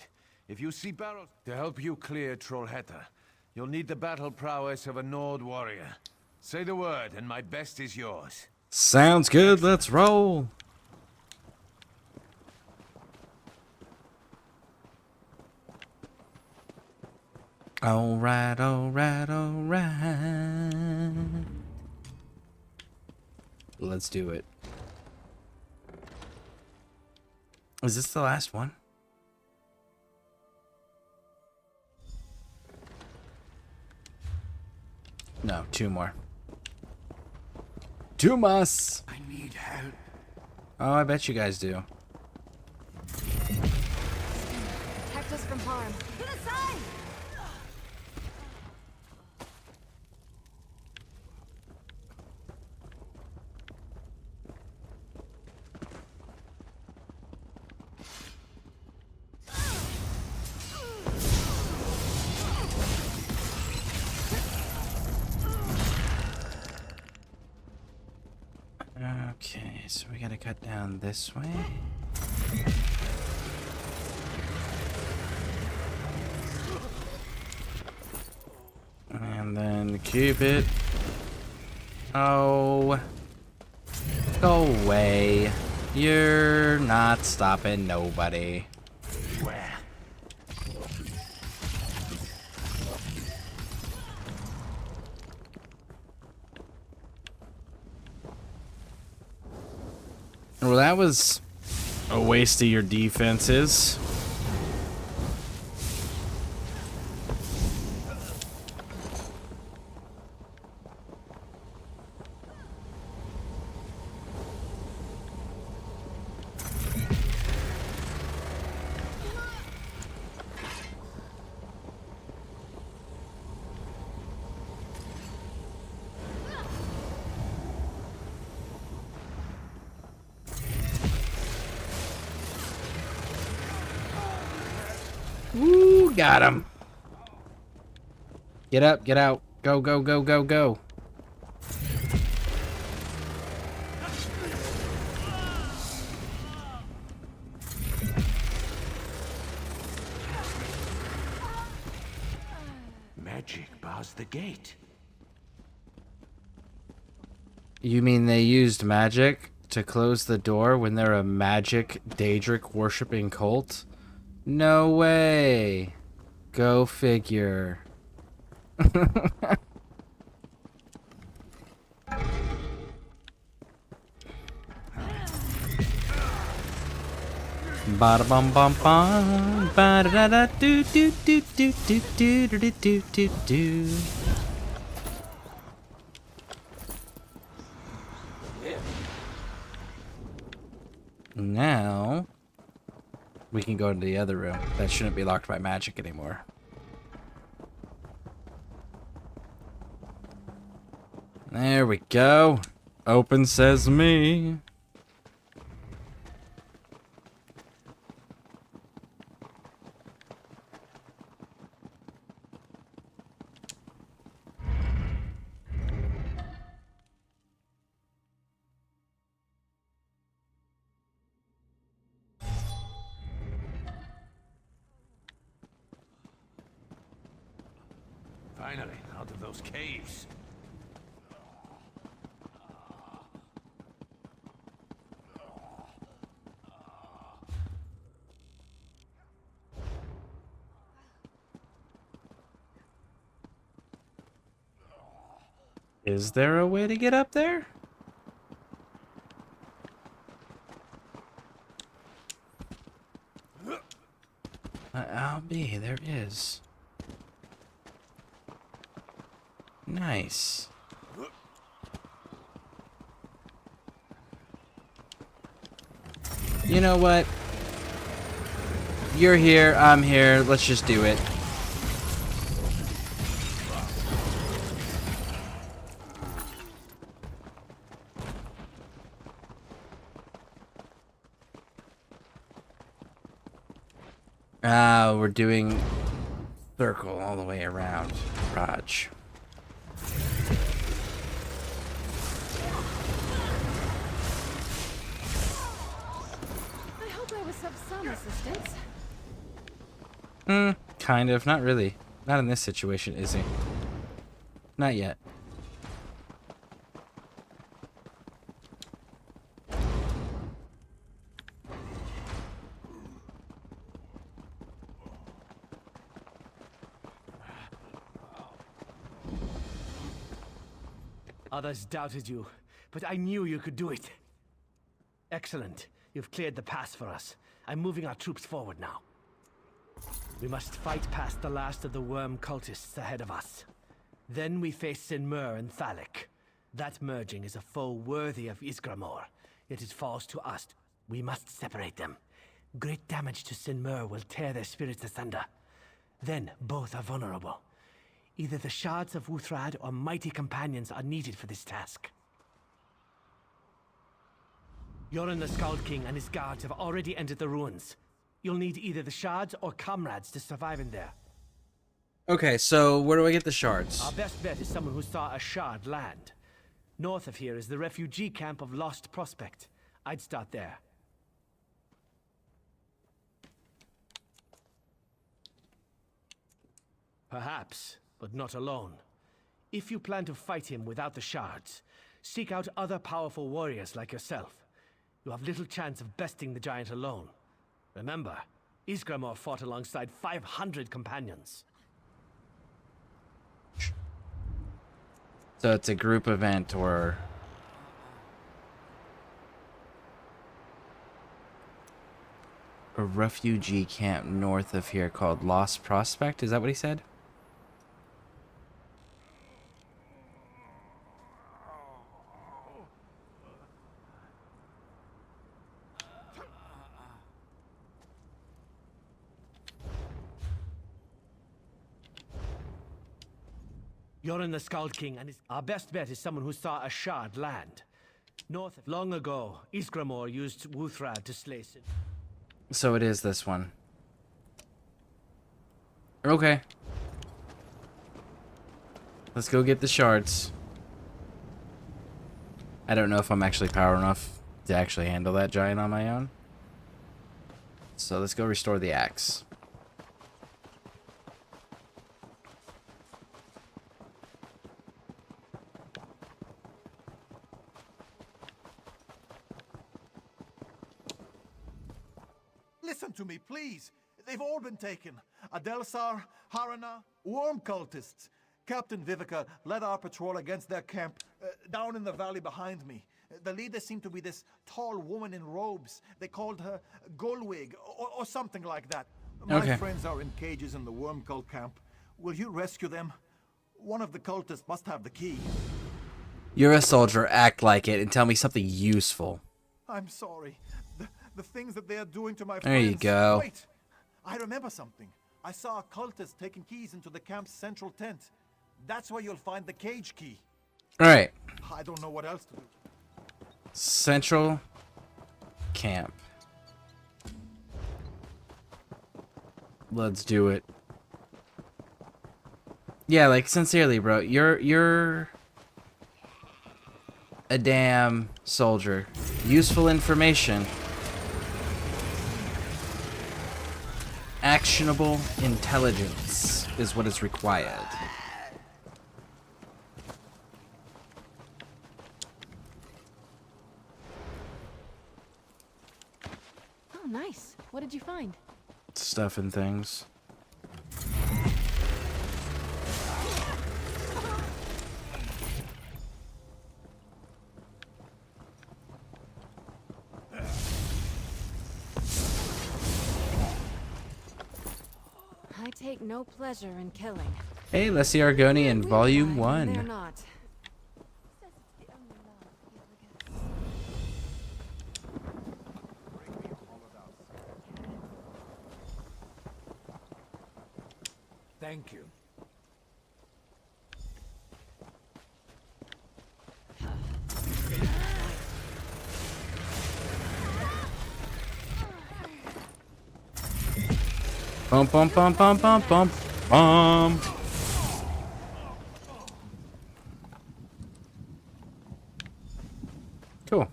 If you see barrels to help you clear Trollhättan, you'll need the battle prowess of a Nord warrior. Say the word, and my best is yours. Sounds good. Let's roll. Alright, alright, alright. Let's do it. Is this the last one? No, 2 more. 2 más. I need help. Oh, I bet you guys do. Protect us from harm. To the side! Okay, so we gotta cut down this way. And then keep it. Oh. Go away. You're not stopping nobody. Well, that was a waste of your defenses. Woo, got him. Get up, get out. Go, go, go, go, go. Magic bars the gate. You mean they used magic to close the door when they're a magic Daedric worshipping cult? No way. Go figure. Bada bum bum bum. Bada da da do do do do do do do do do do. Now we can go to the other room. That shouldn't be locked by magic anymore. There we go. Open sesame. Finally, out of those caves. Is there a way to get up there? I'll be. There is. Nice. You know what? You're here, I'm here, let's just do it. We're doing circle all the way around. Raj. I hope I was of some assistance. Kind of. Not really. Not in this situation, is he? Not yet. Others doubted you, but I knew you could do it. Excellent. You've cleared the pass for us. I'm moving our troops forward now. We must fight past the last of the worm cultists ahead of us. Then we face Sinmur and Thalik. That merging is a foe worthy of Isgramor. Yet it falls to us. We must separate them. Great damage to Sinmur will tear their spirits asunder. Then both are vulnerable. Either the shards of Wuthrad or mighty companions are needed for this task. Yoren the Skald King and his guards have already entered the ruins. You'll need either the shards or comrades to survive in there. Okay, so where do I get the shards? Our best bet is someone who saw a shard land. North of here is the refugee camp of Lost Prospect. I'd start there. Perhaps, but not alone. If you plan to fight him without the shards, seek out other powerful warriors like yourself. You have little chance of besting the giant alone. Remember, Isgramor fought alongside 500 companions. So it's a group event or... a refugee camp north of here called Lost Prospect? Is that what he said? Yoren the Skald King and his... Our best bet is someone who saw a shard land. North of... Long ago, Isgramor used Wuthrad to slay Sin. So it is this one. Okay. Let's go get the shards. I don't know if I'm actually power enough to actually handle that giant on my own. So let's go restore the axe. Listen to me, please. They've all been taken. Adelsar, Harana, worm cultists. Captain Vivica led our patrol against their camp down in the valley behind me. The leader seemed to be this tall woman in robes. They called her Golwig, or something like that. My friends are in cages in the worm cult camp. Will you rescue them? One of the cultists must have the key. You're a soldier. Act like it and tell me something useful. I'm sorry. The things that they are doing to my friends. There you go. Wait, I remember something. I saw a cultist taking keys into the camp's central tent. That's where you'll find the cage key. All right. I don't know what else to do. Central camp. Let's do it. Yeah, like sincerely, bro. You're a damn soldier. Useful information. Actionable intelligence is what is required. Nice. What did you find? Stuff and things. I take no pleasure in killing. Hey, let's see Argoni in Volume They're 1. not. Thank you. Bum bum bum bum bum bum bum. Cool.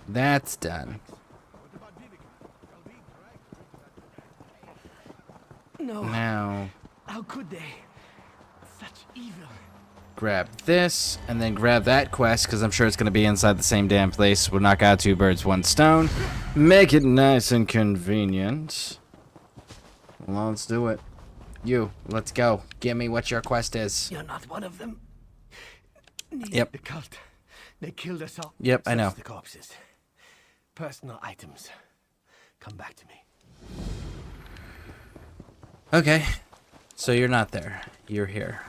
That's done. No. Now, How could they? Such evil. grab this, and then grab that quest, because I'm sure it's going to be inside the same damn place. We'll knock out 2 birds, 1 stone. Make it nice and convenient. Well, let's do it. You, let's go. Give me what your quest is. You're not one of them. Yep. The cult. They killed us all. Yep, I know. Search the corpses. Personal items. Come back to me. Okay. So you're not there. You're here.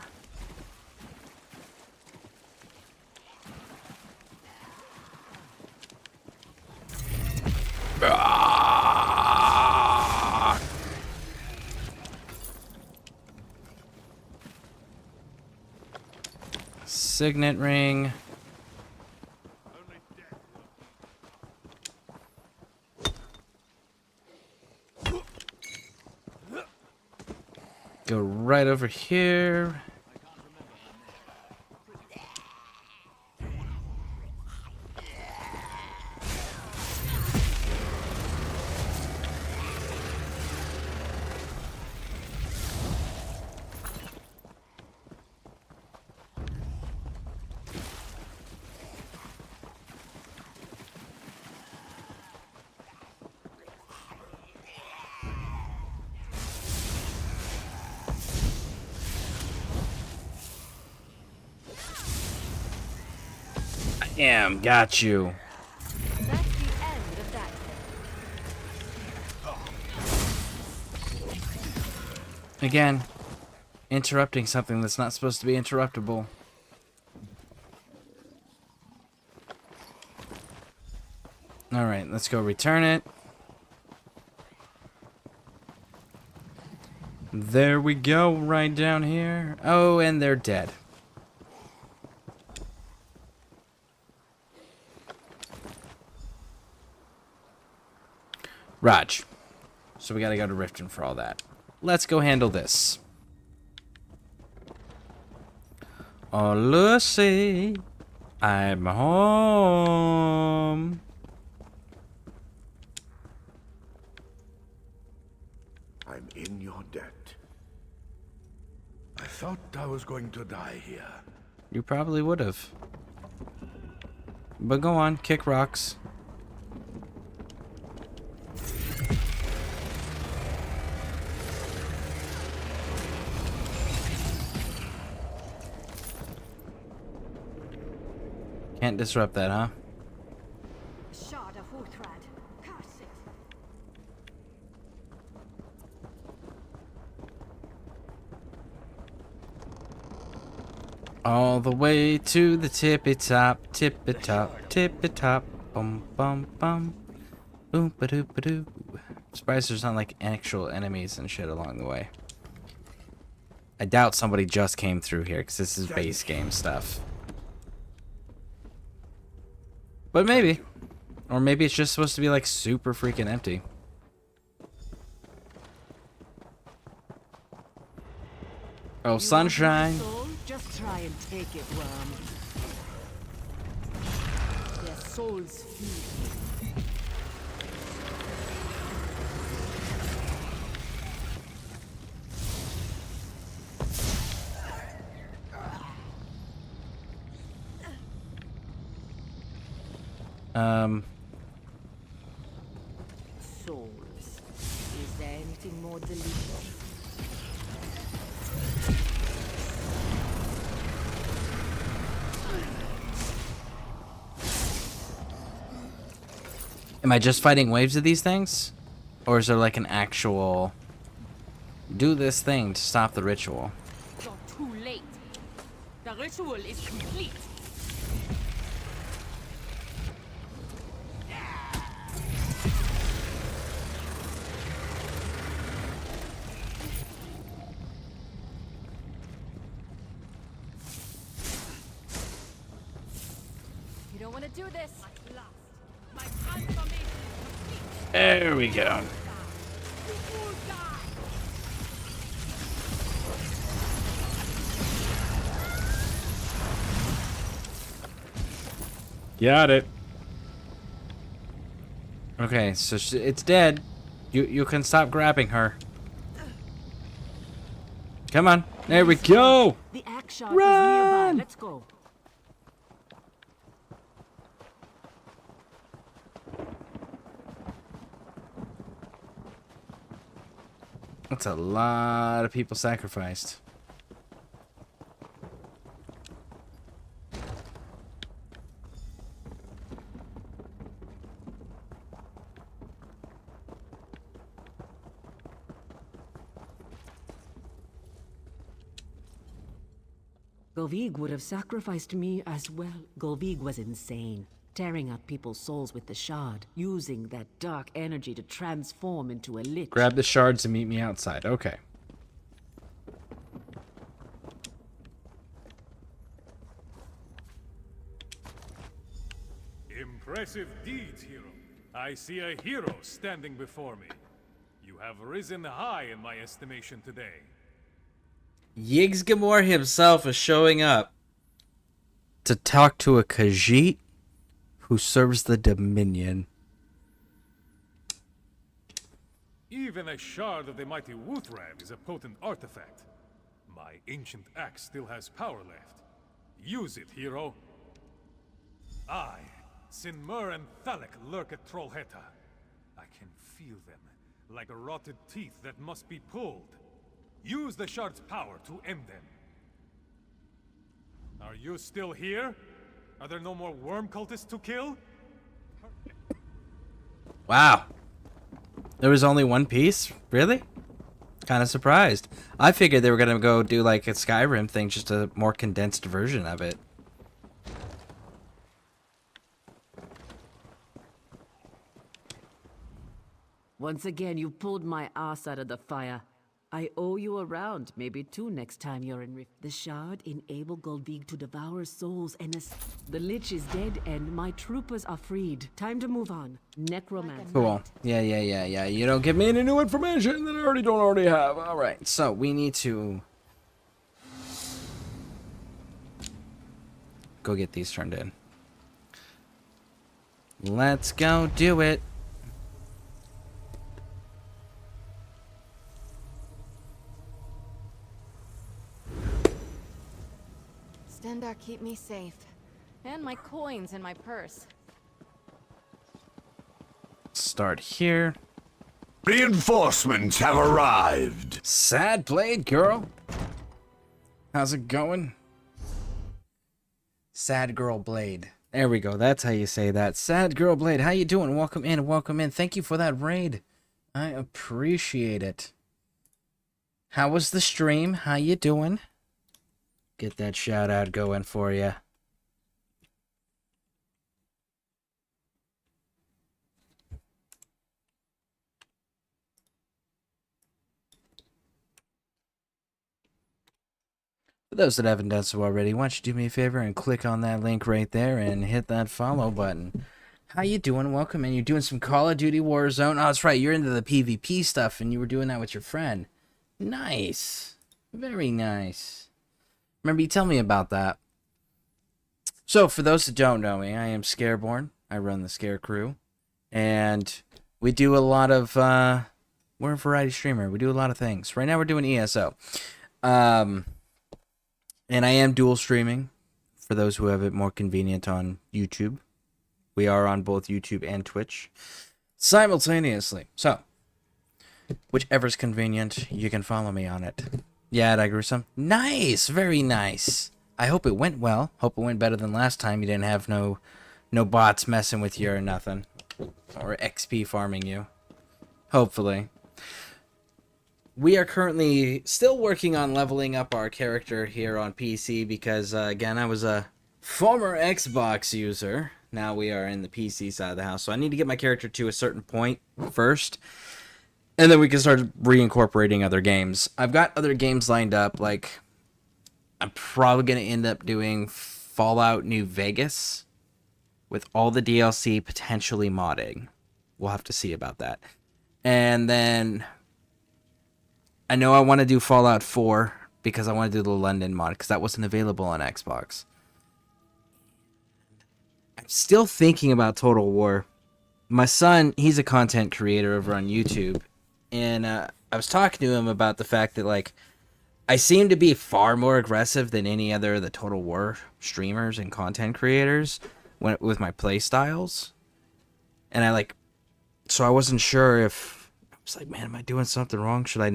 Signet ring. Go right over here. Damn, got you. That's the end of that. Again, interrupting something that's not supposed to be interruptible. Alright, let's go return it. There we go, right down here. Oh, and they're dead. Raj. So we gotta go to Riften for all that. Let's go handle this. Oh, Lucy, I'm home. I'm in your debt. I thought I was going to die here. You probably would have. But go on, kick rocks. Can't disrupt that, huh? Shard of Uhtred. Curse it. All the way to the tippy top, bum bum bum, boom ba doo ba doo. Surprised there's not like actual enemies and shit along the way. I doubt somebody just came through here because this is base game stuff. But maybe. Or maybe it's just supposed to be like super freaking empty. Oh, sunshine. Soul? Just try and take it, worm. Their souls feed. more delicious. Am I just fighting waves of these things? Or is there like an actual... do this thing to stop the ritual? You're too late. The ritual is complete. You don't want to do this. My transformation. There we go. Got it. Okay, so it's dead. You can stop grabbing her. Come on. There we go. The axe shard is nearby. Let's go. That's a lot of people sacrificed. Golvig would have sacrificed me as well. Golvig was insane, tearing out people's souls with the shard, using that dark energy to transform into a lich. Grab the shards and meet me outside. Okay. Impressive deeds, hero. I see a hero standing before me. You have risen high in my estimation today. Yiggsgamore himself is showing up to talk to a Khajiit who serves the Dominion. Even a shard of the mighty Wuthran is a potent artifact. My ancient axe still has power left. Use it, hero. I, Sinmur and Thalik lurk at Trollhätta. I can feel them, like rotted teeth that must be pulled. Use the shard's power to end them. Are you still here? Are there no more worm cultists to kill? Wow. There was only one piece? Really? Kind of surprised. I figured they were going to go do like a Skyrim thing, just a more condensed version of it. Once again, you pulled my ass out of the fire. I owe you a round, maybe two next time you're in The shard enabled Golvig to devour souls, and the lich is dead, and my troopers are freed. Time to move on. Necromancer. Cool. Yeah. You don't give me any new information that I don't already have. All right. So we need to go get these turned in. Let's go do it. Stendar, keep me safe. And my coins in my purse. Start here. Reinforcements have arrived. Sad Blade girl. How's it going? Sad Girl Blade. There we go. That's how you say that. Sad Girl Blade. How you doing? Welcome in. Welcome in. Thank you for that raid. I appreciate it. How was the stream? How you doing? Get that shout out going for you. For those that haven't done so already, why don't you do me a favor and click on that link right there and hit that follow button. How you doing? Welcome in. You're doing some Call of Duty Warzone. Oh, that's right. You're into the PvP stuff and you were doing that with your friend. Nice. Very nice. Remember, you tell me about that. So, for those that don't know me, I am Scareborne. I run the Scare Crew. And we do a lot of, we're a variety streamer. We do a lot of things. Right now we're doing ESO. And I am dual streaming, for those who have it more convenient on YouTube. We are on both YouTube and Twitch simultaneously. So, Whichever's convenient, you can follow me on it. Yeah, I grew some. Nice, very nice. I hope it went well. Hope it went better than last time. You didn't have no bots messing with you or nothing, or XP farming you. Hopefully. We are currently still working on leveling up our character here on PC because, again, I was a former Xbox user. Now we are in the PC side of the house, so I need to get my character to a certain point first, and then we can start reincorporating other games. I've got other games lined up, like I'm probably going to end up doing Fallout New Vegas with all the DLC potentially modding. We'll have to see about that. And then I know I want to do Fallout 4 because I want to do the London mod because that wasn't available on Xbox. I'm still thinking about Total War. My son, he's a content creator over on YouTube, and I was talking to him about the fact that, like, I seem to be far more aggressive than any other of the Total War streamers and content creators with my play styles. And so I wasn't sure if, I was like, man, am I doing something wrong? Should I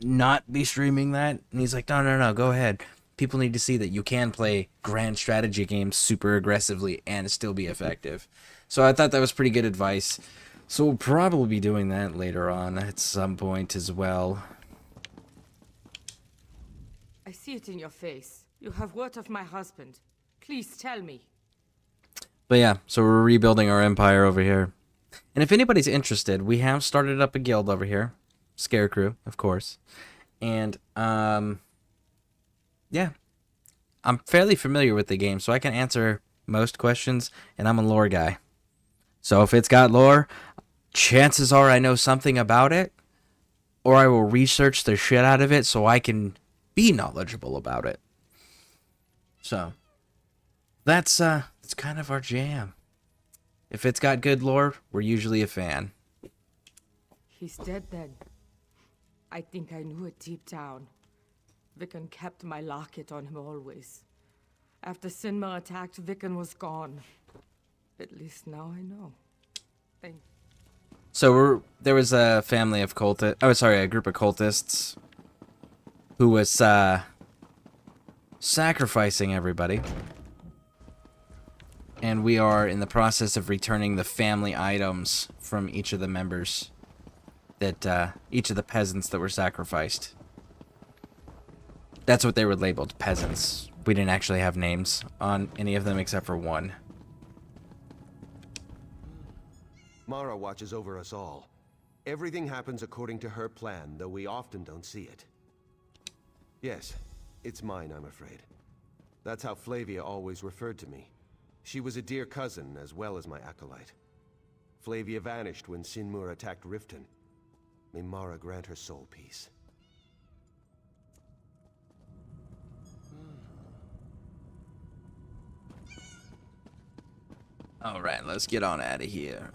not be streaming that? And he's like, no, go ahead. People need to see that you can play grand strategy games super aggressively and still be effective. So I thought that was pretty good advice. So we'll probably be doing that later on at some point as well. I see it in your face. You have word of my husband. Please tell me. But yeah, so we're rebuilding our empire over here. And if anybody's interested, we have started up a guild over here. Scare Crew, of course. And, yeah. I'm fairly familiar with the game, so I can answer most questions, and I'm a lore guy. So if it's got lore, chances are I know something about it, or I will research the shit out of it so I can be knowledgeable about it. So, that's kind of our jam. If it's got good lore, we're usually a fan. He's dead then. I think I knew it deep down. Vicken kept my locket on him always. After Sinma attacked, Vicken was gone. At least now I know. Thank you. So there was a family of a group of cultists who was sacrificing everybody. And we are in the process of returning the family items from each of the members, that each of the peasants that were sacrificed. That's what they were labeled, peasants. We didn't actually have names on any of them except for one. Mara watches over us all. Everything happens according to her plan, though we often don't see it. Yes, it's mine, I'm afraid. That's how Flavia always referred to me. She was a dear cousin as well as my acolyte. Flavia vanished when Sinmur attacked Riften. May Mara grant her soul peace. Alright, let's get on out of here.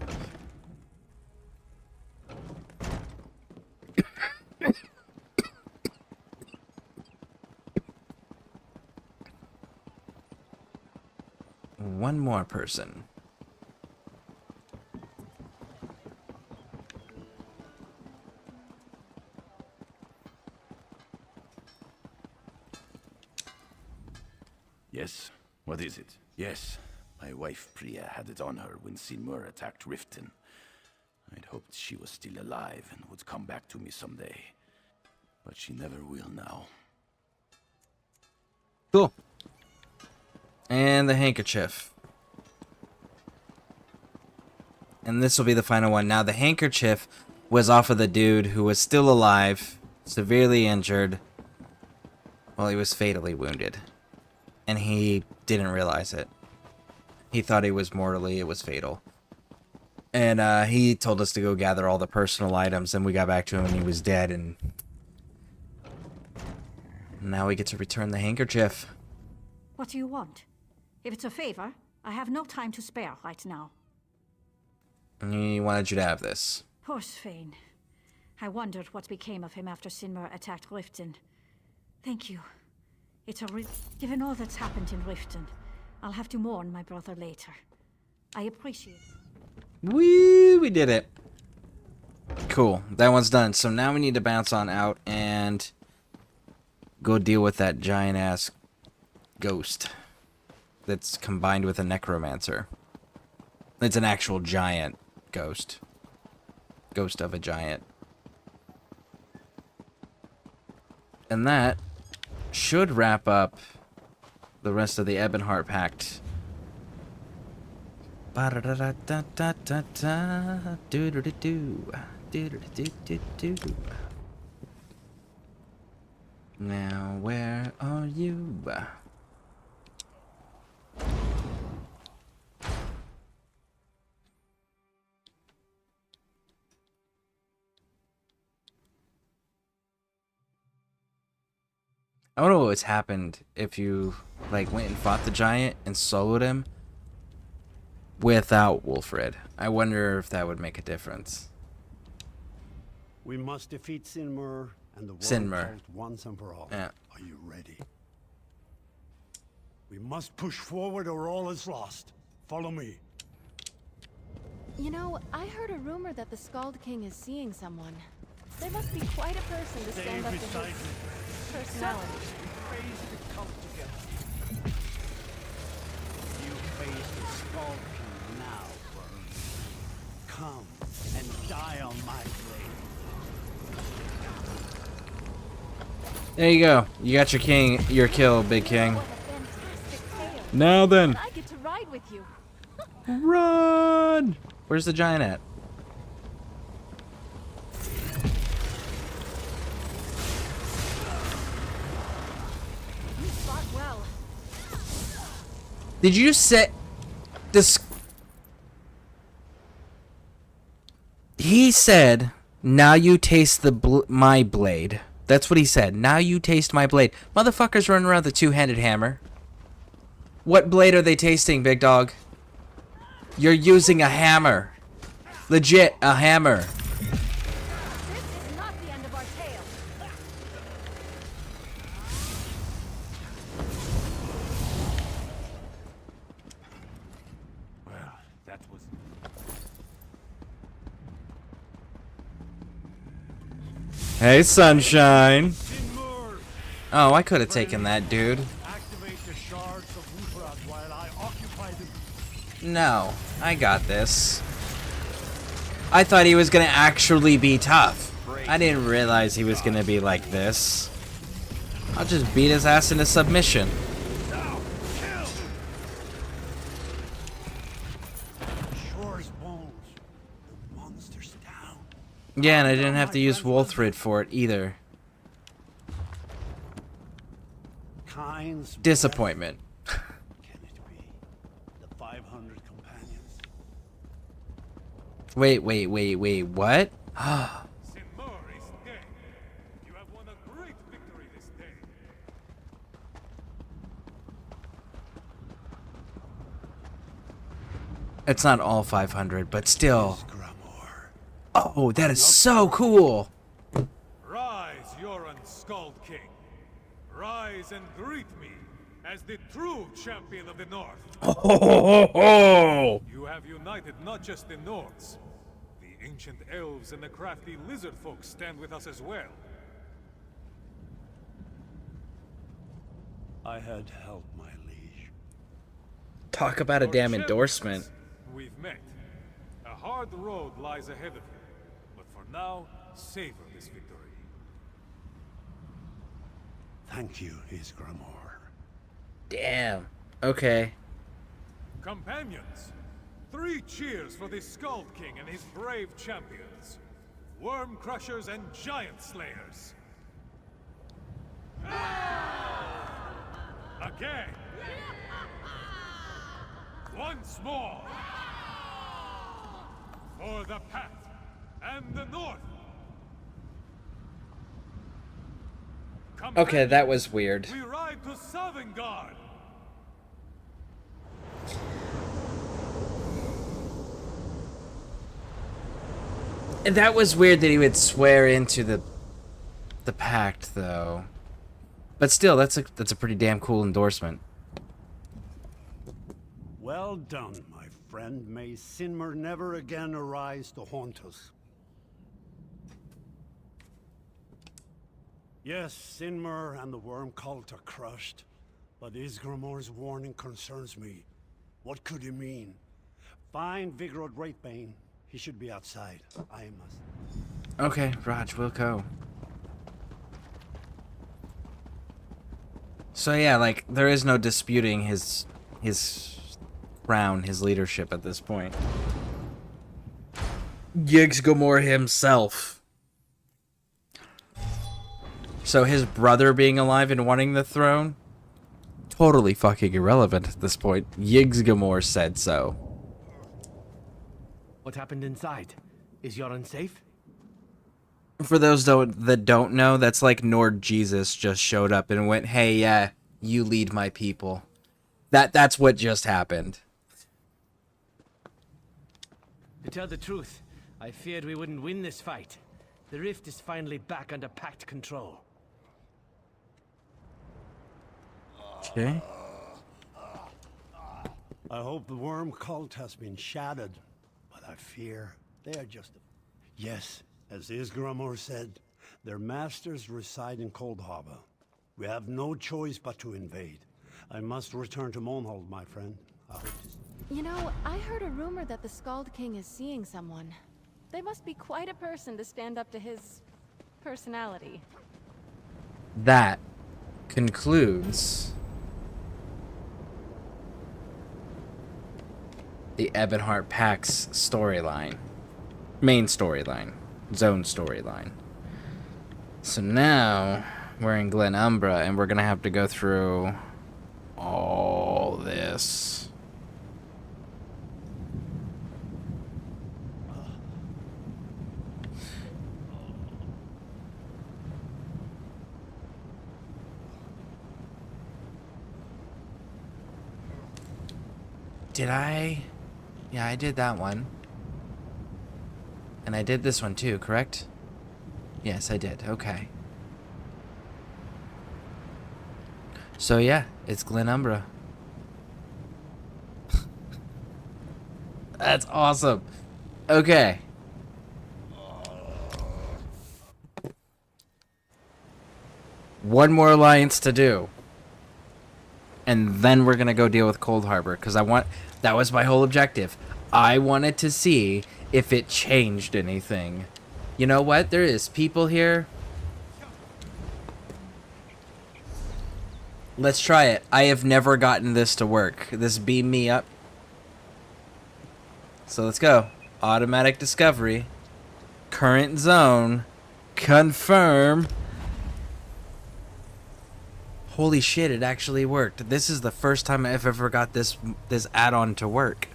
One more person. Yes? What is it? Yes. My wife Priya had it on her when Sinmur attacked Riften. I'd hoped she was still alive and would come back to me someday. But she never will now. Cool. And the handkerchief. And this will be the final one. Now, the handkerchief was off of the dude who was still alive, severely injured. Well, he was fatally wounded. And he didn't realize it. He thought he was mortally, it was fatal. And he told us to go gather all the personal items, and we got back to him and he was dead, and now we get to return the handkerchief. What do you want? If it's a favor, I have no time to spare right now. He wanted you to have this. Poor Svein. I wondered what became of him after Sinmur attacked Riften. Thank you. It's given all that's happened in Riften, I'll have to mourn my brother later. I appreciate it. We did it. Cool. That one's done. So now we need to bounce on out and go deal with that giant-ass ghost that's combined with a necromancer. It's an actual giant ghost. Ghost of a giant. And that should wrap up the rest of the Ebonheart Pact. Now where are you? I don't know what's happened if you like went and fought the giant and soloed him without Wolfred. I wonder if that would make a difference. We must defeat Sinmur and the Sinmur. Cult once and for all. Yeah. Are you ready? We must push forward or all is lost. Follow me. You know, I heard a rumor that the Scald King is seeing someone. They must be quite a person to stand up to his personality. You face the Skull King now, Worm. Come and die on my blade. There you go. You got your king, your kill, Big King. Now then. I get to ride with you. Run! Where's the giant at? You fought well. Did you say this? He said, "Now you taste the my blade." That's what he said. Now you taste my blade. Motherfuckers running around with a two-handed hammer. What blade are they tasting, big dog? You're using a hammer. Legit, a hammer. This is not the end of our tale. Well, that was... Hey, sunshine. Oh, I could have taken that, dude. Activate the shards of Wuthrak while I occupy the... No, I got this. I thought he was gonna actually be tough. I didn't realize he was gonna be like this. I'll just beat his ass into submission. Shore's bones. The monster's down. Yeah, and I didn't have to use Wolfrid for it either. Kind's Disappointment. Can it be the 500 companions? Wait, what? Sinmur is dead. You have won a great victory this day. It's not all 500, but still. Oh, that is so cool. Rise, Yoran Skald King. Rise and greet me as the true champion of the North. Oh. You have united not just the Nords. The ancient elves and the crafty lizard folk stand with us as well. I had help, my liege. Talk about a Lord damn Shepard, endorsement. We've met. A hard road lies ahead of you. But for now, savor this victory. Thank you, Isgramor. Damn. Okay. Companions, 3 cheers for the Skald King and his brave champions. Worm Crushers and Giant Slayers. Again. Once more. For the Path and the North. Okay, that was weird. We ride to Sovngarde. And that was weird that he would swear into the pact, though. But still, that's a pretty damn cool endorsement. Well done, my friend. May Sinmur never again arise to haunt us. Yes, Sinmer and the worm cult are crushed, but Isgramore's warning concerns me. What could he mean? Find Vigorod Greatbane. He should be outside. I must. Okay, Raj, we'll go. So yeah, like, there is no disputing his crown, his leadership at this point. Yigsgamore himself. So his brother being alive and wanting the throne? Totally fucking irrelevant at this point. Yigsgamore said so. What happened inside? Is Yoren safe? For those that don't know, that's like Nord Jesus just showed up and went, "Hey, yeah, you lead my people." That's what just happened. To tell the truth, I feared we wouldn't win this fight. The rift is finally back under Pact control. Okay. I hope the worm cult has been shattered, but I fear they are just... Yes, as Isgramor said, their masters reside in Cold Harbor. We have no choice but to invade. I must return to Monhold, my friend. I hope to... You know, I heard a rumor that the Scald King is seeing someone. They must be quite a person to stand up to his personality. That concludes the Ebonheart Pack's storyline. Main storyline. Zone storyline. So now we're in Glen Umbra and we're gonna have to go through all this. Did I? Yeah, I did that one. And I did this one too, correct? Yes, I did. Okay. So yeah, it's Glen Umbra. That's awesome. Okay. One more alliance to do. And then we're gonna go deal with Cold Harbor, because that was my whole objective. I wanted to see if it changed anything. You know what? There is people here. Let's try it. I have never gotten this to work. This beam me up. So let's go. Automatic discovery. Current zone. Confirm. Holy shit, it actually worked. This is the first time I've ever got this add-on to work.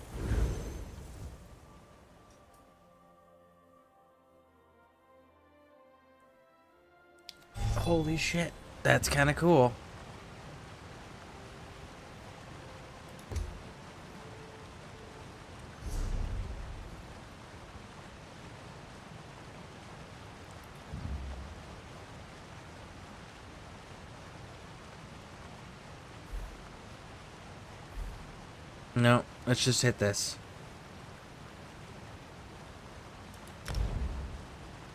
Holy shit. That's kind of cool. No, let's just hit this.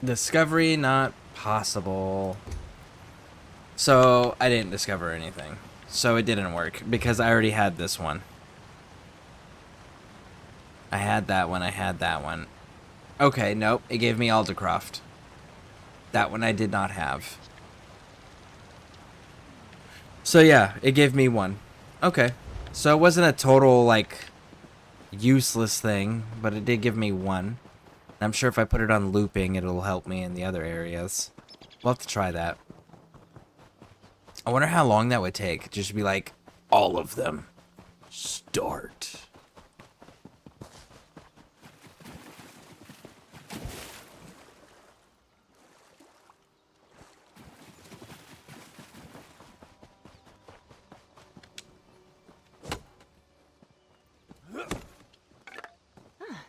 Discovery not possible. So I didn't discover anything. So it didn't work because I already had this one. I had that one, I had that one. Okay, nope, it gave me Aldercroft. That one I did not have. So yeah, it gave me one. Okay. So it wasn't a total, like, useless thing, but it did give me one. I'm sure if I put it on looping, it'll help me in the other areas. We'll have to try that. I wonder how long that would take. Just to be like, all of them. Start.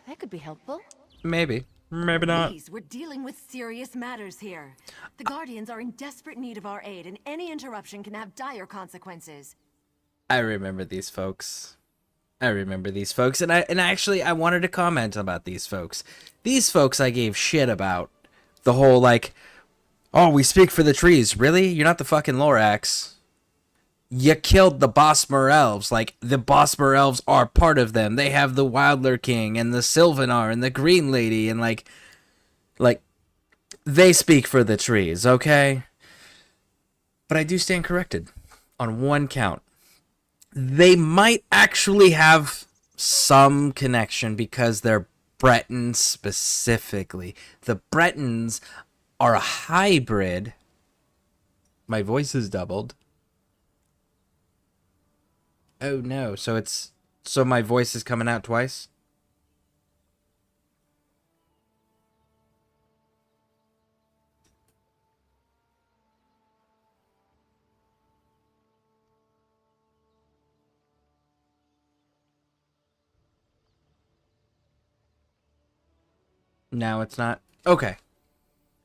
That could be helpful. Maybe. Maybe not. Please, we're dealing with serious matters here. The Guardians are in desperate need of our aid, and any interruption can have dire consequences. I remember these folks. And I wanted to comment about these folks. These folks I gave shit about. The whole, like, Oh, we speak for the trees. Really? You're not the fucking Lorax. You killed the Bosmer elves. Like, the Bosmer elves are part of them. They have the Wildler King and the Sylvanar and the Green Lady and like they speak for the trees, okay? But I do stand corrected on one count. They might actually have some connection because they're Bretons specifically. The Bretons are a hybrid. My voice is doubled. Oh no, so my voice is coming out twice? No, it's not. Okay.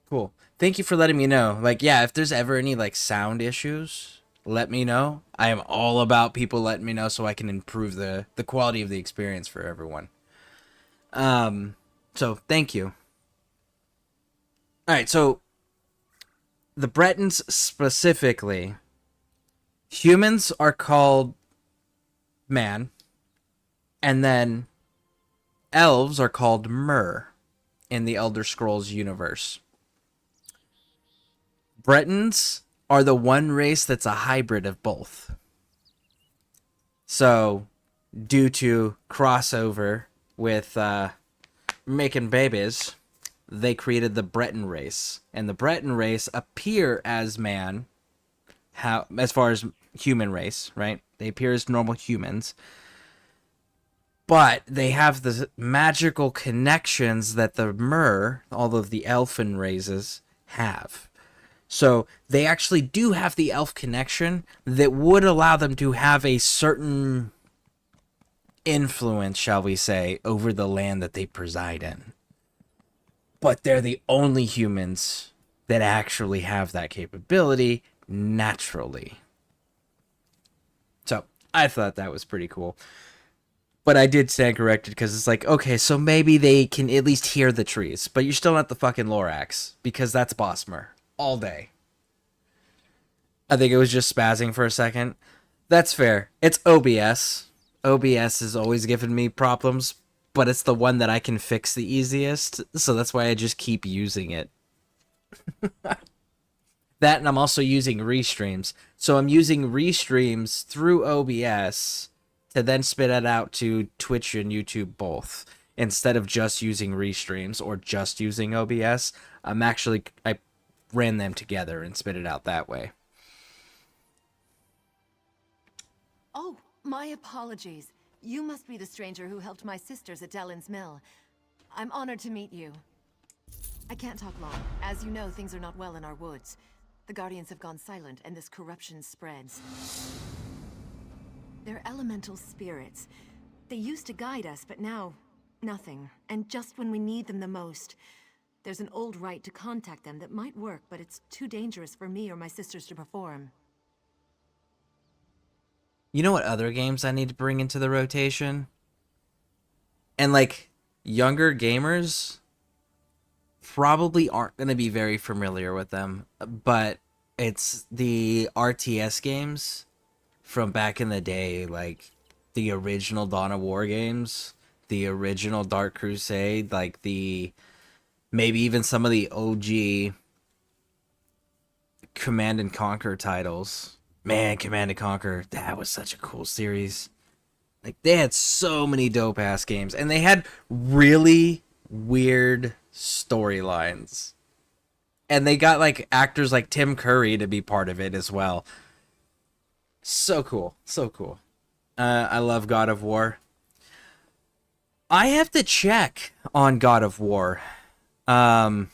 Cool. Thank you for letting me know. Like, yeah, if there's ever any like sound issues, let me know. I am all about people letting me know so I can improve the quality of the experience for everyone. So thank you. All right, so the Bretons specifically, humans are called man, and then elves are called mer in the Elder Scrolls universe. Bretons are the one race that's a hybrid of both. So, due to crossover with making babies, they created the Breton race. And the Breton race appear as man, as far as human race, right? They appear as normal humans. But they have the magical connections that the Mer, all of the elfin races, have. So they actually do have the elf connection that would allow them to have a certain influence, shall we say, over the land that they preside in. But they're the only humans that actually have that capability naturally. So I thought that was pretty cool. But I did stand corrected because it's like, okay, so maybe they can at least hear the trees, but you're still not the fucking Lorax because that's Bosmer all day. I think it was just spazzing for a second. That's fair. It's OBS. OBS has always given me problems, but it's the one that I can fix the easiest, so that's why I just keep using it. That, and I'm also using restreams. So I'm using restreams through OBS to then spit it out to Twitch and YouTube both. Instead of just using restreams or just using OBS, I ran them together and spit it out that way. Oh, my apologies. You must be the stranger who helped my sisters at Dellen's Mill. I'm honored to meet you. I can't talk long. As you know, things are not well in our woods. The Guardians have gone silent, and this corruption spreads. They're elemental spirits. They used to guide us, but now, nothing. And just when we need them the most. There's an old rite to contact them that might work, but it's too dangerous for me or my sisters to perform. You know what other games I need to bring into the rotation? And like, younger gamers probably aren't going to be very familiar with them, but it's the RTS games from back in the day, like the original Dawn of War games, the original Dark Crusade, like maybe even some of the OG Command and Conquer titles. Man, Command and Conquer, that was such a cool series. Like, they had so many dope-ass games, and they had really weird storylines. And they got, like, actors like Tim Curry to be part of it as well. So cool. So cool. I love God of War. I have to check on God of War. I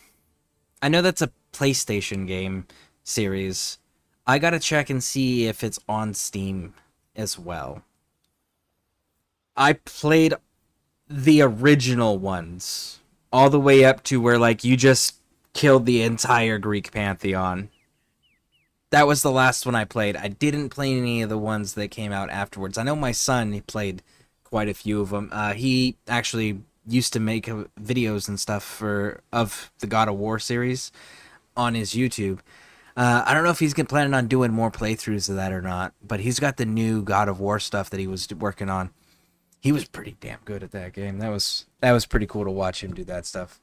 know that's a PlayStation game series. I gotta check and see if it's on Steam as well. I played the original ones all the way up to where, like, you just killed the entire Greek pantheon. That was the last one I played. I didn't play any of the ones that came out afterwards. I know my son, he played quite a few of them. He actually used to make videos and stuff of the God of War series on his YouTube. I don't know if he's planning on doing more playthroughs of that or not, but he's got the new God of War stuff that he was working on. He was pretty damn good at that game. That was pretty cool to watch him do that stuff.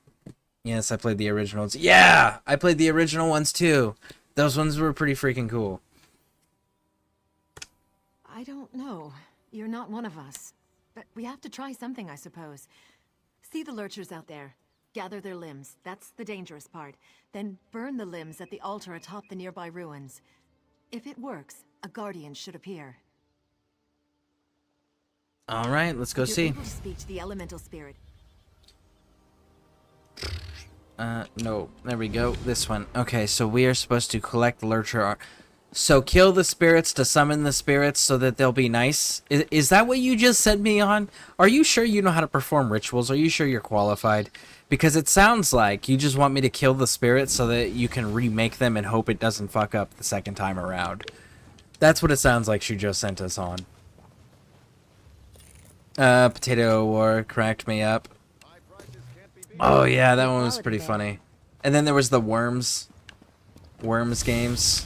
Yes, I played the originals. Yeah, I played the original ones too. Those ones were pretty freaking cool. I don't know. You're not one of us. But we have to try something, I suppose. See the lurchers out there. Gather their limbs. That's the dangerous part. Then burn the limbs at the altar atop the nearby ruins. If it works, a guardian should appear. All right, let's go If you're see. able to speak to the elemental spirit. No, there we go. This one. Okay, so we are supposed to collect lurcher. So kill the spirits to summon the spirits so that they'll be nice. Is that what you just sent me on? Are you sure you know how to perform rituals? Are you sure you're qualified? Because it sounds like you just want me to kill the spirits so that you can remake them and hope it doesn't fuck up the second time around. That's what it sounds like she just sent us on. Potato War cracked me up. Oh yeah, that one was pretty funny. And then there was the Worms games.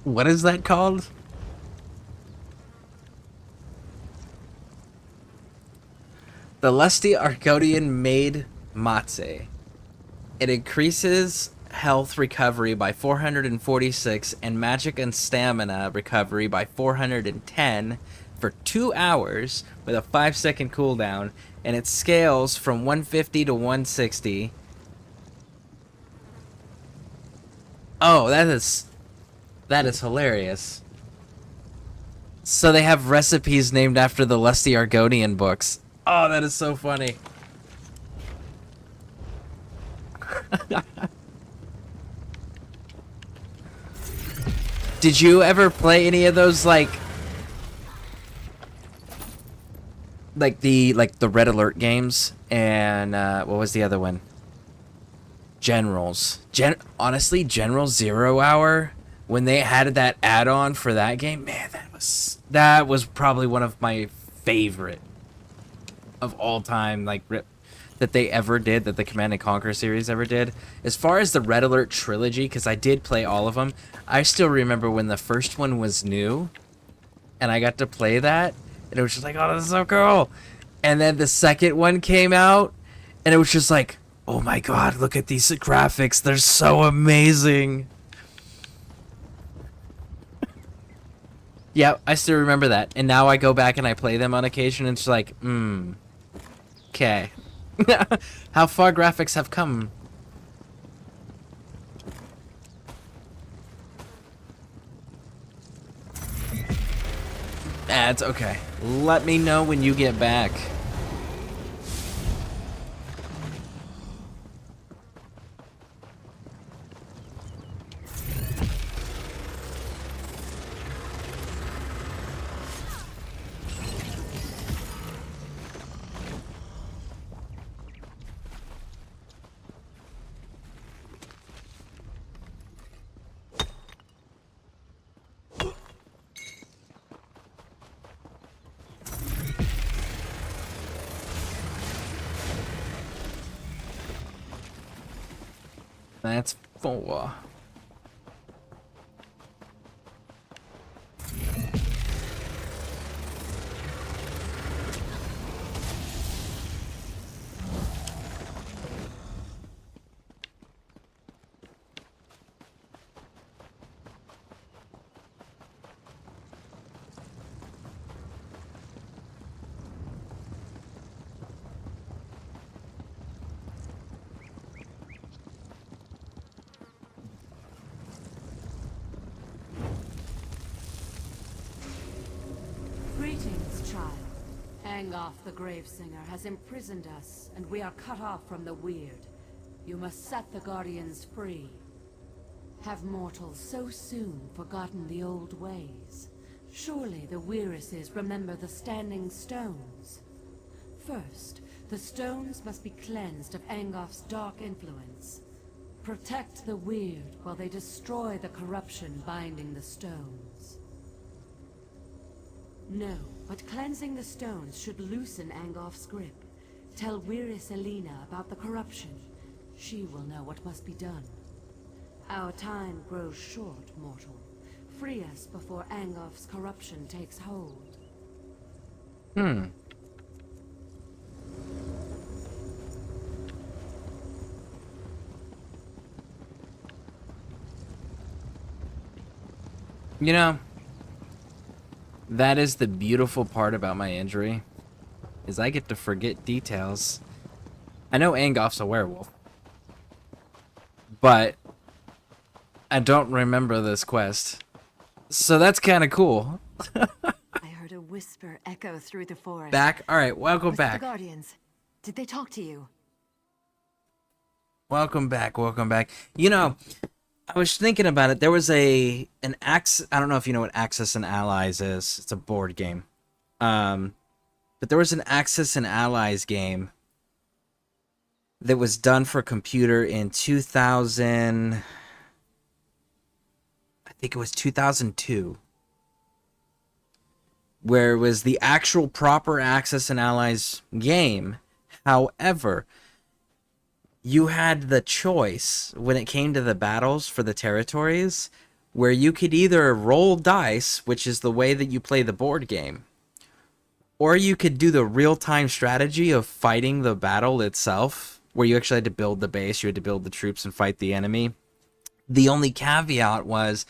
What is that called? The lusty Arcodian made matze. It increases health recovery by 446 and magic and stamina recovery by 410 for 2 hours with a 5-second cooldown, and it scales from 150 to 160. Oh, that is hilarious. So they have recipes named after the lusty Argonian books. Oh, that is so funny. Did you ever play any of those like the Red Alert games and what was the other one? Generals. Honestly, General 0 Hour, when they had that add-on for that game, man, that was probably one of my favorite of all time, like that they ever did, that the Command and Conquer series ever did. As far as the Red Alert trilogy, because I did play all of them, I still remember when the first one was new, and I got to play that, and it was just like, oh, this is so cool. And then the second one came out, and it was just like, oh my god, look at these graphics, they're so amazing. Yeah, I still remember that, and now I go back and I play them on occasion, and it's like, okay. How far graphics have come. That's okay. Let me know when you get back. That's 4. Greetings, child. Angoth the Gravesinger has imprisoned us, and we are cut off from the weird. You must set the Guardians free. Have mortals so soon forgotten the old ways? Surely the Weirises remember the Standing Stones. First, The stones must be cleansed of Angof's dark influence. Protect the weird while they destroy the corruption binding the stones. No, but cleansing the stones should loosen Angof's grip. Tell Weiris Elena about the corruption. She will know what must be done. Our time grows short, mortal. Free us before Angof's corruption takes hold. You know, that is the beautiful part about my injury, is I get to forget details. I know Angof's a werewolf, but I don't remember this quest. So that's kind of cool. I heard a whisper echo through the forest. Back? Alright, welcome Was it back. the Guardians? Did they talk to you? Welcome back, welcome back. You know, I was thinking about it. There was an Axis. I don't know if you know what Axis and Allies is. It's a board game. But there was an Axis and Allies game that was done for computer in 2000. I think it was 2002. Where it was the actual proper Axis and Allies game. However, you had the choice when it came to the battles for the territories where you could either roll dice, which is the way that you play the board game, or you could do the real-time strategy of fighting the battle itself, where you actually had to build the base, you had to build the troops and fight the enemy. The only caveat was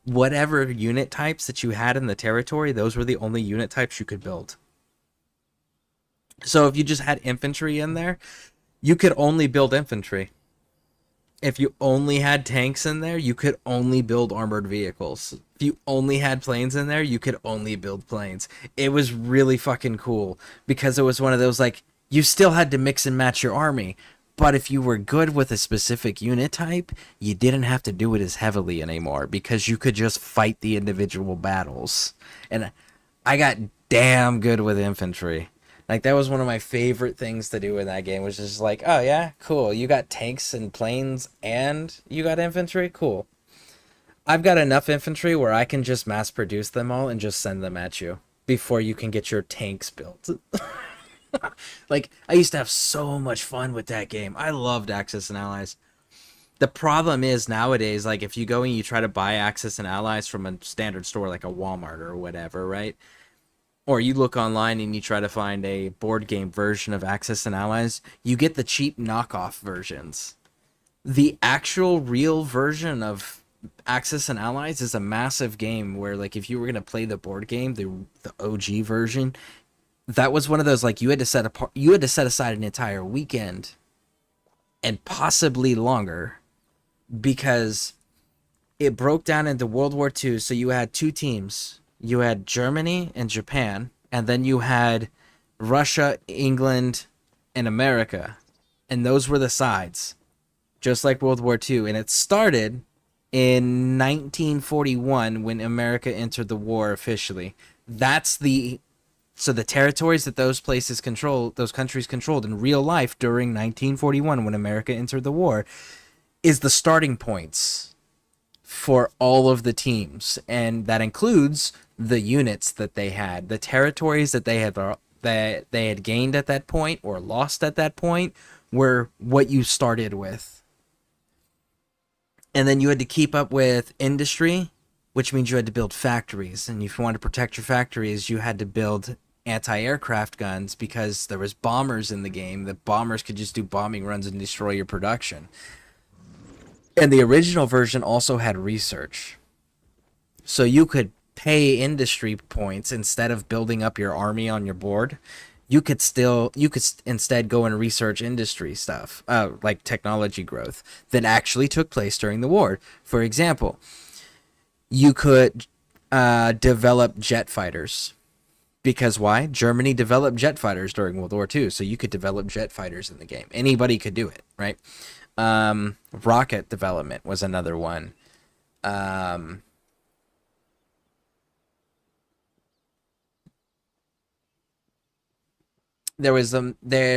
whatever unit types that you had in the territory, those were the only unit types you could build. So if you just had infantry in there, you could only build infantry. If you only had tanks in there, you could only build armored vehicles. If you only had planes in there, you could only build planes. It was really fucking cool because it was one of those, like, you still had to mix and match your army, but if you were good with a specific unit type, you didn't have to do it as heavily anymore because you could just fight the individual battles. And I got damn good with infantry. Like, that was one of my favorite things to do in that game, was just like, oh yeah, cool. You got tanks and planes and you got infantry? Cool. I've got enough infantry where I can just mass produce them all and just send them at you before you can get your tanks built. Like, I used to have so much fun with that game. I loved Axis and Allies. The problem is nowadays, like, if you go and you try to buy Axis and Allies from a standard store like a Walmart or whatever, right? Or you look online and you try to find a board game version of Axis and Allies, you get the cheap knockoff versions. The actual real version of Axis and Allies is a massive game where, like, if you were going to play the board game, the OG version, that was one of those, like, you had to set aside an entire weekend and possibly longer because it broke down into World War II. So you had two teams. You had Germany and Japan, and then you had Russia, England, and America. And those were the sides, just like World War II. And it started in 1941 when America entered the war officially. So the territories that those countries controlled in real life during 1941 when America entered the war is the starting points for all of the teams. And that includes the units that they had, the territories that they had gained at that point or lost at that point were what you started with. And then you had to keep up with industry, which means you had to build factories. And if you wanted to protect your factories, you had to build anti-aircraft guns because there was bombers in the game. The bombers could just do bombing runs and destroy your production. And the original version also had research. So you could pay industry points instead of building up your army on your board. You could instead go and research industry stuff, like technology growth that actually took place during the war. For example, you could develop jet fighters. Because why? Germany developed jet fighters during World War II, so you could develop jet fighters in the game. Anybody could do it, right? Rocket development was another one. there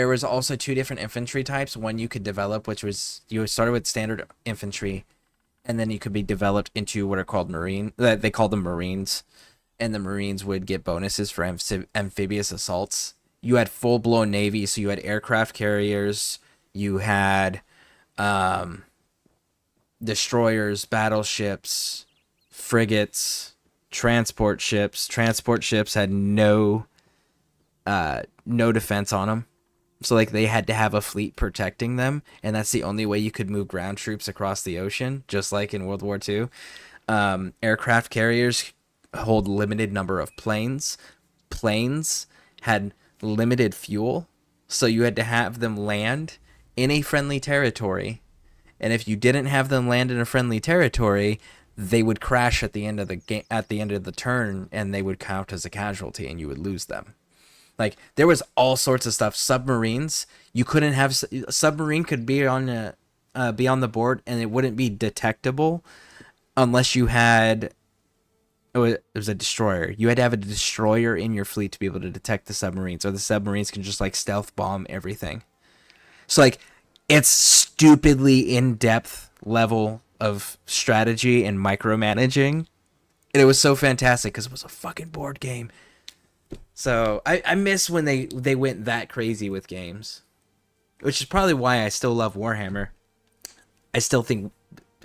was also 2 different infantry types. One you could develop, which was you started with standard infantry, and then you could be developed into what are called marine. They call them marines, and the marines would get bonuses for amphibious assaults. You had full blown navy, so you had aircraft carriers, you had destroyers, battleships, frigates, transport ships. Transport ships had no defense on them, so like they had to have a fleet protecting them, and that's the only way you could move ground troops across the ocean, just like in World War II. Aircraft carriers hold limited number of planes. Planes had limited fuel, so you had to have them land in a friendly territory, and if you didn't have them land in a friendly territory, they would crash at the end of the turn, and they would count as a casualty, and you would lose them. Like, there was all sorts of stuff. Submarines, you couldn't have submarine could be on the board, and it wouldn't be detectable unless you had it was a destroyer. You had to have a destroyer in your fleet to be able to detect the submarines, or the submarines can just like stealth bomb everything. So like, it's stupidly in-depth level of strategy and micromanaging, and it was so fantastic because it was a fucking board game. So I miss when they went that crazy with games, which is probably why I still love Warhammer. I still think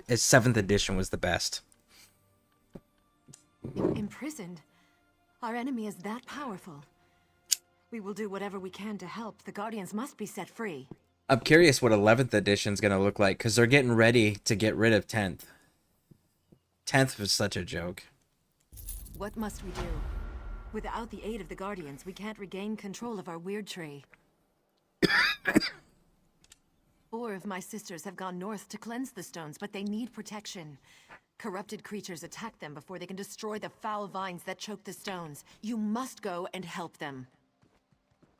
7th edition was the best. Imprisoned? Our enemy is that powerful. We will do whatever we can to help. The Guardians must be set free. I'm curious what 11th edition's gonna look like, because they're getting ready to get rid of 10th. 10th was such a joke. What must we do? Without the aid of the Guardians, we can't regain control of our weird tree. 4 of my sisters have gone north to cleanse the stones, but they need protection. Corrupted creatures attack them before they can destroy the foul vines that choke the stones. You must go and help them.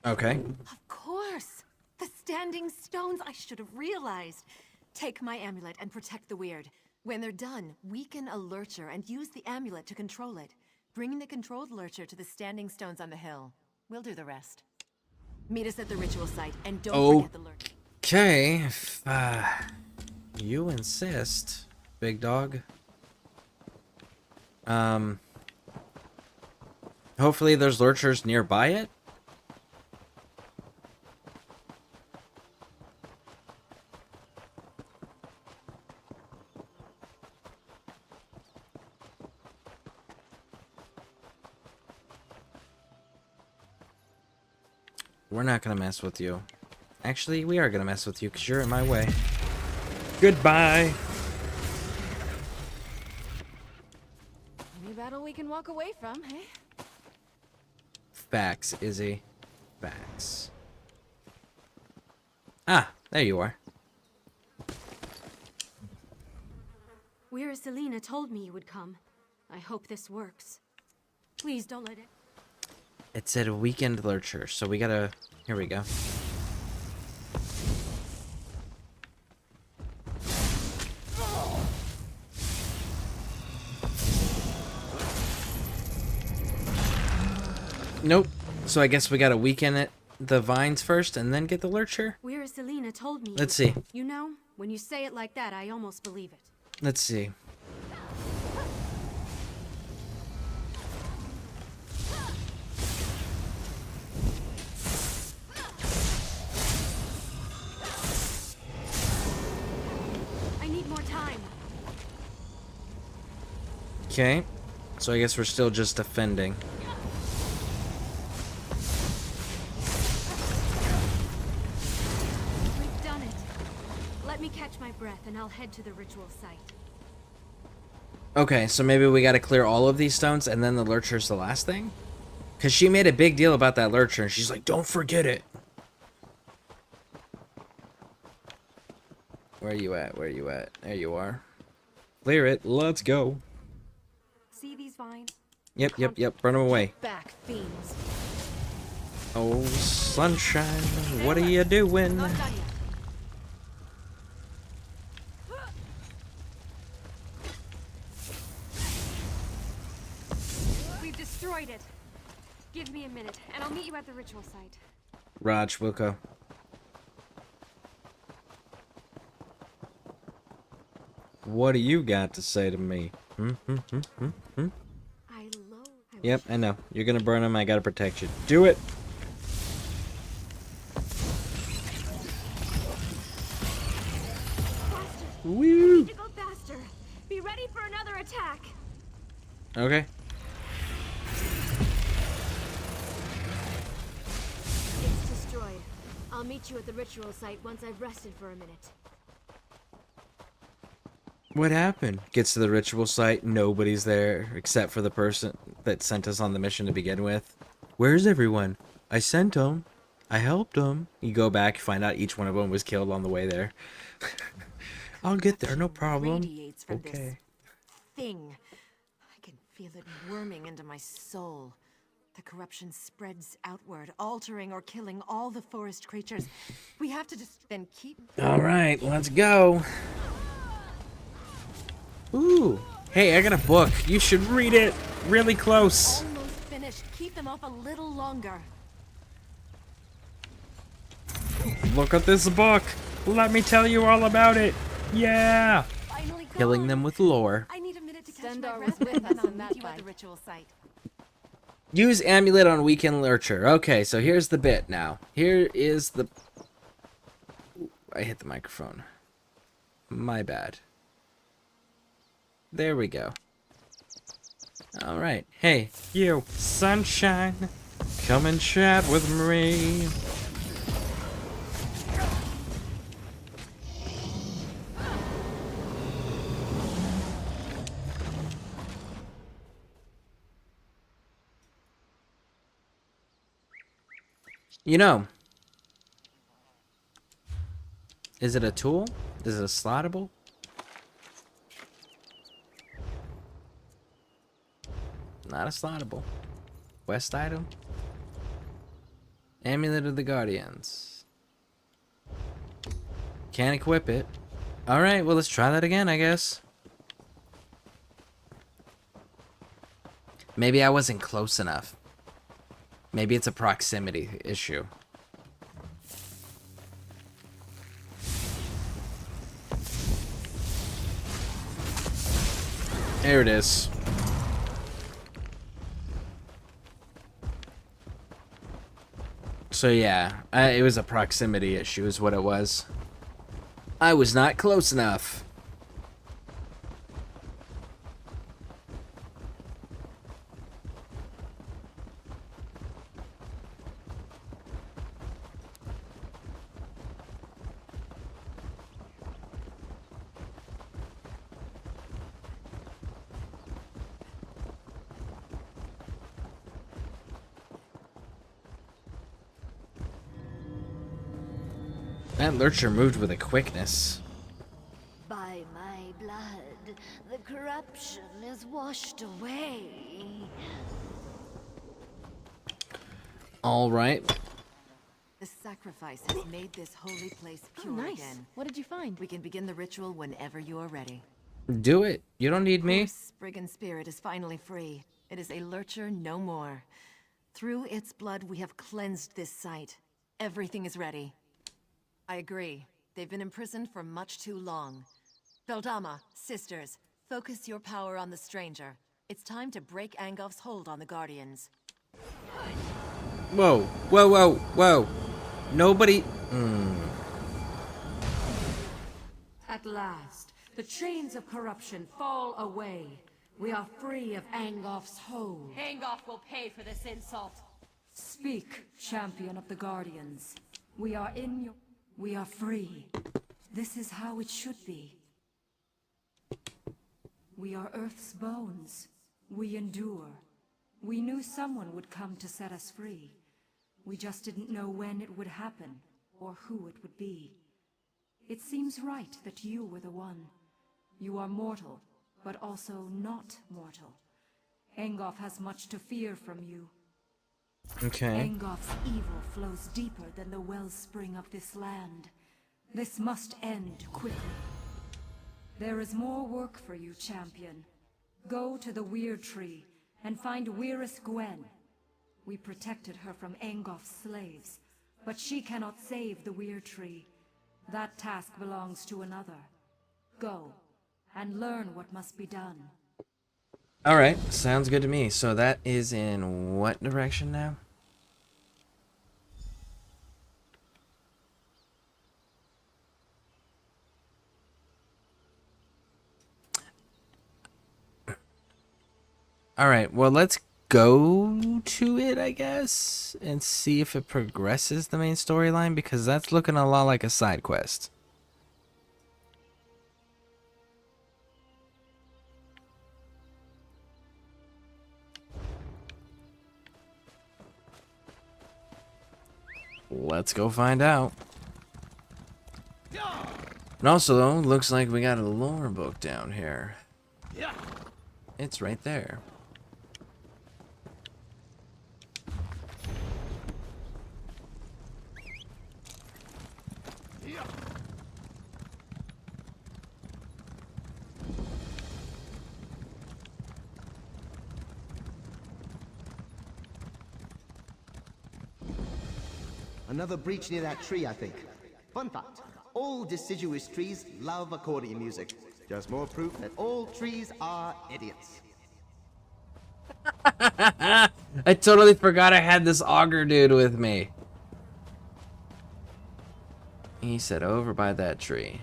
Okay. Of course! The standing stones, I should have realized. Take my amulet and protect the weird. When they're done, weaken a lurcher and use the amulet to control it. Bring the controlled lurcher to the standing stones on the hill. We'll do the rest. Meet us at the ritual site, and don't forget the lurcher. Okay, if you insist, big dog. Hopefully there's lurchers nearby it. We're not gonna mess with you. Actually, we are gonna mess with you because you're in my way. Goodbye. Any battle we can walk away from, hey? Facts, Izzy. Facts. Ah, there you are. Where Selena told me you would come. I hope this works. Please don't let it. It said a weekend lurcher, so we gotta... Here we go. Nope. So I guess we gotta weaken it, the vines first, and then get the lurcher? Where Selena told me. Let's see. You know, when you say it like that, I almost believe it. Let's see. I need more time. Okay. So I guess we're still just defending. We've done it. Let me catch my breath and I'll head to the ritual site. Okay, so maybe we gotta clear all of these stones and then the lurcher's the last thing? Because she made a big deal about that lurcher and she's like, don't forget it. Where are you at? Where are you at? There you are. Clear it. Let's go. See these vines? Yep. Burn them away. Back, fiends. Oh, sunshine. What are you doing? We've destroyed it. Give me a minute, and I'll meet you at the ritual site. Raj, Wilco. What do you got to say to me? Yep, I know. You're gonna burn him, I gotta protect you. Do it! Woo! Need to go faster. Be ready for another attack. Okay. It's destroyed. I'll meet you at the ritual site once I've rested for a minute. What happened? Gets to the ritual site, nobody's there except for the person that sent us on the mission to begin with. Where's everyone? I sent them. I helped them. You go back, find out each one of them was killed on the way there. I'll get there, no problem. Okay. Thing. I can feel it worming into my soul. The corruption spreads outward, altering or killing all the forest creatures. We have to just then keep... Alright, let's go. Ooh. Hey, I got a book. You should read it. Really close. Almost finished. Keep them off a little longer. Look at this book. Let me tell you all about it. Yeah. Killing them with lore. I need a minute to catch Stendar my was breath, with and us I'll in that meet you at fight. the ritual site. Use amulet on weekend lurcher. Okay, so here's the bit now. Here is the... Ooh, I hit the microphone. My bad. There we go. Alright. Hey, you, sunshine. Come and chat with me. You know, is it a tool? Is it a slottable? Not a slottable. Quest item? Amulet of the Guardians. Can't equip it. Alright, well let's try that again, I guess. Maybe I wasn't close enough. Maybe it's a proximity issue. There it is. So yeah, it was a proximity issue is what it was. I was not close enough. That lurcher moved with a quickness. By my blood, the corruption is washed away. All right. The sacrifice has made this holy place pure nice. again. What did you find? We can begin the ritual whenever you are ready. Do it. You don't need me. Brigand spirit is finally free. It is a lurcher no more. Through its blood, we have cleansed this site. Everything is ready. I agree. They've been imprisoned for much too long. Beldama, sisters, focus your power on the stranger. It's time to break Angolf's hold on the Guardians. Whoa, whoa, whoa, whoa. Nobody... At last, the chains of corruption fall away. We are free of Angolf's hold. Angolf will pay for this insult. Speak, champion of the Guardians. We are in your... We are free. This is how it should be. We are Earth's bones. We endure. We knew someone would come to set us free. We just didn't know when it would happen, or who it would be. It seems right that you were the one. You are mortal, but also not mortal. Angolf has much to fear from you. Okay. Angolf's evil flows deeper than the wellspring of this land. This must end quickly. There is more work for you, champion. Go to the Weird Tree and find Weirus Gwen. We protected her from Angolf's slaves, But she cannot save the Weir Tree. That task belongs to another. Go, and learn what must be done. Alright, sounds good to me. So that is in what direction now? Alright, well, let's go to it, I guess, and see if it progresses the main storyline, because that's looking a lot like a side quest. Let's go find out. And also, though, looks like we got a lore book down here. It's right there. Another breach near that tree, I think. Fun fact, all deciduous trees love accordion music. Just more proof that all trees are idiots. I totally forgot I had this auger dude with me. He said over by that tree.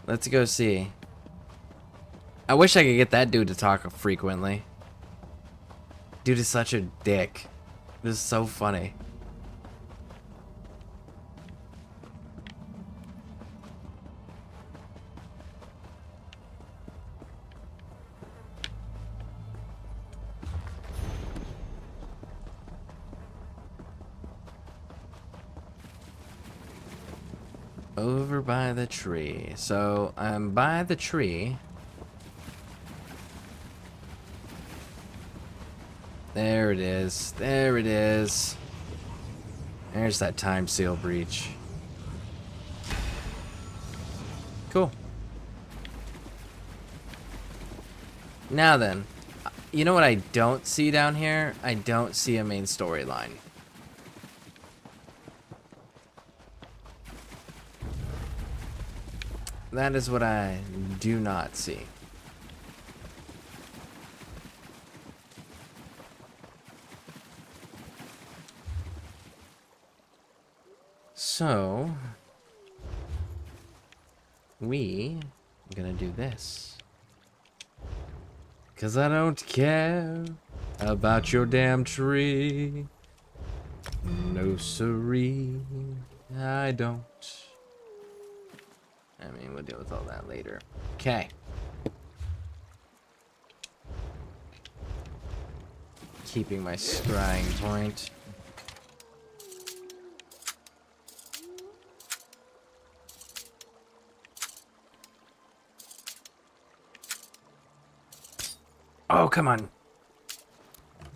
Let's go see. I wish I could get that dude to talk frequently. Dude is such a dick. This is so funny. Over by the tree. So I'm by the tree. There it is. There it is. There's that time seal breach. Cool. Now then, you know what I don't see down here? I don't see a main storyline. That is what I do not see. So, we are gonna do this. 'Cause I don't care about your damn tree. No siree, I don't. I mean, we'll deal with all that later. Okay. Keeping my scrying point. Oh, come on.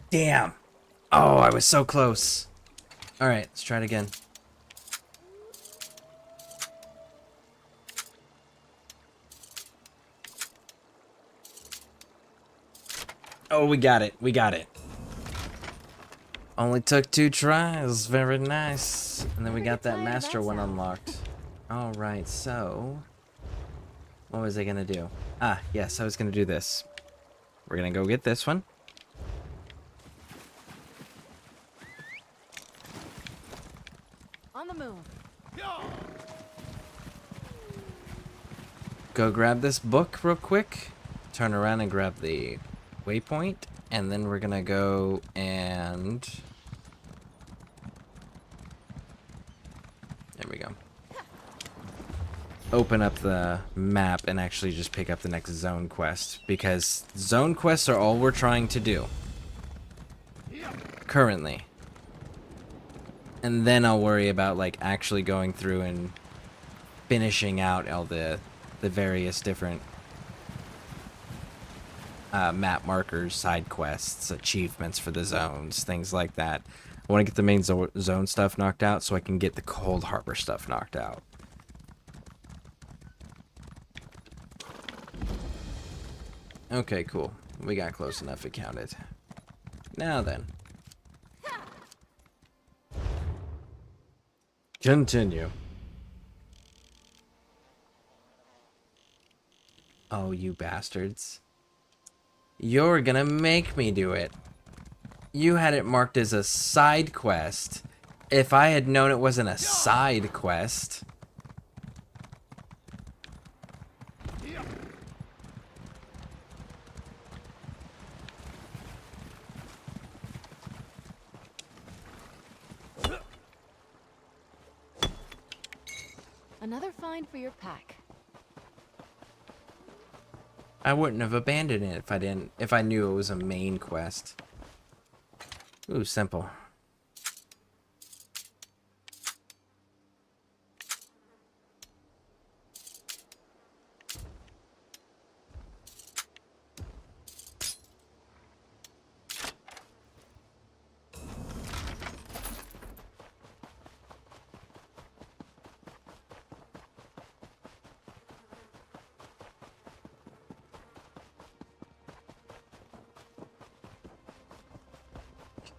Damn. Oh, I was so close. Alright, let's try it again. Oh, we got it. We got it. Only took 2 tries. Very nice. And then we got that master one unlocked. Alright, so... what was I gonna do? Ah, yes, I was gonna do this. We're gonna go get this one. On the move. Go grab this book real quick. Turn around and grab the waypoint. And then we're gonna go and... there we go. Open up the map and actually just pick up the next zone quest, because zone quests are all we're trying to do currently, and then I'll worry about like actually going through and finishing out all the various different map markers, side quests, achievements for the zones, things like that. I want to get the main zone stuff knocked out so I can get the Cold Harbor stuff knocked out. Okay, cool. We got close enough, it counted. Now then. Continue. Oh, you bastards. You're gonna make me do it. You had it marked as a side quest. If I had known it wasn't a side quest... Another find for your pack. I wouldn't have abandoned it if I knew it was a main quest. Ooh, simple.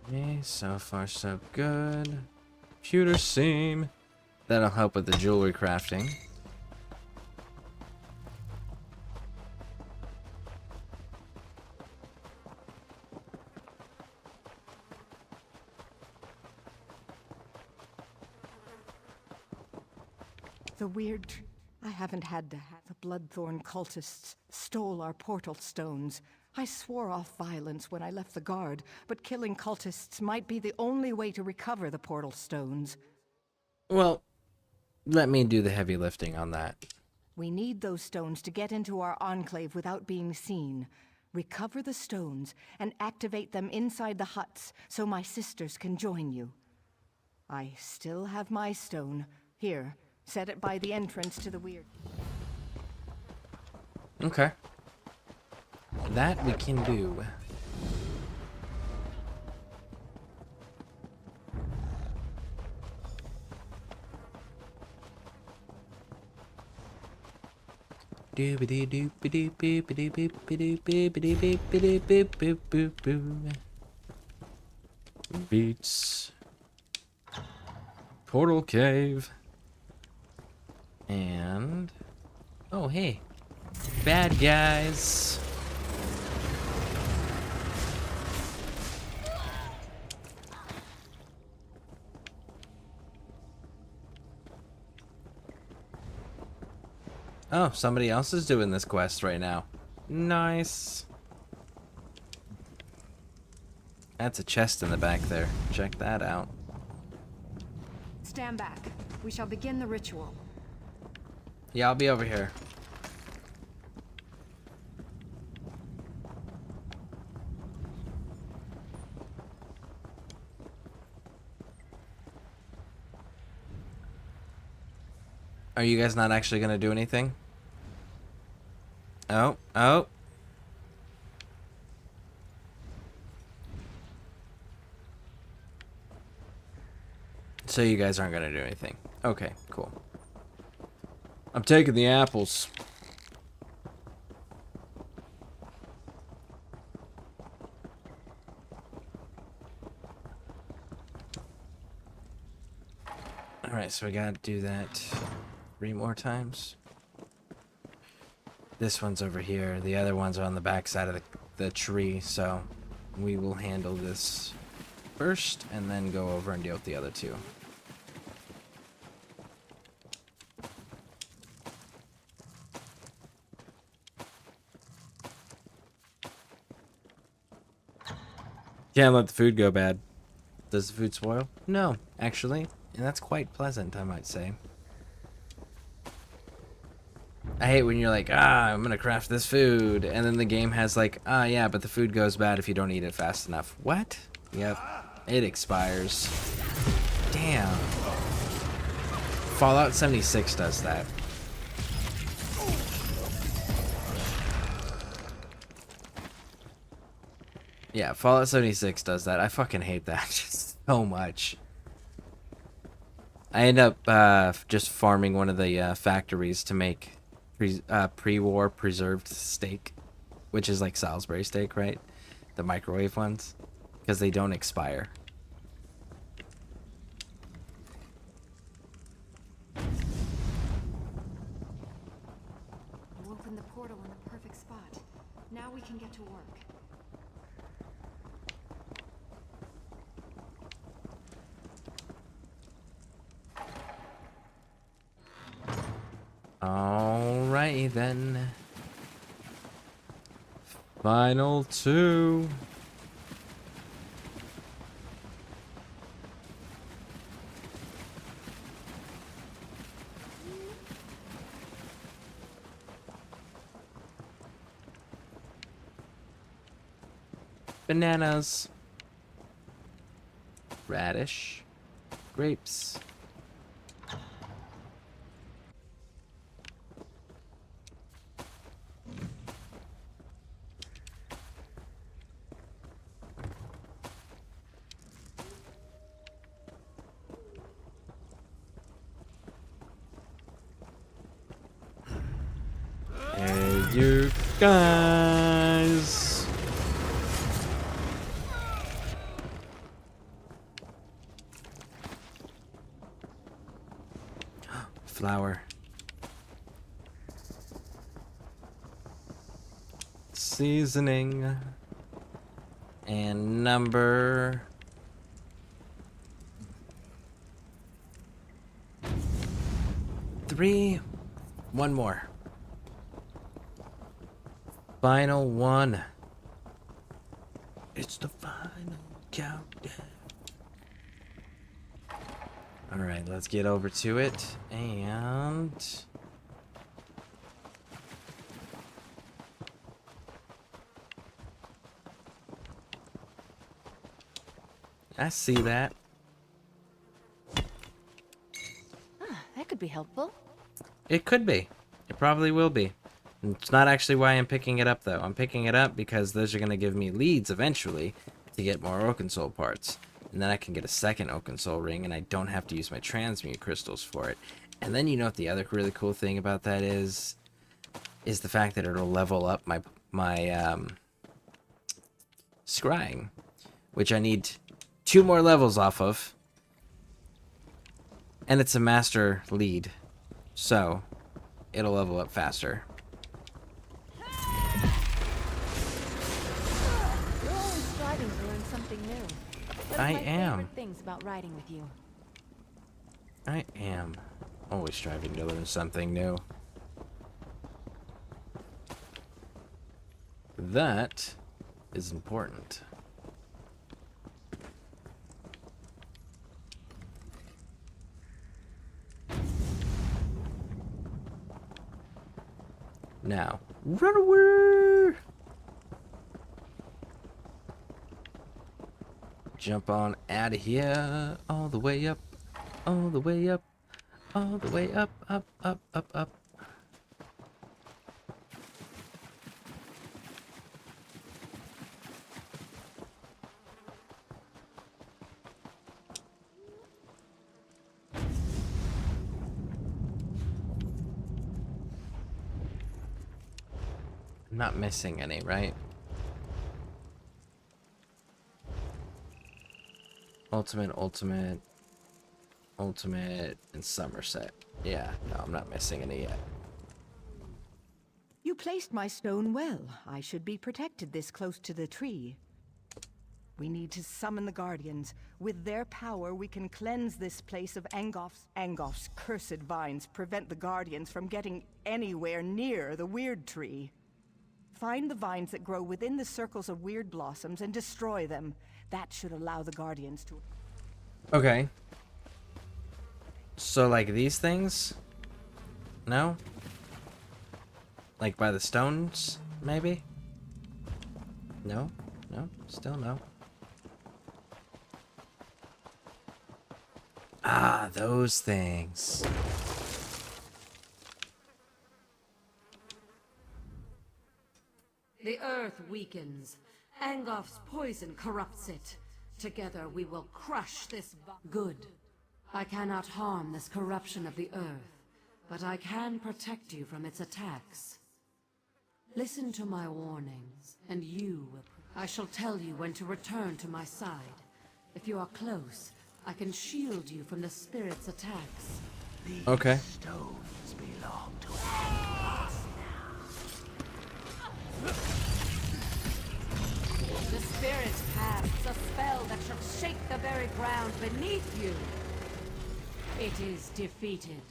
Okay, so far so good. Computer seam. That'll help with the jewelry crafting. The weird... I haven't had to have... The Bloodthorn cultists stole our portal stones. I swore off violence when I left the guard, but killing cultists might be the only way to recover the portal stones. Well, let me do the heavy lifting on that. We need those stones to get into our enclave without being seen. Recover the stones and activate them inside the huts so my sisters can join you. I still have my stone. Here, set it by the entrance to the weird... Okay. That we can do. Beats. Portal cave. And... oh, hey. Bad guys. Oh, somebody else is doing this quest right now. Nice. That's a chest in the back there. Check that out. Stand back. We shall begin the ritual. Yeah, I'll be over here. Are you guys not actually gonna do anything? Oh, oh. So you guys aren't gonna do anything. Okay, cool. I'm taking the apples. Alright, so we gotta do that 3 more times. This one's over here. The other ones are on the back side of the tree, so we will handle this first and then go over and deal with the other 2. Can't let the food go bad. Does the food spoil? No, actually. And that's quite pleasant, I might say. I hate when you're like, I'm gonna craft this food, and then the game has like, yeah, but the food goes bad if you don't eat it fast enough. What? Yep. It expires. Damn. Fallout 76 does that. Yeah, Fallout 76 does that. I fucking hate that just so much. I end up just farming one of the factories to make pre-war preserved steak, which is like Salisbury steak, right? The microwave ones, because they don't expire. we can get to work. Alrighty then. Final 2. Bananas. Radish. Grapes. Hey, you guys. Flour. Seasoning. And number 3. One more. Final 1. It's the final countdown. Alright, let's get over to it. And I see that. That could be helpful. It could be. It probably will be. It's not actually why I'm picking it up, though. I'm picking it up because those are going to give me leads eventually to get more Oakensoul parts. And then I can get a second Oakensoul ring, and I don't have to use my transmute crystals for it. And then you know what the other really cool thing about that is the fact that it'll level up my scrying, which I need 2 more levels off of. And it's a master lead, so it'll level up faster. You're always striving to learn something new. One I of my am. favorite things about riding with you. I am always striving to learn something new. That is important. Now, run away! Jump on out of here, all the way up, all the way up, all the way up, up, up, up, up. I'm not missing any, right? Ultimate, and Somerset. Yeah, no, I'm not missing any yet. You placed my stone well. I should be protected this close to the tree. We need to summon the Guardians. With their power, we can cleanse this place of Angof's cursed vines, prevent the Guardians from getting anywhere near the Weird Tree. Find the vines that grow within the circles of weird blossoms and destroy them. That should allow the Guardians to... Okay. So, like, these things? No? Like, by the stones, maybe? No? No? Still no. Ah, those things. The earth weakens. Angof's poison corrupts it. Together we will crush this good. I cannot harm this corruption of the earth, but I can protect you from its attacks. Listen to my warnings, and you will... I shall tell you when to return to my side. If you are close, I can shield you from the spirit's attacks. Okay. Stones belong to us beneath you. It is defeated.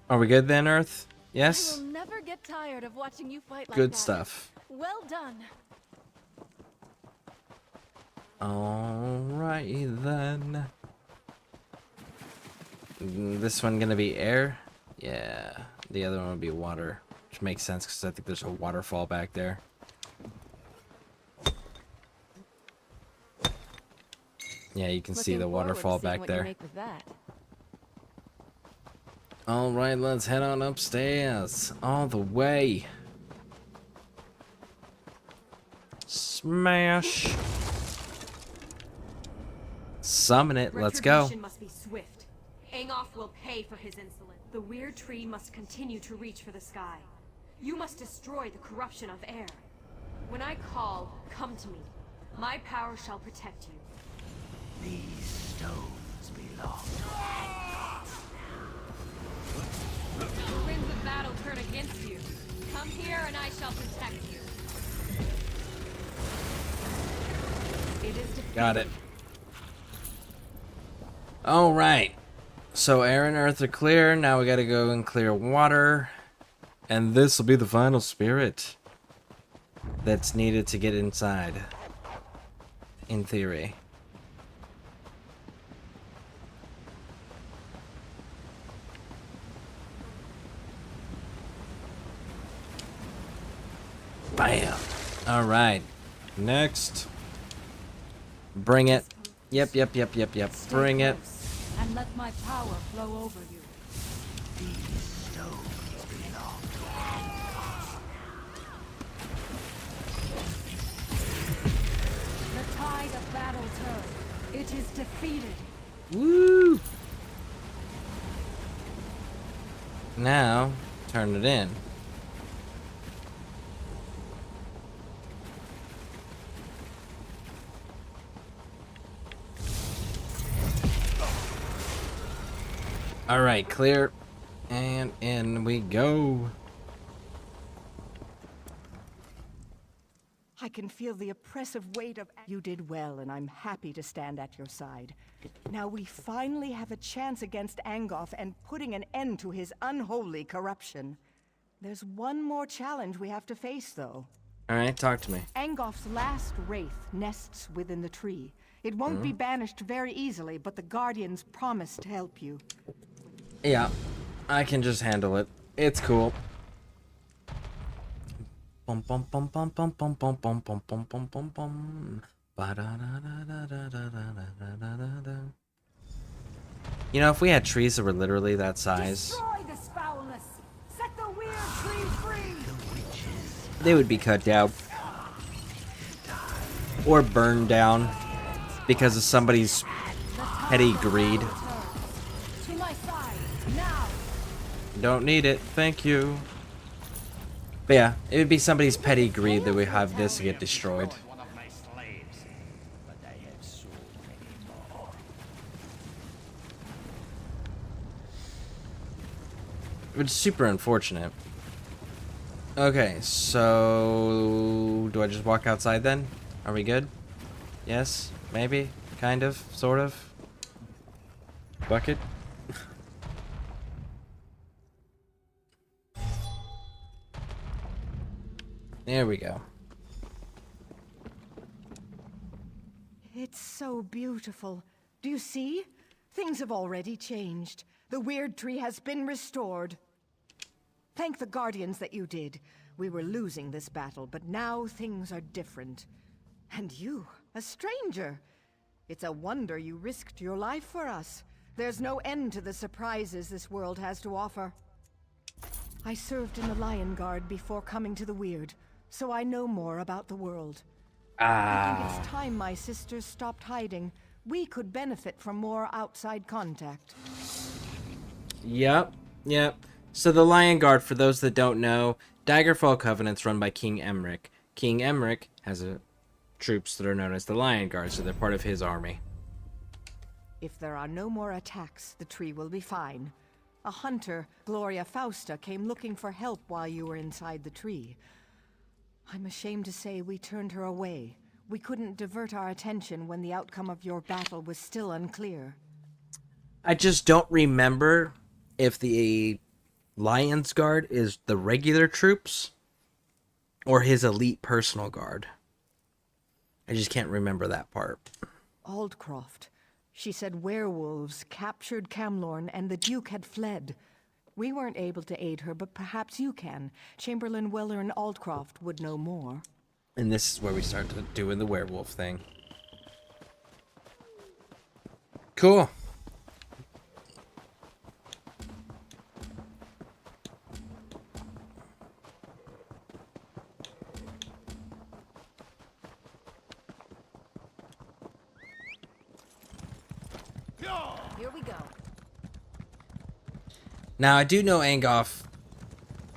Are we good then, Earth? I Yes? will never get tired of watching you fight like Good that. stuff. Well done. Alrighty then. This one gonna be air? Yeah. The other one would be water. Which makes sense because I think there's a waterfall back there. Yeah, you can see the waterfall back there. Alright, let's head on upstairs. All the way. Smash. Summon it. Let's go. Retribution must be swift. Angoff will pay for his insolence. The weird tree must continue to reach for the sky. You must destroy the corruption of air. When I call, come to me. My power shall protect you. These stones belong The winds of battle turn against you. Come here and I shall protect you. It is defeated. Got it. Alright. So air and earth are clear. Now we gotta go and clear water. And this will be the final spirit that's needed to get inside. In theory. Bam. Alright. Next. Bring it. Yep. Bring it. And let my power flow over you. These stones belong The tide of battle turns. It is defeated. Woo! Now, turn it in. Alright, clear. And in we go. I can feel the oppressive weight of... You did well, and I'm happy to stand at your side. Now we finally have a chance against Angoff and putting an end to his unholy corruption. There's one more challenge we have to face, though. Alright, talk to me. Angoff's last wraith nests within the tree. It won't be banished very easily, but the Guardians promise to help you. Yeah, I can just handle it. It's cool. Bum bum bum bum bum bum bum bum bum bum bum bum bum. You know, if we had trees that were literally that size, Destroy this foulness. Set the weird tree free. they would be cut down or burned down because of somebody's petty greed. To my side now. Don't need it, thank you. But yeah, it would be somebody's petty greed that we have this get destroyed. one of my slaves, but I have so many more. Which is super unfortunate. Okay, so do I just walk outside then? Are we good? Yes? Maybe? Kind of? Sort of? Bucket? There we go. It's so beautiful. Do you see? Things have already changed. The weird tree has been restored. Thank the Guardians that you did. We were losing this battle, but now things are different. And you, a stranger. It's a wonder you risked your life for us. There's no end to the surprises this world has to offer. I served in the Lion Guard before coming to the Weird, so I know more about the world. I think it's time my sisters stopped hiding. We could benefit from more outside contact. Yep. So the Lion Guard, for those that don't know, Daggerfall Covenant's run by King Emmerich. King Emmerich has troops that are known as the Lion Guard, so they're part of his army. If there are no more attacks, the tree will be fine. A hunter, Gloria Fausta, came looking for help while you were inside the tree. I'm ashamed to say we turned her away. We couldn't divert our attention when the outcome of your battle was still unclear. I just don't remember if the Lion's Guard is the regular troops or his elite personal guard. I just can't remember that part. Aldcroft. She said werewolves captured Camlorn and the Duke had fled. We weren't able to aid her, but perhaps you can. Chamberlain Weller and Aldcroft would know more. And this is where we start doing the werewolf thing. Cool. Here we go. Now, I do know Angoff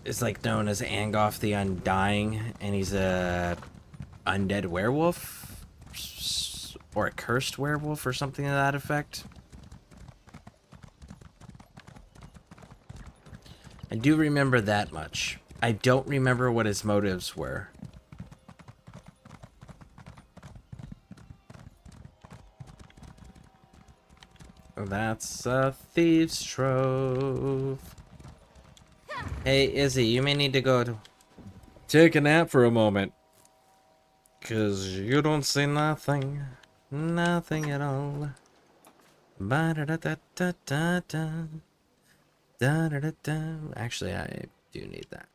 is like known as Angoff the Undying, and he's a undead werewolf or a cursed werewolf or something to that effect. I do remember that much. I don't remember what his motives were. That's a thieves' trove. Hey, Izzy, you may need to go to take a nap for a moment. 'Cause you don't see nothing. Nothing at all. Ba-da-da-da-da-da-da. Da-da-da-da. Actually, I do need that.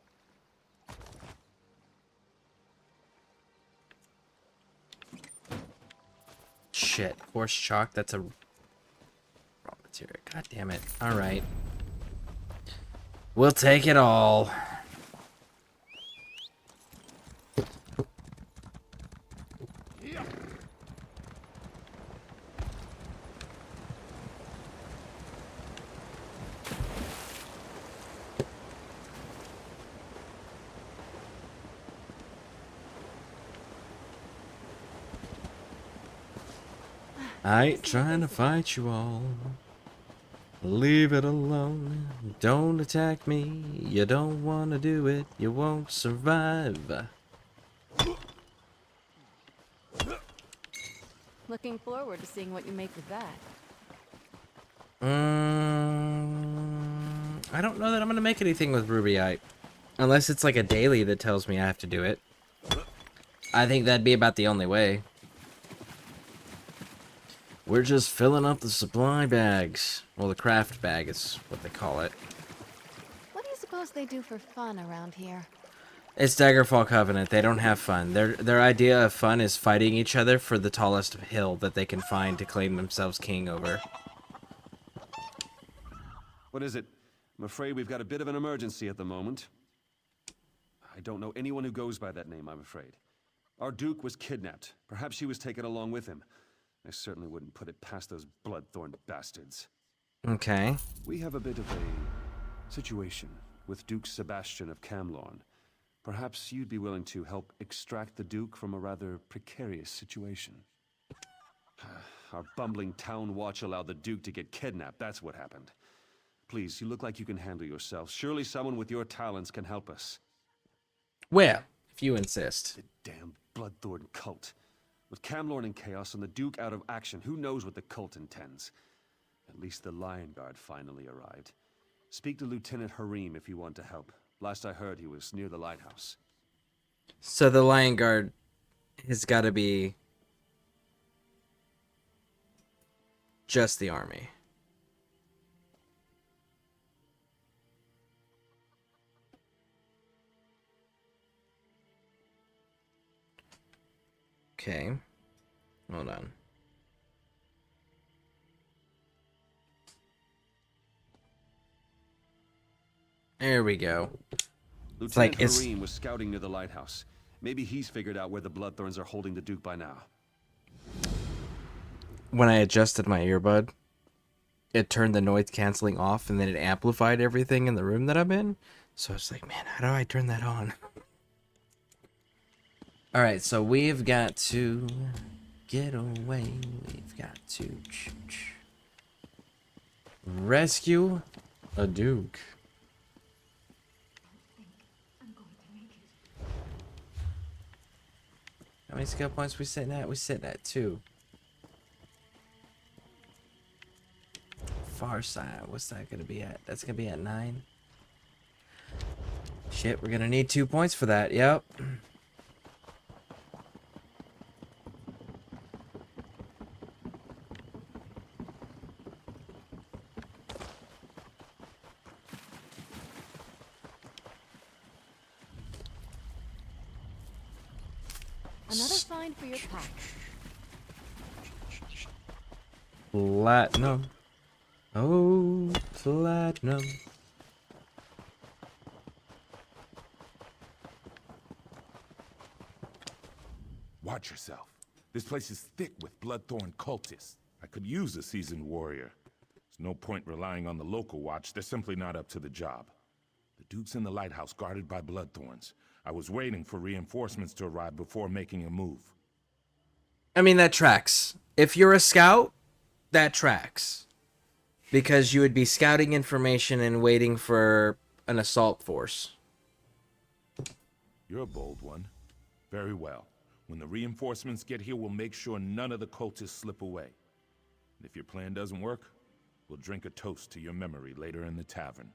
Shit. Horse chalk, that's a... God damn it. Alright. We'll take it all. I ain't trying to fight you all. Leave it alone. Don't attack me. You don't want to do it. You won't survive. Looking forward to seeing what you make with that. I don't know that I'm going to make anything with Rubyite. Unless it's like a daily that tells me I have to do it. I think that'd be about the only way. We're just filling up the supply bags. Well, the craft bag is what they call it. What do you suppose they do for fun around here? It's Daggerfall Covenant. They don't have fun. Their idea of fun is fighting each other for the tallest hill that they can find to claim themselves king over. What is it? I'm afraid we've got a bit of an emergency at the moment. I don't know anyone who goes by that name, I'm afraid. Our Duke was kidnapped. Perhaps she was taken along with him. I certainly wouldn't put it past those bloodthorn bastards. Okay. We have a bit of a situation with Duke Sebastian of Camlorn. Perhaps you'd be willing to help extract the Duke from a rather precarious situation. Our bumbling town watch allowed the Duke to get kidnapped. That's what happened. Please, you look like you can handle yourself. Surely someone with your talents can help us. Well, if you insist. The damn bloodthorn cult. With Camlorn in chaos and the Duke out of action, who knows what the cult intends? At least the Lion Guard finally arrived. Speak to Lieutenant Harim if you want to help. Last I heard, he was near the lighthouse. So the Lion Guard has got to be just the army. Okay. Hold on. There we go. Lieutenant Harim was scouting near the lighthouse. Maybe he's figured out where the Bloodthorns are holding the Duke by now. When I adjusted my earbud, it turned the noise canceling off and then it amplified everything in the room that I'm in. So I was like, man, how do I turn that on? Alright, so we've got to get away. We've got to rescue a Duke. How many skill points we sitting at? We sitting at 2. Far side, what's that gonna be at? That's gonna be at 9. Shit, we're gonna need 2 points for that. Yep. Another find for your pack. Platinum. Oh, platinum. Watch yourself. This place is thick with Bloodthorn cultists. I could use a seasoned warrior. There's no point relying on the local watch. They're simply not up to the job. The Duke's in the lighthouse guarded by Bloodthorns. I was waiting for reinforcements to arrive before making a move. I mean, that tracks. If you're a scout, that tracks. Because you would be scouting information and waiting for an assault force. You're a bold one. Very well. When the reinforcements get here, we'll make sure none of the cultists slip away. And if your plan doesn't work, we'll drink a toast to your memory later in the tavern.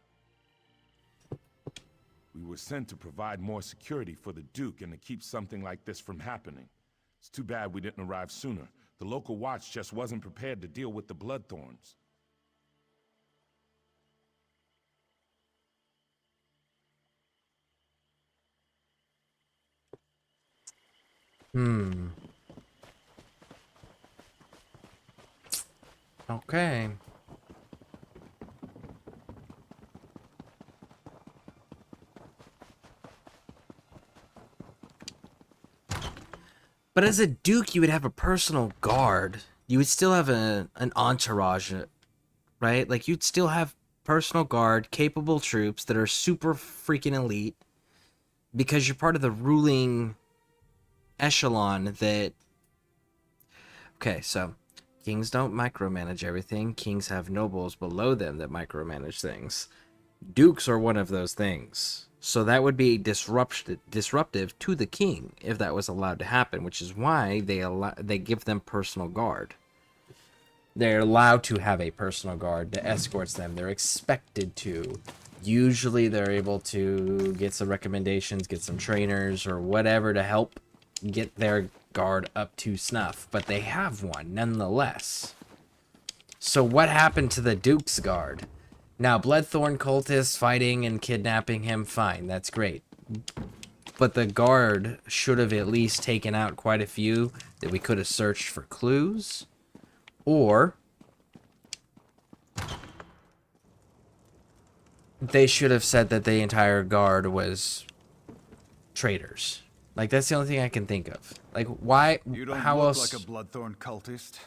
We were sent to provide more security for the Duke and to keep something like this from happening. It's too bad we didn't arrive sooner. The local watch just wasn't prepared to deal with the Bloodthorns. Okay. But as a duke, you would have a personal guard. You would still have an entourage, right? Like, you'd still have personal guard, capable troops that are super freaking elite because you're part of the ruling echelon that... Okay, so kings don't micromanage everything. Kings have nobles below them that micromanage things. Dukes are one of those things. So that would be disruptive to the king if that was allowed to happen, which is why they give them personal guard. They're allowed to have a personal guard that escorts them. They're expected to. Usually they're able to get some recommendations, get some trainers or whatever to help get their guard up to snuff, but they have one nonetheless. So what happened to the Duke's guard? Now, Bloodthorn cultists fighting and kidnapping him, fine, that's great. But the guard should have at least taken out quite a few that we could have searched for clues. Or they should have said that the entire guard was traitors. Like, that's the only thing I can think of. Like, why? You don't how look else? like a Bloodthorn cultist.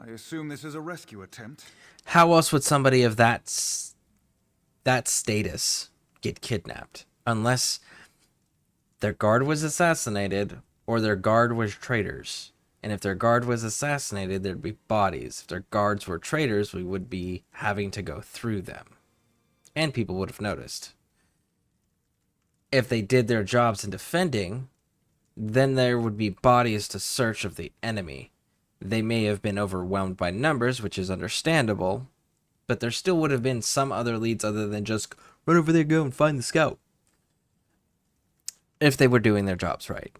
I assume this is a rescue attempt. How else would somebody of that status get kidnapped? Unless their guard was assassinated or their guard was traitors. And if their guard was assassinated, there'd be bodies. If their guards were traitors, we would be having to go through them. And people would have noticed. If they did their jobs in defending, then there would be bodies to search of the enemy. They may have been overwhelmed by numbers, which is understandable, but there still would have been some other leads other than just run over there, go and find the scout. If they were doing their jobs right.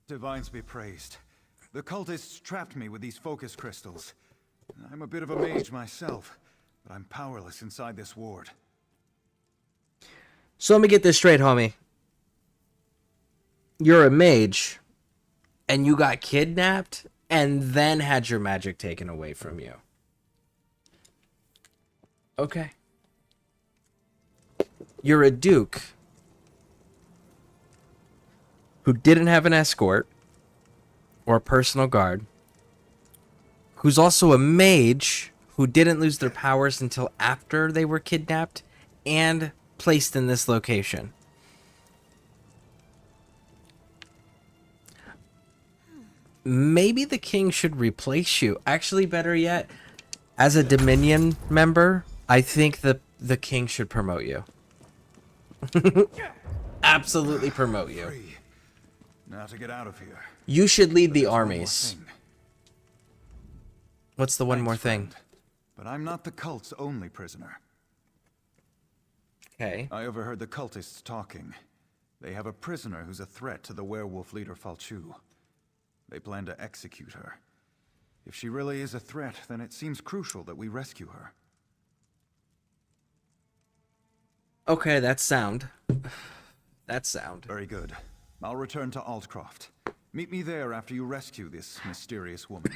Divines be praised. The cultists trapped me with these focus crystals. I'm a bit of a mage myself, but I'm powerless inside this ward. So let me get this straight, homie. You're a mage, and you got kidnapped, and then had your magic taken away from you. Okay. You're a duke who didn't have an escort or a personal guard, who's also a mage who didn't lose their powers until after they were kidnapped and placed in this location. Maybe the king should replace you. Actually, better yet, as a Dominion member, I think the king should promote you. Absolutely promote you. Now to get out of here. You should lead the There's one more armies. thing. What's the one Thanks, more thing? friend. But I'm not the cult's only prisoner. Okay. I overheard the cultists talking. They have a prisoner who's a threat to the werewolf leader Falchu. They plan to execute her. If she really is a threat, then it seems crucial that we rescue her. Okay, that's sound. That's sound. Very good. I'll return to Altcroft. Meet me there after you rescue this mysterious woman.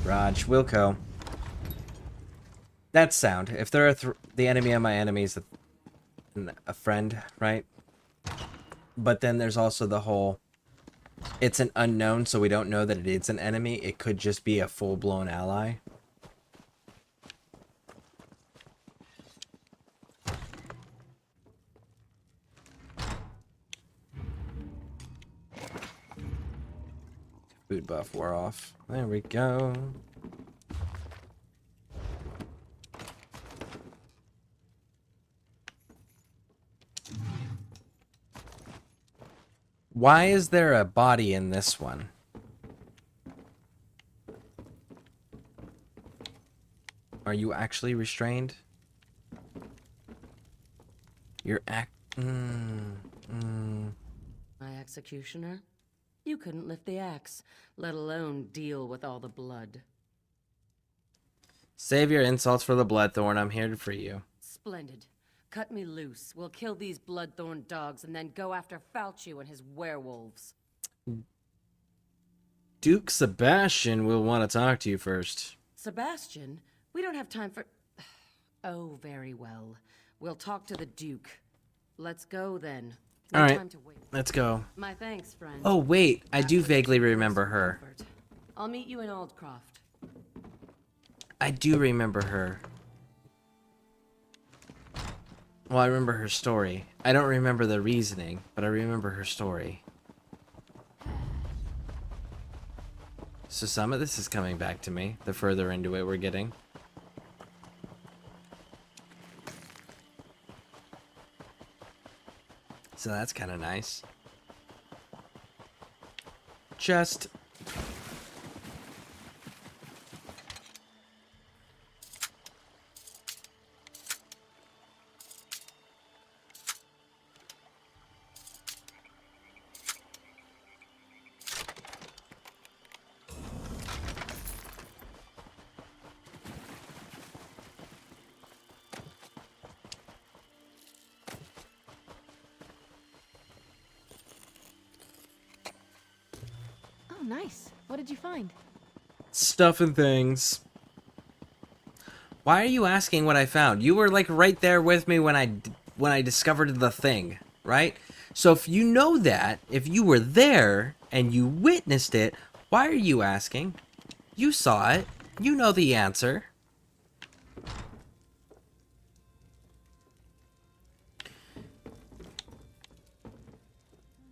Raj, Wilco. That's sound. If they're the enemy of my enemy is a friend, right? But then there's also the whole, it's an unknown, so we don't know that it is an enemy. It could just be a full-blown ally. Food buff wore off. There we go. Why is there a body in this one? Are you actually restrained? You're My executioner? You couldn't lift the axe, let alone deal with all the blood. Save your insults for the Bloodthorn. I'm here to free you. Splendid. Cut me loose. We'll kill these Bloodthorn dogs and then go after Falchu and his werewolves. Duke Sebastian will want to talk to you first. Sebastian? We don't have time for... Oh, very well. We'll talk to the Duke. Let's go, then. No All right, time to wait. let's go. My thanks, friend. Oh, wait. I do vaguely remember her. I'll meet you in Aldcroft. I do remember her. Well, I remember her story. I don't remember the reasoning, but I remember her story. So some of this is coming back to me, the further into it we're getting. So that's kind of nice. Just... Oh, nice. What did you find? stuff and things. Why are you asking what I found? You were like right there with me when I discovered the thing, right? So if you know that, if you were there and you witnessed it, why are you asking? You saw it. You know the answer.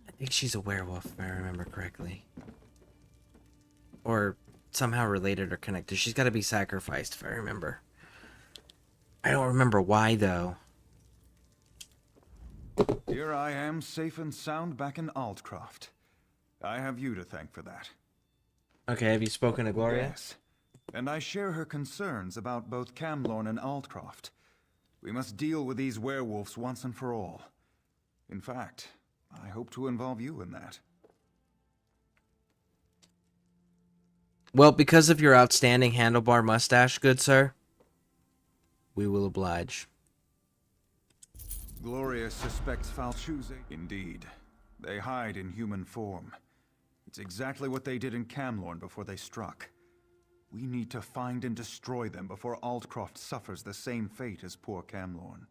I think she's a werewolf, if I remember correctly. Or somehow related or connected. She's got to be sacrificed, if I remember. I don't remember why, though. Here I am, safe and sound back in Aldcroft. I have you to thank for that. Okay, have you spoken to Gloria? Yes. And I share her concerns about both Camlorn and Aldcroft. We must deal with these werewolves once and for all. In fact, I hope to involve you in that. Well, because of your outstanding handlebar mustache, good sir, we will oblige. Gloria suspects Falchuze. Indeed. They hide in human form. It's exactly what they did in Camlorn before they struck. We need to find and destroy them before Aldcroft suffers the same fate as poor Camlorn.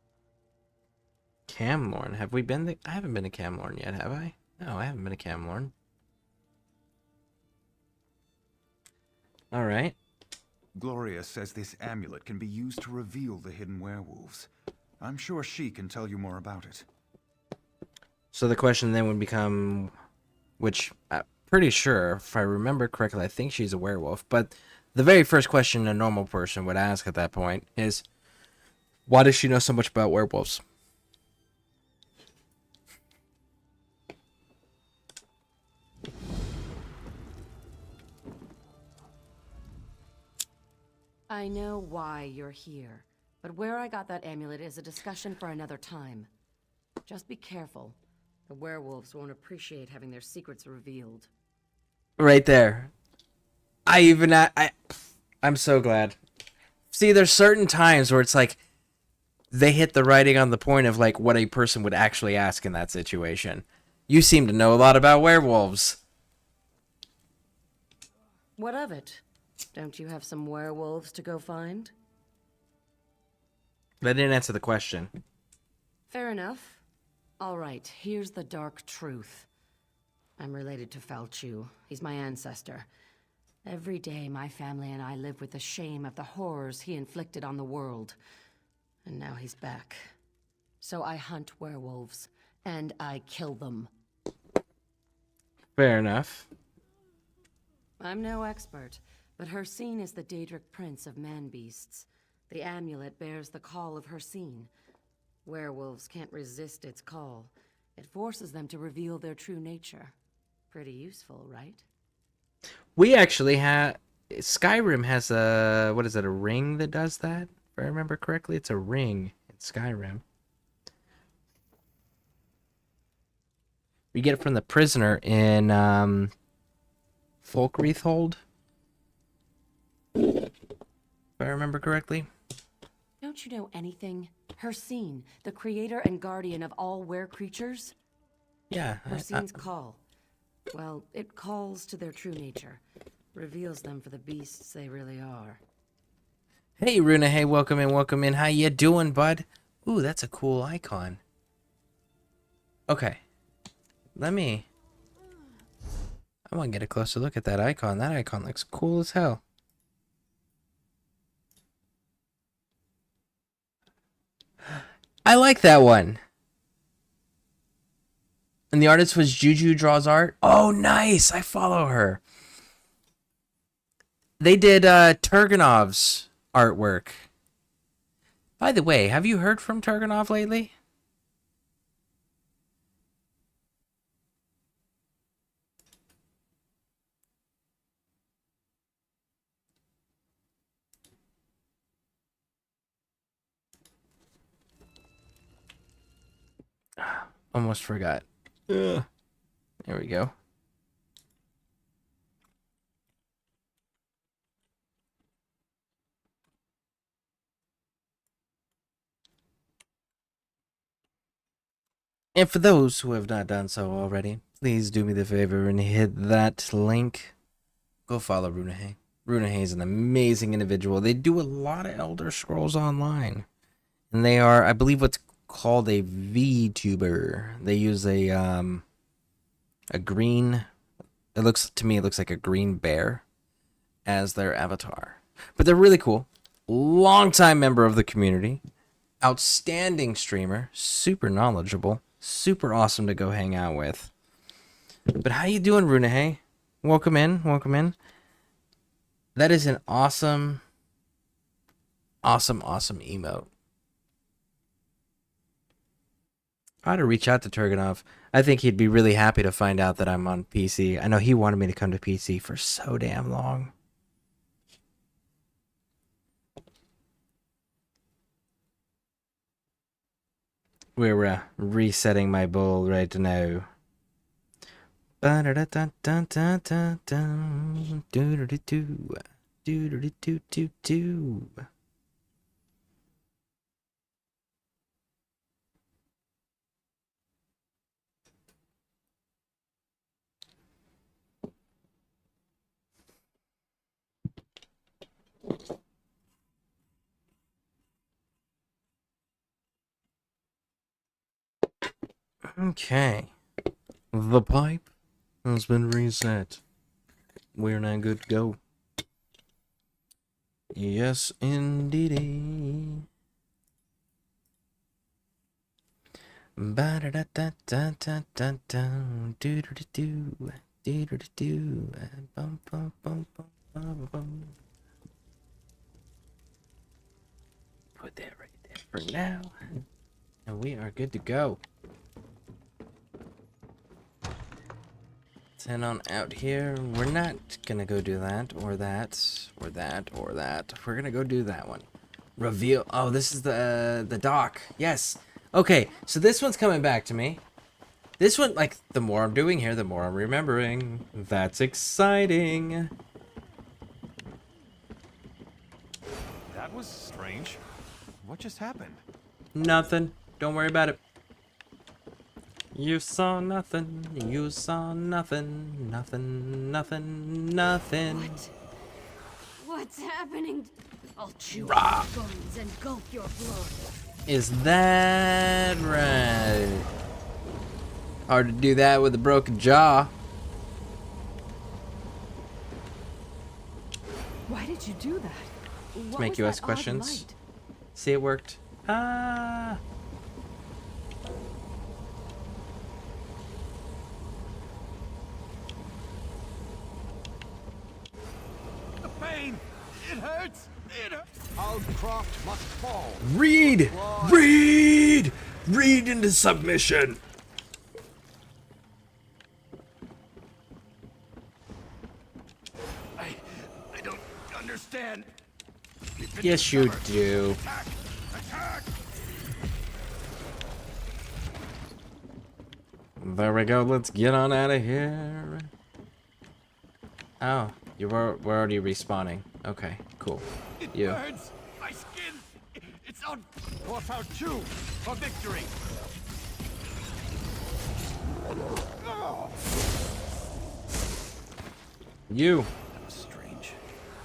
Camlorn? Have we been I haven't been to Camlorn yet, have I? No, I haven't been to Camlorn. Alright. Gloria says this amulet can be used to reveal the hidden werewolves. I'm sure she can tell you more about it. So the question then would become, which I'm pretty sure, if I remember correctly, I think she's a werewolf, but the very first question a normal person would ask at that point is, why does she know so much about werewolves? I know why you're here, but where I got that amulet is a discussion for another time. Just be careful. The werewolves won't appreciate having their secrets revealed. Right there. I'm so glad. See, there's certain times where it's like they hit the writing on the point of like what a person would actually ask in that situation. You seem to know a lot about werewolves. What of it? Don't you have some werewolves to go find? That didn't answer the question. Fair enough. All right, here's the dark truth. I'm related to Falchu. He's my ancestor. Every day, my family and I live with the shame of the horrors he inflicted on the world. And now he's back. So I hunt werewolves, and I kill them. Fair enough. I'm no expert, but Hircine is the Daedric prince of man-beasts. The amulet bears the call of Hircine. Werewolves can't resist its call. It forces them to reveal their true nature. Pretty useful, right? We actually have... Skyrim has a... What is it, a ring that does that? If I remember correctly, it's a ring in Skyrim. We get it from the prisoner in Folkreathold. If I remember correctly. Don't you know anything? Hircine, the creator and guardian of all were-creatures? Yeah. Hircine's call. Well, it calls to their true nature. Reveals them for the beasts they really are. Hey, Runa, hey, welcome in. How you doing, bud? Ooh, that's a cool icon. Okay. I want to get a closer look at that icon. That icon looks cool as hell. I like that one. And the artist was Juju Draws Art. Oh, nice. I follow her. They did Turgenov's artwork. By the way, have you heard from Turgenov lately? Almost forgot. Ugh. There we go. And for those who have not done so already, please do me the favor and hit that link. Go follow Runahay. Runahay is an amazing individual. They do a lot of Elder Scrolls Online. And they are, I believe, what's called a VTuber. They use a green, it looks like a green bear as their avatar. But they're really cool. Longtime member of the community. Outstanding streamer. Super knowledgeable. Super awesome to go hang out with. But how you doing, Runahay? Welcome in. That is an awesome emote. I ought to reach out to Turgenov. I think he'd be really happy to find out that I'm on PC. I know he wanted me to come to PC for so damn long. We're resetting my bowl right now. Okay. The pipe has been reset. We're now good to go. Yes, indeedy. Ba-da-da-da-da-da-da-da. Do-do-do-do. Do-do-do-do. Bum, bum, bum, bum, bum, bum. Put that right there for now. And we are good to go. Let's head on out here. We're not gonna go do that, or that, or that, or that. We're gonna go do that one. Reveal. Oh, this is the dock. Yes. Okay, so this one's coming back to me. This one, like, the more I'm doing here, the more I'm remembering. That's exciting. That was strange. What just happened? Nothing. Don't worry about it. You saw nothing. You saw nothing. Nothing. Nothing. Nothing. What's happening? I'll chew Rah. your bones and gulp your blood. Is that right? Hard to do that with a broken jaw. Why did you do that? To make you ask questions. See, it worked. Ah. The pain! It hurts! It hurts! Aldcroft must fall. Read! Read! Read into submission! I don't understand. Yes, you do. Attack! Attack! There we go. Let's get on out of here. Oh, we're already respawning. Okay, cool. It You. burns! My skin! It's on! Force out two for victory! You. That was strange.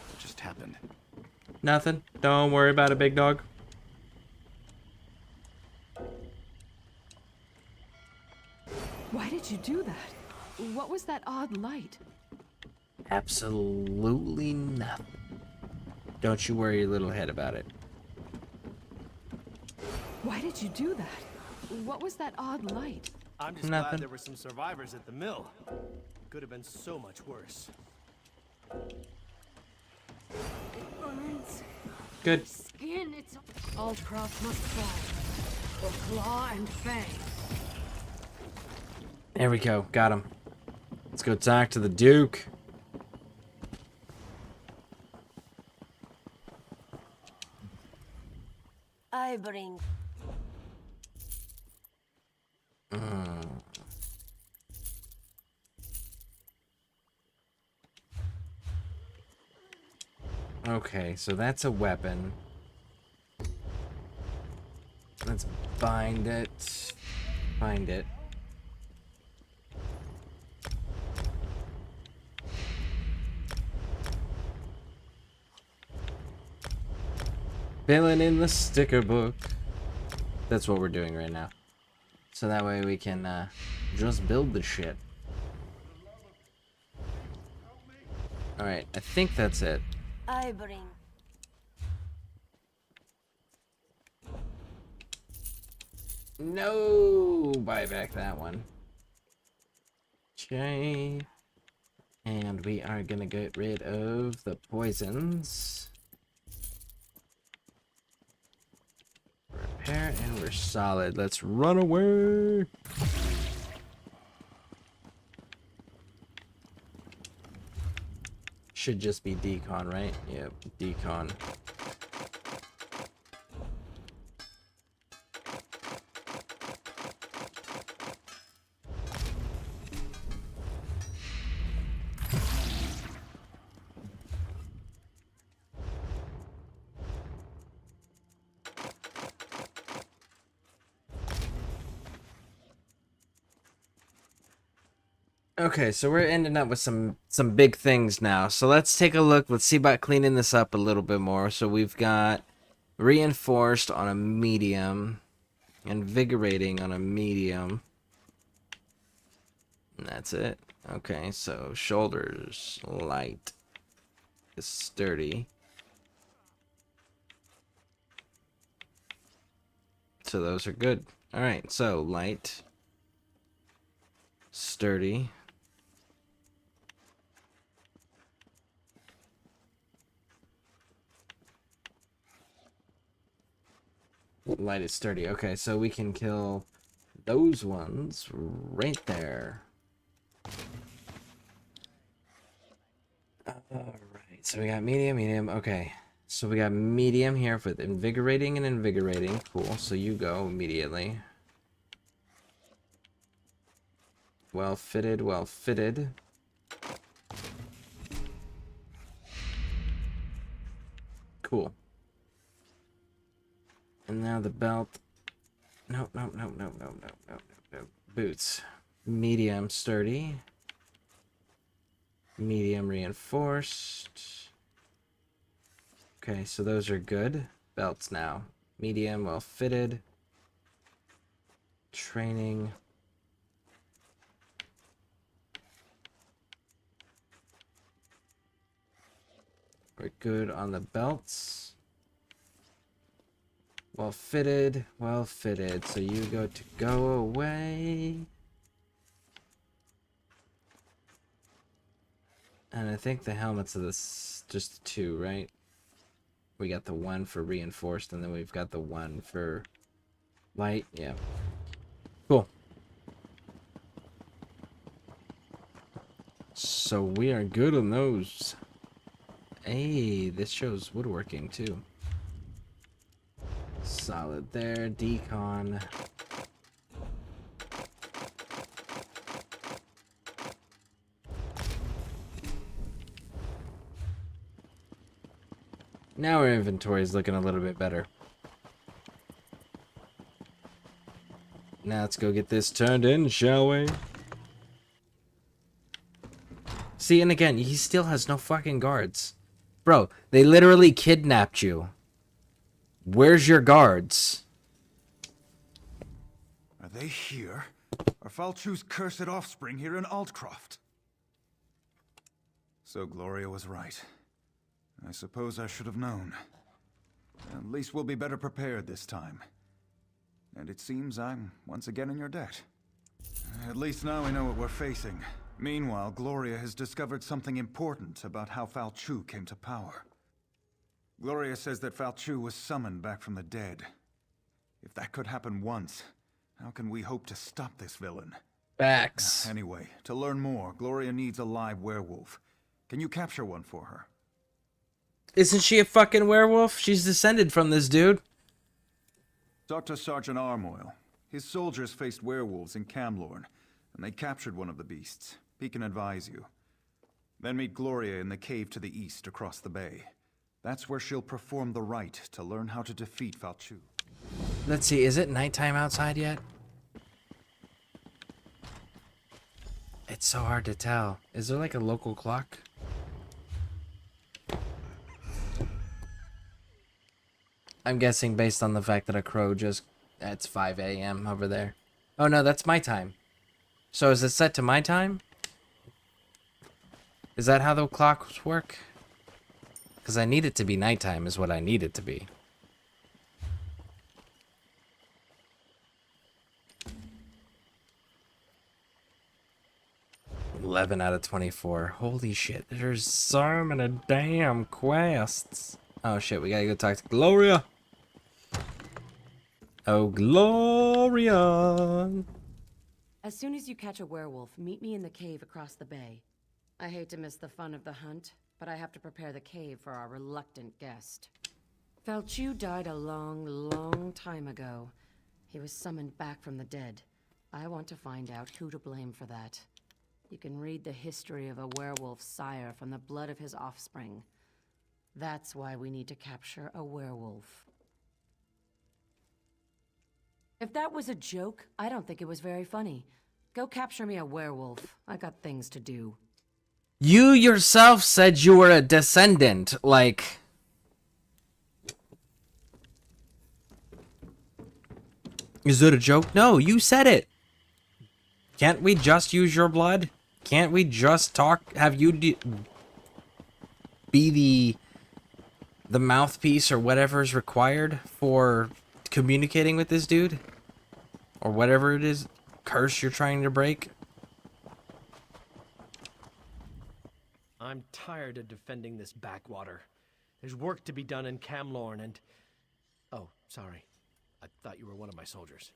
What just happened? Nothing. Don't worry about it, big dog. Why did you do that? What was that odd light? Absolutely nothing. Don't you worry your little head about it. Why did you do that? What was that odd light? I'm just Nothing. glad there were some survivors at the mill. Could have been so much worse. It burns. Good. Skin, it's... Aldcroft must fall. For claw and fang. There we go. Got him. Let's go talk to the Duke. I bring... Okay, so that's a weapon. Let's bind it. Find it. Filling in the sticker book. That's what we're doing right now. So that way we can just build the shit. Alright, I think that's it. I bring... No! Buy back that one. Okay. And we are gonna get rid of the poisons. Repair, and we're solid. Let's run away! Should just be decon, right? Yep, decon. Okay, so we're ending up with some big things now. So let's take a look. Let's see about cleaning this up a little bit more. So we've got reinforced on a medium, invigorating on a medium. And that's it. Okay, so shoulders light is sturdy. So those are good. All right, so light, sturdy. Light is sturdy. Okay, so we can kill those ones right there. so we got medium. Okay. So we got medium here with invigorating and invigorating. Cool. So you go immediately. Well fitted, well fitted. Cool. And now the belt. No. Boots. Medium sturdy. Medium reinforced. Okay, so those are good. Belts now. Medium, well fitted. Training. We're good on the belts. Well fitted, well fitted. So you go away. And I think the helmets are just 2, right? We got the 1 for reinforced, and then we've got the 1 for light. Yeah. Cool. So we are good on those. Hey, this shows woodworking too. Solid there. Decon. Now our inventory is looking a little bit better. Now let's go get this turned in, shall we? See, and again, he still has no fucking guards. Bro, they literally kidnapped you. Where's your guards? Are they here? Are Falchu's cursed offspring here in Altcroft? So Gloria was right. I suppose I should have known. At least we'll be better prepared this time. And it seems I'm once again in your debt. At least now we know what we're facing. Meanwhile, Gloria has discovered something important about how Falchu came to power. Gloria says that Falchu was summoned back from the dead. If that could happen once, how can we hope to stop this villain? Facts. Anyway, to learn more, Gloria needs a live werewolf. Can you capture one for her? Isn't she a fucking werewolf? She's descended from this dude. Talk to Sergeant Armoyle. His soldiers faced werewolves in Camlorn, and they captured one of the beasts. He can advise you. Then meet Gloria in the cave to the east across the bay. That's where she'll perform the rite to learn how to defeat Falchu. Let's see, is it nighttime outside yet? It's so hard to tell. Is there like a local clock? I'm guessing based on the fact that a crow just... It's 5 a.m. over there. Oh no, that's my time. So is it set to my time? Is that how the clocks work? Because I need it to be nighttime is what I need it to be. $11 out of 24. Holy shit, there's so many damn quests. Oh shit, we gotta go talk to Gloria. Oh, Gloria. As soon as you catch a werewolf, meet me in the cave across the bay. I hate to miss the fun of the hunt, but I have to prepare the cave for our reluctant guest. Falchu died a long, long time ago. He was summoned back from the dead. I want to find out who to blame for that. You can read the history of a werewolf sire from the blood of his offspring. That's why we need to capture a werewolf. If that was a joke, I don't think it was very funny. Go capture me a werewolf. I got things to do. You yourself said you were a descendant, like... Is it a joke? No, you said it. Can't we just use your blood? Can't we just talk, have you be the mouthpiece or whatever is required for communicating with this dude? Or whatever it is, curse you're trying to break? I'm tired of defending this backwater. There's work to be done in Camlorn and... Oh, sorry. I thought you were one of my soldiers.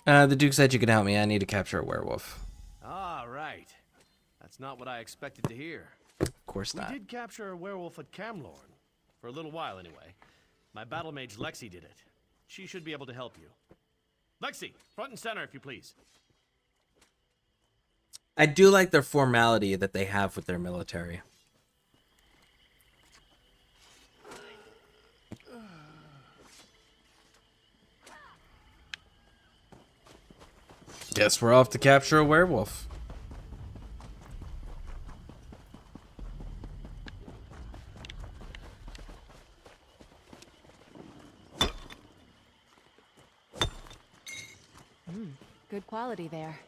The Duke said you could help me. I need to capture a werewolf. Ah, right. That's not what I expected to hear. Of course not. We did capture a werewolf at Camlorn. For a little while, anyway. My battle mage Lexi did it. She should be able to help you. Lexi, front and center, if you please. I do like their formality that they have with their military. Guess we're off to capture a werewolf. Good quality there.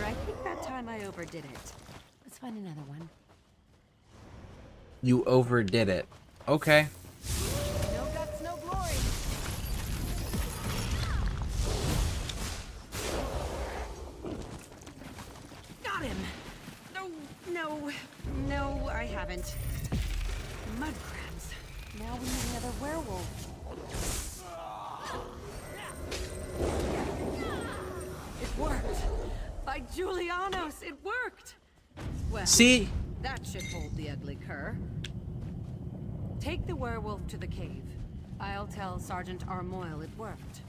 I think that time I overdid it. Let's find another one. You overdid it. Okay. No guts, no glory. Got him! No, I haven't. Mud crabs. Now we need another werewolf. It worked! By Julianos, it worked! Well, See? that should hold the ugly cur. Take the werewolf to the cave. I'll tell Sergeant Armoyle it worked.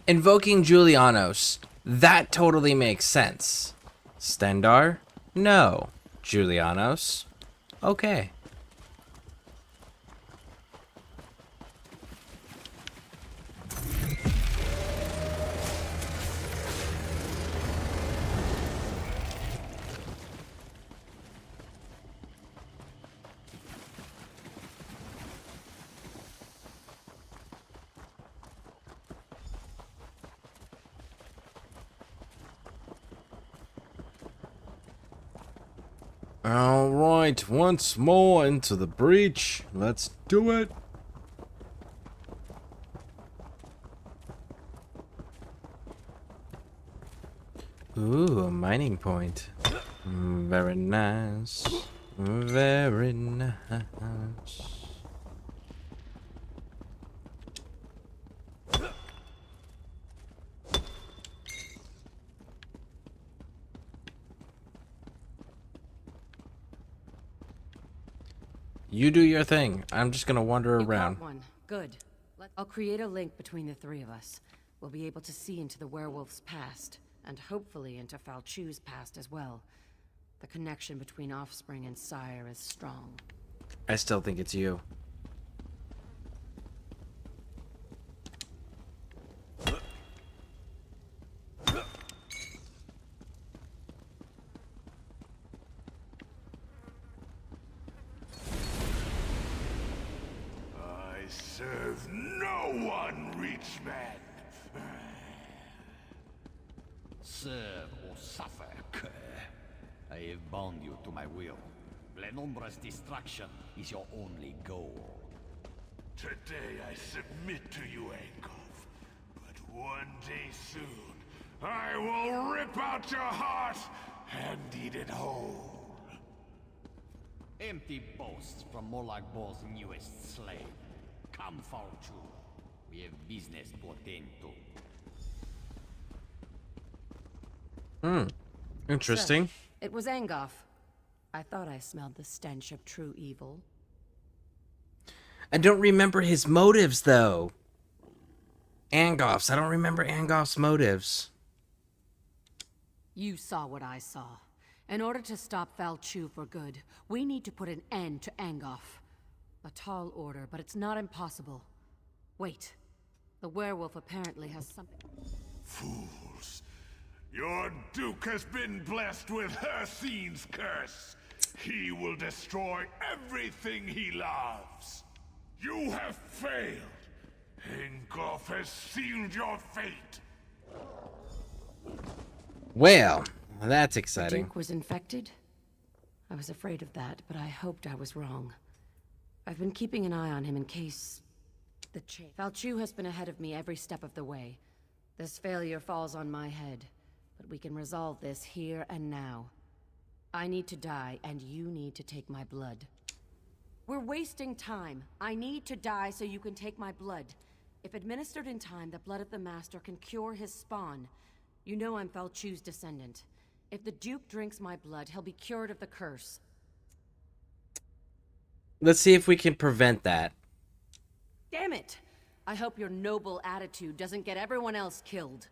Invoking Julianos. That totally makes sense. Stendar? No. Julianos? Okay. All right, once more into the breach. Let's do it. Ooh, a mining point. Very nice. Very nice. You do your thing. I'm just gonna wander around. Caught one. Good. I'll create a link between the three of us. We'll be able to see into the werewolf's past, and hopefully into Falchu's past as well. The connection between offspring and sire is strong. I still think it's you. I serve no one, Reachman. Serve or suffer, cur. I have bound you to my will. Lenumbra's destruction is your only goal. Today I submit to you, Angov. But one day soon, I will rip out your heart and eat it whole. Empty boasts from Molag Bor's newest slave. Come, Falchu. We have business to attend to. Interesting. So, it was Angov. I thought I smelled the stench of true evil. I don't remember his motives, though. Angof's. I don't remember Angof's motives. You saw what I saw. In order to stop Falchu for good, we need to put an end to Angov. A tall order, but it's not impossible. Wait. The werewolf apparently has something. Fools. Your Duke has been blessed with Hercine's curse. He will destroy everything he loves. You have failed. Ingolf has sealed your fate. Well, that's The exciting. Duke was infected? I was afraid of that, but I hoped I was wrong. I've been keeping an eye on him in case... Falchu has been ahead of me every step of the way. This failure falls on my head, but we can resolve this here and now. I need to die, and you need to take my blood. We're wasting time. I need to die so you can take my blood. If administered in time, the blood of the Master can cure his spawn. You know I'm Falchu's descendant. If the Duke drinks my blood, he'll be cured of the curse. Let's see if we can prevent that. Damn it! I hope your noble attitude doesn't get everyone else killed.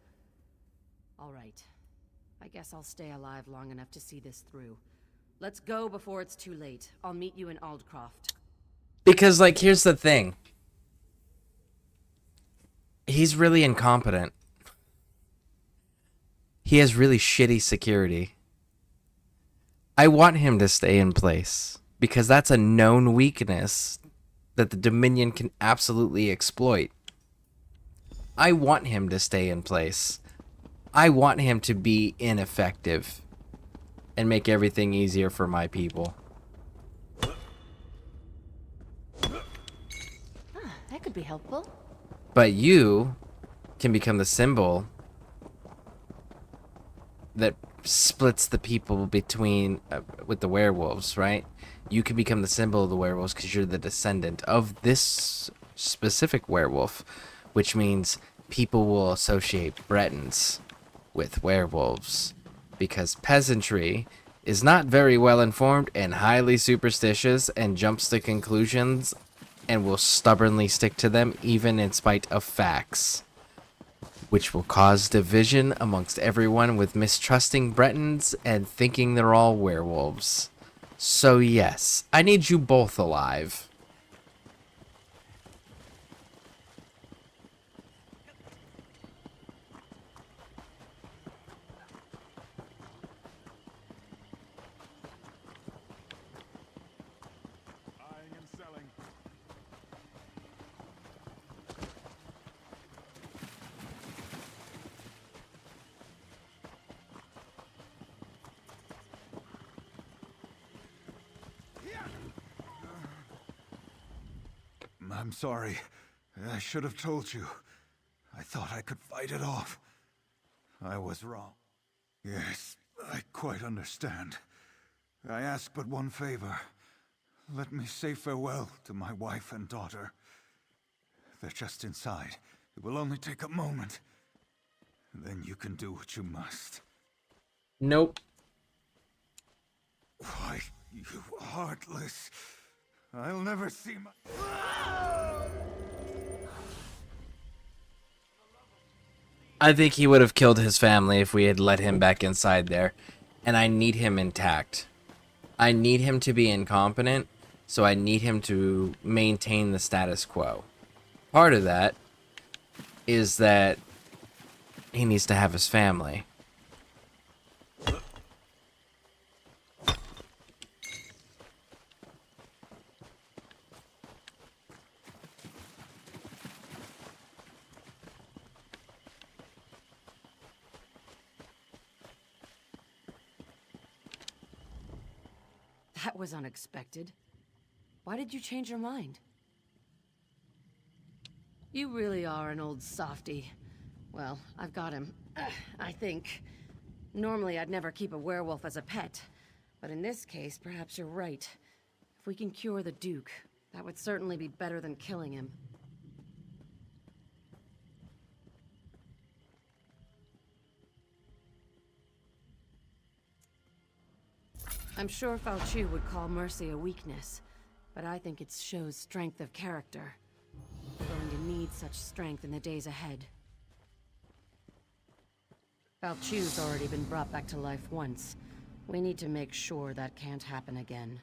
All right. I guess I'll stay alive long enough to see this through. Let's go before it's too late. I'll meet you in Aldcroft. Because, like, here's the thing. He's really incompetent. He has really shitty security. I want him to stay in place, because that's a known weakness that the Dominion can absolutely exploit. I want him to stay in place. I want him to be ineffective and make everything easier for my people. That could be helpful. But you can become the symbol that splits the people between with the werewolves, right? You can become the symbol of the werewolves because you're the descendant of this specific werewolf, which means people will associate Bretons with werewolves because peasantry is not very well informed and highly superstitious and jumps to conclusions and will stubbornly stick to them even in spite of facts, which will cause division amongst everyone with mistrusting Bretons and thinking they're all werewolves. So yes, I need you both alive. I'm sorry. I should have told you. I thought I could fight it off. I was wrong. Yes, I quite understand. I ask but one favor. Let me say farewell to my wife and daughter. They're just inside. It will only take a moment. Then you can do what you must. Nope. Why, you heartless... I'll never see my... I think he would have killed his family if we had let him back inside there. And I need him intact. I need him to be incompetent, so I need him to maintain the status quo. Part of that is that he needs to have his family. That was unexpected. Why did you change your mind? You really are an old softy. Well, I've got him, I think. Normally, I'd never keep a werewolf as a pet. But in this case, perhaps you're right. If we can cure the Duke, that would certainly be better than killing him. I'm sure Falchu would call mercy a weakness, but I think it shows strength of character. We're going to need such strength in the days ahead. Falchu's already been brought back to life once. We need to make sure that can't happen again.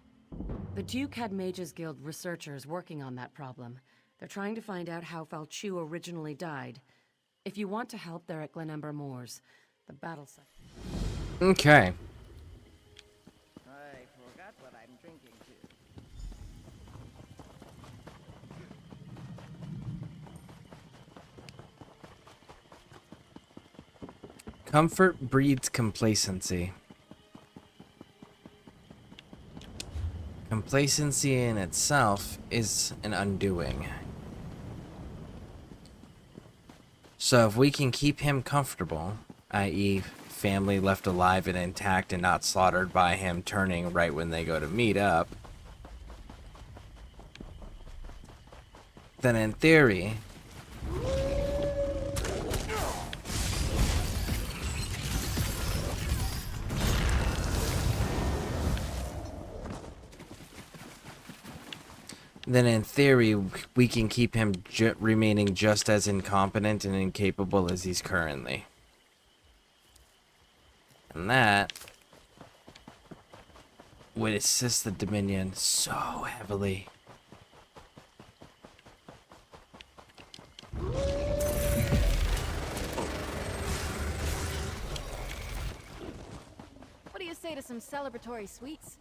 The Duke had Mages Guild researchers working on that problem. They're trying to find out how Falchu originally died. If you want to help, they're at Glenember Moors. The battle site. Okay. I forgot what I'm drinking to. Comfort breeds complacency. Complacency in itself is an undoing. So if we can keep him comfortable, i.e. family left alive and intact and not slaughtered by him turning right when they go to meet up, then in theory... Then in theory, we can keep him remaining just as incompetent and incapable as he's currently. And that would assist the Dominion so heavily. What do you say to some celebratory sweets?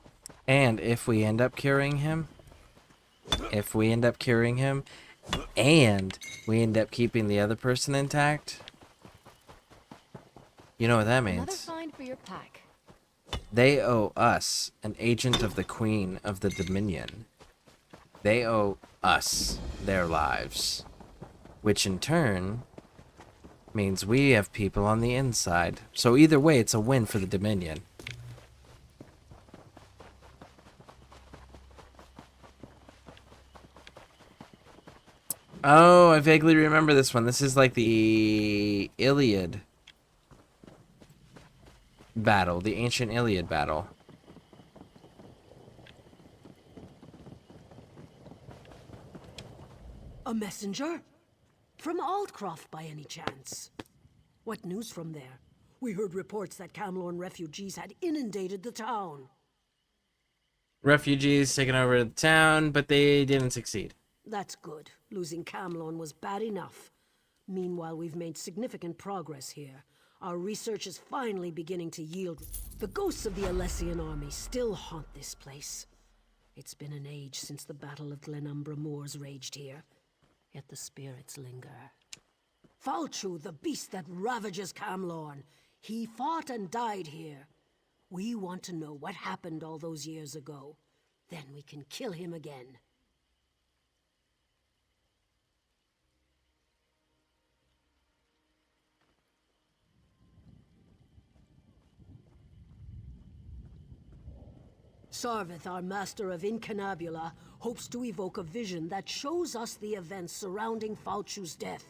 And if we end up curing him, and we end up keeping the other person intact, you know what that means. Another find for your pack. They owe us, an agent of the Queen of the Dominion. They owe us their lives. Which in turn means we have people on the inside. So either way, it's a win for the Dominion. Oh, I vaguely remember this one. This is like the Iliad battle, the ancient Iliad battle. A messenger? From Aldcroft by any chance? What news from there? We heard reports that Camlorn refugees had inundated the town. Refugees taking over the town, but they didn't succeed. That's good. Losing Camlorn was bad enough. Meanwhile, we've made significant progress here. Our research is finally beginning to yield. The ghosts of the Alessian army still haunt this place. It's been an age since the Battle of Glenumbra Moors raged here, yet the spirits linger. Falchu, the beast that ravages Camlorn, he fought and died here. We want to know what happened all those years ago. Then we can kill him again. Sarvith, our master of Incunabula, hopes to evoke a vision that shows us the events surrounding Falchu's death.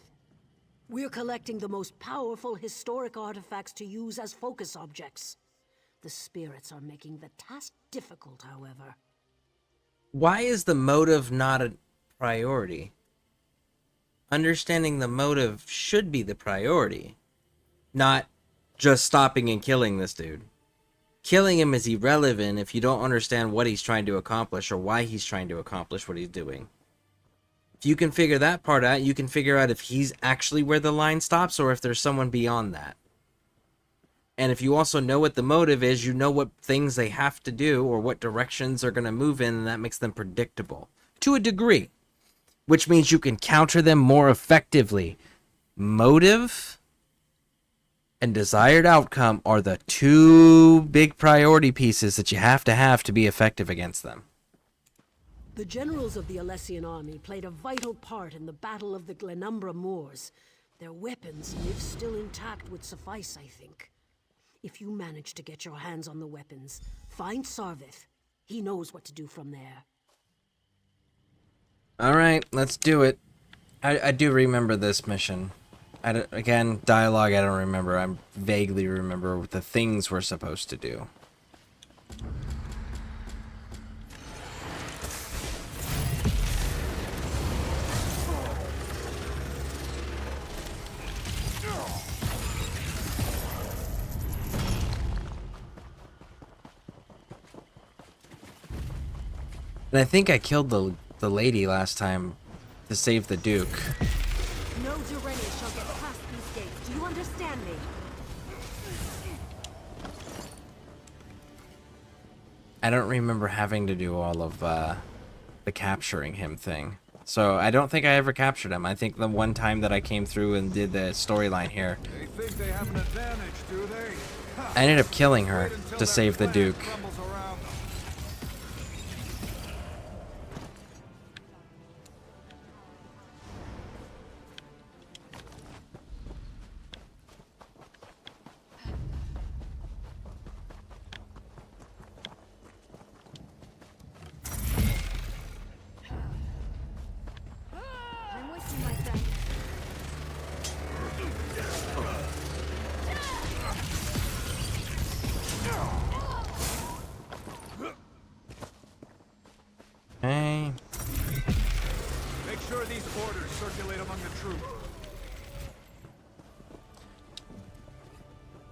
We're collecting the most powerful historic artifacts to use as focus objects. The spirits are making the task difficult, however. Why is the motive not a priority? Understanding the motive should be the priority, not just stopping and killing this dude. Killing him is irrelevant if you don't understand what he's trying to accomplish or why he's trying to accomplish what he's doing. If you can figure that part out, you can figure out if he's actually where the line stops or if there's someone beyond that. And if you also know what the motive is, you know what things they have to do or what directions they're going to move in, and that makes them predictable to a degree, which means you can counter them more effectively. Motive and desired outcome are the two big priority pieces that you have to be effective against them. The generals of the Alessian army played a vital part in the Battle of the Glenumbra Moors. Their weapons, if still intact, would suffice, I think. If you manage to get your hands on the weapons, find Sarvith. He knows what to do from there. Alright, let's do it. I do remember this mission. Again, dialogue I don't remember. I vaguely remember what the things we're supposed to do. And I think I killed the lady last time to save the Duke. No Durrani shall get past these gates. Do you understand me? I don't remember having to do all of the capturing him thing. So I don't think I ever captured him. I think the one time that I came through and did the storyline here, They think they have an advantage, do they? I ended up killing her to save the Duke. Okay. Make sure these orders circulate among the troops.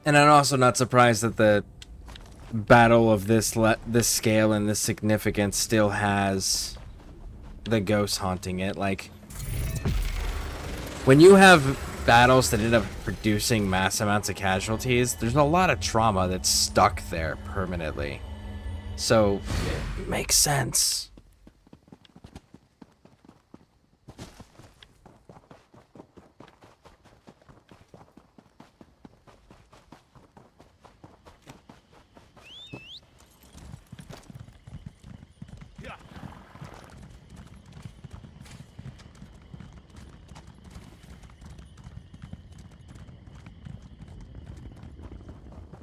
And I'm also not surprised that the battle of this scale and this significance still has the ghosts haunting it. Like, when you have battles that end up producing mass amounts of casualties, there's a lot of trauma that's stuck there permanently. So, it makes sense.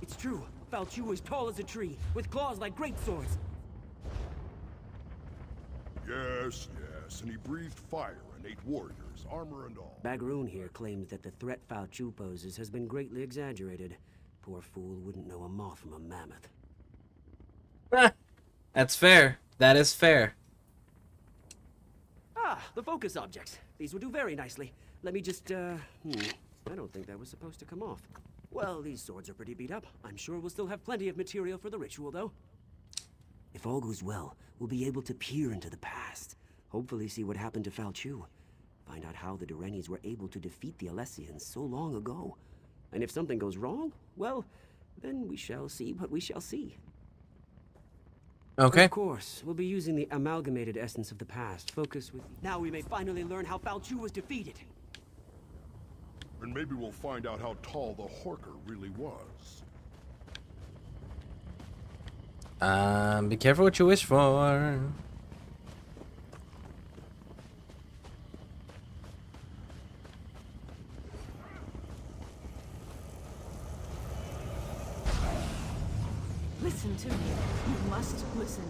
It's true. Falchu is tall as a tree, with claws like great swords. Yes, yes, and he breathed fire and ate warriors, armor and all. Bagroon here claims that the threat Falchu poses has been greatly exaggerated. Poor fool wouldn't know a moth from a mammoth. That's fair. That is fair. Ah, the focus objects. These would do very nicely. Let me just, I don't think that was supposed to come off. Well, these swords are pretty beat up. I'm sure we'll still have plenty of material for the ritual, though. If all goes well, we'll be able to peer into the past. Hopefully see what happened to Falchu. Find out how the Durenis were able to defeat the Alessians so long ago. And if something goes wrong, well, then we shall see what we shall see. Okay. Of course, we'll be using the amalgamated essence of the past. Focus with... Now we may finally learn how Falchu was defeated. And maybe we'll find out how tall the Horker really was. Be careful what you wish for. Listen to me. You must listen.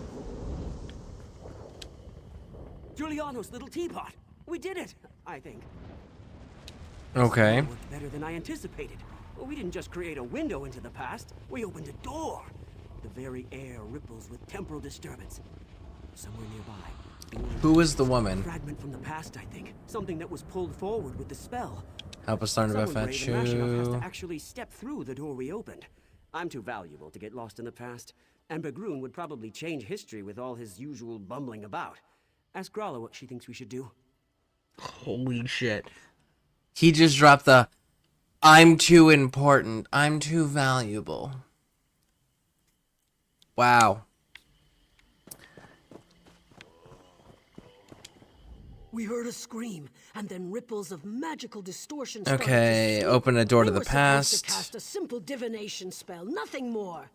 Giuliano's little teapot. We did it, I think. Okay. It worked better than I anticipated. Well, we didn't just create a window into the past. We opened a door. The very air ripples with temporal disturbance. Somewhere nearby. Who is the woman? Fragment from the past, I think. Something that was pulled forward with the spell. Help us learn about Someone brave and rational has to Falchu. actually step through the door we opened. I'm too valuable to get lost in the past, and Bagroon would probably change history with all his usual bumbling about. Ask Grala what she thinks we should do. Holy shit. He just dropped the, I'm too important, I'm too valuable. Wow. We heard a scream, and then ripples of magical distortion started Okay, to sweep. open a door We to the were supposed past. to cast a simple divination spell, nothing more.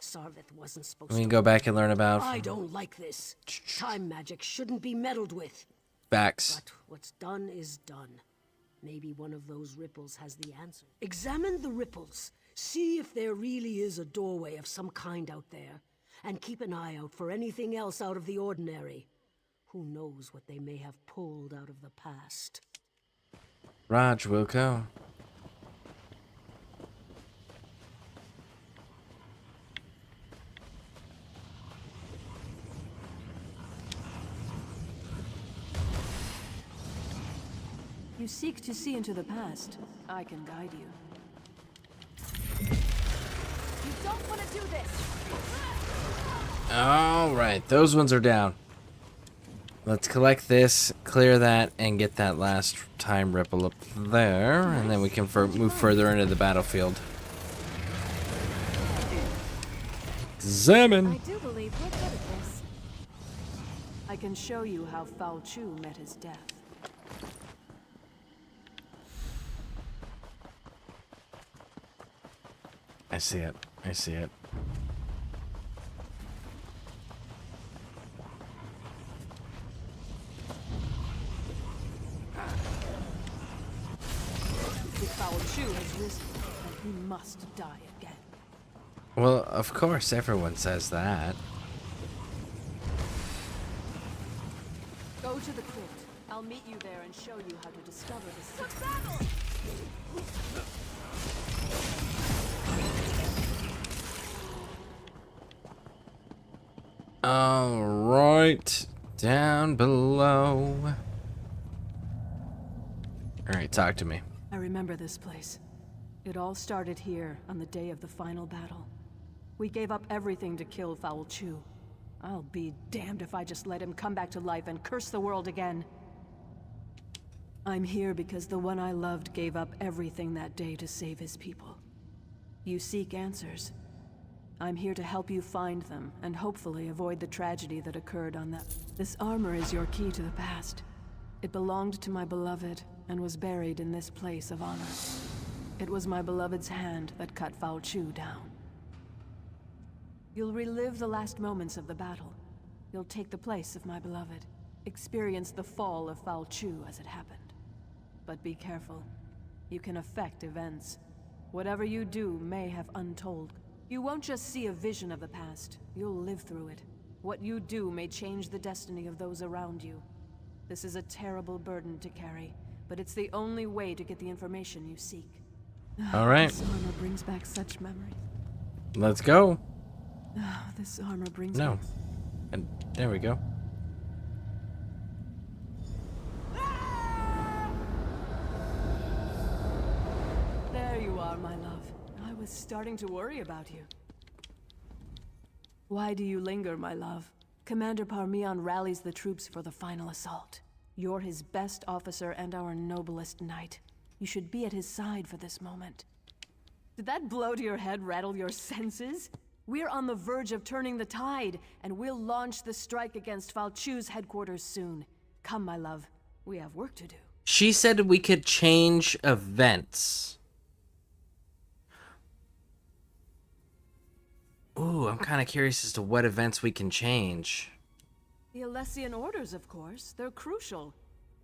Sarvith wasn't supposed We can to. go back and learn about I don't like this. Time magic shouldn't be meddled with. facts. But what's done is done. Maybe one of those ripples has the answer. Examine the ripples. See if there really is a doorway of some kind out there. And keep an eye out for anything else out of the ordinary. Who knows what they may have pulled out of the past. Raj, Wilco. You seek to see into the past. I can guide you. You don't want to do this! Alright, those ones are down. Let's collect this, clear that, and get that last time ripple up there, and then we can move further into the battlefield. Examine! I do believe we're good at this. I can show you how Falchu met his death. I see it. I see it. If Falchu has risen, then he must die again. Well, of course, everyone says that. Go to the crypt. I'll meet you there and show you how to discover the secret. Alright. Down below. Alright, talk to me. I remember this place. It all started here on the day of the final battle. We gave up everything to kill Foul Chu. I'll be damned if I just let him come back to life and curse the world again. I'm here because the one I loved gave up everything that day to save his people. You seek answers. I'm here to help you find them, and hopefully avoid the tragedy that occurred on that. This armor is your key to the past. It belonged to my beloved, and was buried in this place of honor. It was my beloved's hand that cut Foul Chu down. You'll relive the last moments of the battle. You'll take the place of my beloved. Experience the fall of Foul Chu as it happened. But be careful. You can affect events. Whatever you do may have untold. You won't just see a vision of the past. You'll live through it. What you do may change the destiny of those around you. This is a terrible burden to carry, but it's the only way to get the information you seek. All right. This armor brings back such memories. Let's go. This armor brings No. back... And there we go. There you are, my love. I was starting to worry about you. Why do you linger, my love? Commander Parmeon rallies the troops for the final assault. You're his best officer and our noblest knight. You should be at his side for this moment. Did that blow to your head rattle your senses? We're on the verge of turning the tide, and we'll launch the strike against Foul Chu's headquarters soon. Come, my love. We have work to do. She said we could change events. Ooh, I'm kind of curious as to what events we can change. The Alessian orders, of course. They're crucial.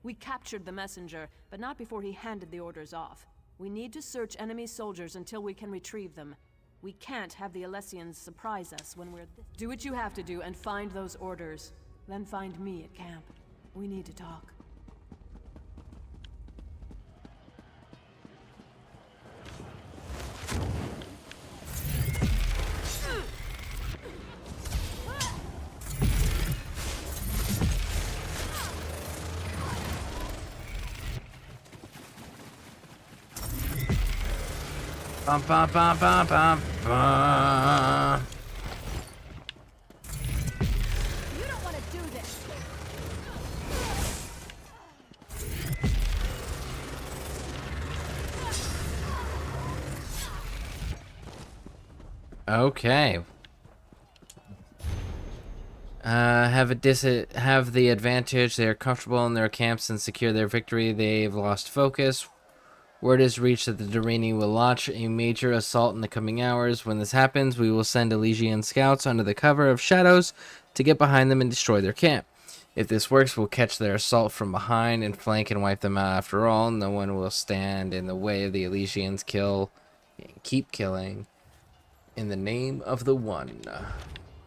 We captured the messenger, but not before he handed the orders off. We need to search enemy soldiers until we can retrieve them. We can't have the Alessians surprise us when we're... Do what you have to do and find those orders. Then find me at camp. We need to talk. Bum, bum, bum, bum, bum, bum. You don't want to do this. Okay. Have the advantage. They are comfortable in their camps and secure their victory. They've lost focus. Word is reached that the Durini will launch a major assault in the coming hours. When this happens, we will send Elysian scouts under the cover of shadows to get behind them and destroy their camp. If this works, we'll catch their assault from behind and flank and wipe them out. After all, no one will stand in the way of the Elysians. Kill and keep killing in the name of the One.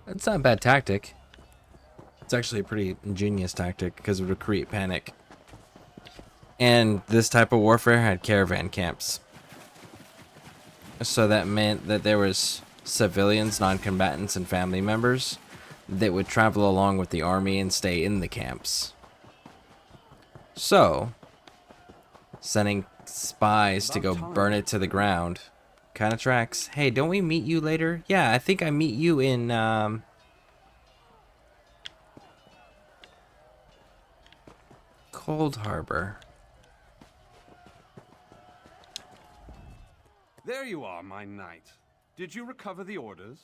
That's not a bad tactic. It's actually a pretty ingenious tactic because it would create panic. And this type of warfare had caravan camps. So that meant that there was civilians, non-combatants, and family members that would travel along with the army and stay in the camps. So, sending spies to go burn it to the ground kind of tracks. Hey, don't we meet you later? Yeah, I think I meet you in, Cold Harbor. There you are, my knight. Did you recover the orders?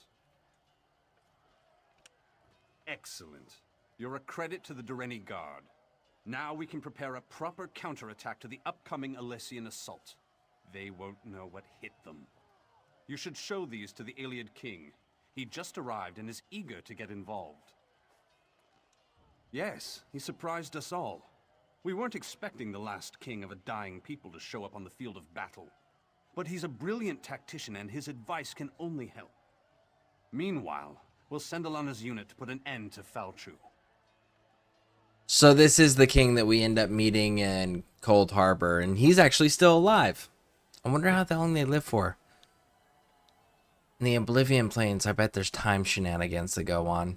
Excellent. You're a credit to the Durini Guard. Now we can prepare a proper counterattack to the upcoming Alessian assault. They won't know what hit them. You should show these to the Iliad King. He just arrived and is eager to get involved. Yes, he surprised us all. We weren't expecting the last king of a dying people to show up on the field of battle. But he's a brilliant tactician and his advice can only help. Meanwhile, we'll send Alana's unit to put an end to Foul Chu. So this is the king that we end up meeting in Cold Harbor, and he's actually still alive. I wonder how long they live for. In the Oblivion Plains, I bet there's time shenanigans that go on.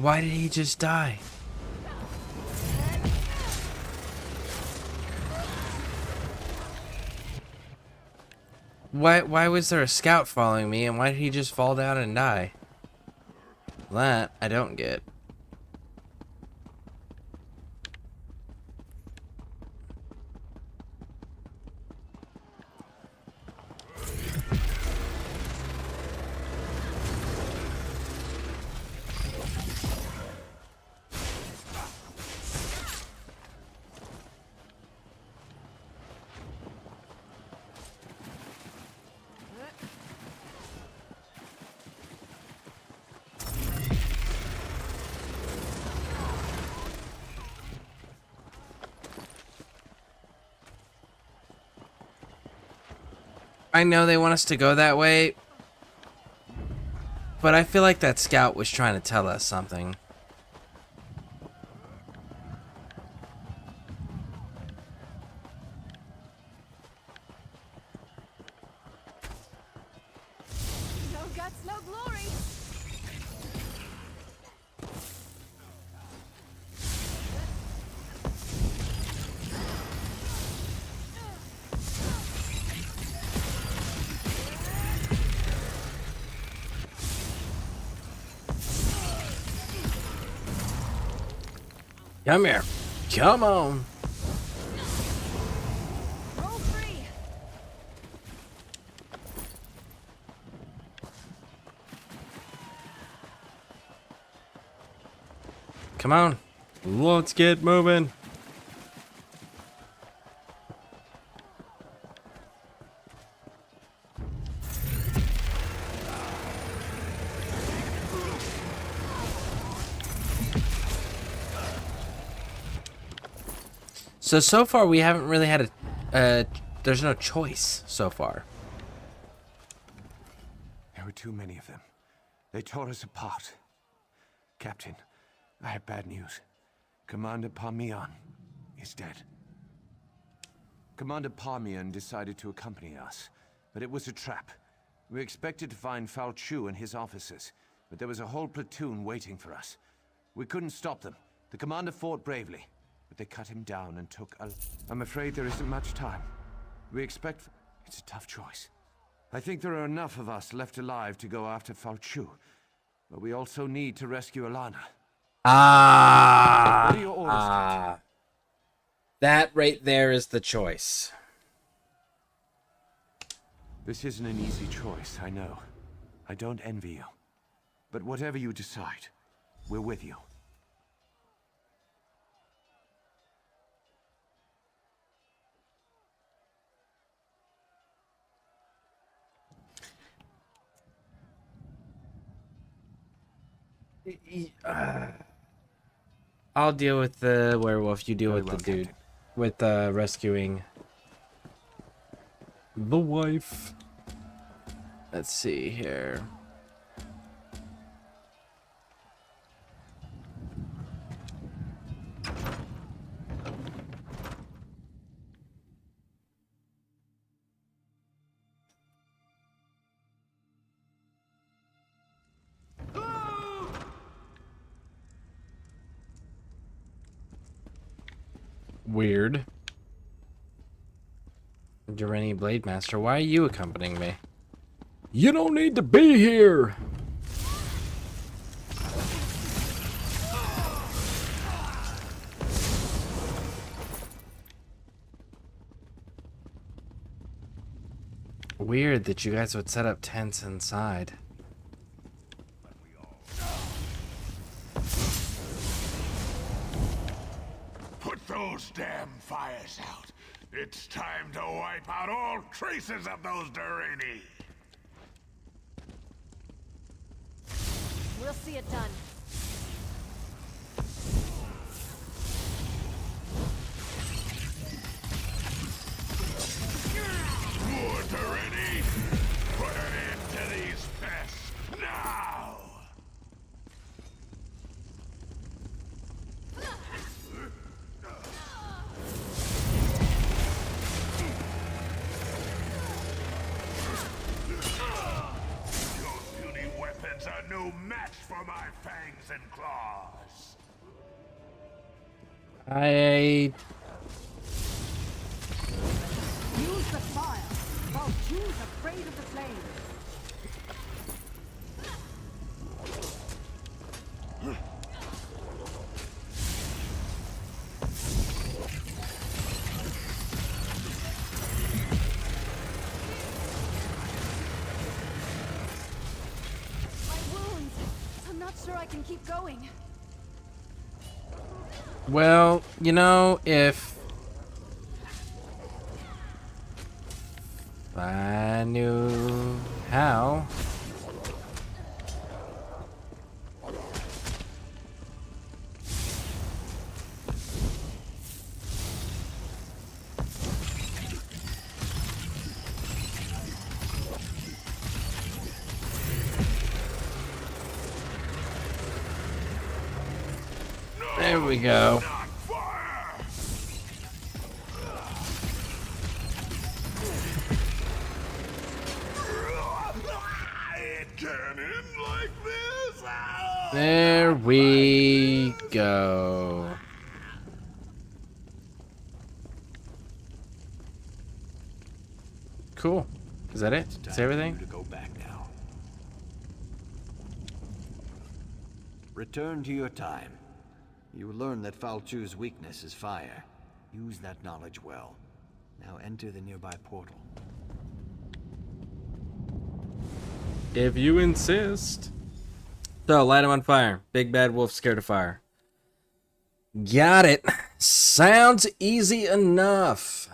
Why did he just die? Why was there a scout following me, and why did he just fall down and die? That I don't get. I know they want us to go that way, but I feel like that scout was trying to tell us something. No guts, no glory. Come here. Come on. Roll free. Come on. Let's get moving. So far we haven't really had there's no choice so far. There were too many of them. They tore us apart. Captain, I have bad news. Commander Parmian is dead. Commander Parmian decided to accompany us, but it was a trap. We expected to find Fal Chu and his officers, but there was a whole platoon waiting for us. We couldn't stop them. The commander fought bravely, but they cut him down and took a... I'm afraid there isn't much time. We expect... It's a tough choice. I think there are enough of us left alive to go after Fal Chu, but we also need to rescue Alana. What are your orders, Captain? That right there is the choice. This isn't an easy choice, I know. I don't envy you. But whatever you decide, we're with you. I'll deal with the werewolf. You deal Very with well, the dude. Captain. With rescuing the wife. Let's see here. Weird. Dureni Blade Master, why are you accompanying me? You don't need to be here! Weird that you guys would set up tents inside. Put those damn fires out. It's time to wipe out all traces of those Dureni. We'll see it done. More Dureni! Put an end to these pests now! Your puny weapons are no match for for my fangs and claws. Use the fire. While Choose afraid of the flames. I'm not sure I can keep going. Well, you know, if I knew how. There we go. There we go. Cool. Is that it? Is everything? To go back now. Return to your time. You learn that Falchu's weakness is fire. Use that knowledge well. Now enter the nearby portal. If you insist. So, light him on fire. Big bad wolf scared of fire. Got it. Sounds easy enough.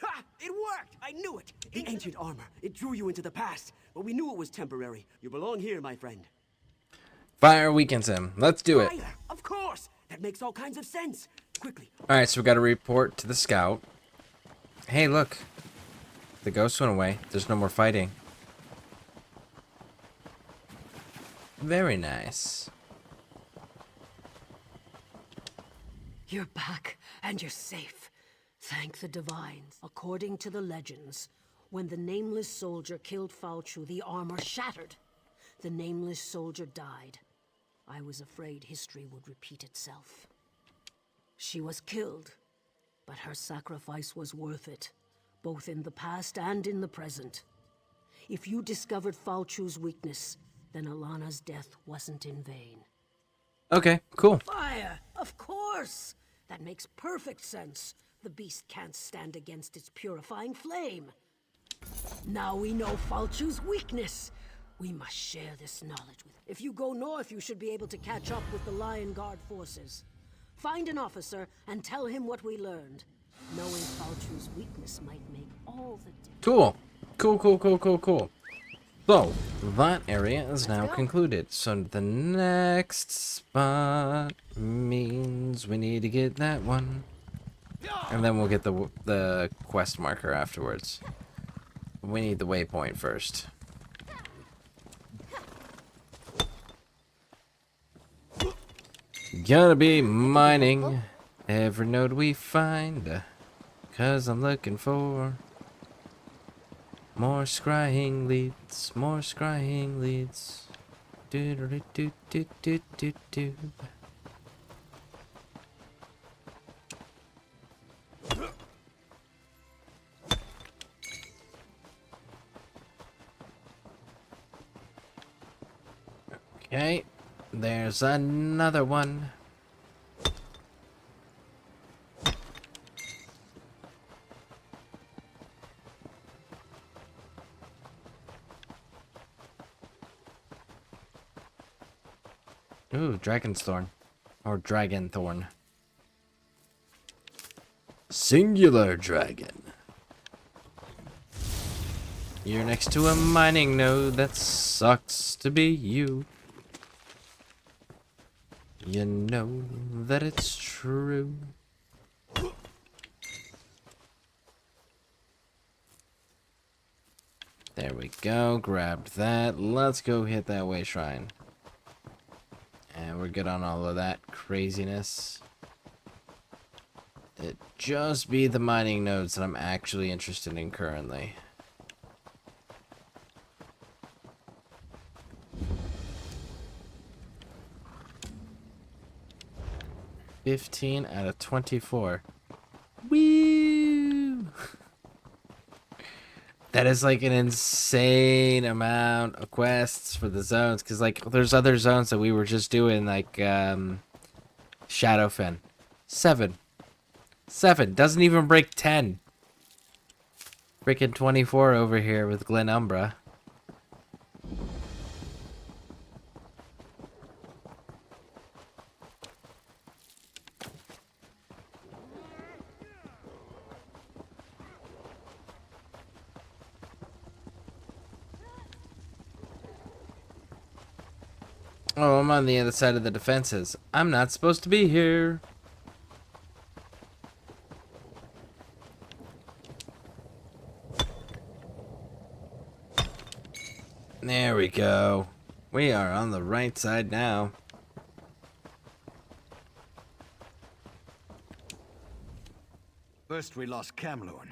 Ha! It worked! I knew it! The ancient armor. It drew you into the past, but we knew it was temporary. You belong here, my friend. Fire weakens him. Let's do it. Fire! Of course! That makes all kinds of sense. Quickly. Alright, so we got to report to the scout. Hey, look. The ghost went away. There's no more fighting. Very nice. You're back, and you're safe. Thank the divines. According to the legends, when the Nameless Soldier killed Falchu, the armor shattered. The Nameless Soldier died. I was afraid history would repeat itself. She was killed, but her sacrifice was worth it, both in the past and in the present. If you discovered Falchu's weakness, then Alana's death wasn't in vain. Okay, cool. Fire! Of course! That makes perfect sense. The beast can't stand against its purifying flame. Now we know Falchu's weakness. We must share this knowledge with... If you go north, you should be able to catch up with the Lion Guard forces. Find an officer and tell him what we learned. Knowing Falchu's weakness might make all the difference. Cool. Cool. So, that area is now concluded. So the next spot means we need to get that one. And then we'll get the quest marker afterwards. We need the waypoint first. Gonna be mining every node we find, 'cause I'm looking for more scrying leads, Do do do do do do do. Okay, there's another one. Ooh, Dragon's Thorn. Or Dragon Thorn. Singular Dragon. You're next to a mining node. That sucks to be you. You know that it's true. There we go. Grabbed that. Let's go hit that way shrine. And we're good on all of that craziness. It just be the mining nodes that I'm actually interested in currently. $15 out of 24. Woo! That is like an insane amount of quests for the zones, because like there's other zones that we were just doing, like Shadowfen. 7 doesn't even break 10. Freaking 24 over here with Glen Umbra. Oh, I'm on the other side of the defenses. I'm not supposed to be here. There we go. We are on the right side now. First we lost Camlorn.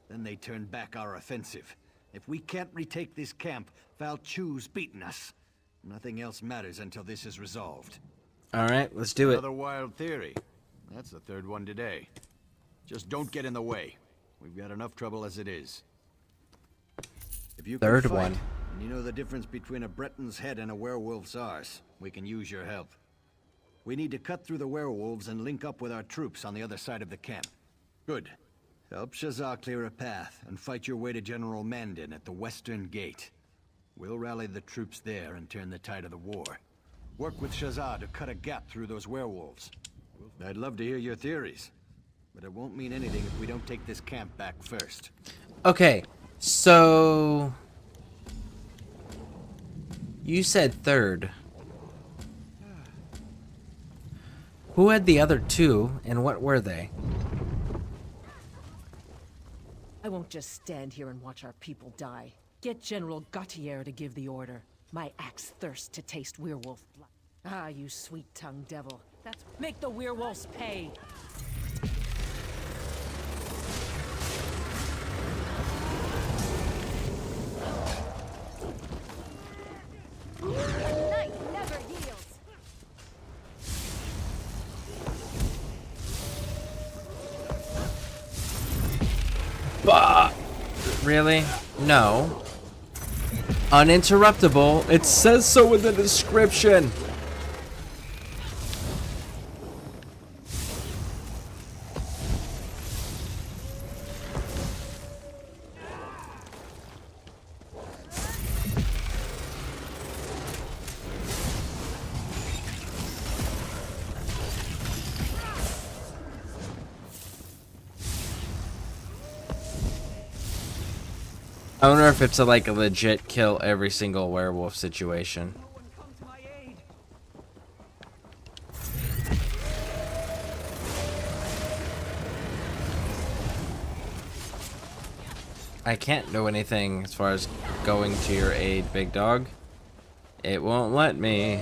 Then they turned back our offensive. If we can't retake this camp, Val Chu's beaten us. Nothing else matters until this is resolved. Alright, let's do it. Another wild theory. That's the third one today. Just don't get in the way. We've got enough trouble as it is. If you Third can fight, one. and you know the difference between a Breton's head and a werewolf's arse, we can use your help. We need to cut through the werewolves and link up with our troops on the other side of the camp. Good. Help Shazar clear a path and fight your way to General Mandin at the Western Gate. We'll rally the troops there and turn the tide of the war. Work with Shazar to cut a gap through those werewolves. I'd love to hear your theories, but it won't mean anything if we don't take this camp back first. Okay, so you said third. Who had the other two, and what were they? I won't just stand here and watch our people die. Get General Gautier to give the order. My axe thirsts to taste werewolf blood. Ah, you sweet-tongued devil. That's make the werewolves pay. Night never yields. Bah! Really? No. Uninterruptible. It says so in the description. I wonder if it's a legit kill every single werewolf situation. I can't do anything as far as going to your aid, big dog. It won't let me.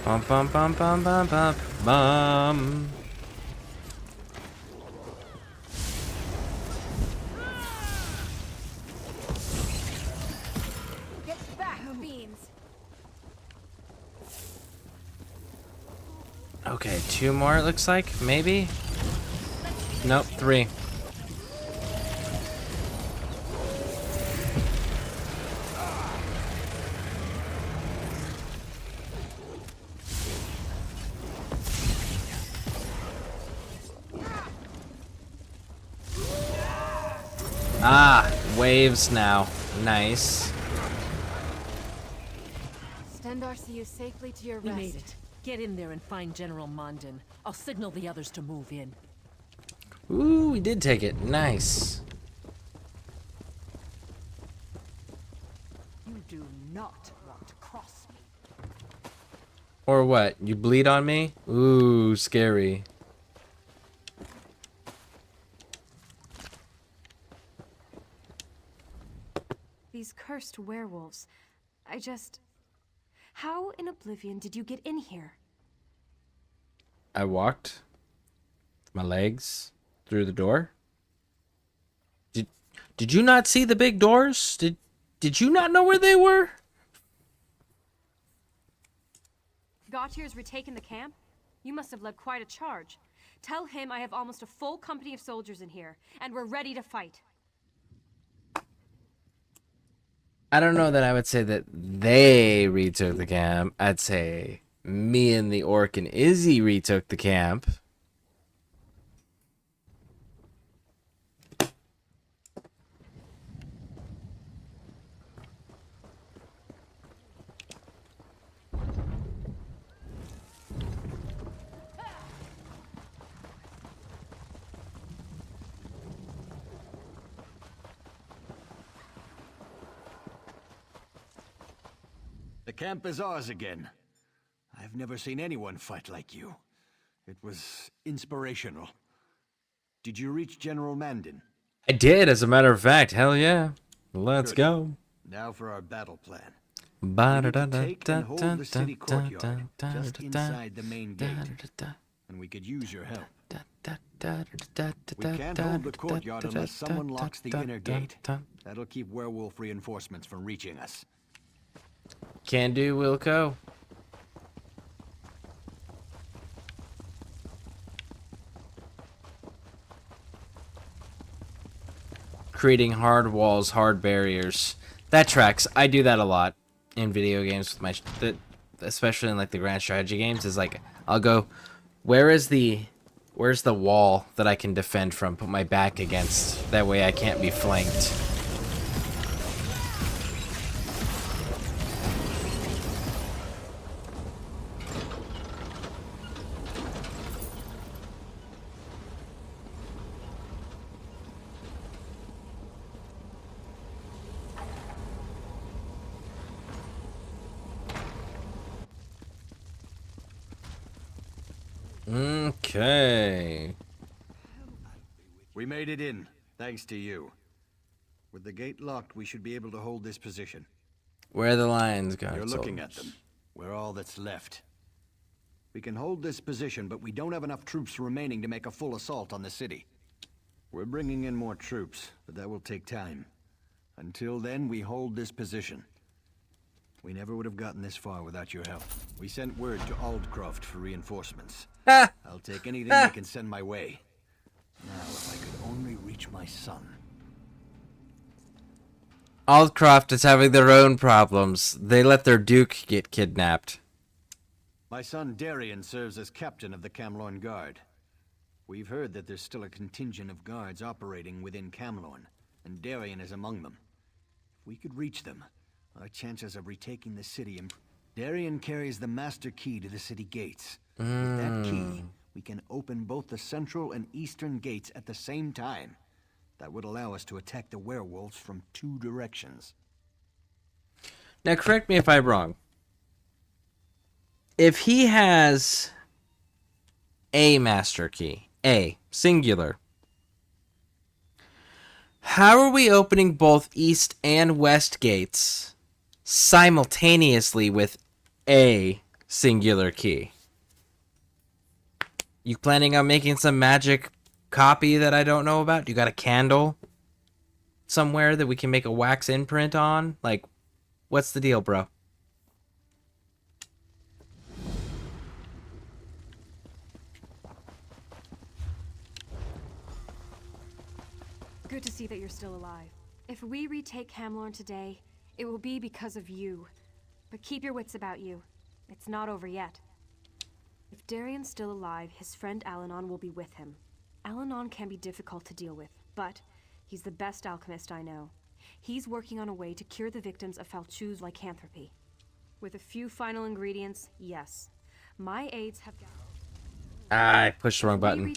Bum bum bum bum bum bum bum. Get back, beans. Okay, 2 more it looks like, maybe? Nope, 3. Ah, waves now. Nice. Stand Send Arceus safely to your We rest. made it. Get in there and find General Mondin. I'll signal the others to move in. Ooh, we did take it. Nice. You do not want to cross me. Or what? You bleed on me? Ooh, scary. These cursed werewolves. How in oblivion did you get in here? I walked with my legs through the door. Did you not see the big doors? Did you not know where they were? Gautier's retaken the camp? You must have led quite a charge. Tell him I have almost a full company of soldiers in here, and we're ready to fight. I don't know that I would say that they retook the camp. I'd say me and the orc and Izzy retook the camp. The camp is ours again. I've never seen anyone fight like you. It was inspirational. Did you reach General Mandin? I did, as a matter of fact. Hell yeah. Let's Good. go. Now for our battle plan. We need to take and hold the city courtyard, just inside the main gate. And we could use your help. We can't hold the courtyard unless someone locks the inner gate. That'll keep werewolf reinforcements from reaching us. Can do, Wilco. Creating hard walls, hard barriers. That tracks. I do that a lot in video games with my, especially in like the grand strategy games. Is like I'll go, where's the wall that I can defend from? Put my back against. That way I can't be flanked. Okay. We made it in, thanks to you. With the gate locked, we should be able to hold this position. Where are the lions, guys? You're looking at them. We're all that's left. We can hold this position, but we don't have enough troops remaining to make a full assault on the city. We're bringing in more troops, but that will take time. Until then, we hold this position. We never would have gotten this far without your help. We sent word to Aldcroft for reinforcements. I'll take anything they can send my way. Now, if I could only reach my son. Aldcroft is having their own problems. They let their duke get kidnapped. My son Darien serves as captain of the Camlorn Guard. We've heard that there's still a contingent of guards operating within Camlorn, and Darien is among them. If we could reach them, our chances of retaking the city improve. Darien carries the master key to the city gates. With that key, we can open both the central and eastern gates at the same time. That would allow us to attack the werewolves from 2 directions. Now, correct me if I'm wrong. If he has a master key, a singular, how are we opening both east and west gates simultaneously with a singular key? You planning on making some magic copy that I don't know about? You got a candle somewhere that we can make a wax imprint on? Like, what's the deal, bro? Good to see that you're still alive. If we retake Camlorn today, it will be because of you. But keep your wits about you. It's not over yet. If Darien's still alive, his friend Alanon will be with him. Alanon can be difficult to deal with, but he's the best alchemist I know. He's working on a way to cure the victims of Falchu's lycanthropy. With a few final ingredients, yes. My aides have gathered. I pushed the wrong button.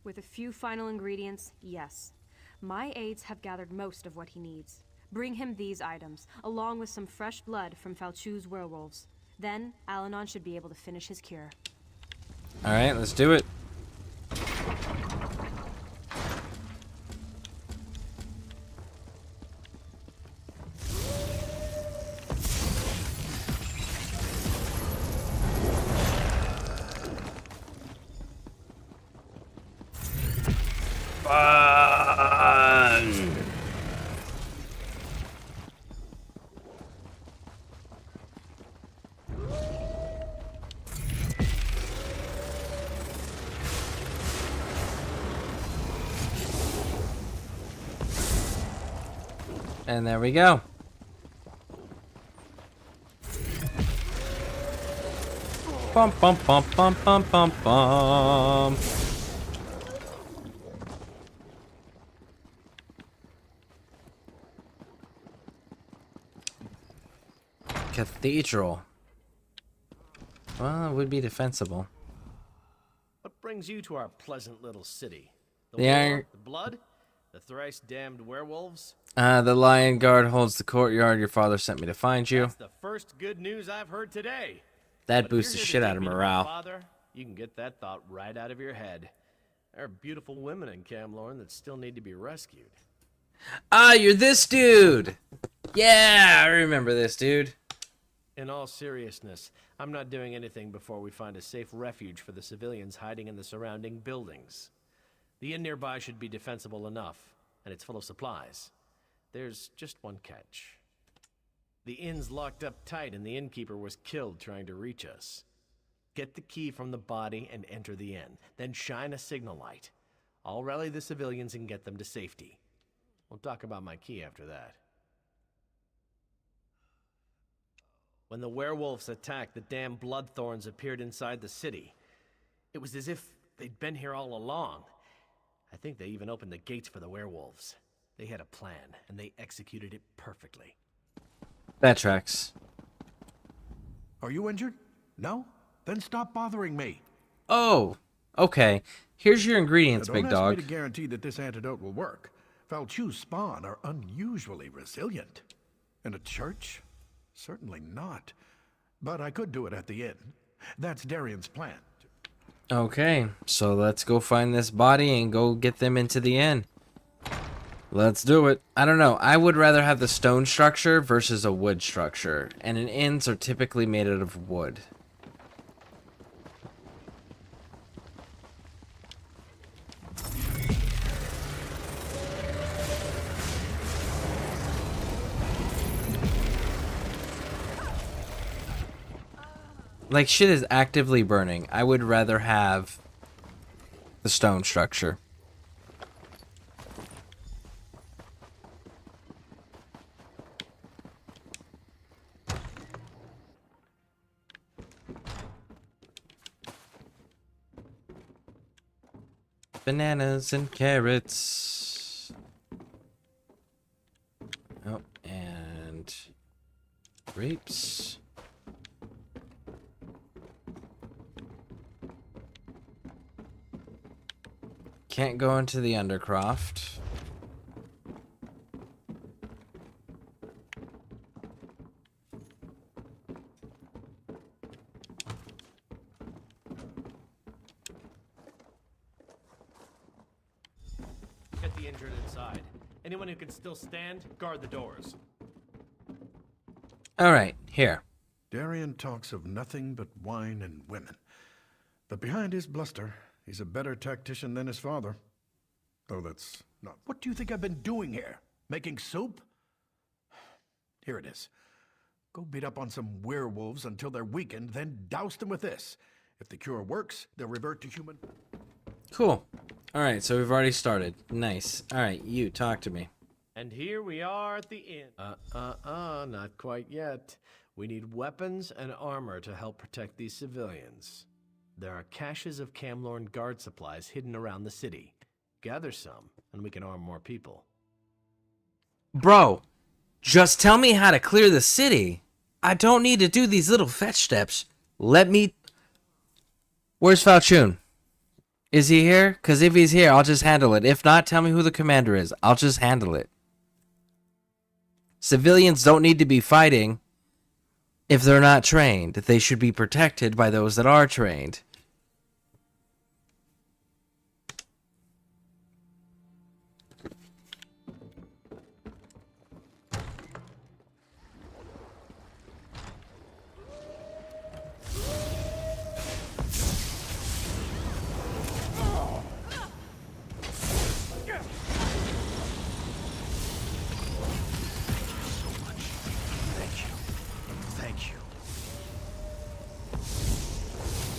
With a few final ingredients, yes. My aides have gathered most of what he needs. Bring him these items, along with some fresh blood from Falchu's werewolves. Then, Al-Anon should be able to finish his cure. Alright, let's do it. Fun! And there we go. Bum bum bum bum bum bum bum. Cathedral. Well, it would be defensible. What brings you to our pleasant little city? The war, the blood, the thrice damned werewolves? The Lion Guard holds the courtyard. Your father sent me to find you. That's the first good news I've heard today. That But if boosts you're the here shit to out take of me to my morale. Father, you can get that thought right out of your head. There are beautiful women in Camlorn that still need to be rescued. Ah, you're this dude! Yeah, I remember this dude. In all seriousness, I'm not doing anything before we find a safe refuge for the civilians hiding in the surrounding buildings. The inn nearby should be defensible enough, and it's full of supplies. There's just one catch. The inn's locked up tight and the innkeeper was killed trying to reach us. Get the key from the body and enter the inn, then shine a signal light. I'll rally the civilians and get them to safety. We'll talk about my key after that. When the werewolves attacked, the damn bloodthorns appeared inside the city. It was as if they'd been here all along. I think they even opened the gates for the werewolves. They had a plan, and they executed it perfectly. That tracks. Are you injured? No? Then stop bothering me. Oh, okay. Here's your ingredients, Now, big don't ask dog. me to guarantee that this antidote will work. Falchu's spawn are unusually resilient. In a church? Certainly not. But I could do it at the inn. That's Darian's plan. Okay, so let's go find this body and go get them into the inn. Let's do it. I don't know. I would rather have the stone structure versus a wood structure. And inns are typically made out of wood. Like, shit is actively burning. I would rather have the stone structure. Bananas and carrots. Oh, and grapes. Can't go into the Undercroft. Get the injured inside. Anyone who can still stand, guard the doors. Alright, here. Darian talks of nothing but wine and women. But behind his bluster, he's a better tactician than his father. Though that's not... What do you think I've been doing here? Making soup? Here it is. Go beat up on some werewolves until they're weakened, then douse them with this. If the cure works, they'll revert to human... Cool. Alright, so we've already started. Nice. Alright, you, talk to me. And here we are at the inn. Not quite yet. We need weapons and armor to help protect these civilians. There are caches of Camlorn guard supplies hidden around the city. Gather some, and we can arm more people. Bro, just tell me how to clear the city. I don't need to do these little fetch steps. Let me... Where's Falchun? Is he here? Because if he's here, I'll just handle it. If not, tell me who the commander is. I'll just handle it. Civilians don't need to be fighting if they're not trained. They should be protected by those that are trained.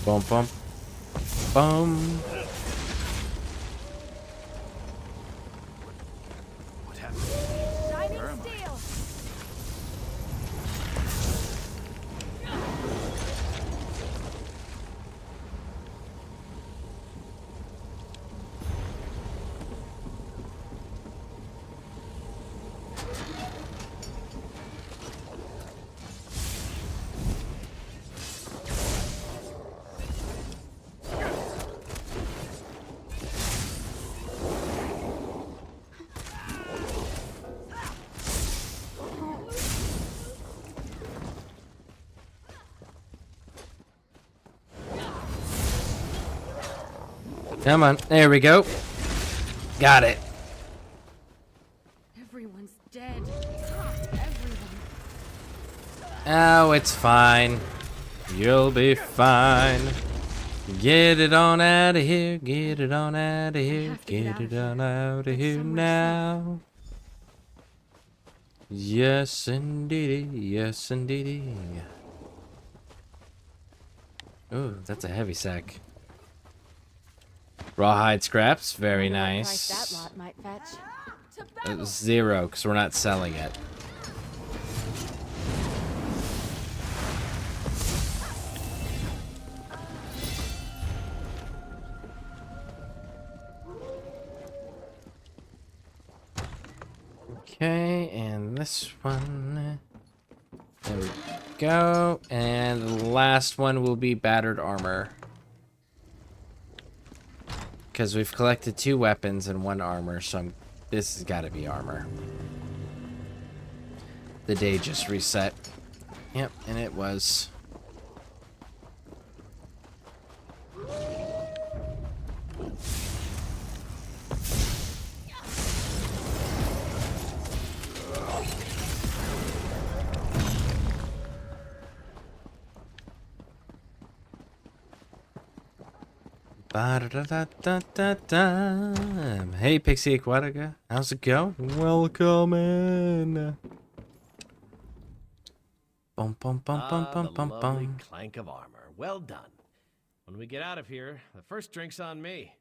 Bum bum bum. What happened? Shining steel. Come on, there we go. Got it. Everyone's dead. Everyone. Oh, it's fine. You'll be fine. Get it on out of here. Get it on out of here. Get it on out of here now. Yes, indeedy. Yes, indeedy. Ooh, that's a heavy sack. Rawhide scraps, very nice. That lot might fetch. 0, because we're not selling it. Okay, and this one. There we go. And the last one will be battered armor. Because we've collected 2 weapons and 1 armor, so this has got to be armor. The day just reset. Yep, and it was. Ba-da-da-da-da-da. Hey, Pixie Aquatica. How's it going? Welcome in. Bum, bum, bum, bum, bum, bum, lovely bum. clank of armor. Well done. When we get out of here, the first drink's on me.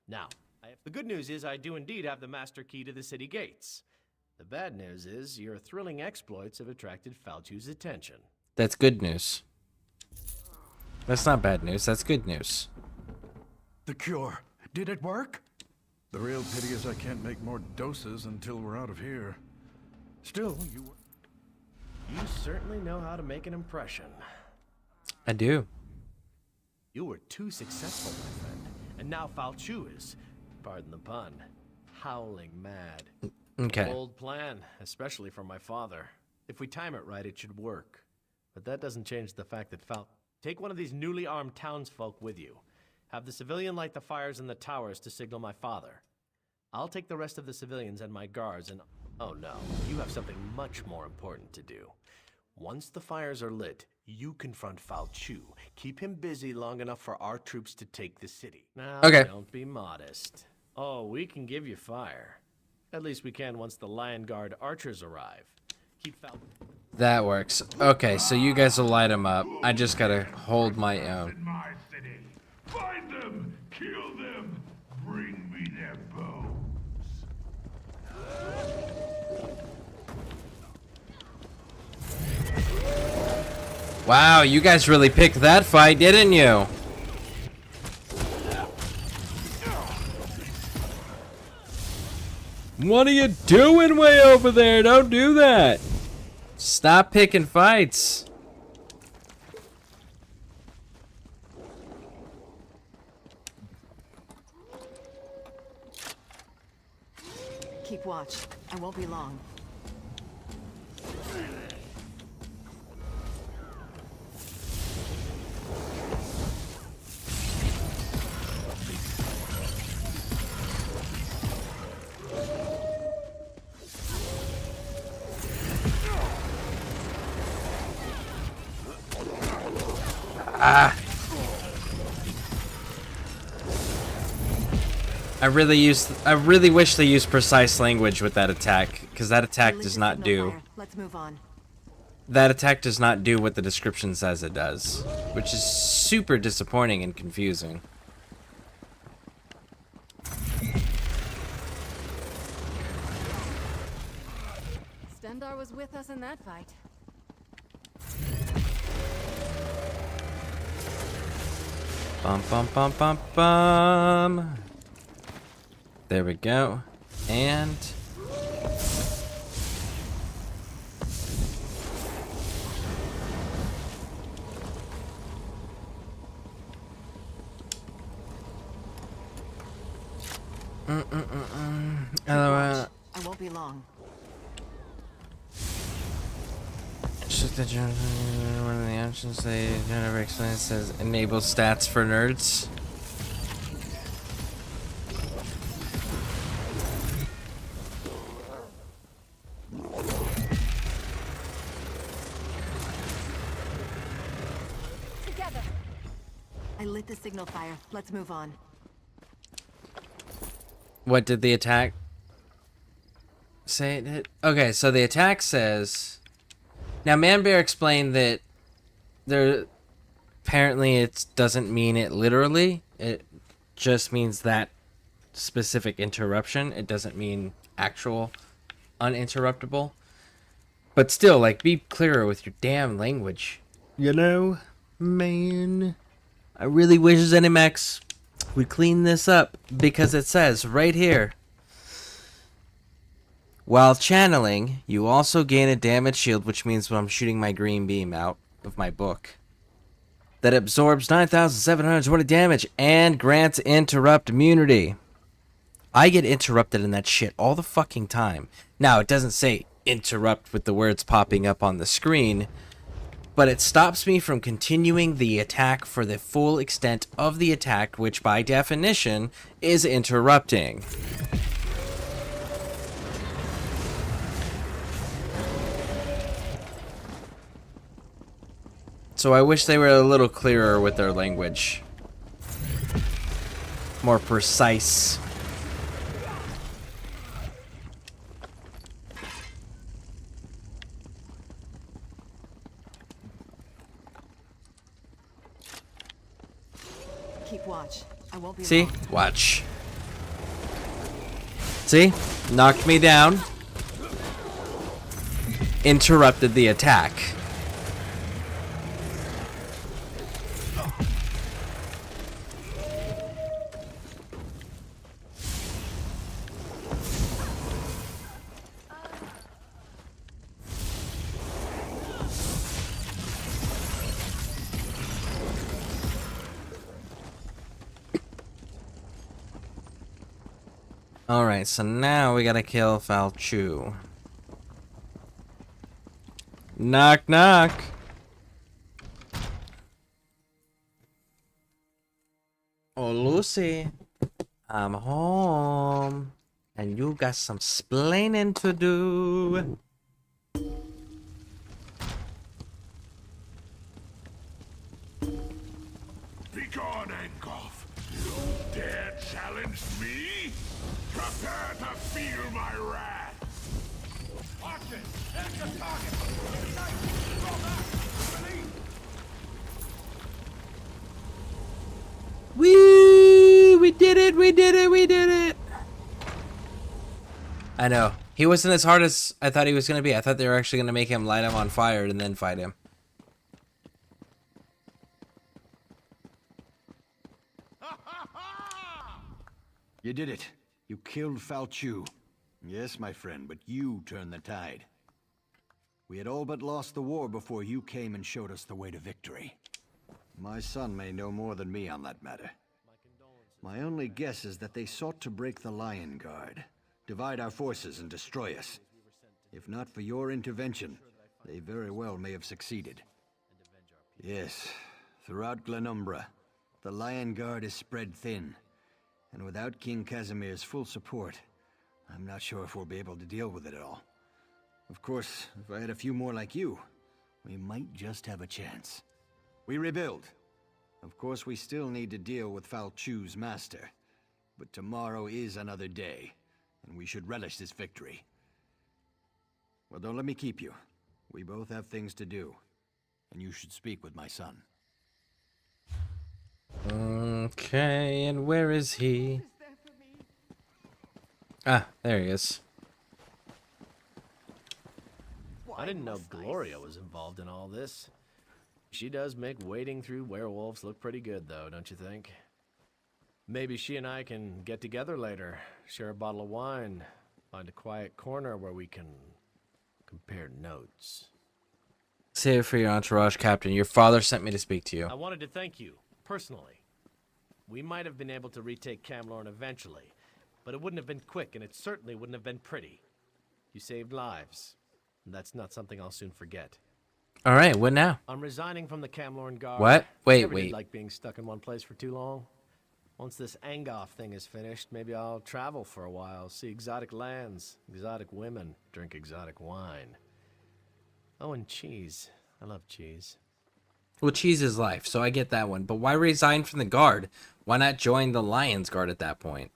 Now, the good news is I do indeed have the master key to the city gates. The bad news is your thrilling exploits have attracted Falchu's attention. That's good news. That's not bad news. That's good news. The cure. Did it work? The real pity is I can't make more doses until we're out of here. Still, you certainly know how to make an impression. I do. You were too successful, my friend. And now Falchu is, pardon the pun, howling mad. Okay. Bold plan, especially for my father. If we time it right, it should work. But that doesn't change the fact that take one of these newly armed townsfolk with you. Have the civilian light the fires in the towers to signal my father. I'll take the rest of the civilians and my guards and... Oh no, you have something much more important to do. Once the fires are lit, you confront Falchu. Keep him busy long enough for our troops to take the city. Now, Okay. Don't be modest. Oh, we can give you fire. At least we can once the Lion Guard archers arrive. Keep Falchu... That works. Okay, so you guys will light them up. I just gotta hold my own. My city. Find them, kill them, bring me their bones. Wow, you guys really picked that fight, didn't you? What are you doing way over there? Don't do that. Stop picking fights. Keep watch. I won't be long. Ah. I really wish they used precise language with that attack, because that attack does not do. Let's move on. That attack does not do what the description says it does, which is super disappointing and confusing. Stendar was with us in that fight. Bum bum bum bum bum. There we go. And I won't be long. Just the one of the options they never explain says enable stats for nerds. Together. I lit the signal fire. Let's move on. What did the attack say it hit? Okay, so the attack says. Now, Manbear explained that there apparently it doesn't mean it literally. It just means that specific interruption. It doesn't mean actual uninterruptible. But still, like, be clearer with your damn language. You know, man. I really wish ZeniMax would clean this up, because it says right here. While channeling, you also gain a damage shield, which means when I'm shooting my green beam out of my book, that absorbs 9,720 damage and grants interrupt immunity. I get interrupted in that shit all the fucking time. Now, it doesn't say interrupt with the words popping up on the screen, but it stops me from continuing the attack for the full extent of the attack, which by definition is interrupting. So I wish they were a little clearer with their language. More precise. Keep watch. I won't be See? long. Watch. See? Knocked me down. Interrupted the attack. Alright, so now we gotta kill Falchu. Knock, knock. Oh, Lucy. I'm home. And you got some splaining to do. Begone, Angoff. You dare challenge me? Prepare to feel my wrath. Watch it! There's your target! Draw back! Release! Whee! We did it! We did it! We did it! I know. He wasn't as hard as I thought he was going to be. I thought they were actually going to make him light him on fire and then fight him. You did it. You killed Falchu. Yes, my friend, but you turned the tide. We had all but lost the war before you came and showed us the way to victory. My son may know more than me on that matter. My only guess is that they sought to break the Lion Guard, divide our forces and destroy us. If not for your intervention, they very well may have succeeded. Yes, throughout Glenumbra, the Lion Guard is spread thin. And without King Casimir's full support, I'm not sure if we'll be able to deal with it at all. Of course, if I had a few more like you, we might just have a chance. We rebuild. Of course, we still need to deal with Fal Chu's master. But tomorrow is another day, and we should relish this victory. Well, don't let me keep you. We both have things to do, and you should speak with my son. Okay, and where is he? Ah, there he is. I didn't know Gloria was involved in all this. She does make wading through werewolves look pretty good, though, don't you think? Maybe she and I can get together later, share a bottle of wine, find a quiet corner where we can compare notes. Save it for your entourage, Captain. Your father sent me to speak to you. I wanted to thank you, personally. We might have been able to retake Camlorn eventually, but it wouldn't have been quick, and it certainly wouldn't have been pretty. You saved lives, and that's not something I'll soon forget. All right, what now? I'm resigning from the Camlorn Guard. What? Wait, Never wait. did like being stuck in one place for too long. Once this Angoff thing is finished, maybe I'll travel for a while, see exotic lands, exotic women, drink exotic wine. Oh, and cheese. I love cheese. Well, cheese is life, so I get that one. But why resign from the Guard? Why not join the Lion's Guard at that point?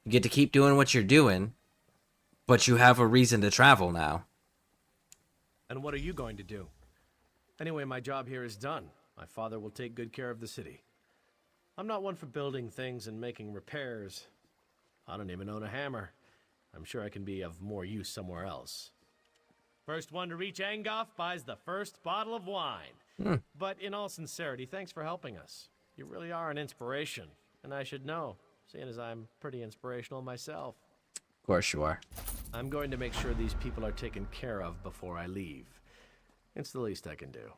You get to keep doing what you're doing, but you have a reason to travel now. And what are you going to do? Anyway, my job here is done. My father will take good care of the city. I'm not one for building things and making repairs. I don't even own a hammer. I'm sure I can be of more use somewhere else. First one to reach Angoff buys the first bottle of wine. But in all sincerity, thanks for helping us. You really are an inspiration, and I should know, seeing as I'm pretty inspirational myself. Of course you are. I'm going to make sure these people are taken care of before I leave. It's the least I can do.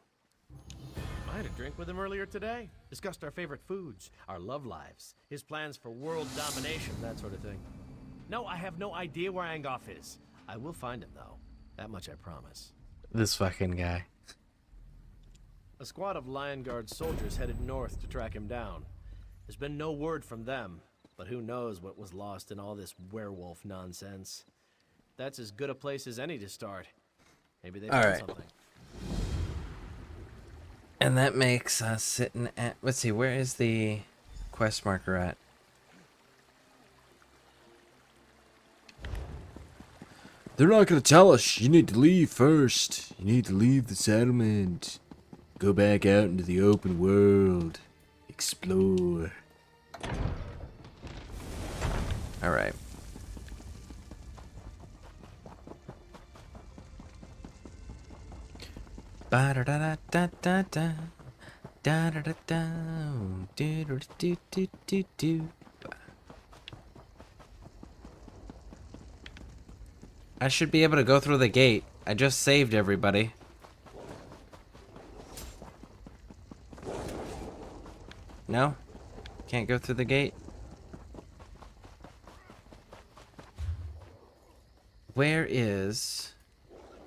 I had a drink with him earlier today. Discussed our favorite foods, our love lives, his plans for world domination, that sort of thing. No, I have no idea where Angoff is. I will find him, though. That much I promise. This fucking guy. A squad of Lion Guard soldiers headed north to track him down. There's been no word from them, but who knows what was lost in all this werewolf nonsense. That's as good a place as any to start. Maybe they found something. And that makes us sitting at... Let's see, where is the quest marker at? They're not going to tell us. You need to leave first. You need to leave the settlement. Go back out into the open world. Explore. Alright. Ba da da da da da da da da da do do do do do do. I should be able to go through the gate. I just saved everybody. No? Can't go through the gate? Where is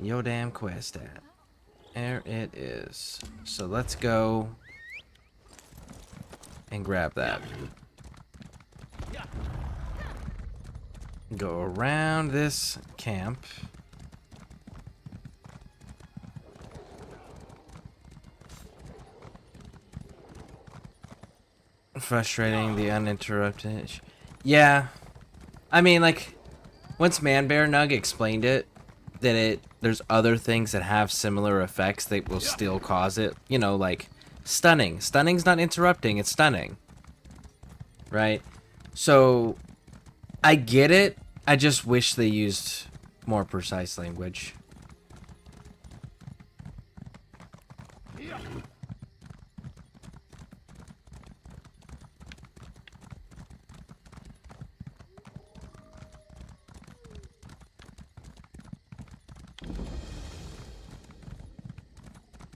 your damn quest at? There it is. So let's go and grab that. Go around this camp. Frustrating, the uninterrupted. Yeah. I mean, like, once Manbear Nug explained it, that there's other things that have similar effects that will still cause it. You know, like stunning. Stunning's not interrupting, it's stunning. Right? So, I get it. I just wish they used more precise language.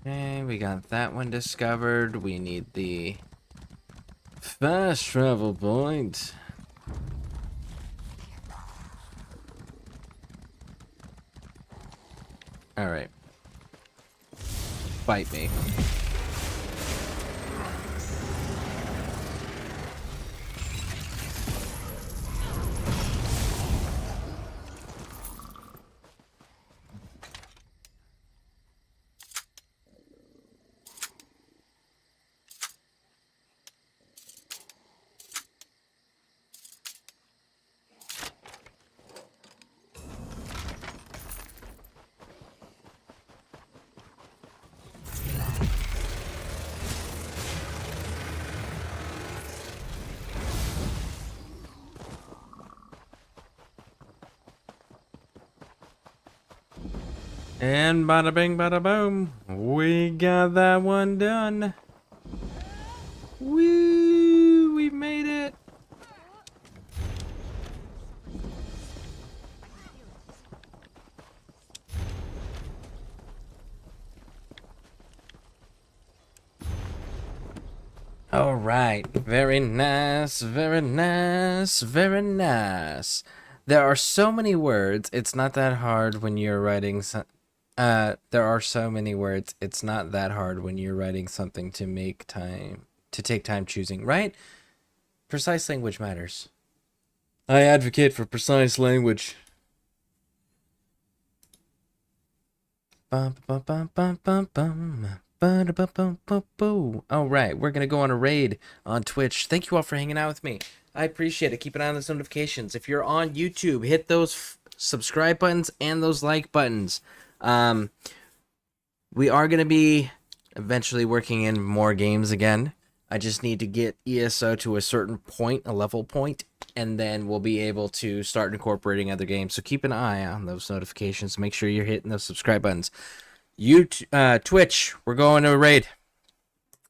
Okay, we got that one discovered. We need the fast travel point. Alright. Bite me. And bada bing, bada boom. We got that one done. Woo! We made it. All right. Very nice. Very nice. Very nice. There are so many words. It's not that hard when you're writing there are so many words. It's not that hard when you're writing something to take time choosing, right? Precise language matters. I advocate for precise language. Bum, bum, bum, bum, bum, bum. All right, we're gonna go on a raid on Twitch. Thank you all for hanging out with me. I appreciate it. Keep an eye on those notifications. If you're on YouTube, hit those subscribe buttons and those like buttons. We are going to be eventually working in more games again. I just need to get ESO to a certain point, a level point, and then we'll be able to start incorporating other games. So keep an eye on those notifications. Make sure you're hitting those subscribe buttons. Twitch, we're going to a raid.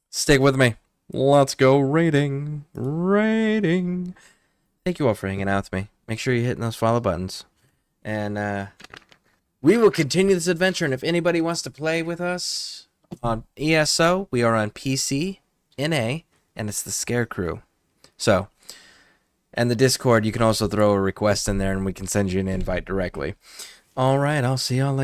Stick with me. Let's go raiding. Raiding. Thank you all for hanging out with me. Make sure you're hitting those follow buttons. And, we will continue this adventure, and if anybody wants to play with us on ESO, we are on PC, NA, and it's the Scare Crew. So, and the Discord, you can also throw a request in there, and we can send you an invite directly. All right, I'll see y'all later.